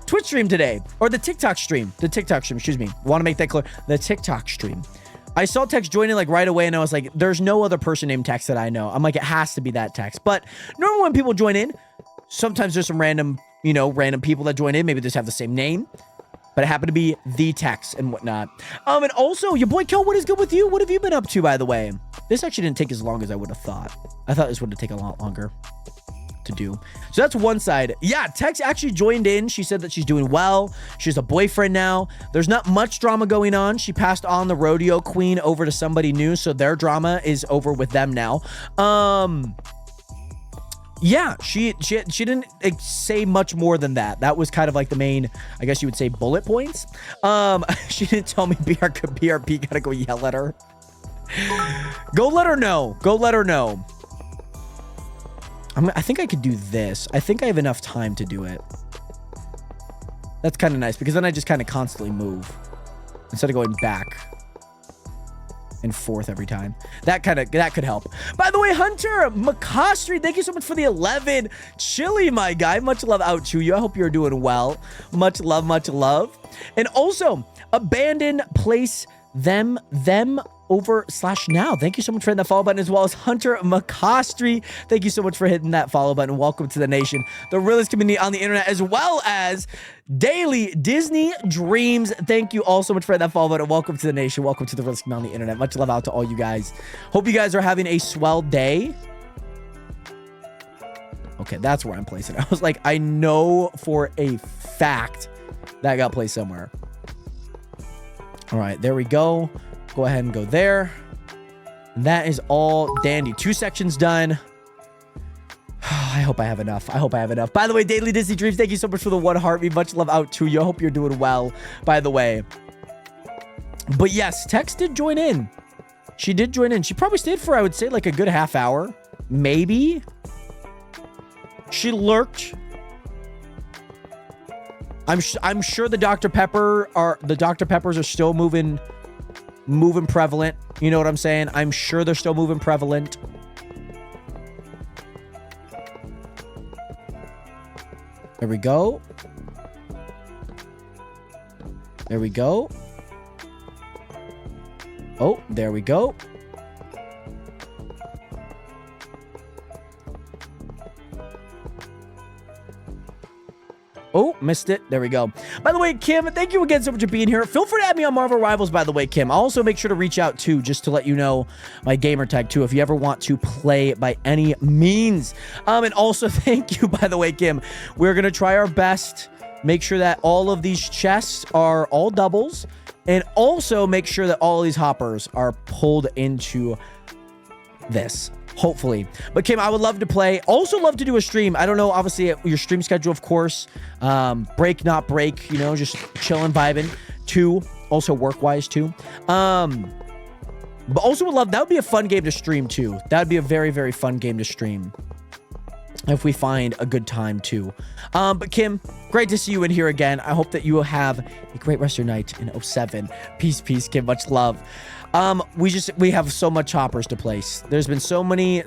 Twitch stream today, or the TikTok stream, excuse me. Want to make that clear. The TikTok stream. I saw Tex join in like right away and I was like, there's no other person named Tex that I know. I'm like, it has to be that Tex. But normally when people join in, sometimes there's some random, random people that join in. Maybe they just have the same name. But it happened to be the Tex and whatnot. And also, your boy Kel, what is good with you? What have you been up to, by the way? This actually didn't take as long as I would have thought. I thought this would have taken a lot longer to do. So that's one side. Yeah, Tex actually joined in. She said that she's doing well. She has a boyfriend now. There's not much drama going on. She passed on the rodeo queen over to somebody new. So their drama is over with them now. Yeah, she didn't say much more than that. That was kind of like the main, I guess you would say, bullet points. She didn't tell me BRP gotta go yell at her. Go let her know. Go let her know. I think I could do this. I think I have enough time to do it. That's kind of nice because then I just kind of constantly move instead of going back and forth every time. That could help. By the way, Hunter McCostry, thank you so much for the 11. Chili, my guy. Much love out to you. I hope you're doing well. Much love, much love. And also, Abandoned Place Them over/now. Thank you so much for hitting that follow button, as well as Hunter McCostry. Thank you so much for hitting that follow button. Welcome to the nation, the realest community on the internet, as well as Daily Disney Dreams. Thank you all so much for hitting that follow button. Welcome to the nation. Welcome to the realest community on the internet. Much love out to all you guys. Hope you guys are having a swell day. Okay, that's where I'm placing it. I was like, I know for a fact that got placed somewhere. All right, there we go. Go ahead and go there. And that is all dandy. 2 sections done. I hope I have enough. I hope I have enough. By the way, Daily Disney Dreams, thank you so much for the 1 heartbeat. Much love out to you. I hope you're doing well, by the way. But yes, Tex did join in. She did join in. She probably stayed for, I would say, like a good half hour. Maybe. She lurked. I'm sure the Dr. Peppers are still moving prevalent. You know what I'm saying? I'm sure they're still moving prevalent. There we go. There we go. Oh, there we go. Oh, missed it. There we go. By the way, Kim, thank you again so much for being here. Feel free to add me on Marvel Rivals, by the way, Kim. I'll also make sure to reach out, too, just to let you know my gamer tag, too, if you ever want to play by any means. And also, thank you, by the way, Kim. We're going to try our best. Make sure that all of these chests are all doubles. And also make sure that all of these hoppers are pulled into this. Hopefully. But Kim, I would love to play. Also love to do a stream. I don't know, obviously, your stream schedule, of course. Break, not break. You know, just chilling, vibing. 2, also work-wise, too. But also would love... That would be a fun game to stream, too. That would be a very, very fun game to stream. If we find a good time, too. But Kim, great to see you in here again. I hope that you will have a great rest of your night in 07. Peace, peace, Kim. Much love. We have so much hoppers to place. There's been so many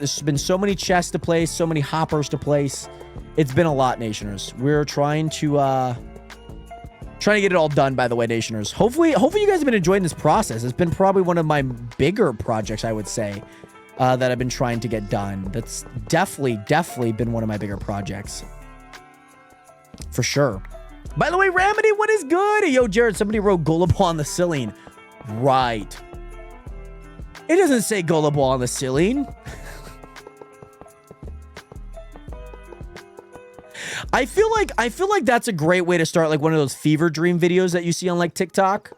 chests to place, so many hoppers to place. It's been a lot, Nationers. We're trying to get it all done, by the way, Nationers. Hopefully you guys have been enjoying this process. It's been probably one of my bigger projects, I would say, that I've been trying to get done. That's definitely been one of my bigger projects. For sure. By the way, Ramedy, what is good? Yo, Jared, somebody wrote Gullible on the ceiling. Right. It doesn't say Gullible on the ceiling. I feel like that's a great way to start, like, one of those fever dream videos that you see on, like, TikTok.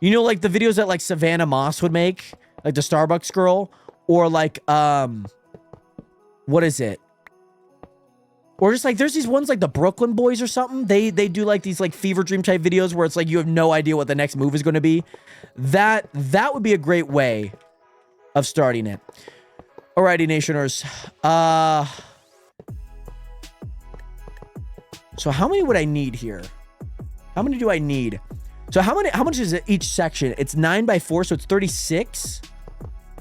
You know, like the videos that, like, Savannah Moss would make, like the Starbucks girl, or like what is it? Or just like there's these ones like the Brooklyn Boys or something. They do like these like fever dream type videos where it's like you have no idea what the next move is going to be. That would be a great way of starting it. Alrighty, Nationers. So how many would I need here? How many do I need? So how much is it each section? It's 9 by 4, so it's 36.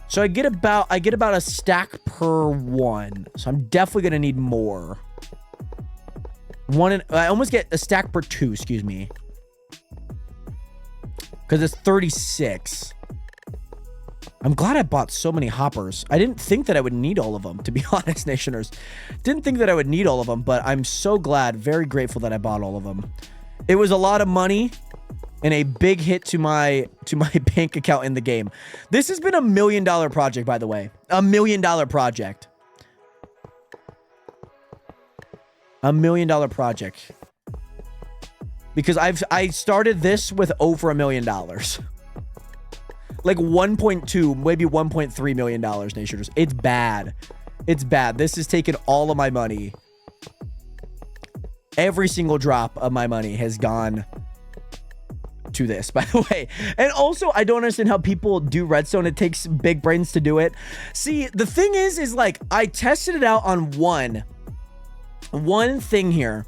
So I get about a stack per one. So I'm definitely gonna need more. I almost get a stack per 2, excuse me. Because it's 36. I'm glad I bought so many hoppers. I didn't think that I would need all of them, to be honest, Nationers. Didn't think that I would need all of them, but I'm so glad, very grateful that I bought all of them. It was a lot of money and a big hit to my bank account in the game. This has been $1 million project, by the way. $1 million project. $1 million project. Because I started this with over $1 million. Like 1.2, maybe $1.3 million, Nationers. It's bad. It's bad. This has taken all of my money. Every single drop of my money has gone to this, by the way. And also, I don't understand how people do redstone. It takes big brains to do it. See, the thing is like, I tested it out on one thing here.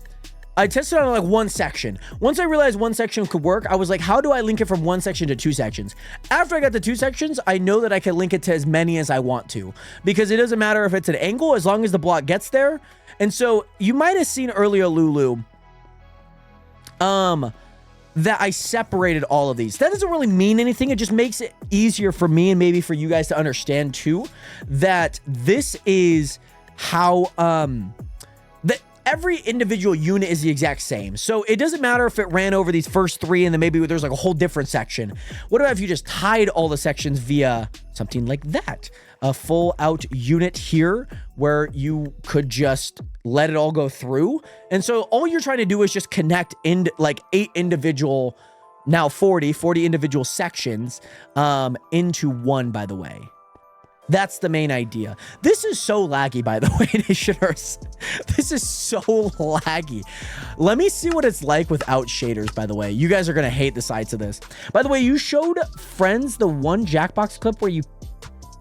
I tested it on like one section. Once I realized one section could work, I was like, how do I link it from one section to 2 sections? After I got the 2 sections, I know that I can link it to as many as I want to, because it doesn't matter if it's an angle as long as the block gets there. And so you might have seen earlier, Lulu, that I separated all of these. That doesn't really mean anything. It just makes it easier for me and maybe for you guys to understand too, that this is how, that every individual unit is the exact same. So it doesn't matter if it ran over these first 3 and then maybe there's like a whole different section. What about if you just tied all the sections via something like that? A full out unit here where you could just let it all go through. And so all you're trying to do is just connect in like 8 individual, now 40 individual sections into one, by the way. That's the main idea. This is so laggy, by the way, Nationers. This is so laggy. Let me see what it's like without shaders, by the way. You guys are going to hate the sights of this. By the way, you showed friends the one Jackbox clip where you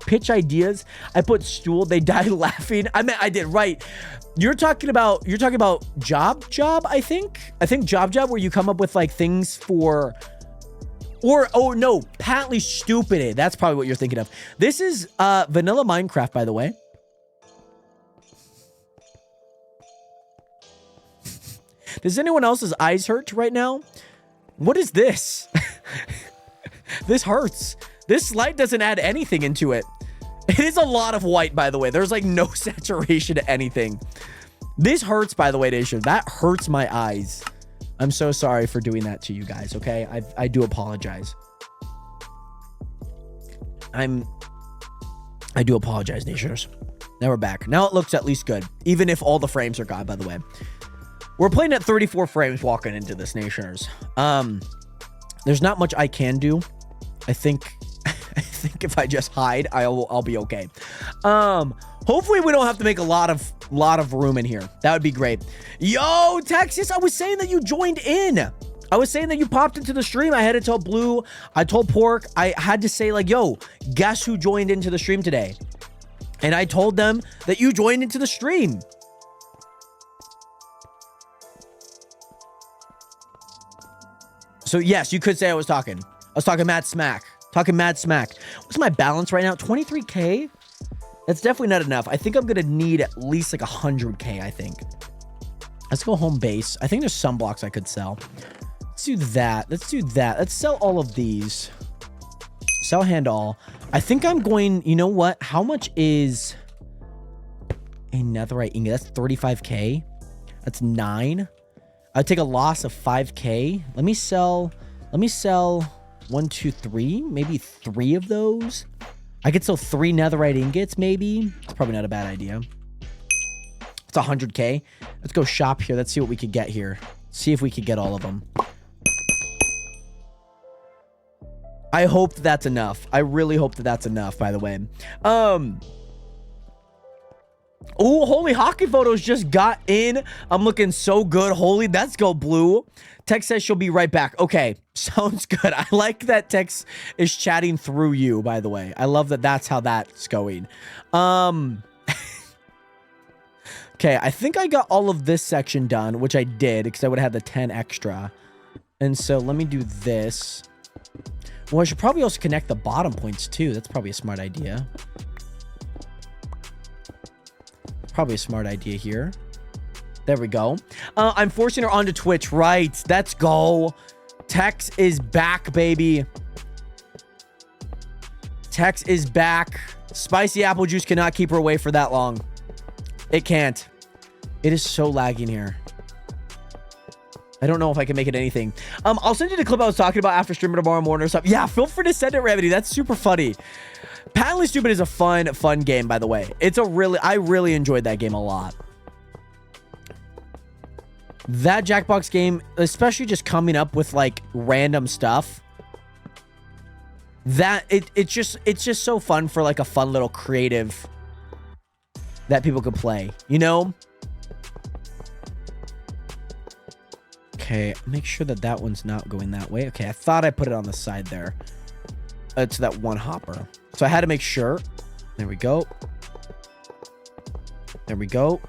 pitch ideas. I put stool. They died laughing. I did, right. You're talking about job, I think. I think job, where you come up with like things for... Or, oh no, patently stupid. That's probably what you're thinking of. This is vanilla Minecraft, by the way. Does anyone else's eyes hurt right now? What is this? This hurts. This light doesn't add anything into it. It is a lot of white, by the way. There's like no saturation to anything. This hurts, by the way, Nation. That hurts my eyes. I'm so sorry for doing that to you guys, okay? I do apologize. I do apologize, Nationers. Now we're back. Now it looks at least good, even if all the frames are gone, by the way. We're playing at 34 frames walking into this, Nationers. There's not much I can do. I think if I just hide, I'll be okay. Hopefully we don't have to make a lot of room in here. That would be great. Yo, Texas, I was saying that you joined in. I was saying that you popped into the stream. I had to tell Blue. I told Pork. I had to say like, yo, guess who joined into the stream today? And I told them that you joined into the stream. So yes, you could say I was talking. I was talking mad smack. Talking mad smack. What's my balance right now? 23K? That's definitely not enough. I think I'm going to need at least like 100K, I think. Let's go home base. I think there's some blocks I could sell. Let's do that. Let's do that. Let's sell all of these. Sell hand all. I think I'm going... You know what? How much is a netherite ingot? That's 35K. That's 9. I'd take a loss of 5K. Let me sell 1, 2, 3. Maybe 3 of those. I could sell 3 netherite ingots, maybe. It's probably not a bad idea. It's 100K. Let's go shop here. Let's see what we could get here. See if we could get all of them. I hope that's enough. I really hope that that's enough, by the way. Oh, Holy Hockey Photos just got in. I'm looking so good. Holy, let's go, Blue. Tex says she'll be right back. Okay, sounds good. I like that Tex is chatting through you, by the way. I love that that's how that's going. Okay, I think I got all of this section done, which I did because I would have had the 10 extra. And so let me do this. Well, I should probably also connect the bottom points too. That's probably a smart idea. Probably a smart idea here. There we go. I'm forcing her onto Twitch. Right. Let's go. Tex is back, baby. Tex is back. Spicy apple juice cannot keep her away for that long. It can't. It is so lagging here. I don't know if I can make it anything. I'll send you the clip I was talking about after streaming tomorrow morning or something. Yeah, feel free to send it, Remedy. That's super funny. Patently Stupid is a fun game, by the way. I really enjoyed that game a lot. That Jackbox game, especially just coming up with like random stuff. That it's just so fun for like a fun little creative that people could play, you know? Okay, make sure that that one's not going that way. Okay, I thought I put it on the side there. To that one hopper. So I had to make sure. There we go. There we go.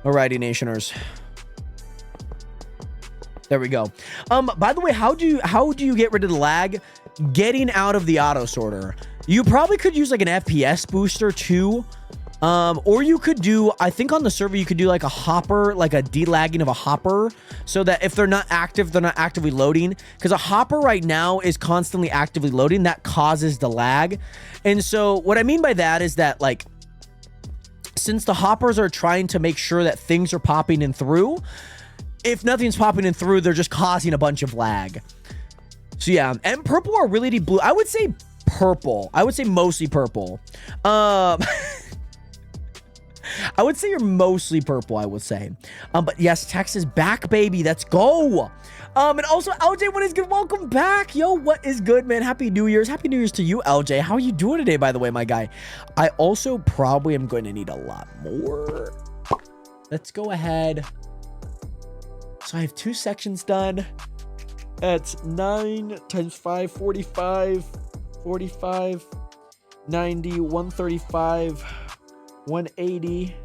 Alrighty, Nationers. There we go. By the way, how do you get rid of the lag? Getting out of the auto sorter. You probably could use like an FPS booster too. Or you could do, I think on the server, you could do like a hopper, like a delagging of a hopper so that if they're not active, they're not actively loading, because a hopper right now is constantly actively loading. That causes the lag. And so what I mean by that is that like, since the hoppers are trying to make sure that things are popping in through, if nothing's popping in through, they're just causing a bunch of lag. So yeah, and purple or really deep blue. I would say purple. I would say mostly purple. I I would say you're mostly purple, I would say. But yes, Tex is back, baby. Let's go. And also, LJ, what is good? Welcome back. Yo, what is good, man? Happy New Year's. Happy New Year's to you, LJ. How are you doing today, by the way, my guy? I also probably am going to need a lot more. Let's go ahead. So I have 2 sections done. That's 9 times 5, 45, 45, 90, 135, 180,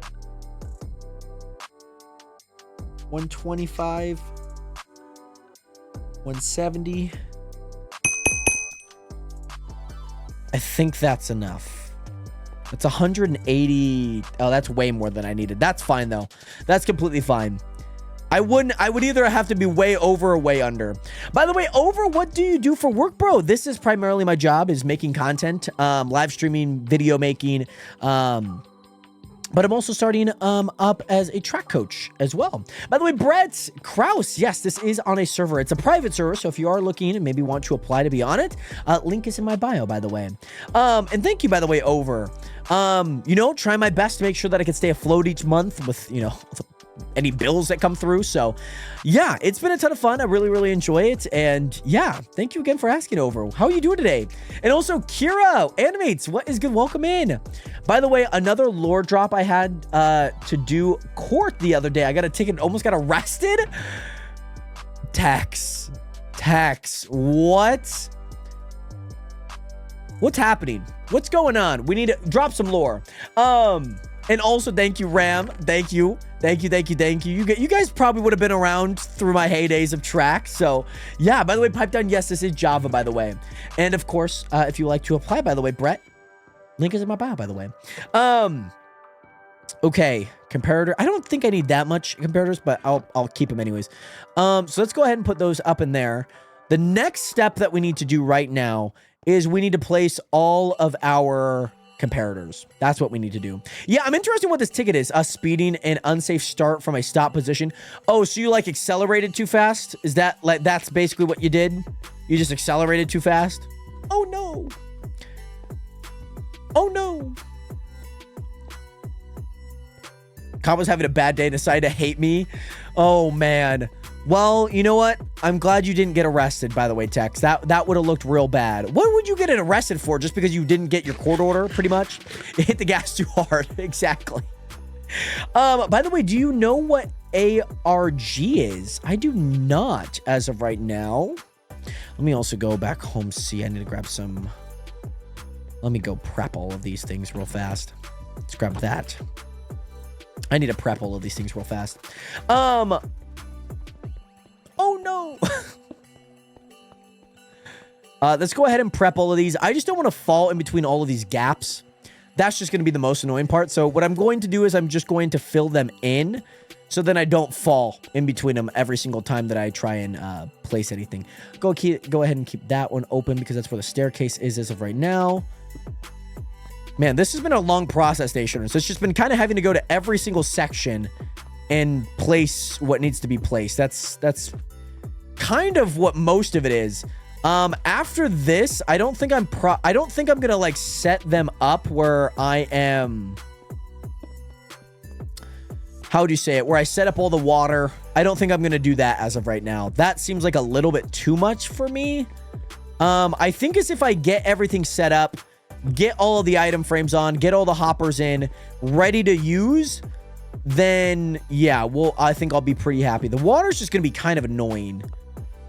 125, 170. I think that's enough. It's 180. Oh, that's way more than I needed. That's fine, though. That's completely fine. I would either have to be way over or way under. By the way, Over, what do you do for work, bro? This is primarily my job, is making content, live streaming, video making, but I'm also starting up as a track coach as well. By the way, Brett Kraus, yes, this is on a server. It's a private server, so if you are looking and maybe want to apply to be on it, link is in my bio, by the way. And thank you, by the way, Over. You know, try my best to make sure that I can stay afloat each month with, you know, any bills that come through. So yeah, it's been a ton of fun. I really, really enjoy it. And yeah, thank you again for asking, Over. How are you doing today? And also Kira, Animates, what is good? Welcome in. By the way, another lore drop I had to do court the other day. I got a ticket, almost got arrested. Tax. What's happening? What's going on? We need to drop some lore. And also, thank you, Ram. Thank you. You guys probably would have been around through my heydays of track. So, yeah. By the way, Pipe Down, yes, this is Java, by the way. And, of course, if you like to apply, by the way, Brett, link is in my bio, by the way. Okay. Comparator. I don't think I need that much comparators, but I'll keep them anyways. So, let's go ahead and put those up in there. The next step that we need to do right now is we need to place all of our comparators. That's what we need to do. Yeah, I'm interested in what this ticket is. Us speeding and unsafe start from a stop position. Oh, so you like accelerated too fast? Is that like, that's basically what you did? You just accelerated too fast? Oh no. Oh no. Cop was having a bad day and decided to hate me. Oh man. Well, you know what? I'm glad you didn't get arrested, by the way, Tex. That would have looked real bad. What would you get arrested for? Just because you didn't get your court order, pretty much? It hit the gas too hard. Exactly. By the way, do you know what ARG is? I do not as of right now. Let me also go back home, see. I need to grab some. Let me go prep all of these things real fast. Let's grab that. I need to prep all of these things real fast. Oh no. Let's go ahead and prep all of these. I just don't want to fall in between all of these gaps. That's just going to be the most annoying part. So what I'm going to do is I'm just going to fill them in so then I don't fall in between them every single time that I try and place anything. Go ahead and keep that one open because that's where the staircase is as of right now. Man, this has been a long process, Nationers. It's just been kind of having to go to every single section and place what needs to be placed. That's kind of what most of it is. After this, I don't think I'm gonna like set them up where I am. How would you say it? Where I set up all the water. I don't think I'm gonna do that as of right now. That seems like a little bit too much for me. I think as if I get everything set up, get all of the item frames on, get all the hoppers in, ready to use, then yeah, well, I think I'll be pretty happy. The water's just gonna be kind of annoying.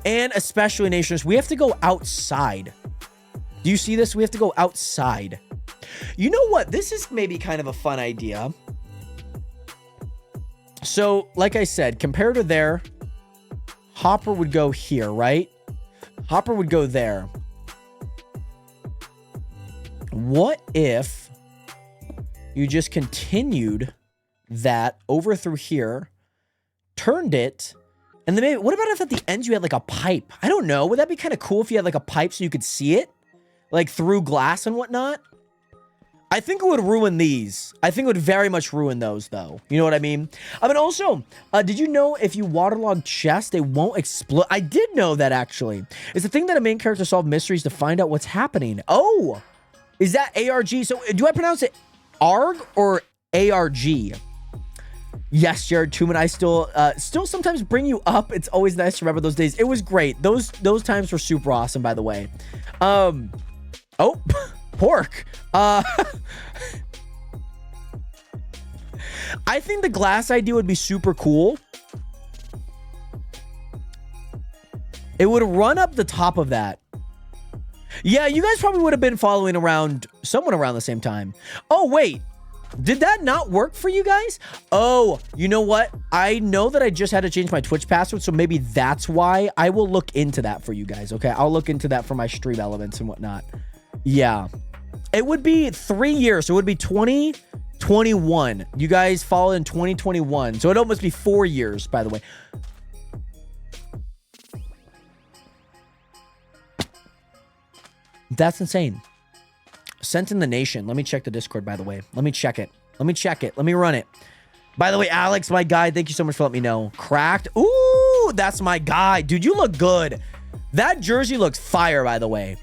And especially, Nationers, we have to go outside. Do you see this? We have to go outside. You know what? This is maybe kind of a fun idea. So, like I said, comparator there. Hopper would go here, right? Hopper would go there. What if you just continued that over through here, turned it, and then maybe, what about if at the end you had like a pipe? I don't know. Would that be kind of cool if you had like a pipe so you could see it? Like through glass and whatnot? I think it would ruin these. I think it would very much ruin those, though. You know what I mean? I mean, also, did you know if you waterlog chests, they won't explode? I did know that, actually. It's the thing that a main character solve mysteries to find out what's happening. Oh! Is that ARG? So, do I pronounce it ARG or ARG? Yes, Jared Tuman, I still sometimes bring you up. It's always nice to remember those days. It was great. Those times were super awesome, by the way. Oh, pork. I think the glass idea would be super cool. It would run up the top of that. Yeah, you guys probably would have been following around someone around the same time. Oh, wait. Did that not work for you guys? Oh, you know what? I know that I just had to change my Twitch password, so maybe that's why. I will look into that for you guys, okay? I'll look into that for my stream elements and whatnot. Yeah. It would be 3 years, so it would be 2021. You guys followed in 2021, so it almost be 4 years, by the way. That's insane. Sent in the nation. Let me check the Discord, by the way. Let me check it. Let me run it. By the way, Alex, my guy, thank you so much for letting me know. Cracked. Ooh, that's my guy. Dude, you look good. That jersey looks fire, by the way.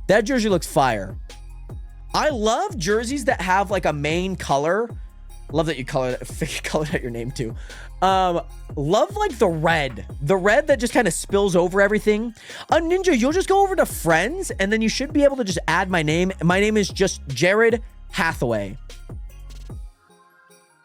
That jersey looks fire. I love jerseys that have like a main color. Love that you colored out your name too. Love like the red that just kind of spills over everything. Ninja, you'll just go over to friends and then you should be able to just add my name. My name is just Jared Hathaway.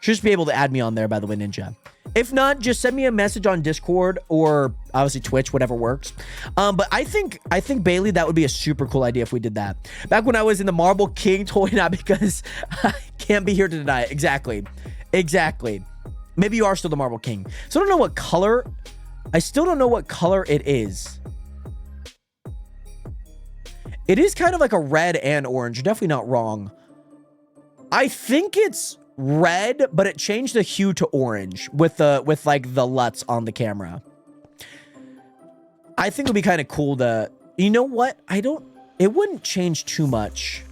Should just be able to add me on there, by the way, Ninja. If not, just send me a message on Discord or obviously Twitch, whatever works. But I think Bailey, that would be a super cool idea if we did that. Back when I was in the Marble King toy, not because I can't be here to deny it. Exactly. Maybe you are still the Marble King. So I don't know what color. I still don't know what color it is. It is kind of like a red and orange. You're definitely not wrong. I think it's red, but it changed the hue to orange with like the LUTs on the camera. I think it would be kind of cool to, you know what? It wouldn't change too much.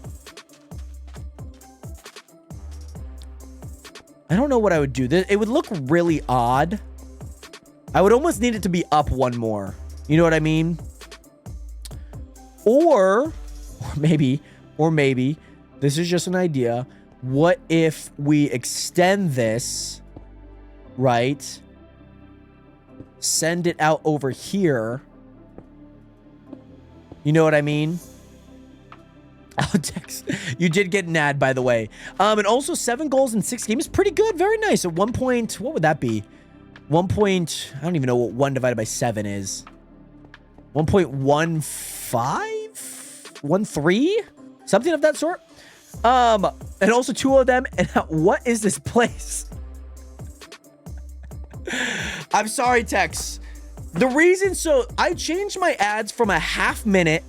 I don't know what I would do. It would look really odd. I would almost need it to be up one more. You know what I mean? Or maybe, this is just an idea. What if we extend this, right? Send it out over here. You know what I mean? Alex, you did get an ad, by the way. And also 7 goals in 6 games. Pretty good. Very nice. At 1 point, what would that be? 1 point, I don't even know what 1 divided by 7 is. 1.15? 13? Something of that sort. And also 2 of them. And what is this place? I'm sorry, Tex. The reason, so I changed my ads from a half minute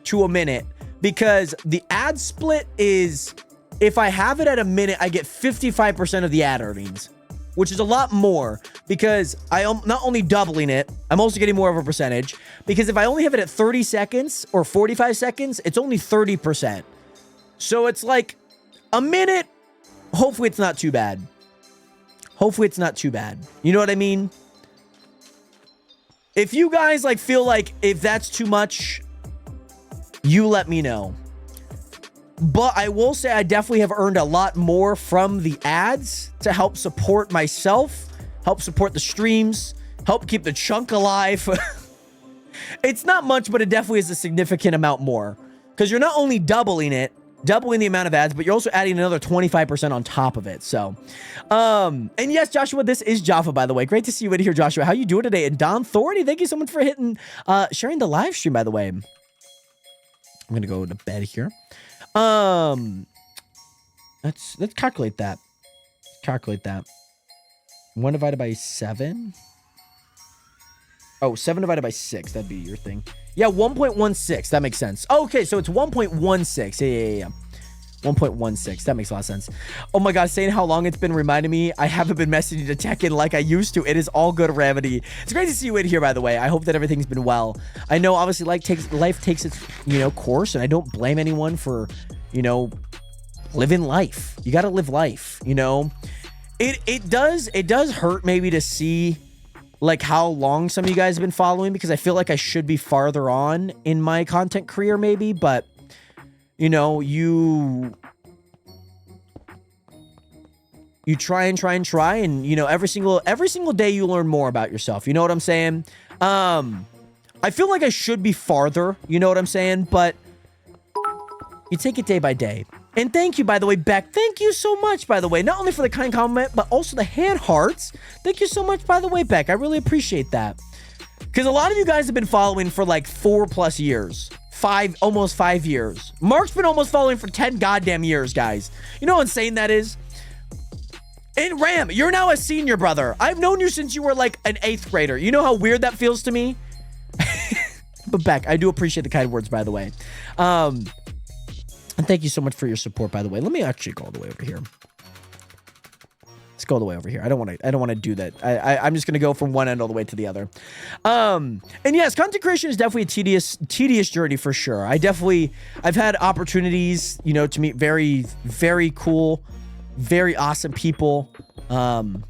to a minute because the ad split is, if I have it at a minute, I get 55% of the ad earnings, which is a lot more because I am not only doubling it, I'm also getting more of a percentage, because if I only have it at 30 seconds or 45 seconds, it's only 30%. So it's like a minute. Hopefully it's not too bad. You know what I mean? If you guys like feel like if that's too much, you let me know. But I will say I definitely have earned a lot more from the ads to help support myself, help support the streams, help keep the chunk alive. It's not much, but it definitely is a significant amount more. Because you're not only doubling the amount of ads, but you're also adding another 25% on top of it. So, and yes, Joshua, this is Jaffa, by the way. Great to see you in here, Joshua. How you doing today? And Don Thorny, thank you so much for sharing the live stream, by the way. I'm going to go to bed here. Let's calculate that. 1 divided by 7. Oh, 7 divided by 6. That'd be your thing. Yeah, 1.16. That makes sense. Okay, so it's 1.16. Yeah. 1.16. That makes a lot of sense. Oh my god, saying how long it's been reminding me I haven't been messaging to check-in like I used to. It is all good, Remedy. It's great to see you in here, by the way. I hope that everything's been well. I know, obviously, life takes its, course, and I don't blame anyone for, living life. You gotta live life, It does hurt maybe to see like how long some of you guys have been following, because I feel like I should be farther on in my content career maybe, but you you try and try and try, and you know, every single day you learn more about yourself. You know what I'm saying? I feel like I should be farther, you know what I'm saying? But you take it day by day. And thank you, by the way, Beck. Thank you so much, by the way. Not only for the kind compliment, but also the hand hearts. Thank you so much, by the way, Beck. I really appreciate that. Because a lot of you guys have been following for like 4+ years. Almost 5 years. Mark's been almost following for 10 goddamn years, guys. You know how insane that is? And Ram, you're now a senior, brother. I've known you since you were like an 8th grader. You know how weird that feels to me? But Beck, I do appreciate the kind words, by the way. And thank you so much for your support, by the way. Let me actually go all the way over here. Let's go all the way over here. I don't want to do that. I'm just going to go from one end all the way to the other. And yes, content creation is definitely a tedious journey for sure. I've had opportunities, you know, to meet very, very cool, very awesome people. And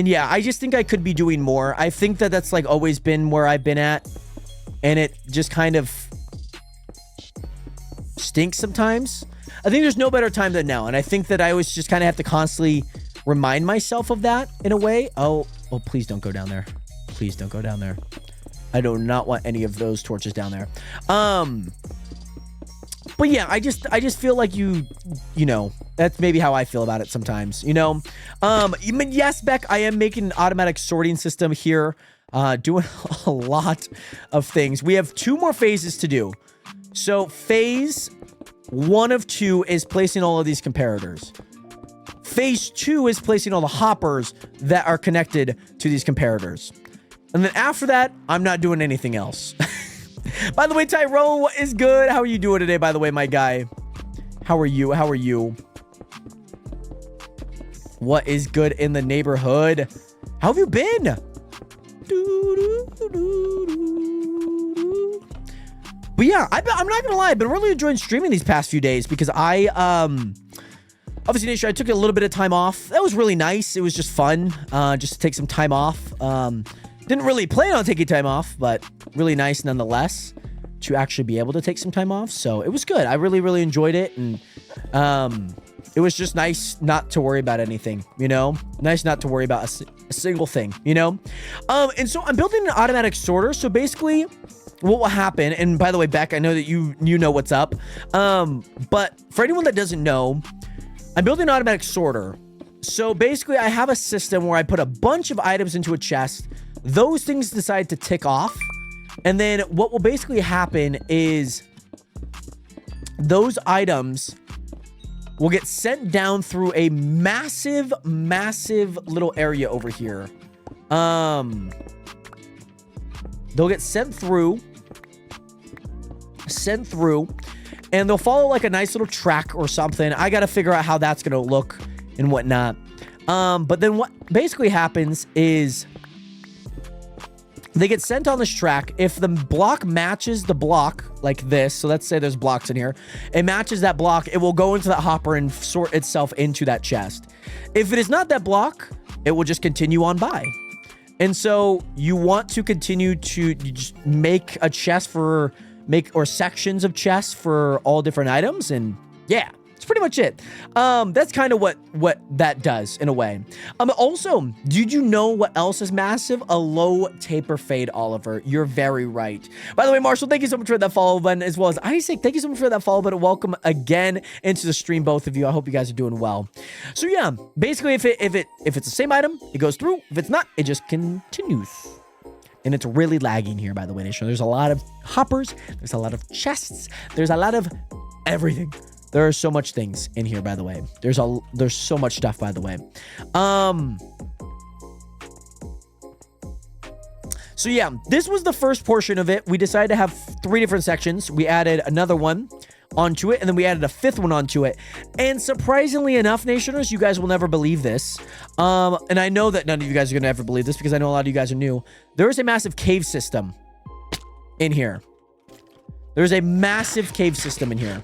yeah, I just think I could be doing more. I think that that's like always been where I've been at. And it just kind of stinks sometimes. I think there's no better time than now. And I think that I always just kind of have to constantly remind myself of that in a way. Oh, please don't go down there. Please don't go down there. I do not want any of those torches down there. But yeah, I just feel like you know, that's maybe how I feel about it sometimes, you know? Yes, Beck, I am making an automatic sorting system here, doing a lot of things. We have 2 more phases to do. So phase 1 of 2 is placing all of these comparators. Phase 2 is placing all the hoppers that are connected to these comparators. And then after that, I'm not doing anything else. By the way, Tyrone, what is good? How are you doing today, by the way, my guy? How are you? How are you? What is good in the neighborhood? How have you been? But yeah, I'm not gonna lie, I've been really enjoying streaming these past few days because obviously, Nation, I took a little bit of time off. That was really nice. It was just fun, just to take some time off. Didn't really plan on taking time off, but really nice nonetheless to actually be able to take some time off. So it was good. I really, really enjoyed it. And it was just nice not to worry about anything, you know? Nice not to worry about a single thing, you know? And so I'm building an automatic sorter. So basically what will happen, and by the way, Beck, I know that you know what's up. But for anyone that doesn't know, I'm building an automatic sorter. So basically I have a system where I put a bunch of items into a chest. Those things decide to tick off. And then what will basically happen is those items will get sent down through a massive, massive little area over here. They'll get sent through, and they'll follow like a nice little track or something. I got to figure out how that's going to look and whatnot. But then what basically happens is they get sent on this track. If the block matches the block like this, so let's say there's blocks in here, it matches that block, it will go into that hopper and sort itself into that chest. If it is not that block, it will just continue on by. And so you want to continue to just make a chest or sections of chests for all different items. And yeah, it's pretty much it. That's kind of what that does in a way. Also, did you know what else is massive? A low taper fade, Oliver. You're very right. By the way, Marshall, thank you so much for that follow button, as well as Isaac. Thank you so much for that follow button. Welcome again into the stream, both of you. I hope you guys are doing well. So yeah, basically, if it's the same item, it goes through. If it's not, it just continues. And it's really lagging here, by the way, Nation. There's a lot of hoppers. There's a lot of chests. There's a lot of everything. There are so much things in here, by the way. There's so much stuff, by the way. So yeah, this was the first portion of it. We decided to have 3 different sections. We added another one onto it, and then we added a 5th one onto it. And surprisingly enough, Nationers, you guys will never believe this. And I know that none of you guys are going to ever believe this because I know a lot of you guys are new. There is a massive cave system in here. There's a massive cave system in here.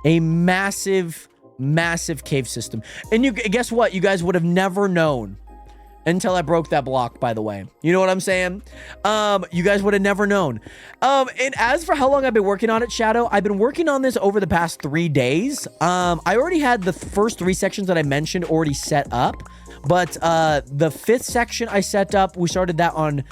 A massive, massive cave system. And guess what? You guys would have never known until I broke that block, by the way. You know what I'm saying? You guys would have never known. And as for how long I've been working on it, Shadow, I've been working on this over the past 3 days. I already had the first 3 sections that I mentioned already set up, but the 5th section I set up, we started that on...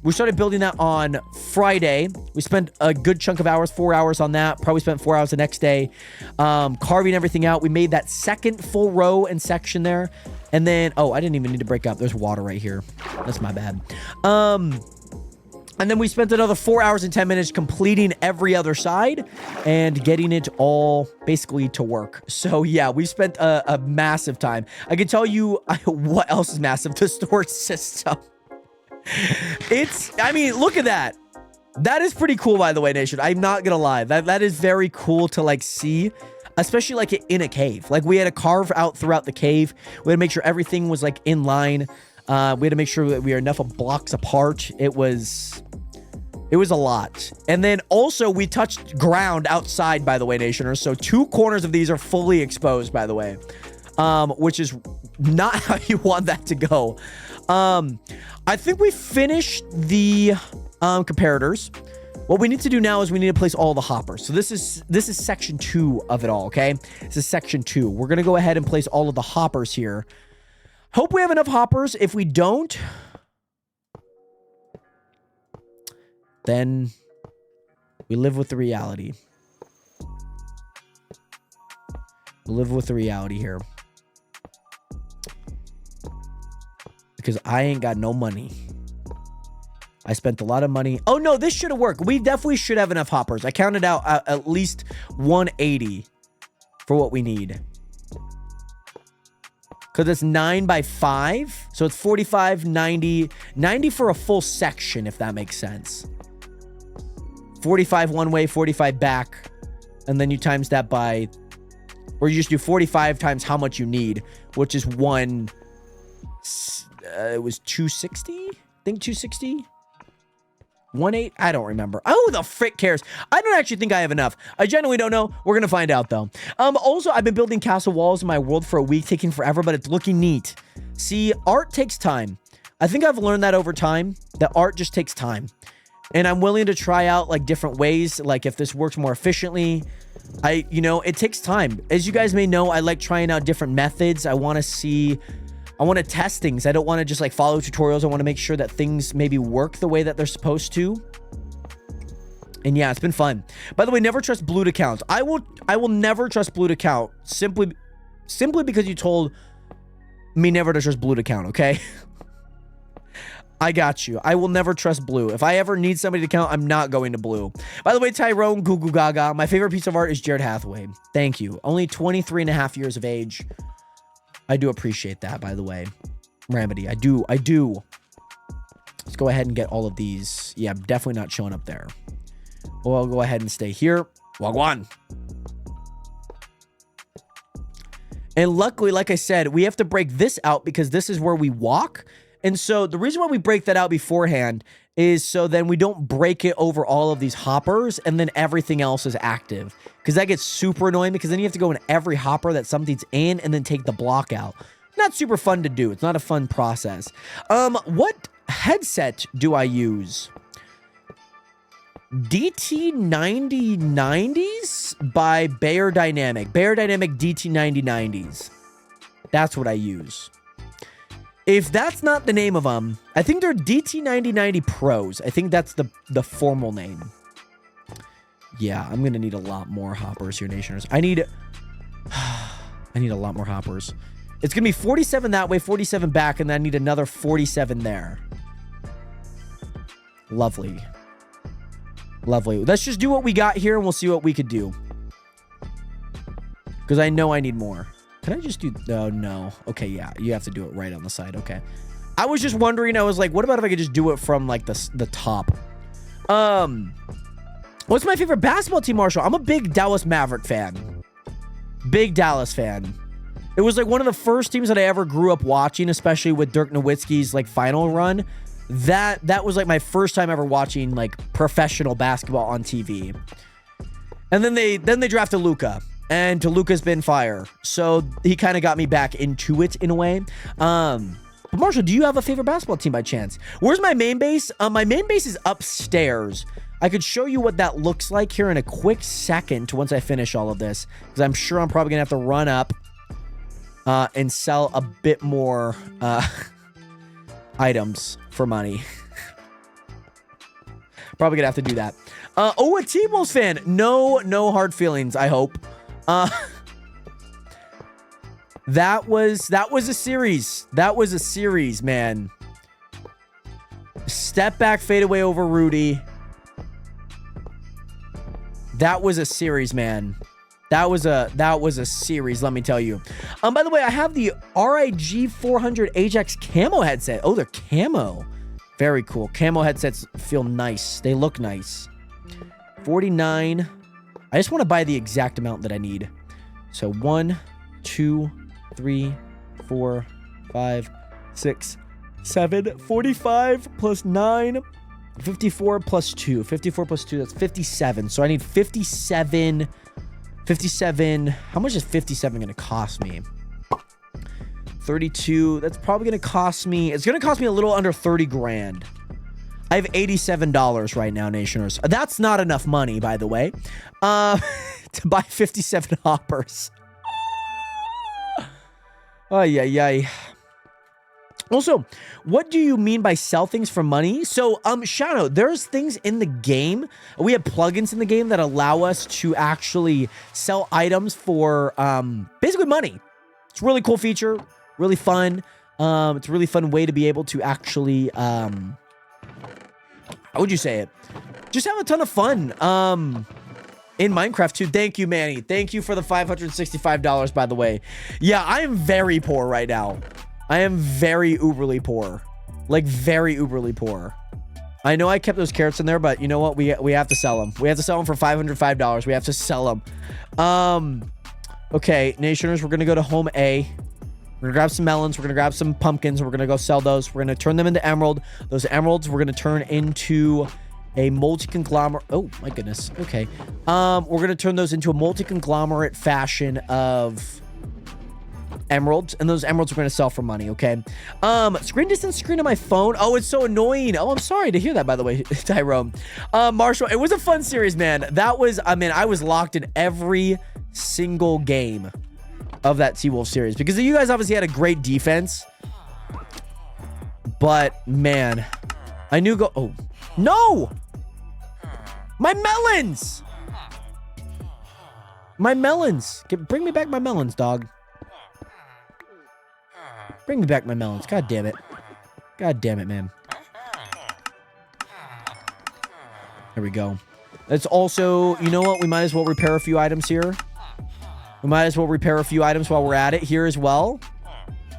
we started building that on Friday. We spent a good chunk of hours, 4 hours on that. Probably spent 4 hours the next day, carving everything out. We made that second full row and section there. And then, oh, I didn't even need to break up. There's water right here. That's my bad. And then we spent another 4 hours and 10 minutes completing every other side and getting it all basically to work. So yeah, we spent a massive time. I can tell you what else is massive. The storage system. I mean, look at that. That is pretty cool, by the way, Nation. I'm not gonna lie. That is very cool to like see, especially like in a cave. Like we had to carve out throughout the cave. We had to make sure everything was like in line. We had to make sure that we are enough of blocks apart. It was a lot. And then also we touched ground outside, by the way, Nationers. So 2 corners of these are fully exposed, by the way, which is not how you want that to go. I think we finished the comparators. What we need to do now is we need to place all the hoppers. So this is section 2 of it all, okay? This is section 2. We're going to go ahead and place all of the hoppers here. Hope we have enough hoppers. If we don't, then we live with the reality. We live with the reality here. Because I ain't got no money. I spent a lot of money. Oh, no, this should have worked. We definitely should have enough hoppers. I counted out at least 180 for what we need. Because it's 9 by 5. So it's 45, 90. 90 for a full section, if that makes sense. 45 one way, 45 back. And then you times that by... Or you just do 45 times how much you need, which is one... it was 260? I think 260? 1.8? I don't remember. Oh, the frick cares? I don't actually think I have enough. I genuinely don't know. We're going to find out, though. Also, I've been building castle walls in my world for a week, taking forever, but it's looking neat. See, art takes time. I think I've learned that over time, that art just takes time. And I'm willing to try out, like, different ways, like, if this works more efficiently. You know, it takes time. As you guys may know, I like trying out different methods. I want to test things. I don't want to just like follow tutorials. I want to make sure that things maybe work the way that they're supposed to. And yeah, it's been fun. By the way, never trust Blue to count. I will never trust Blue to count simply because you told me never to trust Blue to count, okay? I got you. I will never trust Blue. If I ever need somebody to count, I'm not going to Blue. By the way, Tyrone, Goo Goo Gaga, my favorite piece of art is Jared Hathaway. Thank you. Only 23 and a half years of age. I do appreciate that, by the way. Remedy, I do. Let's go ahead and get all of these. Yeah, I'm definitely not showing up there. Well, I'll go ahead and stay here. Wagwan. And luckily, like I said, we have to break this out because this is where we walk. And so the reason why we break that out beforehand is so then we don't break it over all of these hoppers and then everything else is active. Because that gets super annoying because then you have to go in every hopper that something's in and then take the block out. Not super fun to do. It's not a fun process. What headset do I use? DT9090s by Beyerdynamic. Beyerdynamic DT9090s. That's what I use. If that's not the name of them, I think they're DT9090 Pros. I think that's the formal name. Yeah, I'm going to need a lot more hoppers here, Nationers. I need a lot more hoppers. It's going to be 47 that way, 47 back, and then I need another 47 there. Lovely. Lovely. Let's just do what we got here, and we'll see what we could do. Because I know I need more. Can I just do... Oh, no. Okay, yeah. You have to do it right on the side. Okay. I was just wondering. I was like, what about if I could just do it from, like, the top? What's my favorite basketball team, Marshall? I'm a big Dallas Maverick fan. Big Dallas fan. It was, like, one of the first teams that I ever grew up watching, especially with Dirk Nowitzki's, like, final run. That was, like, my first time ever watching, like, professional basketball on TV. And then they drafted Luka. and Toluca's been fire. So he kind of got me back into it in a way. But Marshall, do you have a favorite basketball team by chance? Where's my main base? My main base is upstairs. I could show you what that looks like here in a quick second once I finish all of this, because I'm sure I'm probably gonna have to run up and sell a bit more items for money. Probably gonna have to do that. Oh, a T-Wolves fan. No hard feelings, I hope. That was a series. That was a series, man. Step back, fade away over Rudy. That was a series, man. That was a series, let me tell you. By the way, I have the RIG 400 Ajax camo headset. Oh, they're camo. Very cool. Camo headsets feel nice. They look nice. 49. I just want to buy the exact amount that I need. So 1, 2, 3, 4, 5, 6, 7, 45 plus 9, 54 plus 2. 54 plus 2, that's 57. So I need 57. 57. How much is 57 going to cost me? 32. That's probably going to cost me. It's going to cost me a little under 30 grand. I have $87 right now, Nationers. That's not enough money, by the way, to buy 57 hoppers. Ay. Also, what do you mean by sell things for money? So, Shadow, there's things in the game. We have plugins in the game that allow us to actually sell items for basically money. It's a really cool feature, really fun. It's a really fun way to be able to actually, how would you say it? Just have a ton of fun. In Minecraft too. Thank you, Manny. Thank you for the $565, by the way. Yeah, I am very poor right now. I am very uberly poor. Like, very uberly poor. I know I kept those carrots in there, but you know what? We have to sell them. We have to sell them for $505. We have to sell them. Okay, Nationers, we're going to go to home A. We're going to grab some melons. We're going to grab some pumpkins. We're going to go sell those. We're going to turn them into emerald. Those emeralds, we're going to turn into a multi-conglomerate. Oh, my goodness. Okay. We're going to turn those into a multi-conglomerate fashion of emeralds, and those emeralds we're going to sell for money, okay? Screen distance screen on my phone. Oh, it's so annoying. Oh, I'm sorry to hear that, by the way, Tyrone. Marshall, it was a fun series, man. That was, I mean, I was locked in every single game of that T-Wolf series because you guys obviously had a great defense, but man, I knew oh, no! My melons! My melons! Bring me back my melons, dog. Bring me back my melons. God damn it. God damn it, man. There we go. Let's also, you know what? We might as well repair a few items here. We might as well repair a few items while we're at it here as well.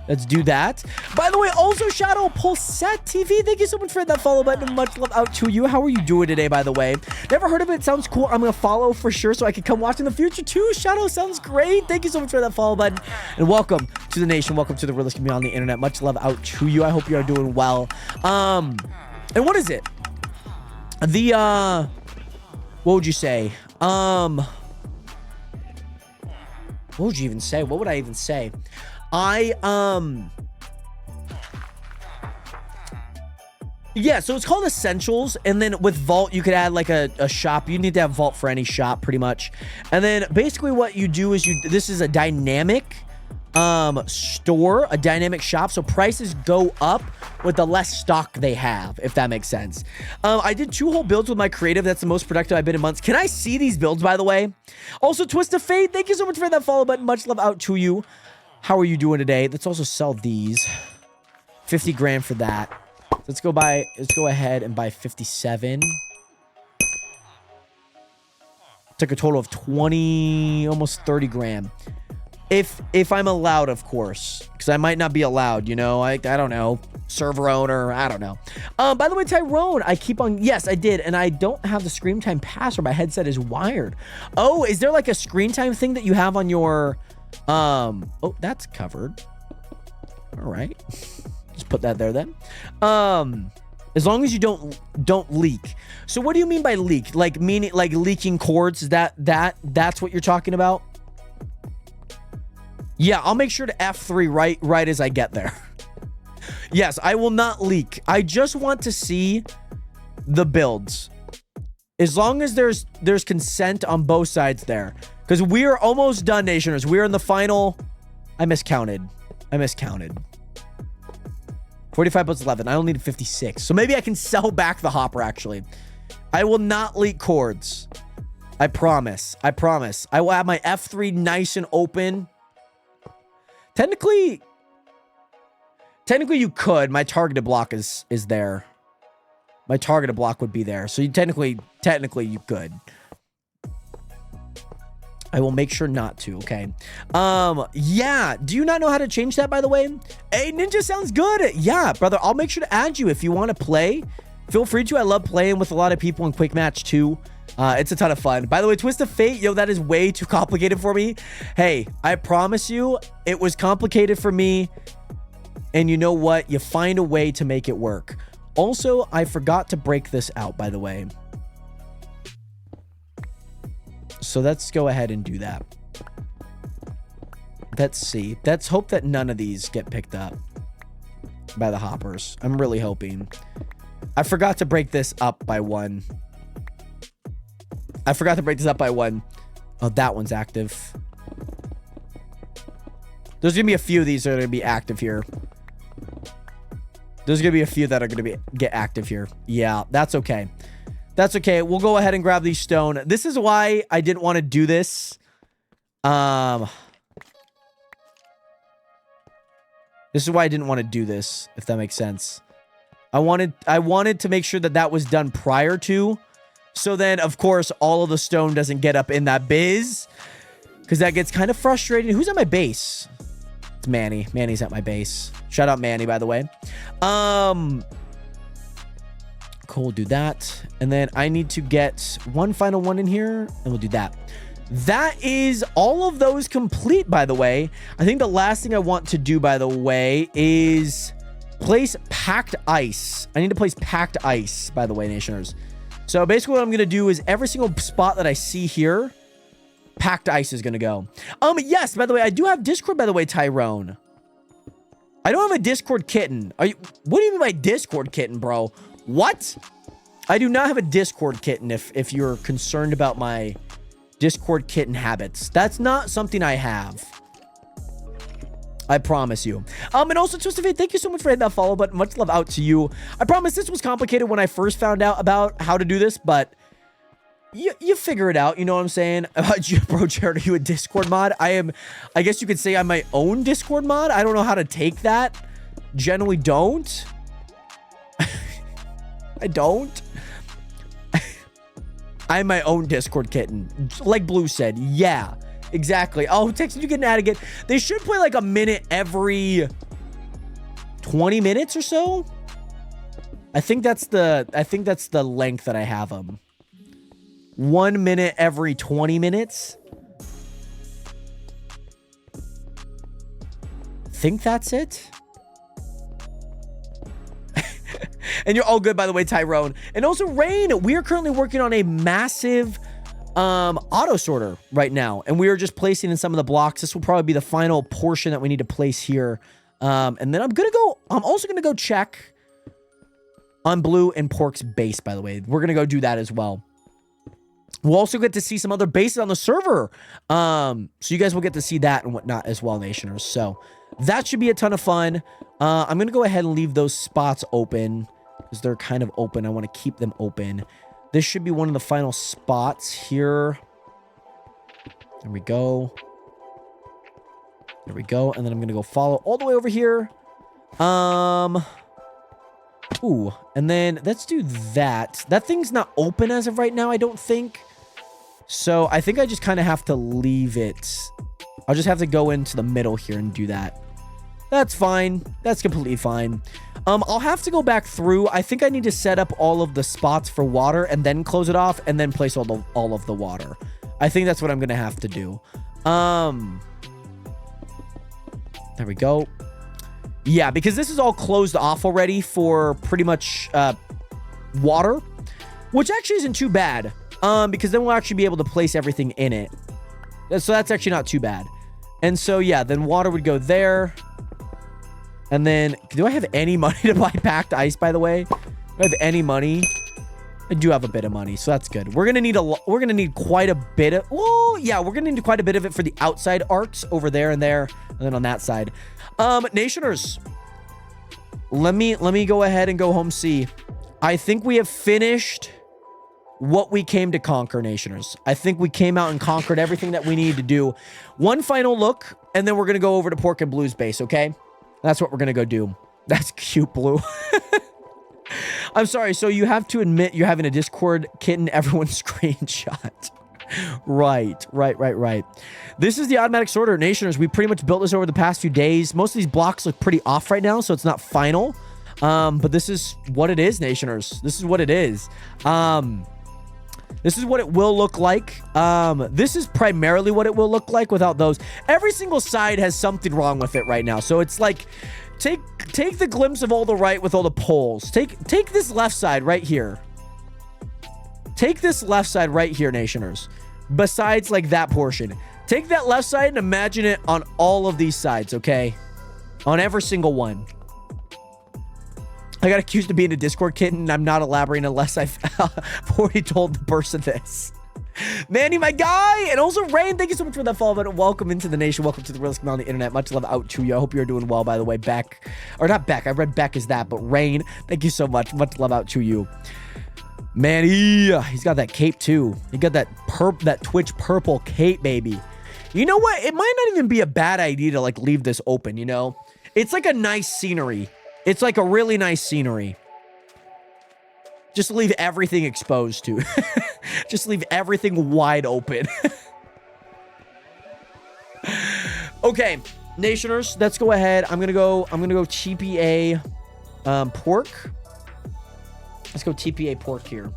Let's do that. By the way, also Shadow Pulsette TV. Thank you so much for that follow button. Much love out to you. How are you doing today, by the way? Never heard of it. Sounds cool. I'm going to follow for sure so I can come watch in the future too. Shadow sounds great. Thank you so much for that follow button. And welcome to the nation. Welcome to the realest community on the internet. Much love out to you. I hope you are doing well. And what is it? The, what would you say? What would you even say? What would I even say? Yeah, so it's called Essentials, and then with Vault, you could add like a shop. You need to have Vault for any shop, pretty much. And then basically what you do is this is a dynamic store, a dynamic shop, so prices go up with the less stock they have, if that makes sense. I did 2 whole builds with my creative. That's the most productive I've been in months. Can I see these builds, by the way? Also, Twist of Fate, thank you so much for that follow button. Much love out to you. How are you doing today? Let's also sell these. 50 grand for that. Let's go ahead and buy 57. Took a total of 20, almost 30 grand. If I'm allowed, of course, because I might not be allowed, you know, I don't know, server owner, I don't know. By the way, Tyrone, I keep on, yes, I did, and I don't have the screen time password. My headset is wired. Oh, is there like a screen time thing that you have on your, oh, that's covered. All right. Just put that there then. As long as you don't leak. So what do you mean by leak? Like meaning like leaking cords? Is that's what you're talking about? Yeah, I'll make sure to F3 right as I get there. Yes, I will not leak. I just want to see the builds. As long as there's consent on both sides there. Because we are almost done, Nationers. We're in the final... I miscounted. 45 plus 11. I only need 56. So maybe I can sell back the hopper, actually. I will not leak cords. I promise. I will have my F3 nice and open. Technically, you could. My targeted block is there. My targeted block would be there. So you technically you could. I will make sure not to, okay? Yeah. Do you not know how to change that, by the way? Hey, Ninja sounds good. Yeah, brother. I'll make sure to add you if you want to play. Feel free to. I love playing with a lot of people in Quick Match, too. It's a ton of fun. By the way, Twist of Fate, yo, that is way too complicated for me. Hey, I promise you, it was complicated for me. And you know what? You find a way to make it work. Also, I forgot to break this out, by the way. So let's go ahead and do that. Let's see. Let's hope that none of these get picked up by the hoppers. I'm really hoping. I forgot to break this up by one. Oh, that one's active. There's going to be a few of these that are going to be active here. There's going to be a few that are going to get active here. Yeah, that's okay. That's okay. We'll go ahead and grab these stone. This is why I didn't want to do this. This is why I didn't want to do this, if that makes sense. I wanted to make sure that was done prior to. So then, of course, all of the stone doesn't get up in that biz. Because that gets kind of frustrating. Who's at my base? It's Manny. Manny's at my base. Shout out Manny, by the way. Cool, do that. And then I need to get one final one in here, and we'll do that. That is all of those complete, by the way. I think the last thing I want to do, by the way, is place packed ice. I need to place packed ice, by the way, Nationers. So basically what I'm going to do is every single spot that I see here, packed ice is going to go. Yes, by the way, I do have Discord, by the way, Tyrone. I don't have a Discord kitten. What do you mean by Discord kitten, bro? What? I do not have a Discord kitten if you're concerned about my Discord kitten habits. That's not something I have. I promise you. And also, Twist of Fate, thank you so much for hitting that follow button. Much love out to you. I promise this was complicated when I first found out about how to do this, but you figure it out. You know what I'm saying? Bro, Jared, are you a Discord mod? I guess you could say I'm my own Discord mod. I don't know how to take that. Generally don't. I don't. I'm my own Discord kitten. Like Blue said. Yeah, exactly. Oh, Texas, you getting out again. They should play like a minute every 20 minutes or so. I think that's the length that I have them. 1 minute every 20 minutes. Think that's it. And you're all good, by the way, Tyrone. And also, Rain, we are currently working on a massive auto sorter right now. And we are just placing in some of the blocks. This will probably be the final portion that we need to place here. And then I'm also going to go check on Blue and Pork's base, by the way. We're going to go do that as well. We'll also get to see some other bases on the server. So you guys will get to see that and whatnot as well, Nationers. So that should be a ton of fun. I'm going to go ahead and leave those spots open because they're kind of open. I want to keep them open. This should be one of the final spots here. There we go. There we go. And then I'm going to go follow all the way over here. Ooh, and then let's do that. That thing's not open as of right now, I don't think. So I think I just kind of have to leave it. I'll just have to go into the middle here and do that. That's fine. That's completely fine. I'll have to go back through. I think I need to set up all of the spots for water and then close it off and then place all of the water. I think that's what I'm going to have to do. There we go. Yeah, because this is all closed off already for pretty much water, which actually isn't too bad. Because then we'll actually be able to place everything in it. So that's actually not too bad. And so, yeah, then water would go there. And then, do I have any money to buy packed ice, by the way? Do I have any money? I do have a bit of money, so that's good. We're gonna need quite a bit of, oh yeah, we're gonna need quite a bit of it for the outside arcs over there, and then on that side. Nationers, let me go ahead and go home see. I think we have finished what we came to conquer, Nationers. I think we came out and conquered everything that we needed to do. One final look, and then we're gonna go over to Pork and Blue's base, okay? That's what we're gonna go do. That's cute, Blue. I'm sorry, so you have to admit you're having a Discord kitten everyone screenshot. Right. This is the automatic sorter, Nationers. We pretty much built this over the past few days. Most of these blocks look pretty off right now, so it's not final. But this is what it is, Nationers. This is what it is. This is what it will look like. This is primarily what it will look like without those. Every single side has something wrong with it right now. So it's like, take the glimpse of all the right with all the poles. Take this left side right here. Take this left side right here, Nationers. Besides like that portion. Take that left side and imagine it on all of these sides, okay? On every single one. I got accused of being a Discord kitten, and I'm not elaborating unless I've already told the person this. Manny, my guy, and also Rain, thank you so much for that follow button. Welcome into the nation. Welcome to the realest community on the internet. Much love out to you. I hope you're doing well, by the way. Beck, or not Beck. I read Beck as that, but Rain, thank you so much. Much love out to you. Manny, he's got that cape too. He got that Twitch purple cape, baby. You know what? It might not even be a bad idea to like leave this open, you know? It's like a nice scenery. It's like a really nice scenery. Just leave everything exposed to. Just leave everything wide open. Okay, Nationers, let's go ahead. I'm gonna go TPA pork. Let's go TPA pork here.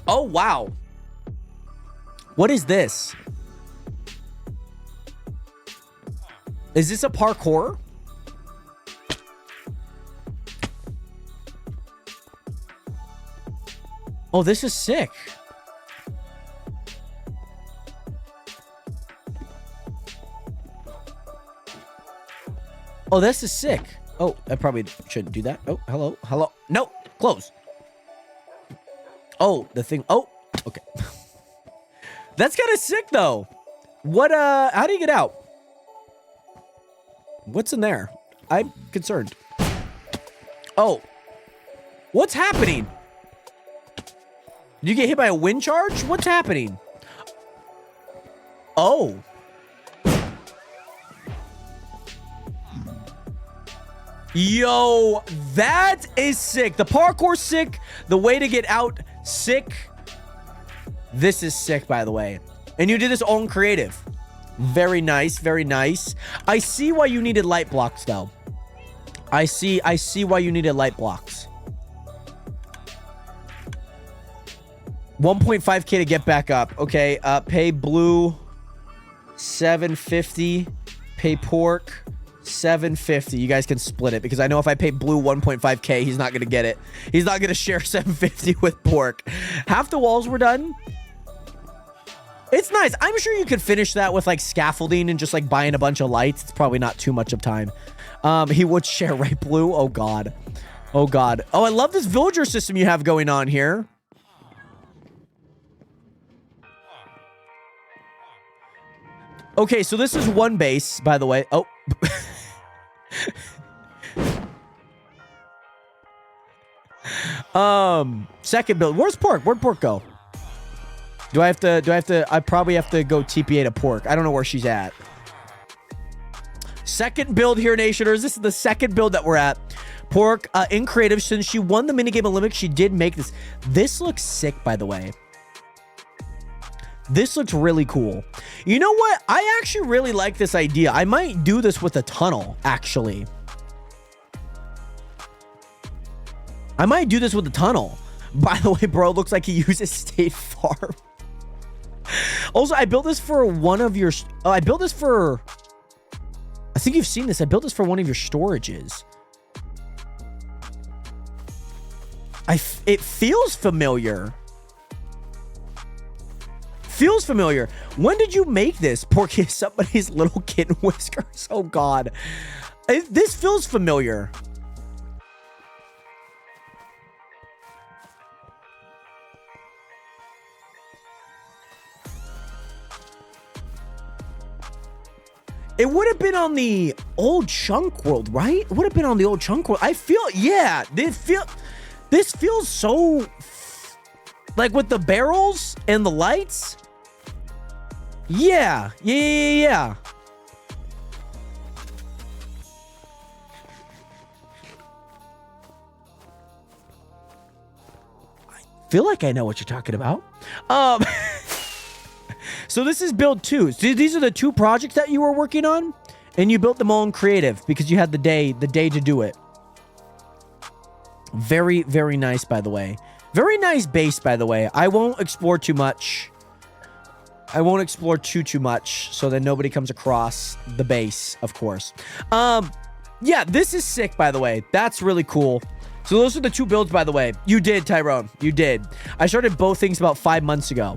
Oh wow. What is this? Is this a parkour? Oh, this is sick. Oh, this is sick. Oh, I probably shouldn't do that. Oh, hello. No, close. Oh, the thing. Oh, okay. That's kind of sick though. What, how do you get out? What's in there? I'm concerned. Oh, what's happening? Did you get hit by a wind charge? What's happening? Oh. Yo, that is sick. The parkour sick. The way to get out sick. This is sick, by the way. And you did this all in creative. Very nice, very nice. I see why you needed light blocks, though. I see why you needed light blocks. 1.5K to get back up. Okay, pay Blue 750. Pay Pork 750. You guys can split it because I know if I pay Blue 1.5K, he's not gonna get it. He's not gonna share 750 with Pork. Half the walls were done. It's nice. I'm sure you could finish that with like scaffolding and just like buying a bunch of lights. It's probably not too much of time. He would share, right, Blue? Oh god. Oh god. Oh, I love this villager system you have going on here. Okay, so this is one base, by the way. Oh. Second build. Where's Pork? Where'd Pork go? I probably have to go TPA to Pork. I don't know where she's at. Second build here, Nationers. This is the second build that we're at. Pork, in creative, since she won the minigame Olympics, she did make this. This looks sick, by the way. This looks really cool. You know what? I actually really like this idea. I might do this with a tunnel, actually. I might do this with a tunnel. By the way, bro, looks like he uses State Farm. Also, I built this for one of your... Oh, I built this for... I think you've seen this. I built this for one of your storages. It feels familiar. feels familiar. When did you make this? Poor kid, somebody's little kitten whiskers. Oh, God. This feels familiar. It would have been on the old Chunk World, right? It would have been on the old Chunk World. I feel, yeah, this feels so, like with the barrels and the lights. Yeah. I feel like I know what you're talking about. So this is build 2. So these are the 2 projects that you were working on, and you built them all in creative because you had the day to do it. Very, very nice, by the way. Very nice base, by the way. I won't explore too much. I won't explore too much so that nobody comes across the base, of course. Yeah, this is sick, by the way. That's really cool. So those are the 2 builds, by the way. You did, Tyrone. You did. I started both things about 5 months ago.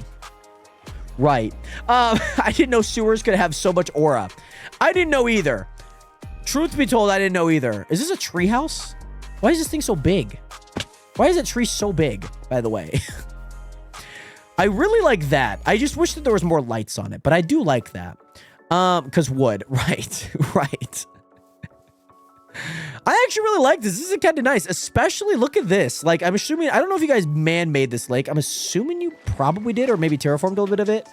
Right. I didn't know sewers could have so much aura. I didn't know either. Truth be told, I didn't know either. Is this a tree house? Why is this thing so big? Why is that tree so big, by the way? I really like that. I just wish that there was more lights on it, but I do like that. Because wood. Right. Right. I actually really like this. This is kind of nice, especially look at this. Like, I'm assuming, I don't know if you guys man-made this lake. I'm assuming you probably did, or maybe terraformed a little bit of it.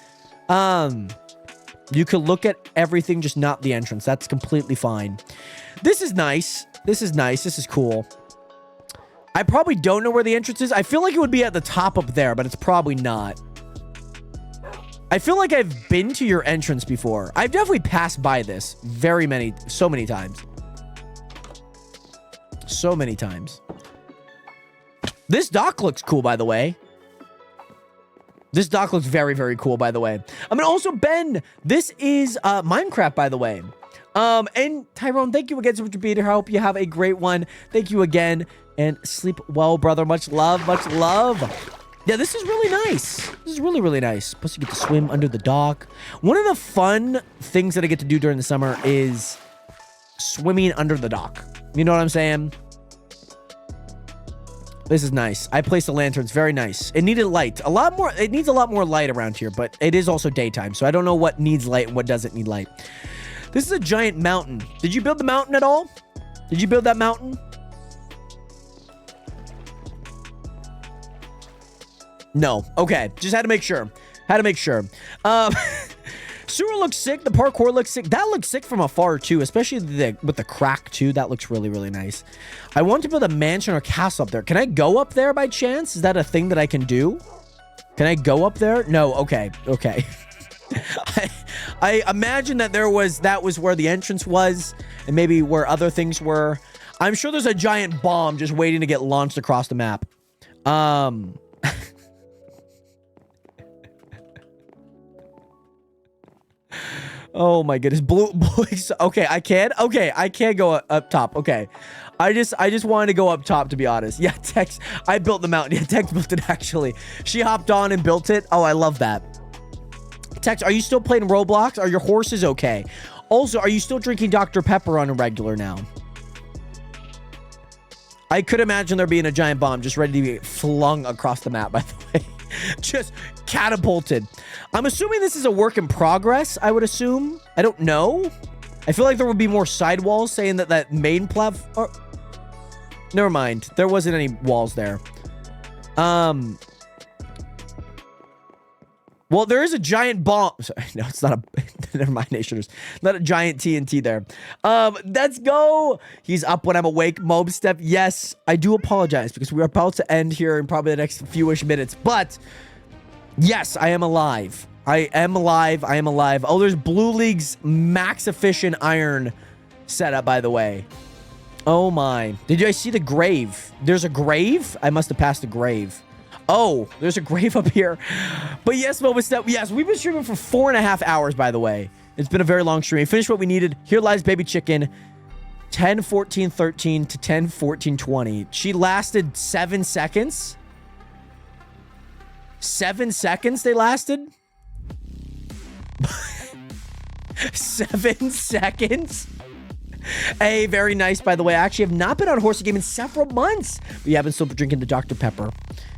You could look at everything, just not the entrance. That's completely fine. This is nice. This is nice. This is cool. I probably don't know where the entrance is. I feel like it would be at the top up there, but it's probably not. I feel like I've been to your entrance before. I've definitely passed by this so many times. So many times. This dock looks cool, by the way. This dock looks very, very cool, by the way. I mean, also, Ben, this is Minecraft, by the way. And Tyrone, thank you again so much for being here. I hope you have a great one. Thank you again. And sleep well, brother. Much love, much love. Yeah, this is really nice. This is really, really nice. Plus, you get to swim under the dock. One of the fun things that I get to do during the summer is swimming under the dock. You know what I'm saying? This is nice. I placed the lanterns. Very nice. It needed light. It needs a lot more light around here, but it is also daytime, so I don't know what needs light and what doesn't need light. This is a giant mountain. Did you build the mountain at all? Did you build that mountain? No. Okay. Just had to make sure. Sewer looks sick. The parkour looks sick. That looks sick from afar, too, especially with the crack, too. That looks really, really nice. I want to build a mansion or castle up there. Can I go up there by chance? Is that a thing that I can do? Can I go up there? No. Okay. Okay. I imagine that that was where the entrance was and maybe where other things were. I'm sure there's a giant bomb just waiting to get launched across the map. Oh my goodness. Blue. Okay, I can. Okay, I can go up top. Okay. I just wanted to go up top, to be honest. Yeah, Tex. I built the mountain. Yeah, Tex built it, actually. She hopped on and built it. Oh, I love that. Tex, are you still playing Roblox? Are your horses okay? Also, are you still drinking Dr. Pepper on a regular now? I could imagine there being a giant bomb just ready to be flung across the map, by the way. Just catapulted. I'm assuming this is a work in progress, I would assume. I don't know. I feel like there would be more sidewalls saying that main platform... Never mind. There wasn't any walls there. Well, there is a giant bomb. Sorry, no, it's not a... Never mind, Nationers. Not a giant TNT there. Let's go. He's up when I'm awake. Mob step. Yes, I do apologize because we are about to end here in probably the next few-ish minutes. But, yes, I am alive. I am alive. I am alive. Oh, there's Blue League's max efficient iron setup, by the way. Oh, my. Did you guys see the grave? There's a grave? I must have passed a grave. Oh, there's a grave up here. But yes, Moment Step. Yes, we've been streaming for 4.5 hours, by the way. It's been a very long stream. We finished what we needed. Here lies Baby Chicken. 10, 14, 13 to 10, 14, 20. She lasted 7 seconds. 7 seconds they lasted. 7 seconds. Hey, very nice, by the way. I actually have not been on Horsey Game in several months. But yeah, I've been still drinking the Dr. Pepper.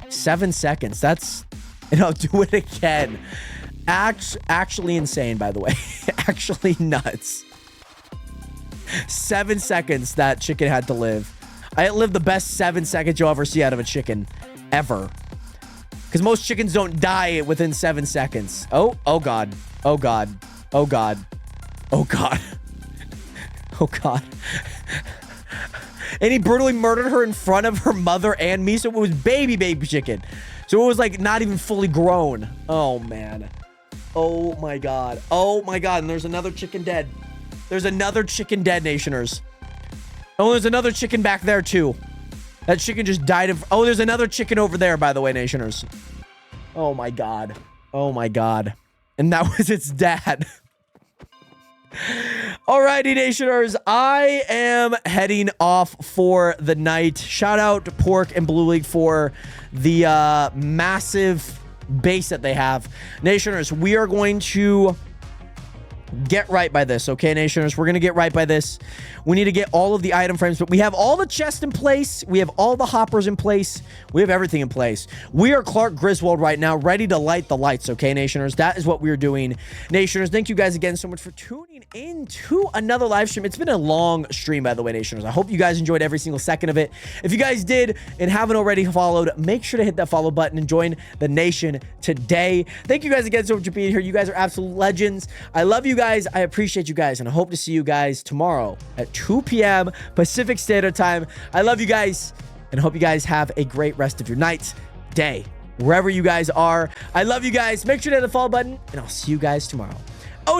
7 seconds. That's... And I'll do it again. Actually insane, by the way. Actually nuts. 7 seconds that chicken had to live. I lived the best 7 seconds you'll ever see out of a chicken. Ever. Because most chickens don't die within 7 seconds. Oh God. Oh God. Oh God. Oh God. Oh God. And he brutally murdered her in front of her mother and me. So it was baby chicken. So it was like not even fully grown. Oh man. Oh my God. Oh my God. And there's another chicken dead. There's another chicken dead, Nationers. Oh, there's another chicken back there too. That chicken just died of... Oh, there's another chicken over there, by the way, Nationers. Oh my God. Oh my God. And that was its dad. Alrighty, Nationers. I am heading off for the night. Shout out to Pork and Blue League for the massive base that they have. Nationers, we are going to get right by this, okay, Nationers? We're going to get right by this. We need to get all of the item frames, but we have all the chests in place. We have all the hoppers in place. We have everything in place. We are Clark Griswold right now, ready to light the lights, okay, Nationers? That is what we're doing. Nationers, thank you guys again so much for tuning in to another live stream. It's been a long stream, by the way, Nationers. I hope you guys enjoyed every single second of it. If you guys did and haven't already followed, make sure to hit that follow button and join the nation today. Thank you guys again so much for being here. You guys are absolute legends. I love you guys. I appreciate you guys, and I hope to see you guys tomorrow at 2 p.m. Pacific Standard Time. I love you guys, and hope you guys have a great rest of your night, day, wherever you guys are. I love you guys. Make sure to hit the follow button, and I'll see you guys tomorrow.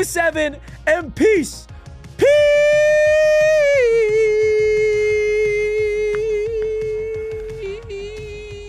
07 and peace. Peace.